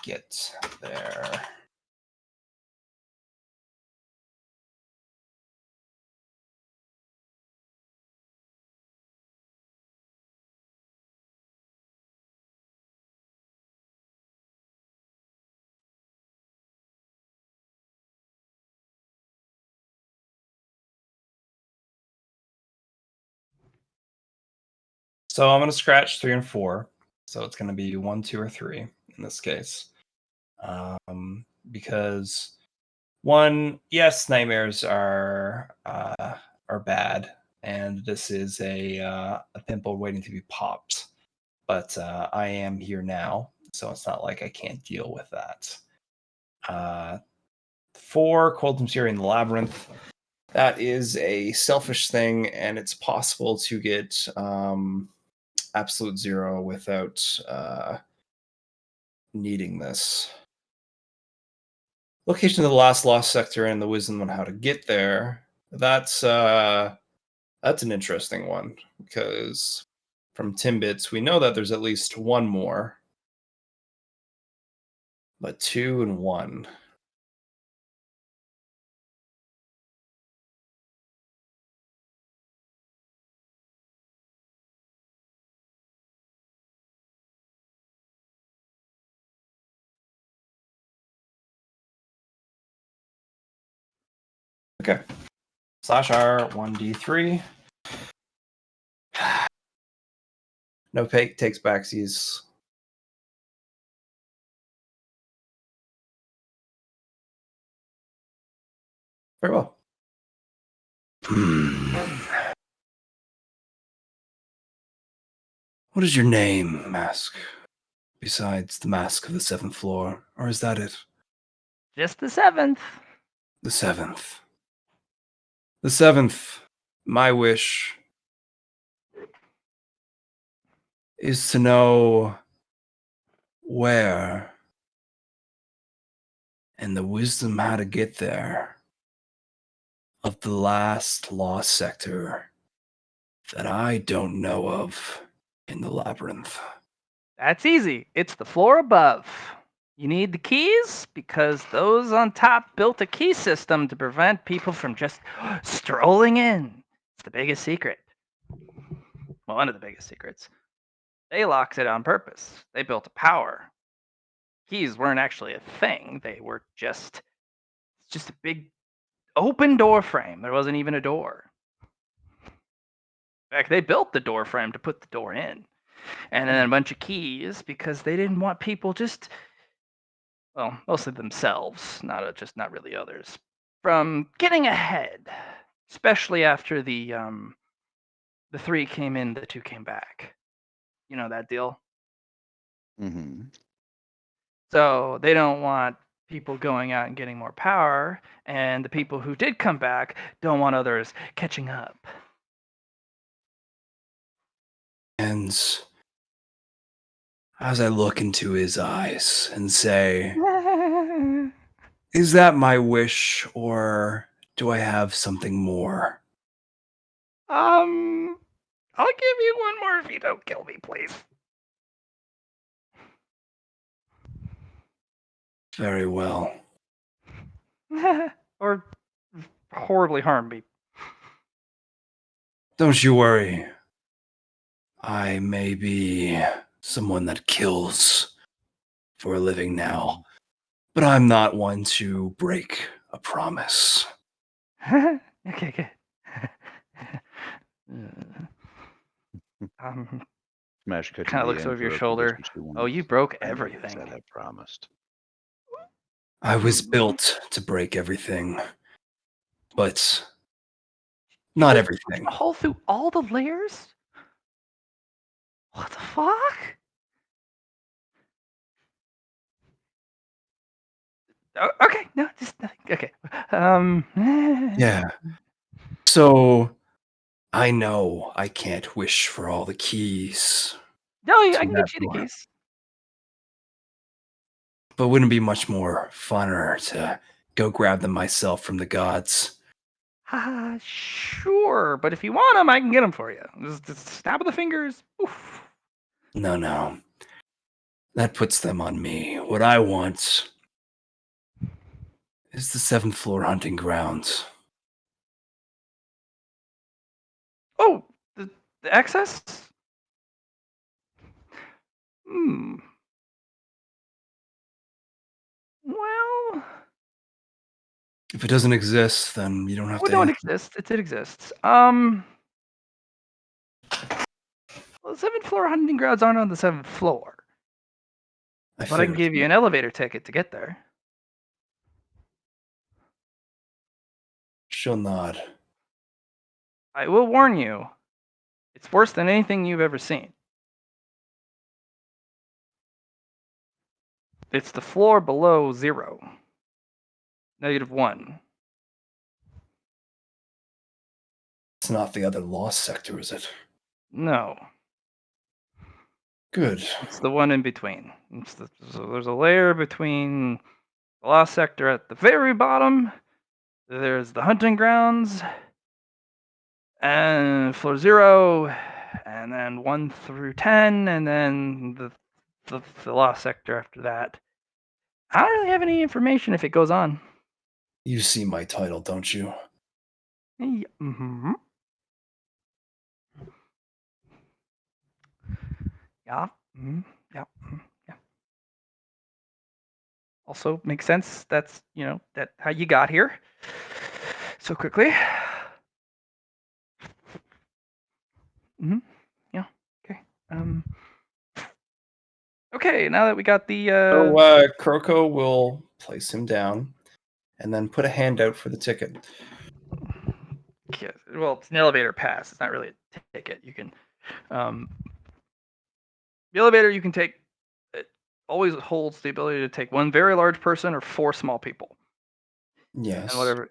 get there. So I'm going to scratch 3 and 4. So it's going to be 1, 2, or 3 in this case. Because 1, yes, nightmares are bad, and this is a pimple waiting to be popped. But I am here now, so it's not like I can't deal with that. 4, Cold and Fury in the Labyrinth. That is a selfish thing, and it's possible to get absolute 0 without needing this. Location of the last lost sector and the wisdom on how to get there. That's an interesting one, because from Timbits we know that there's at least 1 more, but 2 and 1. Okay. /R 1d3. No pay takes backsies. Very well. What is your name, Mask? Besides the mask of the 7th floor, or is that it? Just the 7th. The 7th. The 7th. My wish is to know where and the wisdom how to get there of the last lost sector that I don't know of in the labyrinth. That's easy. It's the floor above. You need the keys because those on top built a key system to prevent people from just strolling in. It's the biggest secret. Well, one of the biggest secrets. They locked it on purpose. They built a power. Keys weren't actually a thing. They were just a big open door frame. There wasn't even a door. In fact, they built the door frame to put the door in. And then a bunch of keys because they didn't want people just, well, mostly themselves, not really others, from getting ahead, especially after the 3 came in, the 2 came back. You know that deal? Mm-hmm. So they don't want people going out and getting more power, and the people who did come back don't want others catching up. And as I look into his eyes and say, is that my wish, or do I have something more? I'll give you 1 more if you don't kill me, please. Very well. Or horribly harm me. Don't you worry. I may be someone that kills for a living now, but I'm not one to break a promise. Okay, good. Smash cut to Kind of the looks end over your for a shoulder. position she Oh, wanted. you broke I know, everything. as I promised. I was built to break everything, but not Just everything. punched a hole through all the layers? What the fuck? Okay, no, just okay. Yeah. So I know I can't wish for all the keys No, I to can that get you the door, keys. but wouldn't it be much more funner to go grab them myself from the gods? Sure, but if you want them, I can get them for you. Just snap of the fingers. Oof. No. That puts them on me. What I want is the 7th floor hunting grounds. Oh, the excess? Hmm. Well, If it doesn't exist, then you don't have well, to no, it answer. exists. It exists. Well, the 7th floor hunting grounds aren't on the 7th floor, I but I can figured. give you an elevator ticket to get there. She'll nod. I will warn you, it's worse than anything you've ever seen. It's the floor below 0. -1. It's not the other lost sector, is it? No, Good. it's the one in between. So there's a layer between the lost sector at the very bottom. There's the hunting grounds, and floor 0, and then 1 through 10, and then the lost sector after that. I don't really have any information if it goes on. You see my title, don't you? Mm-hmm. Yeah. Mm-hmm. Yeah. Mhm, yeah. Also makes sense. That's that how you got here so quickly. Hmm. Yeah. Okay. Um. Okay. Now that we got the So Kroko will place him down and then put a hand out for the ticket. well, it's an elevator pass. It's not really a ticket. You can um the elevator you can take. It always holds the ability to take one very large person or 4 small people, and Yes. whatever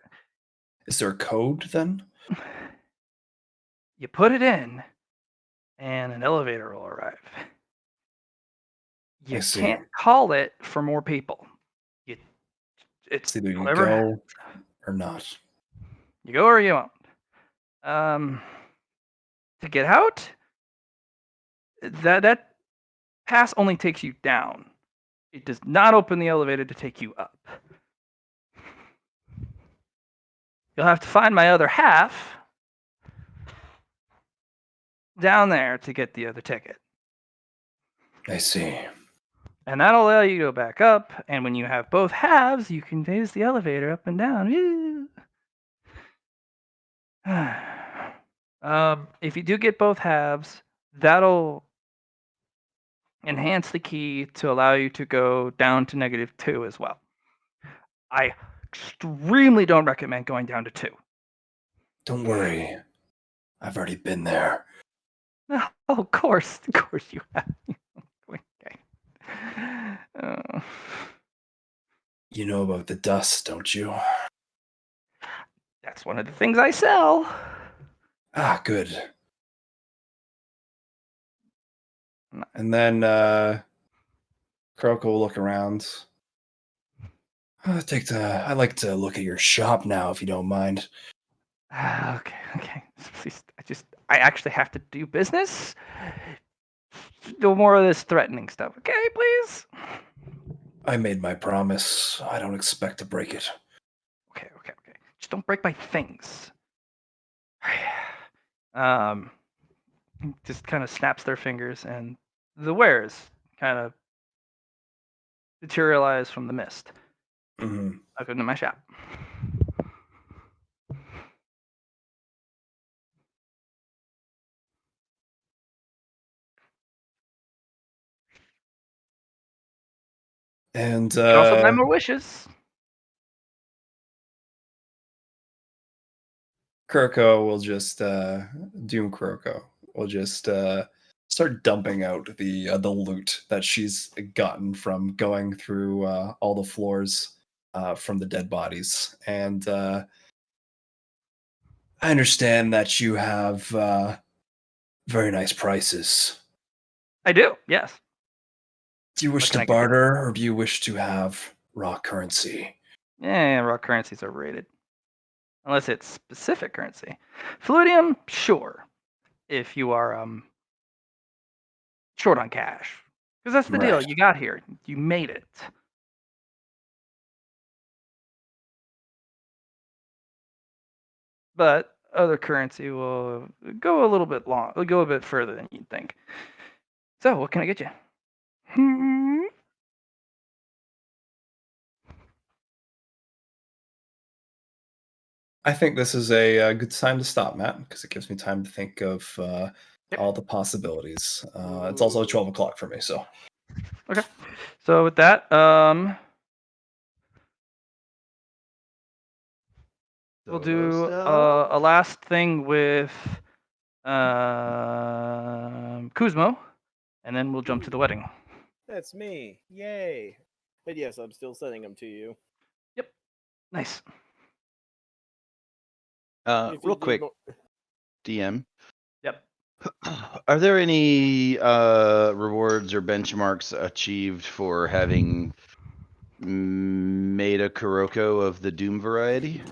Is there a code then? you put it in, and an elevator will arrive. I You see. can't call it for more people. You, it's It's either you whatever. go or not. You go or you won't. To get out, that pass only takes you down. It does not open the elevator to take you up. You'll have to find my other half down there to get the other ticket. I see. And that'll allow you to go back up, and when you have both halves, you can use the elevator up and down. If you do get both halves, that'll enhance the key to allow you to go down to -2 as well. I extremely don't recommend going down to 2. Don't worry. I've already been there. Oh, of course you have. Okay. Uh, You know about the dust, don't you? that's one of the things I sell. Ah, good. And then Kroko will look around. I'd like to look at your shop now, if you don't mind. Okay. Please, I actually have to do business. No more of this threatening stuff, okay, please? I made my promise. I don't expect to break it. Okay. Just don't break my things. Um, just kind of snaps their fingers, and the wares kind of materialize from the mist Mm-hmm. up into my shop. And You can also buy more wishes. Kroko will just Doom Kroko will just start dumping out the loot that she's gotten from going through all the floors from the dead bodies. And I understand that you have very nice prices. I do. Yes. Do you wish can to I get you? barter, or do you wish to have raw currency? Yeah, raw currencies are rated. Unless it's specific currency. Fluidium, sure. If you are short on cash. Because that's the deal. Right. You got here. You made it. But other currency will go a little bit long. It'll go a bit further than you'd think. So, what can I get you? I think this is a good time to stop, Matt, because it gives me time to think of all the possibilities. It's also 12 o'clock for me, so. Okay. So with that, we'll do a last thing with Kuzmo, and then we'll jump to the wedding. That's me. Yay. But yes, I'm still sending them to you. Yep. Nice. If you Real need quick, more- DM. Yep. Are there any rewards or benchmarks achieved for having made a Kuroko of the Doom variety?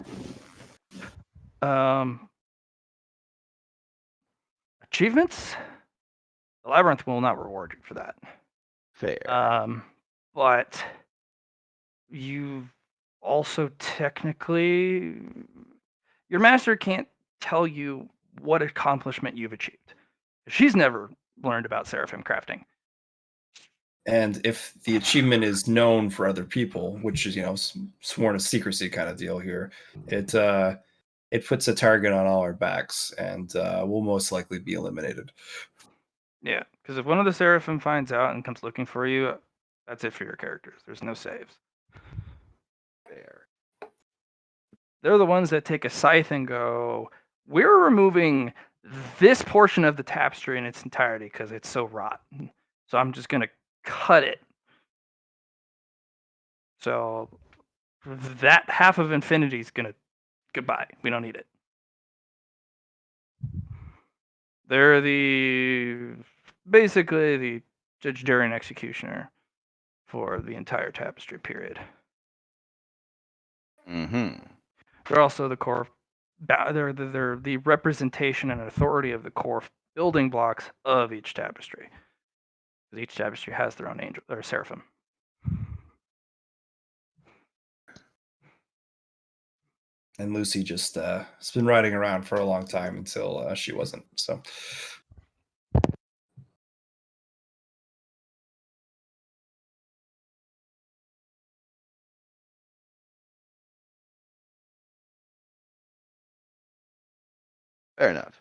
Achievements? The Labyrinth will not reward you for that. Fair. But you also technically, your master can't tell you what accomplishment you've achieved. She's never learned about Seraphim crafting. And if the achievement is known for other people, which is, sworn to secrecy kind of deal here, it puts a target on all our backs, and we'll most likely be eliminated. Yeah, because if one of the Seraphim finds out and comes looking for you, that's it for your characters. There's no saves. Fair. They're the ones that take a scythe and go, we're removing this portion of the tapestry in its entirety because it's so rotten. So I'm just going to cut it. So that half of infinity is going to, goodbye. We don't need it. They're basically the Judge Darian executioner for the entire tapestry period. Mm-hmm. They're also the core. They're the representation and authority of the core building blocks of each tapestry. Because each tapestry has their own angel or seraphim. And Lucy just has been riding around for a long time until she wasn't. So. Fair enough.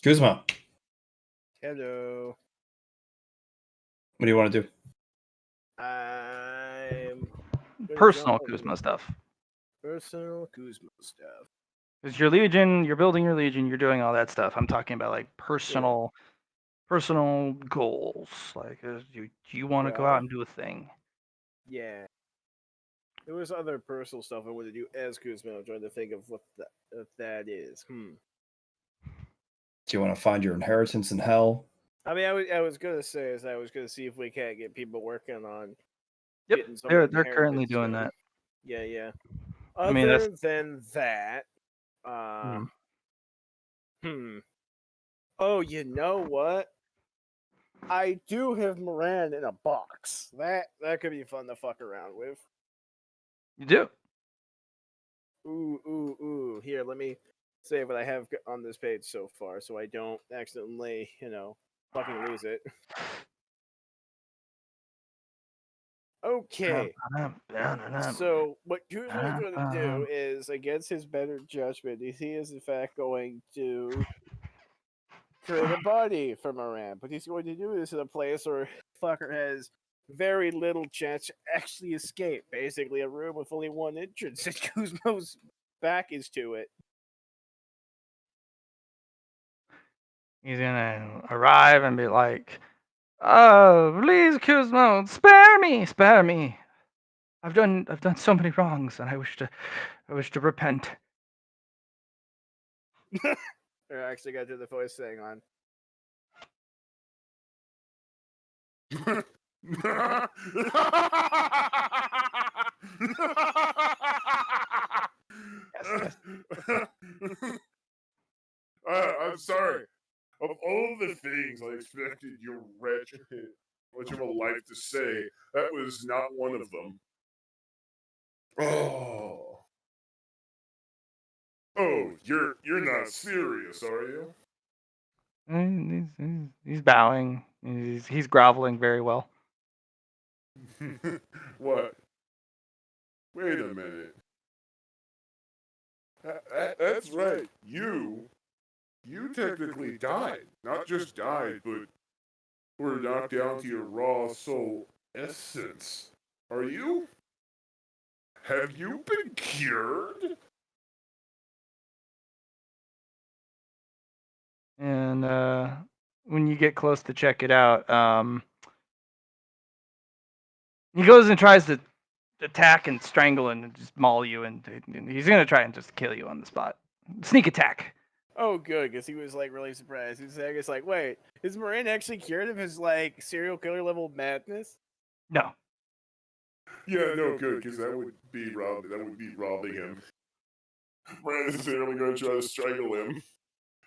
Kuzma, Hello. what do you want to do? I'm gonna Personal jump on Kuzma stuff. personal Kuzma stuff. Because your legion, you're building your legion, you're doing all that stuff. I'm talking about like personal goals. Like, do you want to go out Well, and do a thing? yeah. There was other personal stuff I want to do as Kuzma. I'm trying to think of what that is. Do you want to find your inheritance in hell? I mean, I was gonna say is I was gonna see if we can't get people working on Yep, getting some they're currently inheritance doing done. that. Yeah, yeah. I mean, Other that's than that, Oh, you know what? I do have Moran in a box. That could be fun to fuck around with. you do. Ooh. Here, let me say what I have on this page so far, so I don't accidentally, fucking lose it. Okay. So what Kuzma is going to do is, against his better judgment, he is in fact going to create a body for Moran, but he's going to do this in a place where fucker has very little chance to actually escape. Basically, a room with only one entrance, and Kuzmo's back is to it. He's gonna arrive and be like, "Oh, please, Kuzmo, spare me, spare me. I've done so many wrongs, and I wish to repent." I actually got to the voice thing on. Yes. I'm sorry. Of all the things I expected your wretched, much of a life to say, that was not one of them. Oh. Oh, you're not serious, are you? He's bowing. He's groveling very well. What? Wait a minute. That's right. You technically died. Not just died, but were knocked down to your raw soul essence. Are you? Have you been cured? And when you get close to check it out, he goes and tries to attack and strangle and just maul you, and he's gonna try and just kill you on the spot. Sneak attack. Oh, good, because he was like really surprised. He's like, wait, is Morin actually cured of his like serial killer level madness? No. Yeah, no, good, because that would be robbing him. Brandon's literally going to try to strangle him.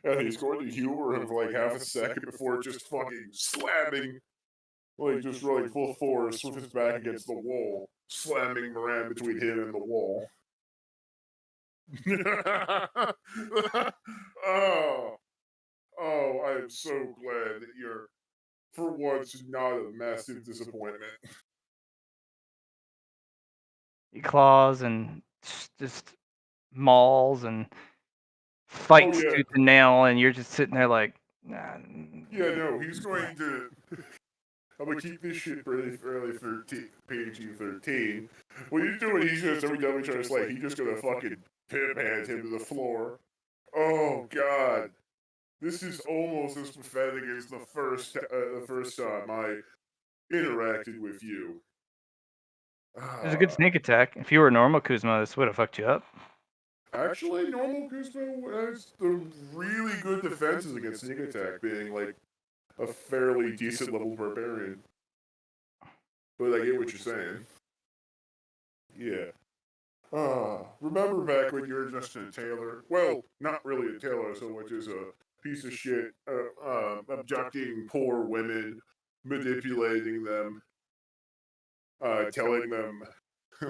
And he's going to humor him for like half a second before just fucking slamming, like just running full force with his back against the wall, slamming Moran between him and the wall. oh, I am so glad that you're, for once, not a massive disappointment. He claws and just mauls and fights yeah. tooth and nail, and you're just sitting there like, nah. Yeah, no, he's going to. I'm gonna keep this shit fairly 13, PG-13. What he's doing, he's just every time we try to slay, he's just gonna fucking pimp hand him to the floor. Oh god, this is almost as pathetic as the first time I interacted with you. It was a good sneak attack. If you were a normal Kuzma, this would have fucked you up. Actually, normal Kuzma has the really good defenses against sneak attack, being like a fairly decent level barbarian. But I get what you're saying. Yeah. Remember back when you were just a tailor? Well, not really a tailor so much as a piece of shit, abducting poor women, manipulating them, telling them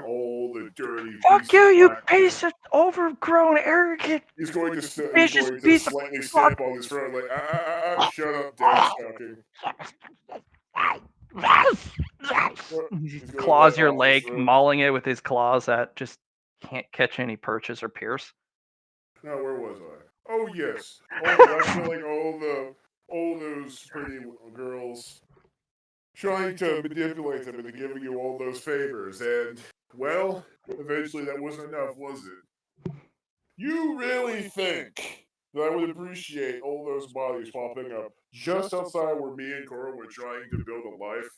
all the dirty Fuck you, you black piece of overgrown, arrogant, He's going to vicious piece of slightly fuck. step on his throat, like, shut up, dead sucking. He He's going to claws let your off his leg, throat. mauling it with his claws that just can't catch any perches or pierce. Now, where was I? Oh, yes. That's killing all those pretty girls, trying to manipulate them into giving you all those favors, and, well, eventually that wasn't enough, was it? You really think that I would appreciate all those bodies popping up just outside where me and Cora were trying to build a life?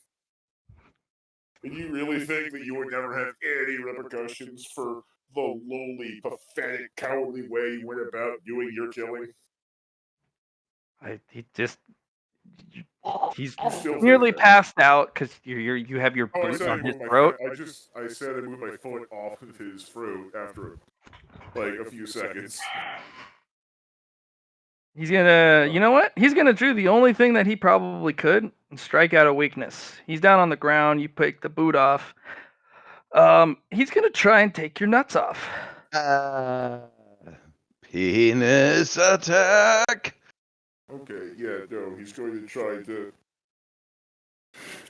And you really think that you would never have any repercussions for the lowly, pathetic, cowardly way you went about doing your killing? He's You still nearly think that? passed out because you have your Oh, I boot said I on his moved my throat. I said I moved my foot off of his throat after like a few seconds. He's gonna, you know what? He's gonna do the only thing that he probably could and strike out a weakness. He's down on the ground. You pick the boot off. He's gonna try and take your nuts off. Penis attack. Okay, yeah, no, he's going to try to.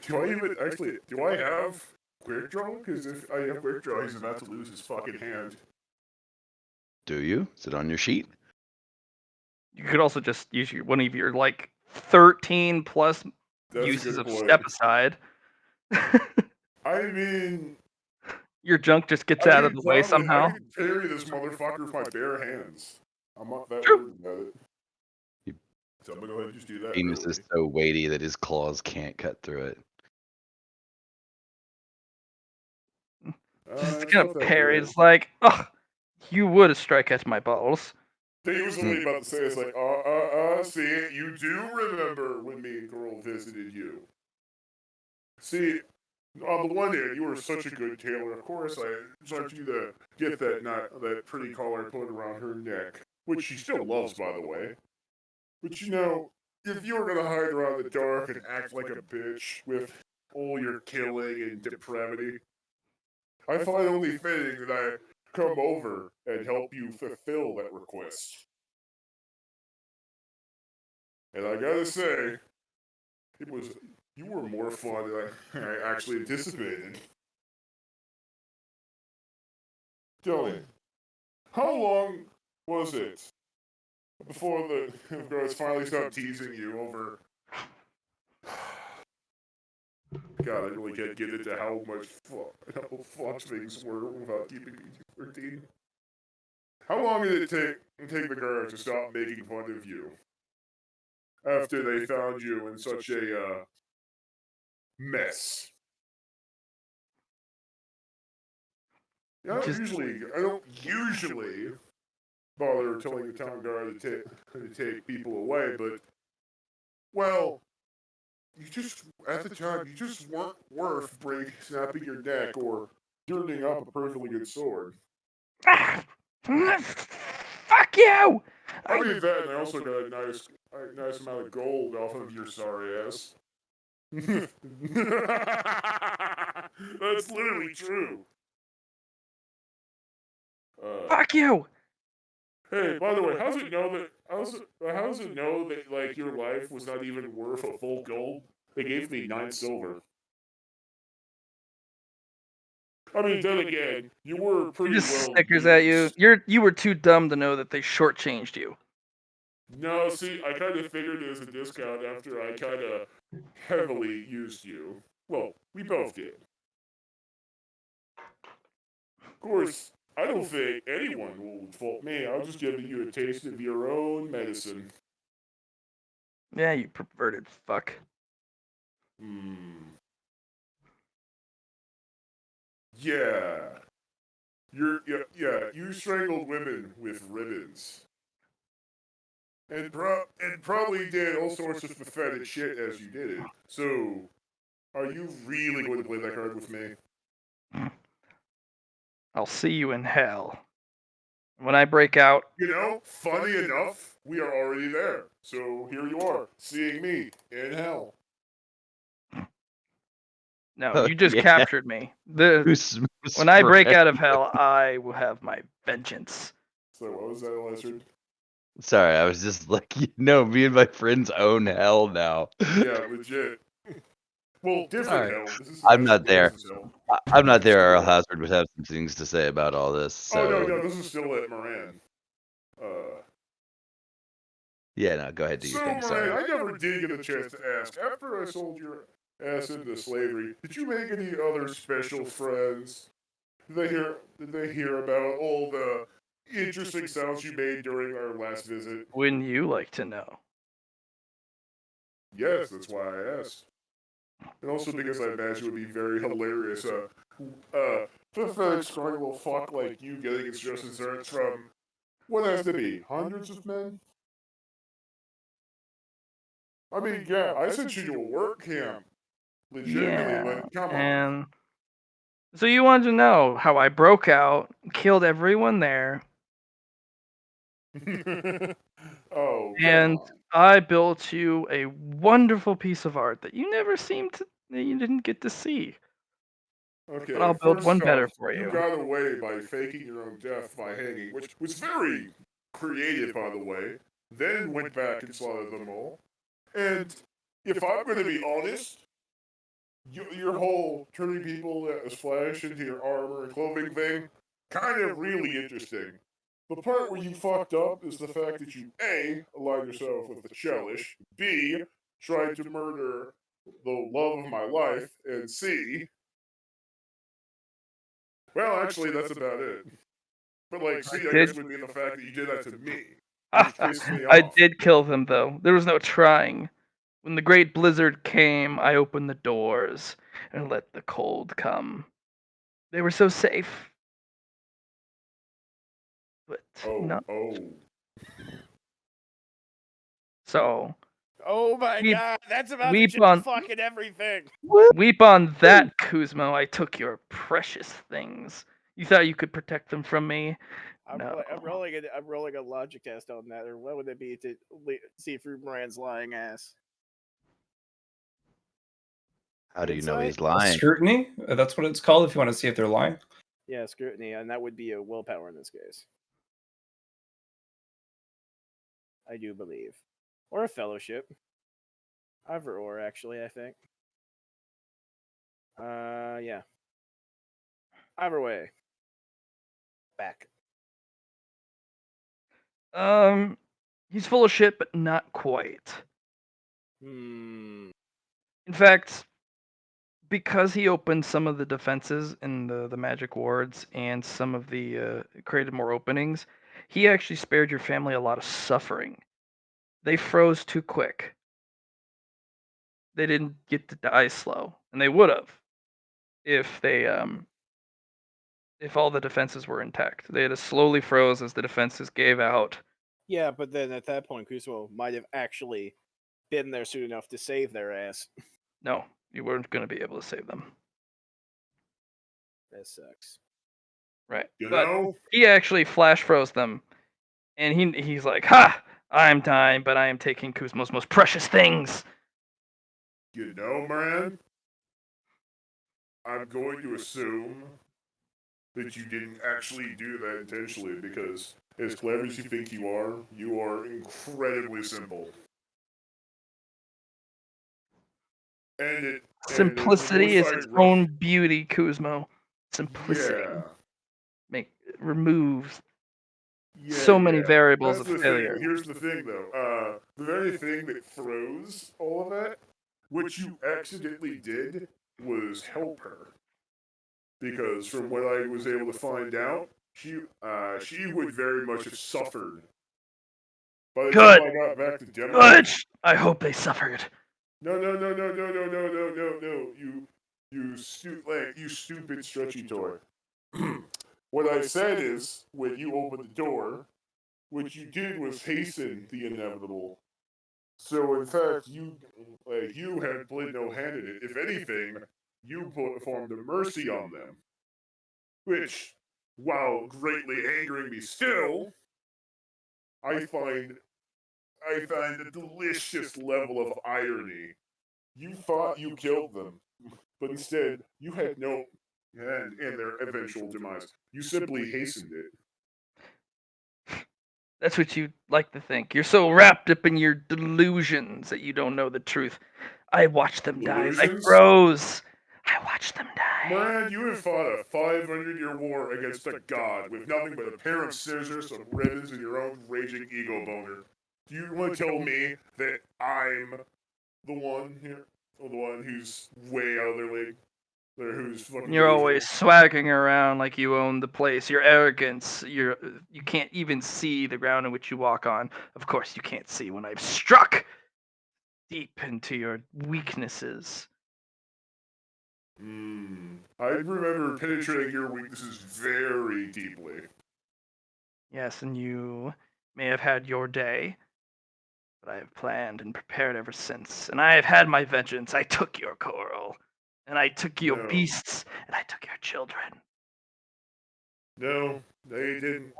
Do I have quick draw? Because if I have quick draw, he's about to lose his fucking hand. Do you? Is it on your sheet? You could also just use one of your like 13 plus That's a uses good of point. step aside. I mean, Your junk just gets out of the way somehow. I could carry this motherfucker with my bare hands. I'm not that True. worried about it. So I'm gonna go ahead and just do that. Penis is so weighty that his claws can't cut through it. Just It's gonna not that parry. good. It's like, oh, you would strike at my balls. They was literally about to say, it's like, see, you do remember when me and Girl visited you. See, on the one hand, you were such a good tailor. Of course, I expect you to get that pretty collar put around her neck, which she still loves, by the way. But you know, if you were gonna hide around the dark and act like a bitch with all your killing and depravity, I find only fitting that I come over and help you fulfill that request. And I gotta say, you were more fun than I actually anticipated. Tell me, how long was it before the girls finally stopped teasing you over? God, I really can't get into how fucked things were without keeping PG-13. How long did it take the girls to stop making fun of you after they found you in such a mess? I don't usually bother telling the town guard to take people away, but well, at the time you just weren't worth snapping your neck or dirtying up a perfectly good sword. Ah, fuck you! I mean that, and I also got a nice amount of gold off of your sorry ass. That's literally true. Fuck you! Hey, by the way, how does it know that like your life was not even worth a full gold? They gave me 9 silver. I mean, then again, you were pretty Just well snickers at you. used. You were too dumb to know that they shortchanged you. No, see, I kind of figured it was a discount after I kind of heavily used you. Well, we both did. Of course, I don't think anyone will fault me. I'll just give you a taste of your own medicine. Yeah, you perverted fuck. Yeah. You strangled women with ribbons. And probably did all sorts of pathetic shit as you did it. So, are you really going to play that card with me? I'll see you in hell. When I break out, You know, funny enough, we are already there. So here you are, seeing me in hell. no, Oh, you just yeah. captured me. When I break out of hell, I will have my vengeance. So what was that, Lizard? Sorry, I was just like, me and my friends own hell now. Yeah, legit. Well, different Sorry. hell. This is I'm not there. hell. I'm not there. Earl Hazard would have some things to say about all this. So. Oh no, this is still at Moran. Yeah, no, go ahead, do your thing. Moran, Sorry. I never did get a chance to ask. After I sold your ass into slavery, did you make any other special friends? Did they hear about all the interesting sounds you made during our last visit? Wouldn't you like to know? Yes, that's why I asked. And also because I imagine it would be very hilarious. Pathetic, scrawny little fuck like you getting instructions from what has to be hundreds of men. I mean, yeah, I sent you to a work camp, legitimately, Yeah, but come on. and so you wanted to know how I broke out, killed everyone there, Oh, come and on. I built you a wonderful piece of art that you didn't get to see. Okay, But I'll build one first better off, for you you. got away by faking your own death by hanging, which was very creative, by the way. Then went back and slaughtered them all. And if I'm going to be honest, your whole turning people as flesh into your armor and clothing thing, kind of really interesting. The part where you fucked up is the fact that you A, aligned yourself with the Chelish, B, tried to murder the love of my life, and C, well, actually, that's about it. But, like, C, I Did guess would be the fact that you did that to me. Which pissed me I off. did kill them, though. There was no trying. When the great blizzard came, I opened the doors and let the cold come. They were so safe. But no. Oh. So Oh my weep, god, that's about to weep change on, fucking everything. weep on that, Kuzmo. I took your precious things. You thought you could protect them from me? No. I'm rolling a logic test on that, or what would it be to see through Moran's lying ass? How do you know Insight? he's lying? Scrutiny? That's what it's called if you want to see if they're lying. Yeah, scrutiny, and that would be a willpower in this case. I do believe, or a fellowship. Either or, actually, I think. Yeah. Either way. Back. He's full of shit, but not quite. Hmm. In fact, because he opened some of the defenses in the magic wards and some of the created more openings, he actually spared your family a lot of suffering. They froze too quick. They didn't get to die slow, and they would have if if all the defenses were intact. They had slowly froze as the defenses gave out. Yeah, but then at that point, Kusuo might have actually been there soon enough to save their ass. No, you weren't going to be able to save them. That sucks. Right. You But know? he actually flash froze them, and he's like, "Ha! I'm dying, but I am taking Kuzmo's most precious things." You know, man? I'm going to assume that you didn't actually do that intentionally because, as clever as you think you are incredibly simple. And it's Simplicity most is its ironic. own beauty, Kuzmo. Simplicity removes so many variables That's of the failure. thing. Here's the thing, though. The very thing that froze all of that, what you accidentally did was help her. Because from what I was able to find out, she would very much have suffered. By the Good. time I got back to Denmark, Good. I hope they suffered. no, you stupid stretchy toy. What I said is, when you opened the door, what you did was hasten the inevitable. So in fact, you had played no hand in it. If anything, you performed a mercy on them, which, while greatly angering me still, I find a delicious level of irony. You thought you killed them, but instead you had no hand in their eventual demise. You simply hastened it. That's what you like to think. You're so wrapped up in your delusions that you don't know the truth. I watched them die. I Delusions? froze. I watched them die. Moran, you have fought a 500-year war against a god with nothing but a pair of scissors, some ribbons, and your own raging ego boner. Do you want to tell me that I'm the one here? Or the one who's way out of their league? Or who's fucking You're delusional? always swagging around like you own the place. Your arrogance. You can't even see the ground in which you walk on. Of course, you can't see when I've struck deep into your weaknesses. I remember penetrating your weaknesses very deeply. Yes, and you may have had your day, but I have planned and prepared ever since. And I have had my vengeance. I took your coral, and I took your No. beasts, and I took your children. No, they didn't.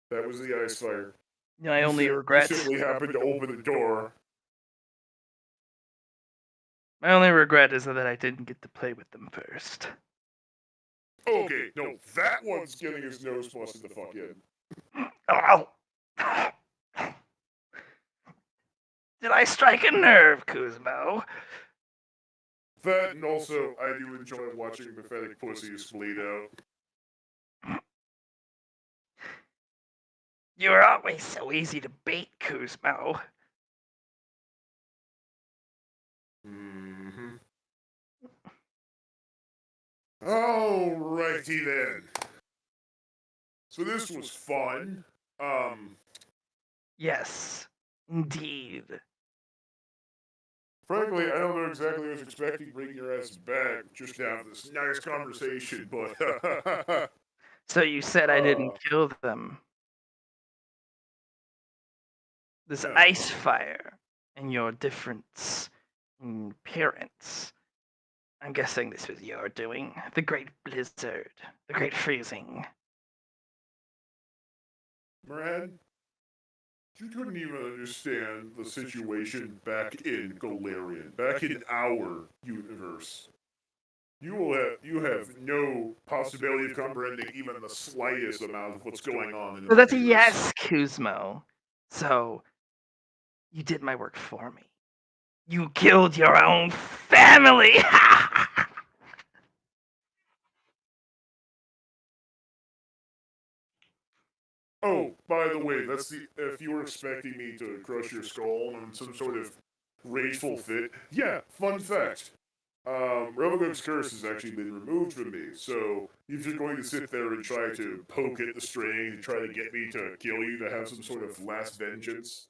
That was the ice fire. My only You regret. simply happened to open the door. My only regret is that I didn't get to play with them first. Okay, no, that one's getting his nose busted the fuck in. Ow! Did I strike a nerve, Kuzmo? That, and also, I do enjoy watching pathetic pussies bleed out. You're always so easy to bait, Kuzmo. Mm-hmm. Alrighty then. So this was fun. Yes, indeed. Frankly, I don't know exactly what I was expecting bringing your ass back just to have this nice conversation, but So you said I didn't Uh. kill them. This No. ice fire and your difference in appearance. I'm guessing this was your doing. The great blizzard, the great freezing. Moran, you couldn't even understand the situation back in Golarion, back in our universe. You have no possibility of comprehending even the slightest amount of what's going on in the So that's a multiverse. yes, Kuzmo. So you did my work for me. You killed your own family. Oh, by the way, that's the if you were expecting me to crush your skull in some sort of rageful fit. Yeah, fun fact. Rovagog's curse has actually been removed from me, so if you're going to sit there and try to poke at the string and try to get me to kill you to have some sort of last vengeance,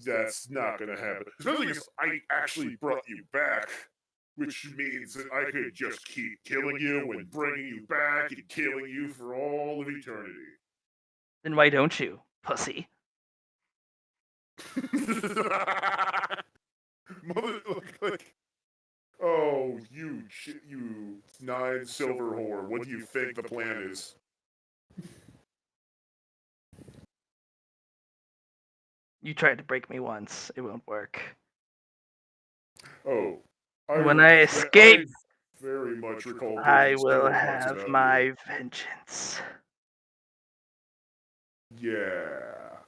that's not gonna happen. Especially because I actually brought you back, which means that I could just keep killing you and bringing you back and killing you for all of eternity. Then why don't you, pussy? Mother, oh, you 9 silver whore. What do you think the plan is? You tried to break me once. It won't work. Oh, When I escape, I very much recall I good will stereotypes have about my vengeance. you. Yeah.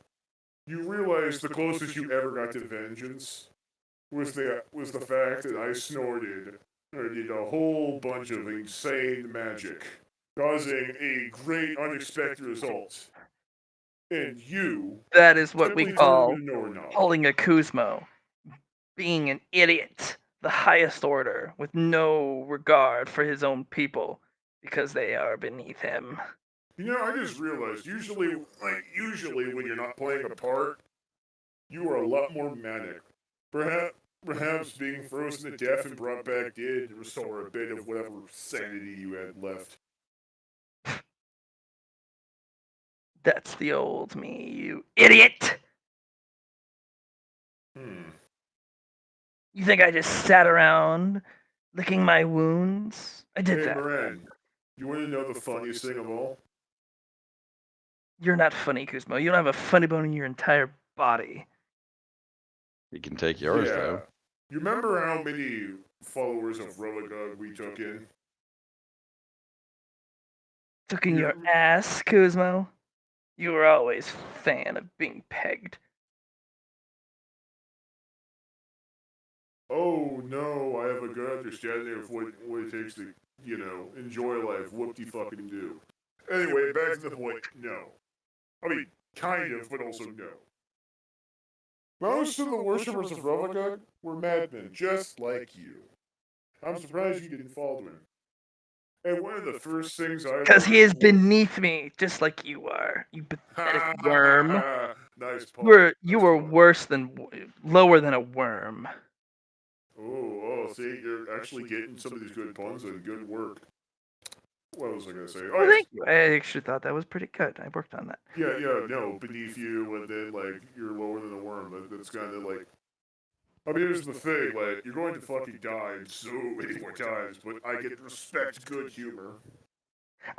You realize the closest you ever got to vengeance was the fact that I did a whole bunch of insane magic, causing a great unexpected result. And you That is what we simply turned call into Nornob. pulling a Kuzmo, being an idiot, the highest order, with no regard for his own people, because they are beneath him. You know, I just realized usually when you're not playing a part, you are a lot more manic. Perhaps being frozen to death and brought back did restore a bit of whatever sanity you had left. That's the old me, you idiot! You think I just sat around licking my wounds? I did Hey, that. Moran, you want to know the funniest thing of all? You're not funny, Kuzmo. You don't have a funny bone in your entire body. You can take yours, Yeah. though. You remember how many followers of Religug we took in? Took in your You- ass, Kuzmo. You were always fan of being pegged. Oh no, I have a good understanding of what it takes to, enjoy life. Whoop de fucking do. Anyway, back to the point. No. I mean, kind of, but also no. Most of the worshippers of Religug were madmen, just like you. I'm surprised you didn't fall to him. And one of the first things I Because he learned is beneath me, just like you are. You pathetic worm. Nice pun. You were worse than, lower than a worm. Oh, see, you're actually getting some of these good puns and good work. What was I gonna say? Oh, Well, yes. thank you. I actually thought that was pretty good. I worked on that. Yeah, no, beneath you, and then, you're lower than a worm. That's kind of like. I mean, here's the thing, you're going to fucking die so many more times, but I get respect good humor.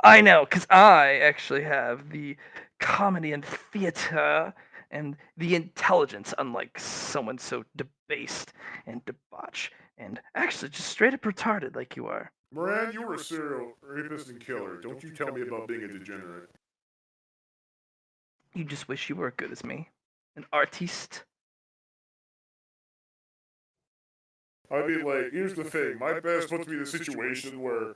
I know, because I actually have the comedy and theater and the intelligence, unlike someone so debased and debauched and actually just straight up retarded like you are. Moran, you were a serial rapist and killer. Don't you tell me about being a degenerate. You just wish you were as good as me. An artiste. I mean, here's the thing. My best puts me in a situation where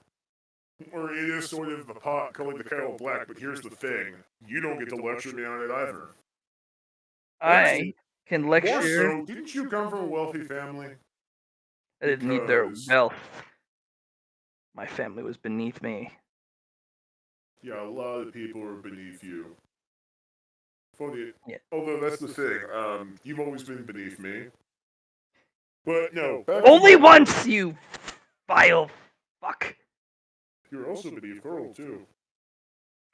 it is sort of the pot calling the kettle black, but here's the thing. You don't get to lecture me on it either. I can More lecture. so, didn't you come from a wealthy family? I didn't need their Because- wealth. My family was beneath me. Yeah, a lot of people are beneath you. funny. Yeah. Although that's the thing. You've always been beneath me. But no, back to Only my once, point. you vile fuck. You're also beneath Coral too.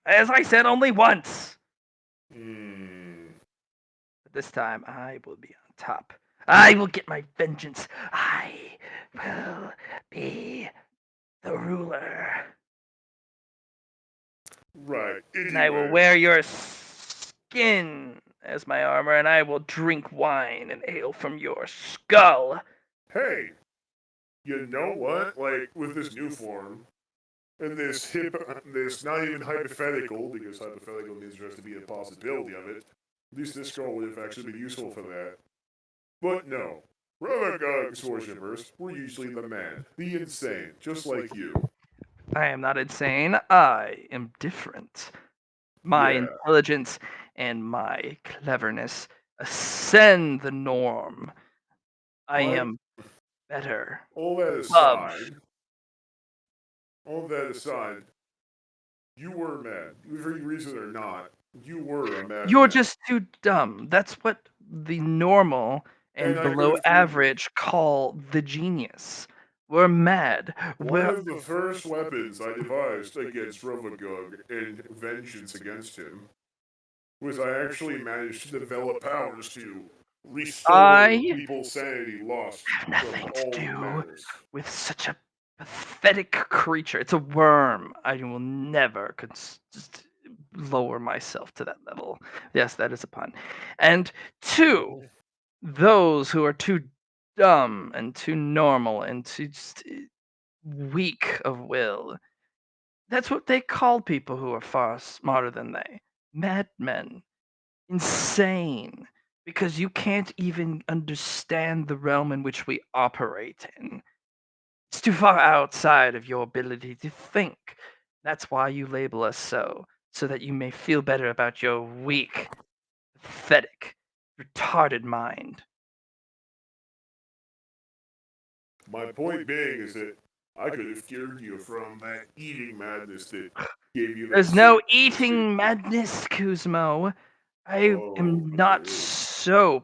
As I said, only once. Hmm. But this time I will be on top. I will get my vengeance. I will be the ruler. Right. And I will Anyway. wear your skin as my armor, and I will drink wine and ale from your skull. Hey, you know what? Like with this new form and this not even hypothetical, because hypothetical means there has to be a possibility of it. At least this skull would have actually been useful for that. But no, Ravagog's worshippers were usually the mad, the insane, just like you. I am not insane. I am different. My Yeah. intelligence and my cleverness ascend the norm. I But am better. all that Love. aside, all that aside, you were mad. For any reason or not, you were a You're madman. just too dumb. That's what the normal And and I could below have average call the genius. We're mad. one We're of the first weapons I devised against Rovagug in vengeance against him was I actually managed to develop powers to restore I people's sanity lost have from nothing to all do matters. with such a pathetic creature. It's a worm. I will never just lower myself to that level. Yes, that is a pun. And two, those who are too dumb and too normal and too just weak of will. That's what they call people who are far smarter than they. Madmen. Insane. Because you can't even understand the realm in which we operate in. It's too far outside of your ability to think. That's why you label us so that you may feel better about your weak, pathetic, retarded mind. My point being is that I could have cured you from that eating madness that gave you that There's no sick state. eating madness, Kuzmo. I Oh, am but not there is. so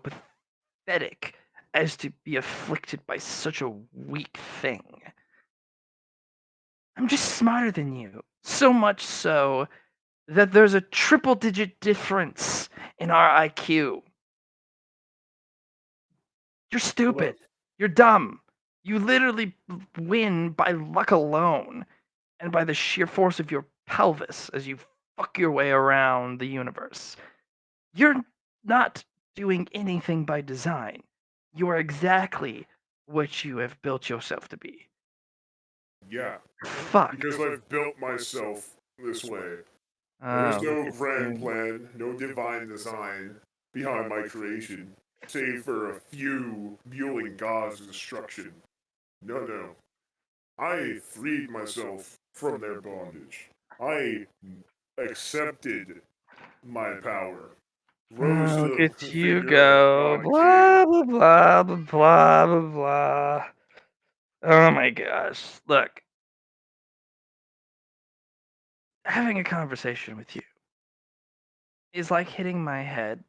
pathetic as to be afflicted by such a weak thing. I'm just smarter than you. So much so that there's a triple digit difference in our IQ. You're Well, stupid. You're dumb. You literally win by luck alone and by the sheer force of your pelvis as you fuck your way around the universe. You're not doing anything by design. You are exactly what you have built yourself to be. yeah, Fuck. because I've built myself this way. There's Oh, look no at grand you. plan, no divine design behind my creation, save for a few fueling gods of destruction. No, no. I freed myself from their bondage. I accepted my power. Rose Oh, to look the at you figure of a go. god king. Blah, blah, blah, blah, blah, blah, blah. Oh my gosh. Look, having a conversation with you is like hitting my head